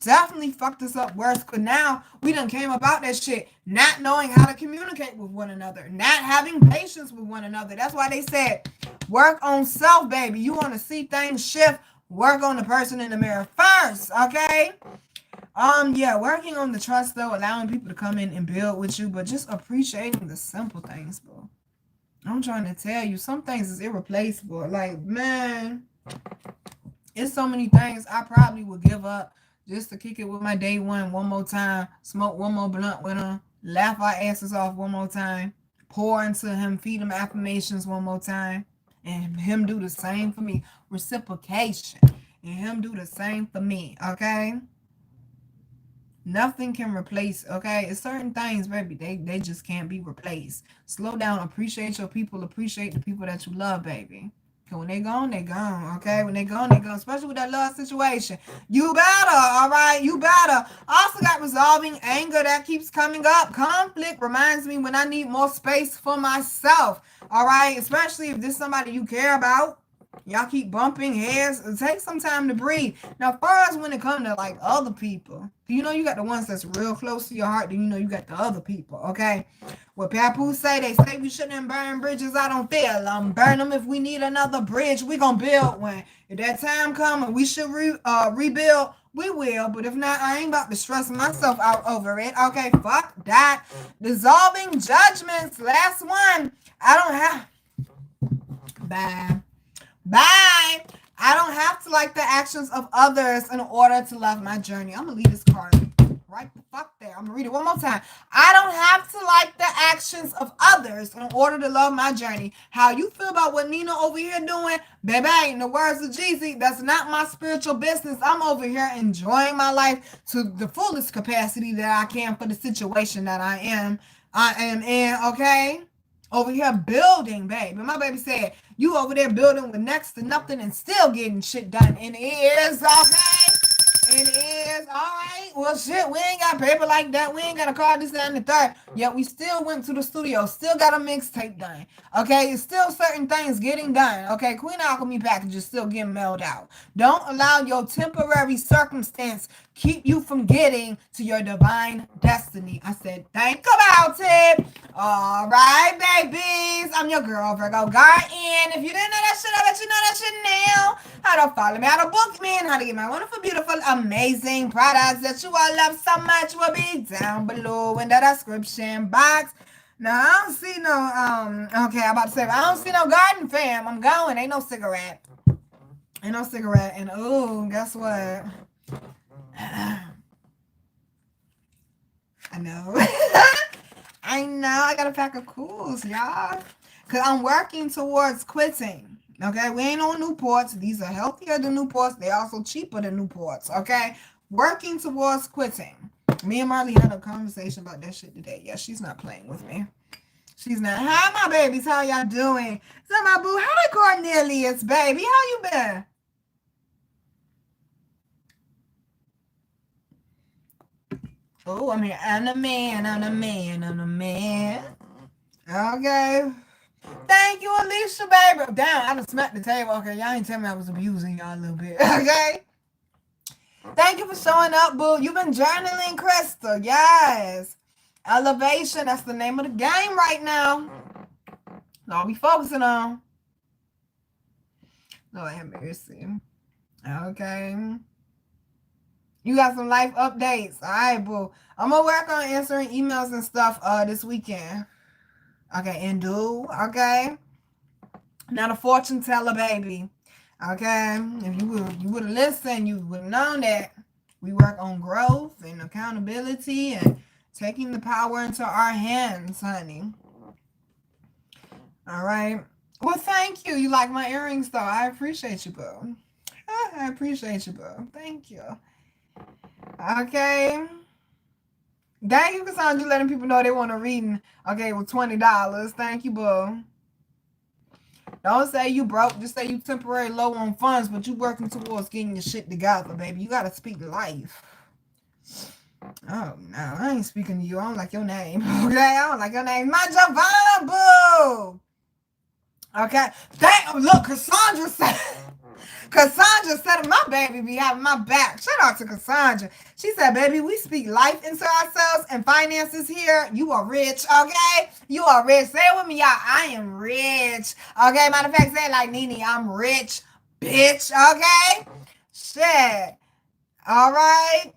Speaker 1: definitely fucked us up worse, because now we done came about that shit not knowing how to communicate with one another, not having patience with one another. That's why they said work on self, baby. You want to see things shift, work on the person in the mirror first, okay? Yeah, working on the trust though, allowing people to come in and build with you, but just appreciating the simple things, bro. I'm trying to tell you, some things is irreplaceable. Like, man, it's so many things I probably would give up just to kick it with my day one more time, smoke one more blunt with him, laugh our asses off one more time, pour into him, feed him affirmations one more time, and him do the same for me. Reciprocation. And him do the same for me, okay? Nothing can replace, okay? It's certain things, baby, they just can't be replaced. Slow down, appreciate your people, appreciate the people that you love, baby. Because when they gone, they gone, okay? When they gone, they gone, especially with that love situation. You better, all right? You better. Also got resolving anger that keeps coming up. Conflict reminds me when I need more space for myself, all right? Especially if this is somebody you care about. Y'all keep bumping heads. Take some time to breathe. Now, far as when it comes to like other people, you know you got the ones that's real close to your heart. Then you know you got the other people. Okay, what Papoose say? They say we shouldn't burn bridges. I don't feel burn them. If we need another bridge, we gonna build one. If that time comes and we should rebuild, we will. But if not, I ain't about to stress myself out over it. Okay, fuck that. Dissolving judgments. Last one. I don't have. Bye. Bye. I don't have to like the actions of others in order to love my journey. I'm going to leave this card right the fuck there. I'm going to read it one more time. I don't have to like the actions of others in order to love my journey. How you feel about what Nina over here doing, baby, in the words of Jeezy, that's not my spiritual business. I'm over here enjoying my life to the fullest capacity that I can for the situation that I am in, okay? Over here building, babe. And my baby said, You over there building with next to nothing and still getting shit done. And it is, okay? It is. All right. Well, shit, we ain't got paper like that. We ain't got a car, this, that, and the third. Yet we still went to the studio. Still got a mixtape done. Okay? It's still certain things getting done. Okay? Queen Alchemy packages still getting mailed out. Don't allow your temporary circumstance keep you from getting to your divine destiny. I said, think about it. All right, babies. I'm your girl, Virgo Garden. If you didn't know that shit, I bet you know that shit now. How to follow me, how to book me, and how to get my wonderful, beautiful, amazing products that you all love so much will be down below in the description box. Now, I don't see no, okay, I'm about to say, I don't see no garden fam. I'm going. Ain't no cigarette. Ain't no cigarette. And, ooh, guess what? I know. I know. I got a pack of cools, y'all. Because I'm working towards quitting. Okay? We ain't on Newports. These are healthier than Newports. They're also cheaper than Newports. Okay? Working towards quitting. Me and Marley had a conversation about that shit today. Yeah, she's not playing with me. She's not. Hi, my babies. How y'all doing? So, my boo. Hi, Cornelius, baby. How you been? Oh, I'm here. I'm a man. I'm a man. I'm a man. Okay. Thank you, Alicia, baby. Damn, I done smacked the table. Okay, y'all ain't tell me I was abusing y'all a little bit. Okay. Thank you for showing up, boo. You've been journaling, Crystal. Yes. Elevation. That's the name of the game right now. That's all we focusing on. Lord have mercy. Okay. You got some life updates. All right, boo. I'm going to work on answering emails and stuff this weekend. Okay, and okay? Not a fortune teller, baby. Okay? If you would have listened, you would have known that we work on growth and accountability and taking the power into our hands, honey. All right? Well, thank you. You like my earrings, though. I appreciate you, boo. I appreciate you, boo. Thank you. Okay. Thank you, Cassandra, letting people know they want a reading. Okay, with $20. Thank you, boo. Don't say you broke. Just say you temporary low on funds, but you working towards getting your shit together, baby. You got to speak life. Oh, no. I ain't speaking to you. I don't like your name. Okay? I don't like your name. My Giovanna, boo. Okay? Look, Cassandra said my baby be having my back. Shout out to Cassandra. She said, baby, we speak life into ourselves and finances here. You are rich, okay? You are rich. Say it with me, y'all. I am rich. Okay? Matter of fact, say it like Nene. I'm rich, bitch. Okay? Shit. All right?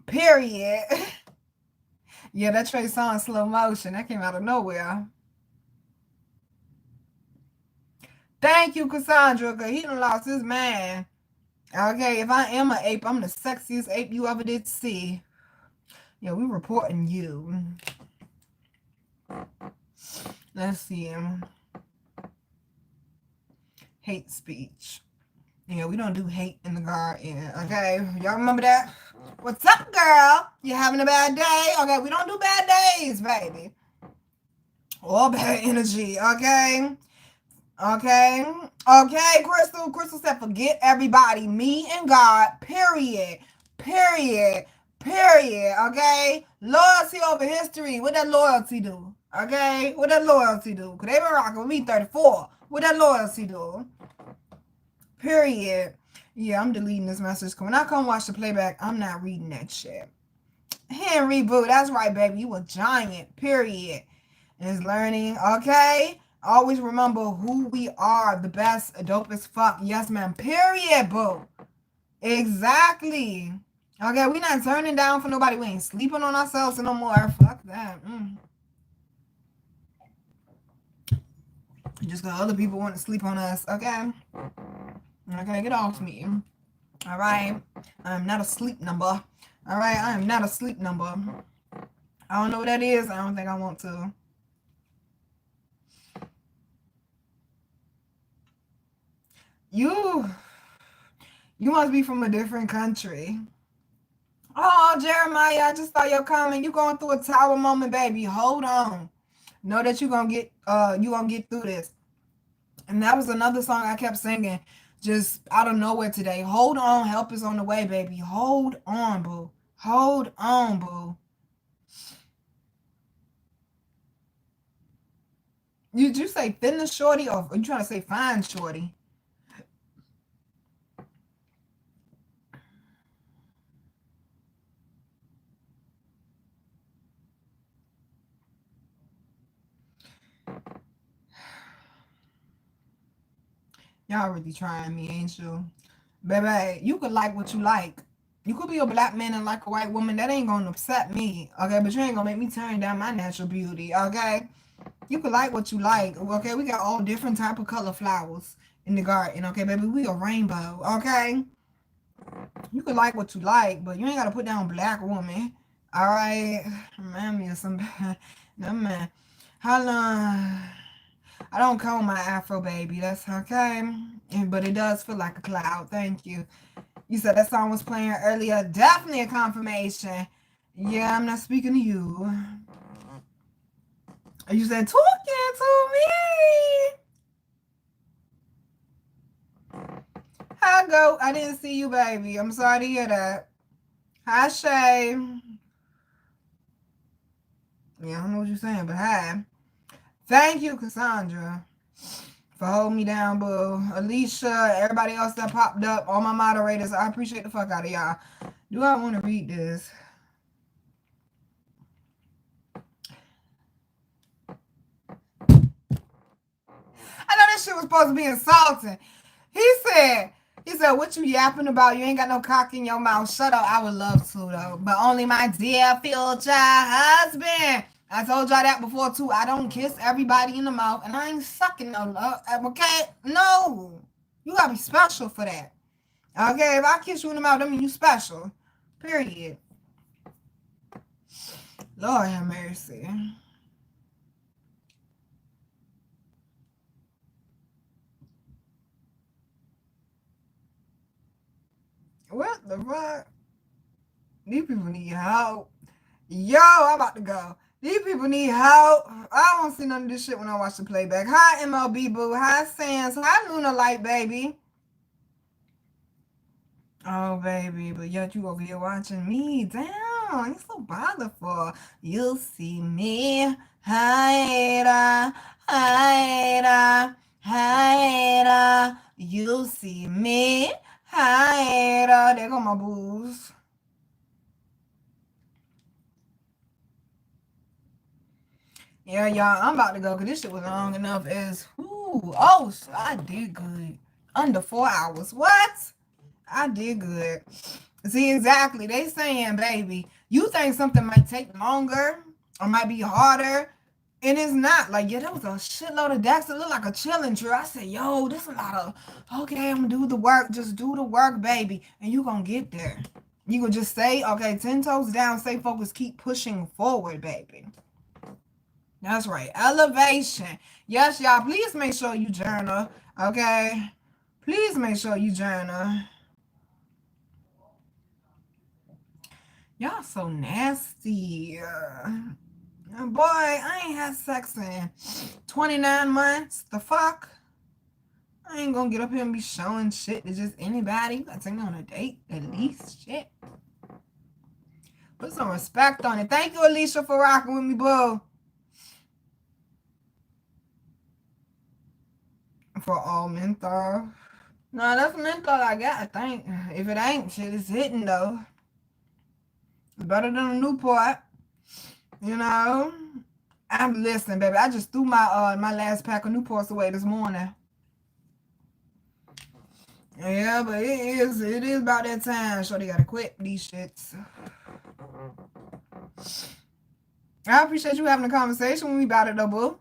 Speaker 1: Period. Yeah, that Trey song slow motion. That came out of nowhere. Thank you, Cassandra, because he done lost his man. Okay, if I am an ape, I'm the sexiest ape you ever did see. Yeah, we reporting you. Let's see. Hate speech. Yeah, we don't do hate in the garden. Okay, y'all remember that? What's up, girl? You having a bad day? Okay, we don't do bad days, baby. Or bad energy, okay? Okay. Okay, Crystal. Crystal said, forget everybody. Me and God. Period. Period. Period. Okay. Loyalty over history. What that loyalty do? Okay. What that loyalty do? Because they been rocking with me 34. What that loyalty do? Period. Yeah, I'm deleting this message. When I come watch the playback, I'm not reading that shit. Henry Boo. That's right, baby. You a giant. Period. And it's learning. Okay. Always remember who we are. The best, dope as fuck. Yes, ma'am. Period, boo. Exactly. Okay, we not turning down for nobody. We ain't sleeping on ourselves no more. Fuck that. Just because other people want to sleep on us. Okay? Okay, get off me. All right? I'm not a sleep number. All right? I am not a sleep number. I don't know what that is. I don't think I want to. You must be from a different country. Oh, Jeremiah, I just saw your comment. You going through a tower moment, baby. Hold on. Know that you gonna get through this. And that was another song I kept singing just out of nowhere today. Hold on, help is on the way, baby. Hold on, boo. Hold on, boo. Did you say fitness shorty or are you trying to say fine shorty? Y'all really trying me, ain't you? Baby, you could like what you like. You could be a black man and like a white woman. That ain't gonna upset me, okay? But you ain't gonna make me turn down my natural beauty, okay? You could like what you like, okay? We got all different type of color flowers in the garden, okay, baby? We a rainbow, okay? You could like what you like, but you ain't gotta put down black woman, all right? Remind me of some, no man. How long? I don't comb my afro, baby. That's okay. But it does feel like a cloud. Thank you. You said that song was playing earlier. Definitely a confirmation. Yeah, I'm not speaking to you. You said talking to me. Hi, go. I didn't see you, baby. I'm sorry to hear that. Hi, Shay. Yeah, I don't know what you're saying, but hi. Thank you, Cassandra, for holding me down, boo. Alicia, everybody else that popped up, all my moderators, I appreciate the fuck out of y'all. Do I want to read this? I know this shit was supposed to be insulting. He said, what you yapping about? You ain't got no cock in your mouth. Shut up. I would love to, though. But only my dear future husband. I told y'all that before, too. I don't kiss everybody in the mouth. And I ain't sucking no love. Okay? No. You gotta be special for that. Okay? If I kiss you in the mouth, that mean you special. Period. Lord have mercy. What the fuck? These people need help. Yo, I'm about to go. These people need help. I don't see none of this shit when I watch the playback. Hi, MLB Boo. Hi, Sans. Hi, Luna Light, baby. Oh, baby. But yet you over here watching me. Damn, you're so bothersome. You'll see me. Hater, hater, hater. You'll see me. Hater. There go my booze. Yeah, y'all, I'm about to go because this shit was long enough as, oh, so I did good. Under 4 hours. What? I did good. See, exactly. They saying, baby, you think something might take longer or might be harder, and it's not. Like, yeah, that was a shitload of decks. It looked like a chilling tree. I said, yo, this a lot of, okay, I'm going to do the work. Just do the work, baby, and you going to get there. You can just say, okay, 10 toes down, stay focused, keep pushing forward, baby. That's right. Elevation. Yes, y'all. Please make sure you journal. Okay? Please make sure you journal. Y'all so nasty. Boy, I ain't had sex in 29 months. The fuck? I ain't gonna get up here and be showing shit to just anybody. You gotta take me on a date at least. Shit. Put some respect on it. Thank you, Alicia, for rocking with me, boo. For all menthol. No, that's menthol I got, I think. If it ain't, shit, it's hitting, though. Better than a Newport. You know? I'm listening, baby. I just threw my last pack of Newports away this morning. Yeah, but it is about that time. So they gotta quit these shits. I appreciate you having a conversation with me about it, though, boo.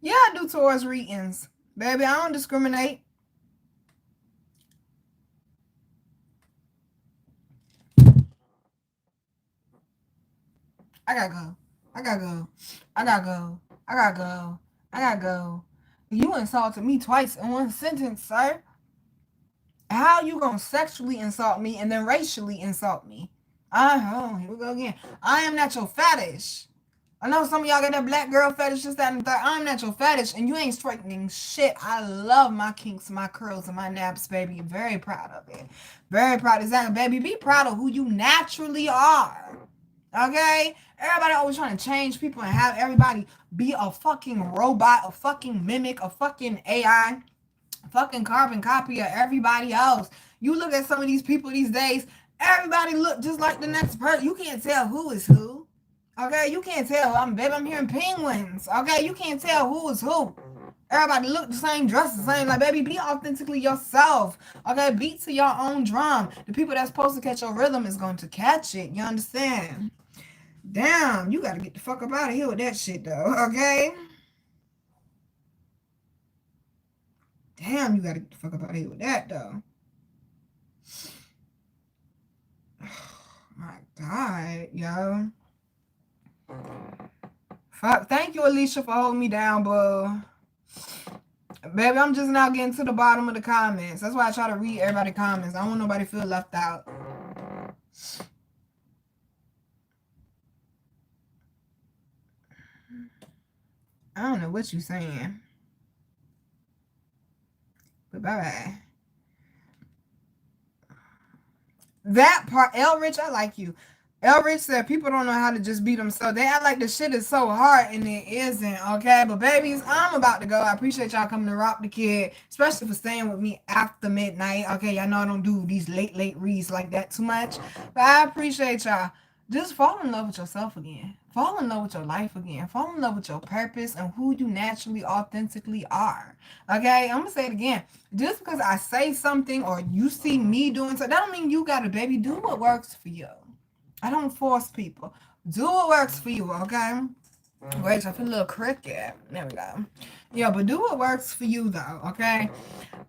Speaker 1: Yeah, I do Taurus readings. Baby, I don't discriminate. I gotta go. I gotta go. I gotta go. I gotta go. I gotta go. You insulted me twice in one sentence, sir. How you gonna sexually insult me and then racially insult me? Here we go again. I am not your fetish. I know some of y'all got that black girl fetish, just that and the third. I'm not your fetish, and you ain't straightening shit. I love my kinks, my curls, and my naps, baby. Very proud of it. Very proud. Exactly, baby. Be proud of who you naturally are. Okay? Everybody always trying to change people and have everybody be a fucking robot, a fucking mimic, a fucking AI, a fucking carbon copy of everybody else. You look at some of these people these days, everybody look just like the next person. You can't tell who is who. Okay, you can't tell. I'm hearing penguins. Okay, you can't tell who is who. Everybody look the same, dress the same. Like, baby, be authentically yourself. Okay, beat to your own drum. The people that's supposed to catch your rhythm is going to catch it. You understand? Damn, you got to get the fuck up out of here with that shit, though. Okay? Damn, you got to get the fuck up out of here with that, though. Oh, my God, yo. Fuck. Thank you, Alicia, for holding me down, boo. Baby, I'm just now getting to the bottom of the comments. That's why I try to read everybody's comments. I don't want nobody to feel left out. I don't know what you're saying. But bye-bye. That part, Elrich, I like you. Elrich said people don't know how to just beat themselves. They act like the shit is so hard and it isn't, okay? But babies, I'm about to go. I appreciate y'all coming to rock the kid, especially for staying with me after midnight. Okay, y'all know I don't do these late reads like that too much. But I appreciate y'all. Just fall in love with yourself again. Fall in love with your life again. Fall in love with your purpose and who you naturally, authentically are. Okay, I'm gonna say it again. Just because I say something or you see me doing something, that don't mean you gotta, baby. Do what works for you. I don't force people. Do what works for you, okay? Wait, I feel a little cricket. There we go. Yeah, but do what works for you, though, okay?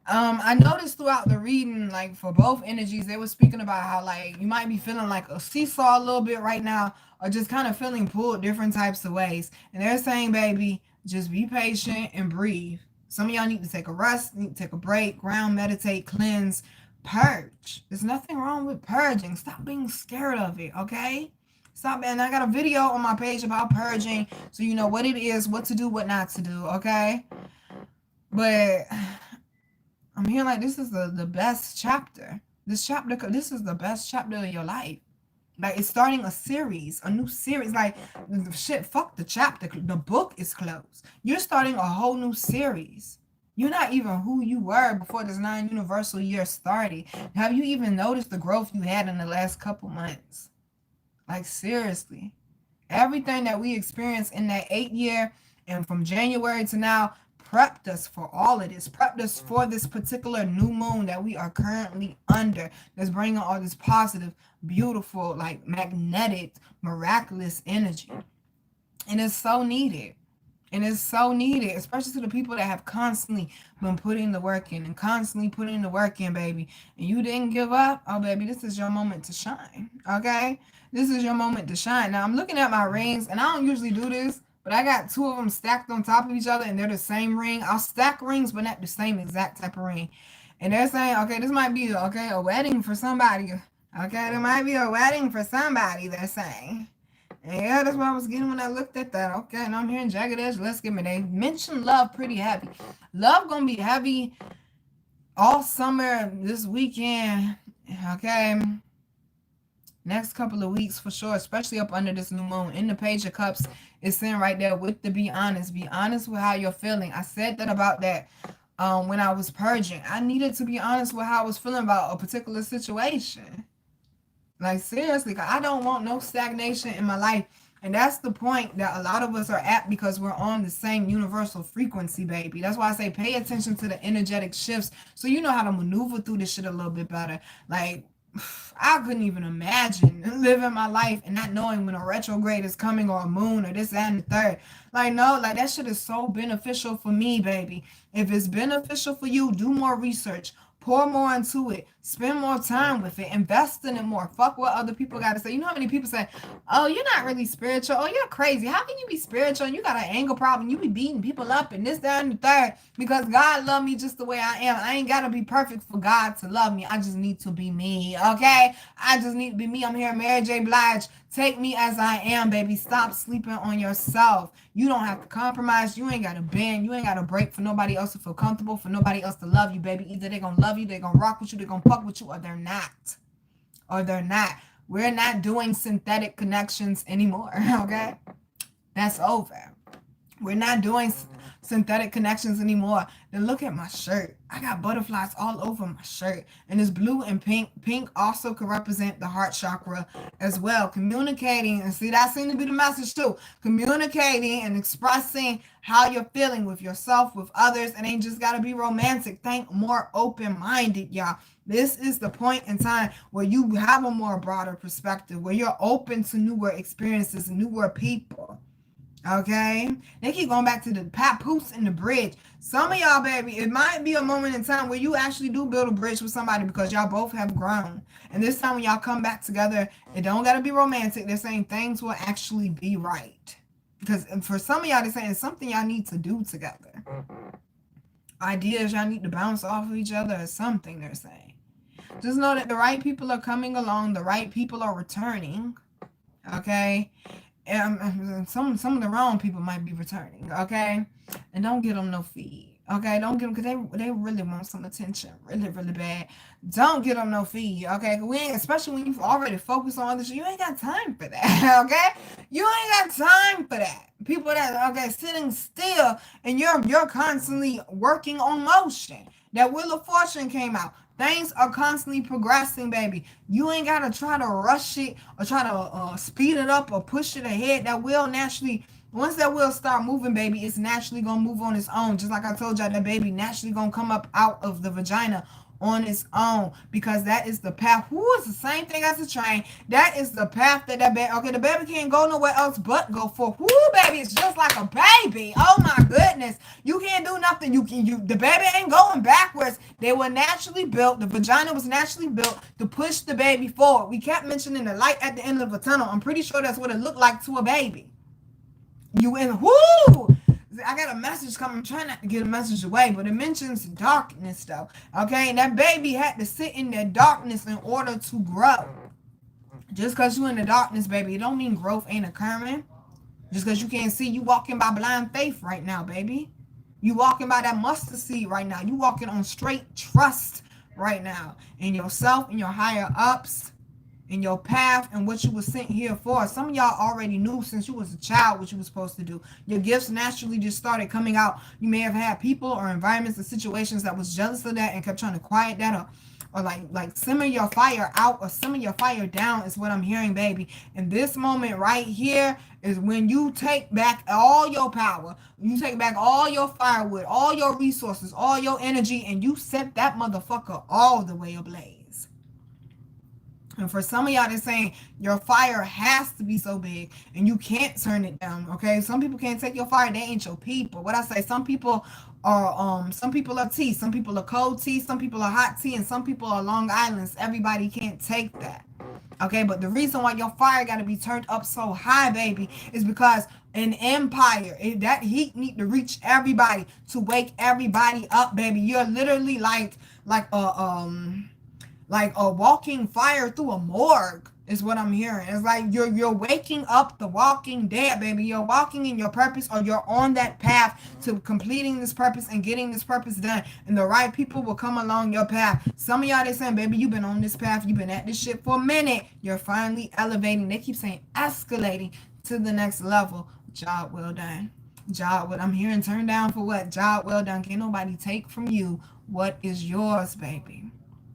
Speaker 1: I noticed throughout the reading, like, for both energies, they were speaking about how, like, you might be feeling like a seesaw a little bit right now, or just kind of feeling pulled different types of ways. And they're saying, baby, just be patient and breathe. Some of y'all need to take a rest, need to take a break, ground, meditate, cleanse, purge. There's nothing wrong with purging. Stop being scared of it, okay? Stop. And I got a video on my page about purging, so you know what it is, what to do, what not to do, okay? But I'm hearing like this is the best chapter. This is the best chapter of your life. Like, it's starting a series, a new series. Like, shit, fuck the chapter. The book is closed. You're starting a whole new series. You're not even who you were before this 9 universal year started. Have you even noticed the growth you had in the last couple months? Like, seriously. Everything that we experienced in that 8 year and from January to now prepped us for all of this, prepped us for this particular new moon that we are currently under, that's bringing all this positive, beautiful, like magnetic, miraculous energy. And it's so needed. And it's so needed, especially to the people that have constantly been putting the work in and constantly putting the work in, baby. And you didn't give up. Oh, baby, this is your moment to shine, okay? This is your moment to shine. Now, I'm looking at my rings, and I don't usually do this, but I got 2 of them stacked on top of each other, and they're the same ring. I'll stack rings, but not the same exact type of ring. And they're saying, okay, this might be, okay, a wedding for somebody. Okay, there might be a wedding for somebody, they're saying. Yeah, that's what I was getting when I looked at that. Okay, and I'm hearing jagged edge. Let's give me. They mentioned love pretty heavy. Love gonna be heavy all summer, this weekend. Okay, next couple of weeks for sure, especially up under this new moon. In the Page of Cups, it's sitting right there with the be honest. Be honest with how you're feeling. I said that about that when I was purging. I needed to be honest with how I was feeling about a particular situation. Like, seriously, I don't want no stagnation in my life. And that's the point that a lot of us are at, because we're on the same universal frequency, baby. That's why I say pay attention to the energetic shifts so you know how to maneuver through this shit a little bit better. Like, I couldn't even imagine living my life and not knowing when a retrograde is coming or a moon or this, that, and the third. Like, no, like that shit is so beneficial for me, baby. If it's beneficial for you, do more research. Pour more into it. Spend more time with it. Invest in it more. Fuck what other people got to say. You know how many people say, oh, you're not really spiritual. Oh, you're crazy. How can you be spiritual and you got an anger problem? You be beating people up and this, that, and the third. Because God love me just the way I am. I ain't got to be perfect for God to love me. I just need to be me, okay? I just need to be me. I'm here, Mary J. Blige. Take me as I am, baby. Stop sleeping on yourself. You don't have to compromise. You ain't got to bend. You ain't got to break for nobody else to feel comfortable, for nobody else to love you, baby. Either they're going to love you, they're going to rock with you, they're going to fuck with you, or they're not. Or they're not. We're not doing synthetic connections anymore, okay? That's over. We're not doing synthetic connections anymore. Then look at my shirt. I got butterflies all over my shirt. And it's blue and pink. Pink also could represent the heart chakra as well. Communicating, and see, that seems to be the message too. Communicating and expressing how you're feeling with yourself, with others. It ain't just got to be romantic. Think more open-minded, y'all. This is the point in time where you have a more broader perspective, where you're open to newer experiences, newer people. Okay, they keep going back to the papoose and the bridge. Some of y'all, baby, it might be a moment in time where you actually do build a bridge with somebody because y'all both have grown. And this time when y'all come back together, it don't got to be romantic. They're saying things will actually be right. Because for some of y'all, they're saying something y'all need to do together. Ideas y'all need to bounce off of each other or something, they're saying. Just know that the right people are coming along. The right people are returning. Okay. Some of the wrong people might be returning, okay? And don't get them no feed, okay? Don't get them, because they really want some attention, really, really bad. Don't get them no feed, okay? We ain't, especially when you've already focused on other shit, you ain't got time for that, okay? You ain't got time for that. People that, okay, sitting still, and you're constantly working on motion. That Wheel of Fortune came out. Things are constantly progressing, baby. You ain't got to try to rush it or try to speed it up or push it ahead. That wheel naturally, once that wheel start moving, baby, it's naturally going to move on its own. Just like I told y'all, that baby naturally going to come up out of the vagina on its own, because that is the path. It's the same thing as a train. That is the path that baby, okay, the baby can't go nowhere else but go for. Baby, it's just like a baby. Oh my goodness. You can't do nothing. The baby ain't going backwards. They were naturally built. The vagina was naturally built to push the baby forward. We kept mentioning the light at the end of a tunnel. I'm pretty sure that's what it looked like to a baby. I got a message coming. I'm trying not to get a message away, but it mentions darkness though. Okay, and that baby had to sit in that darkness in order to grow. Just because you're in the darkness, baby, it don't mean growth ain't occurring. Just because you can't see, you walking by blind faith right now, baby. You walking by that mustard seed right now. You walking on straight trust right now in yourself, in your higher ups, in your path, and what you were sent here for. Some of y'all already knew since you was a child what you were supposed to do. Your gifts naturally just started coming out. You may have had people or environments or situations that was jealous of that and kept trying to quiet that up, or like simmer your fire out or simmer your fire down is what I'm hearing, baby. And this moment right here is when you take back all your power, you take back all your firewood, all your resources, all your energy, and you set that motherfucker all the way ablaze. And for some of y'all, they're saying your fire has to be so big and you can't turn it down, okay? Some people can't take your fire. They ain't your people. What I say, some people are tea, some people are cold tea, some people are hot tea, and some people are Long Islands. Everybody can't take that, okay? But the reason why your fire got to be turned up so high, baby, is because an empire, that heat need to reach everybody, to wake everybody up, baby. You're literally like a walking fire through a morgue is what I'm hearing. It's like you're waking up the walking dead, baby. You're walking in your purpose, or you're on that path to completing this purpose and getting this purpose done. And the right people will come along your path. Some of y'all, they saying, baby, you've been on this path. You've been at this shit for a minute. You're finally elevating. They keep saying escalating to the next level. Job well done. Job, what I'm hearing, turn down for what? Job well done. Can't nobody take from you what is yours, baby.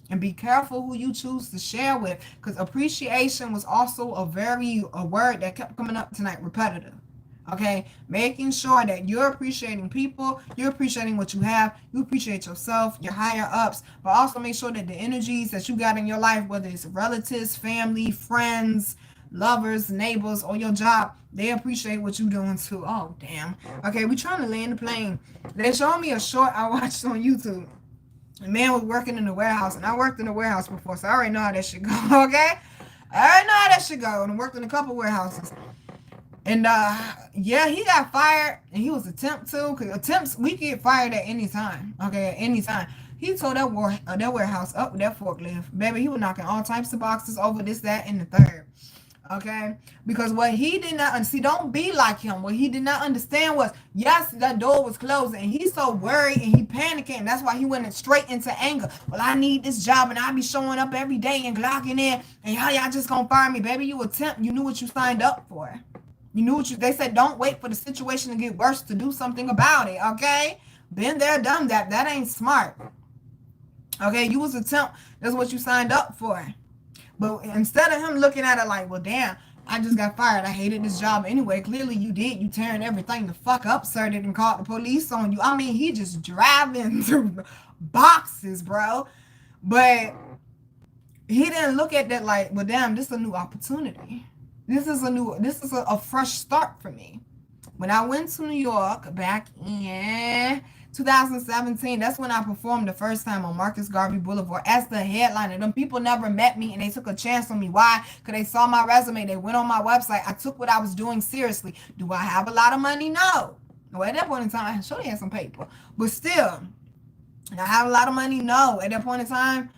Speaker 1: And be careful who you choose to share with, because appreciation was also a word that kept coming up tonight, repetitive. Okay, making sure that you're appreciating people, you're appreciating what you have, you appreciate yourself, your higher ups, but also make sure that the energies that you got in your life, whether it's relatives, family, friends, lovers, neighbors, or your job, they appreciate what you're doing too. Oh, damn. Okay, we're trying to land the plane. They showed me a short I watched on YouTube. The man was working in the warehouse, and I worked in the warehouse before, so I already know how that shit go, okay? I already know how that shit go, and I worked in a couple warehouses. And yeah, he got fired, and he was a temp too. Cause attempts we get fired at any time. Okay, at any time. He told that warehouse up with that forklift, baby. He was knocking all types of boxes over this, that, and the third. Okay, because what he did not see, don't be like him. What he did not understand was, yes, that door was closing, and he's so worried and he panicking. That's why he went straight into anger. Well, I need this job, and I be showing up every day and clocking in, and y'all just gonna fire me, baby. You a temp. You knew what you signed up for. You knew what they said, don't wait for the situation to get worse to do something about it, okay? Been there, done that. That ain't smart. Okay, you was a temp. That's what you signed up for. But instead of him looking at it like, well, damn, I just got fired. I hated this job anyway. Clearly you did. You tearing everything the fuck up, sir. Didn't call the police on you. I mean, he just driving through boxes, bro. But he didn't look at that like, well, damn, this is a new opportunity. This is a fresh start for me. When I went to New York back in 2017, that's when I performed the first time on Marcus Garvey Boulevard as the headliner. Them people never met me and they took a chance on me. Why? Because they saw my resume. They went on my website. I took what I was doing seriously. Do I have a lot of money? No. Well, at that point in time, I sure had some paper. But still, I have a lot of money? No. At that point in time,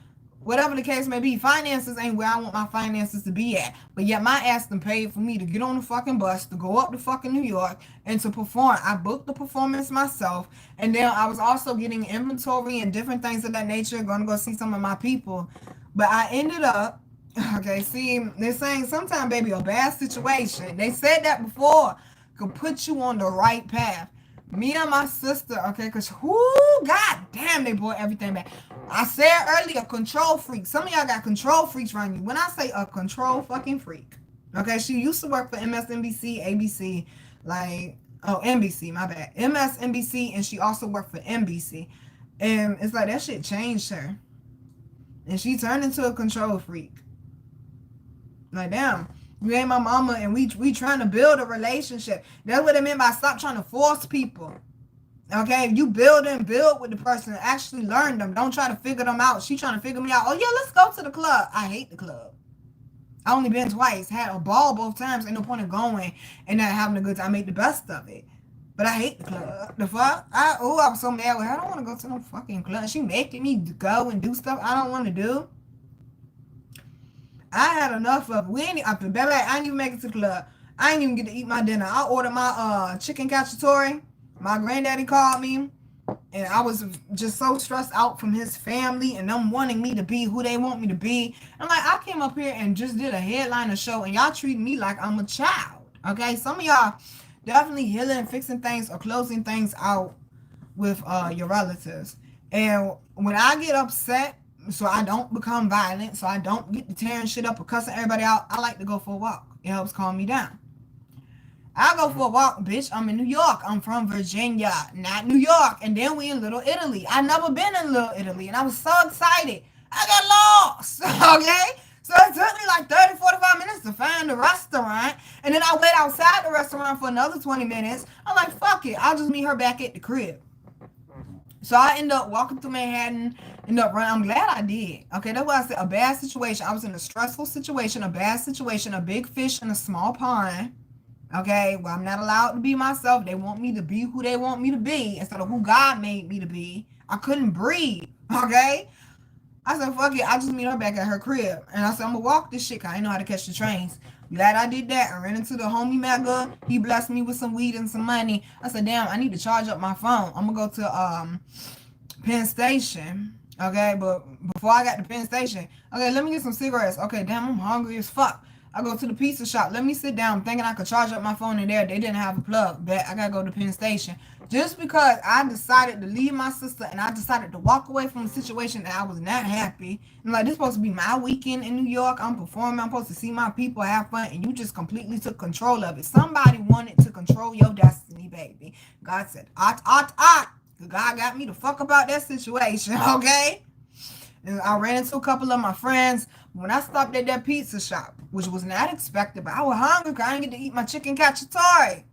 Speaker 1: whatever the case may be, finances ain't where I want my finances to be at. But yet my ass done paid for me to get on the fucking bus, to go up to fucking New York, and to perform. I booked the performance myself. And then I was also getting inventory and different things of that nature, going to go see some of my people. But I ended up, okay, see, they're saying sometimes, baby, a bad situation, they said that before, could put you on the right path. Me and my sister, okay, because god damn, they brought everything back. I said earlier, control freak. Some of y'all got control freaks around you. When I say a control fucking freak, okay, she used to work for MSNBC, ABC, NBC, my bad. MSNBC, and she also worked for NBC. And it's like that shit changed her. And she turned into a control freak. Like, damn. You ain't my mama, and we trying to build a relationship. That's what it meant by stop trying to force people. Okay, you build with the person and actually learn them. Don't try to figure them out. She trying to figure me out. Oh yeah, let's go to the club. I hate the club. I only been twice. Had a ball both times. Ain't no point of going and not having a good time. I made the best of it. But I hate the club. The fuck? I was so mad with her. I don't want to go to no fucking club. She making me go and do stuff I don't want to do. I had enough of it. I didn't even make it to the club. I didn't even get to eat my dinner. I ordered my chicken cacciatore. My granddaddy called me, and I was just so stressed out from his family and them wanting me to be who they want me to be. I'm like, I came up here and just did a headliner show, and y'all treat me like I'm a child. Okay, some of y'all definitely healing, fixing things, or closing things out with your relatives. And when I get upset, so I don't become violent, so I don't get to tearing shit up or cussing everybody out, I like to go for a walk. It helps calm me down. I go for a walk, bitch. I'm in New York. I'm from Virginia, not New York. And then we in Little Italy. I never been in Little Italy, and I was so excited. I got lost, okay? So it took me like 30, 45 minutes to find the restaurant. And then I wait outside the restaurant for another 20 minutes. I'm like, fuck it. I'll just meet her back at the crib. So I end up walking through Manhattan, end up running. I'm glad I did. Okay, that's why I said a bad situation. I was in a stressful situation, a bad situation, a big fish in a small pond. Okay, well, I'm not allowed to be myself. They want me to be who they want me to be instead of who God made me to be. I couldn't breathe. Okay, I said, fuck it. I'll just meet her back at her crib. And I said, I'm going to walk this shit because I didn't know how to catch the trains. Glad I did that. I ran into the homie Mega. He blessed me with some weed and some money. I said, damn, I need to charge up my phone. I'm going to go to Penn Station. Okay, but before I got to Penn Station, okay, let me get some cigarettes. Okay, damn, I'm hungry as fuck. I go to the pizza shop. Let me sit down thinking I could charge up my phone in there. They didn't have a plug. Bet I got to go to Penn Station. Just because I decided to leave my sister and I decided to walk away from a situation that I was not happy. And like, this is supposed to be my weekend in New York. I'm performing. I'm supposed to see my people, have fun. And you just completely took control of it. Somebody wanted to control your destiny, baby. God said, God got me to fuck about that situation, okay? And I ran into a couple of my friends. When I stopped at that pizza shop, which was not expected, but I was hungry because I didn't get to eat my chicken cacciatore.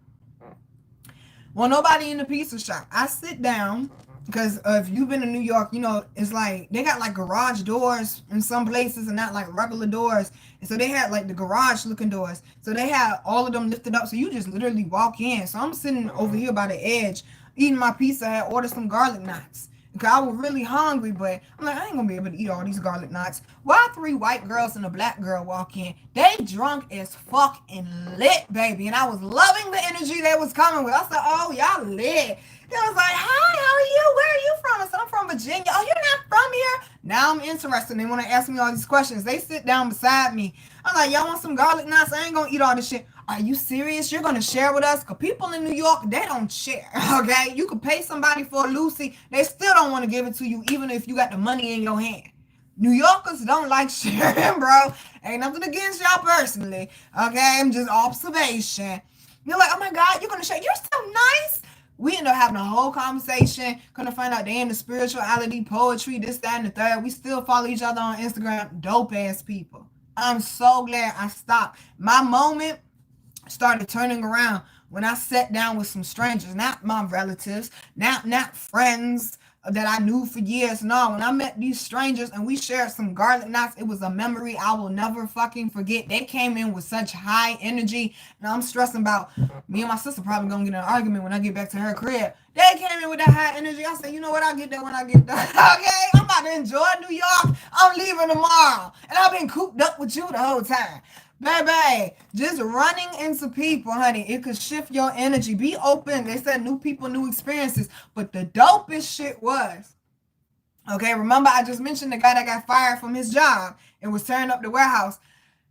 Speaker 1: Well, nobody in the pizza shop. I sit down, Because if you've been to New York, you know, it's like they got like garage doors in some places and not like regular doors. And so they had like the garage looking doors. So they had all of them lifted up. So you just literally walk in. So I'm sitting over here by the edge eating my pizza. I had ordered some garlic knots. Because I was really hungry, but I'm like, I ain't gonna be able to eat all these garlic knots. Why three white girls and a black girl walk in? They drunk as fuck and lit, baby. And I was loving the energy they was coming with. I said, oh, y'all lit. They was like, hi, how are you? Where are you from? I said, I'm from Virginia. Oh, you're not from here? Now I'm interested. They want to ask me all these questions. They sit down beside me. I'm like, y'all want some garlic knots? I ain't going to eat all this shit. Are you serious? You're going to share with us? Because people in New York, they don't share, okay? You could pay somebody for a Lucy. They still don't want to give it to you, even if you got the money in your hand. New Yorkers don't like sharing, bro. Ain't nothing against y'all personally, okay? I'm just observation. You're like, oh my God, you're going to share. You're so nice. We end up having a whole conversation. Gonna find out they into spirituality, poetry, this, that, and the third. We still follow each other on Instagram. Dope ass people. I'm so glad I stopped. My moment started turning around when I sat down with some strangers, not my relatives, not friends that I knew for years. No, when I met these strangers and we shared some garlic knots, it was a memory I will never fucking forget. They came in with such high energy, and I'm stressing about me and my sister probably gonna get in an argument when I get back to her crib. They came in with that high energy. I said, you know what? I'll get there when I get there. Okay, I'm about to enjoy New York. I'm leaving tomorrow, and I've been cooped up with you the whole time. Baby, just running into people, honey, it could shift your energy. Be open. They said new people, new experiences. But the dopest shit was, okay, remember I just mentioned the guy that got fired from his job and was tearing up the warehouse.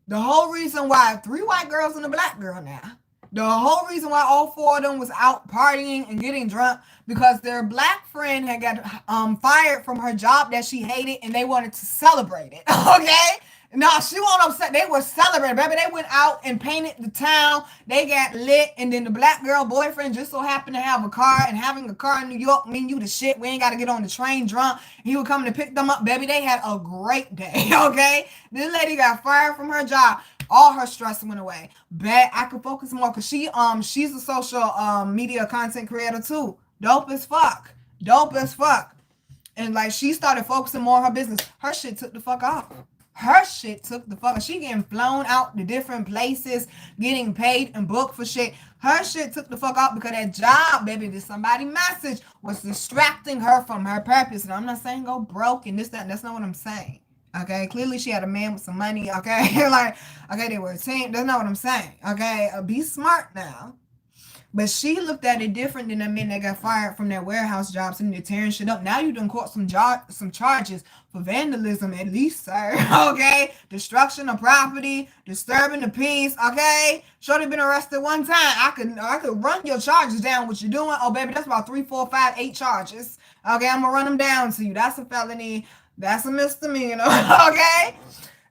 Speaker 1: The whole reason why three white girls and a black girl now. The whole reason why all four of them was out partying and getting drunk because their black friend had got fired from her job that she hated and they wanted to celebrate it. Okay? No, she wasn't upset. They were celebrating, baby. They went out and painted the town. They got lit. And then the black girl boyfriend just so happened to have a car. And having a car in New York mean you the shit. We ain't got to get on the train drunk. He would come to pick them up, baby. They had a great day, okay? This lady got fired from her job. All her stress went away. Bet I could focus more because she's a social media content creator too. Dope as fuck. Dope as fuck. And like she started focusing more on her business. Her shit took the fuck off. Her shit took the fuck. She getting flown out to different places, getting paid and booked for shit. Her shit took the fuck out because that job, baby, that somebody message was distracting her from her purpose. And I'm not saying go broke and this, that. That's not what I'm saying. Okay, clearly she had a man with some money. Okay, like, okay, they were a team. That's not what I'm saying. Okay, be smart now. But she looked at it different than the men that got fired from their warehouse jobs and they're tearing shit up. Now you done caught some charges for vandalism at least, sir. Okay? Destruction of property, disturbing the peace. Okay? Shorty been arrested one time. I could run your charges down. What you doing? Oh, baby, that's about 3, 4, 5, 8 charges. Okay, I'm gonna run them down to you. That's a felony. That's a misdemeanor. Okay?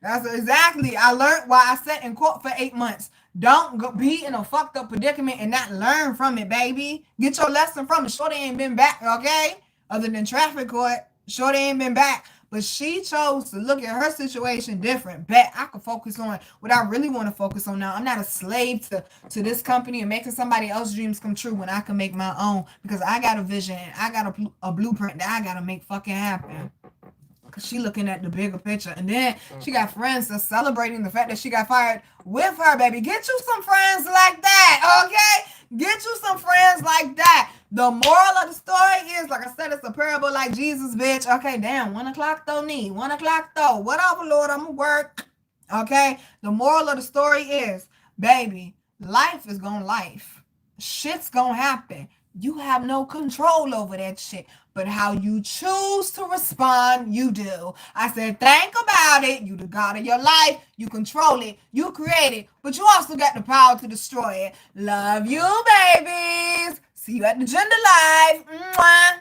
Speaker 1: That's exactly. I learned why I sat in court for 8 months. Don't be in a fucked up predicament and not learn from it, baby. Get your lesson from it. Shorty ain't been back, okay? Other than traffic court, Shorty ain't been back. But she chose to look at her situation different. Bet I could focus on what I really want to focus on now. I'm not a slave to this company and making somebody else's dreams come true when I can make my own. Because I got a vision and I got a blueprint that I got to make fucking happen. Because she looking at the bigger picture. And then she got friends that's celebrating the fact that she got fired with her, baby. Get you some friends like that, okay? Get you some friends like that. The moral of the story is, like I said, it's a parable like Jesus, bitch. Okay, damn, 1 o'clock though, 1 o'clock though. Whatever, Lord, I'm going to work. Okay? The moral of the story is, baby, life is going to life. Shit's going to happen. You have no control over that shit. But how you choose to respond, you do. I said, think about it. You the God of your life. You control it. You create it. But you also got the power to destroy it. Love you, babies. See you at the Gender Life. Mwah.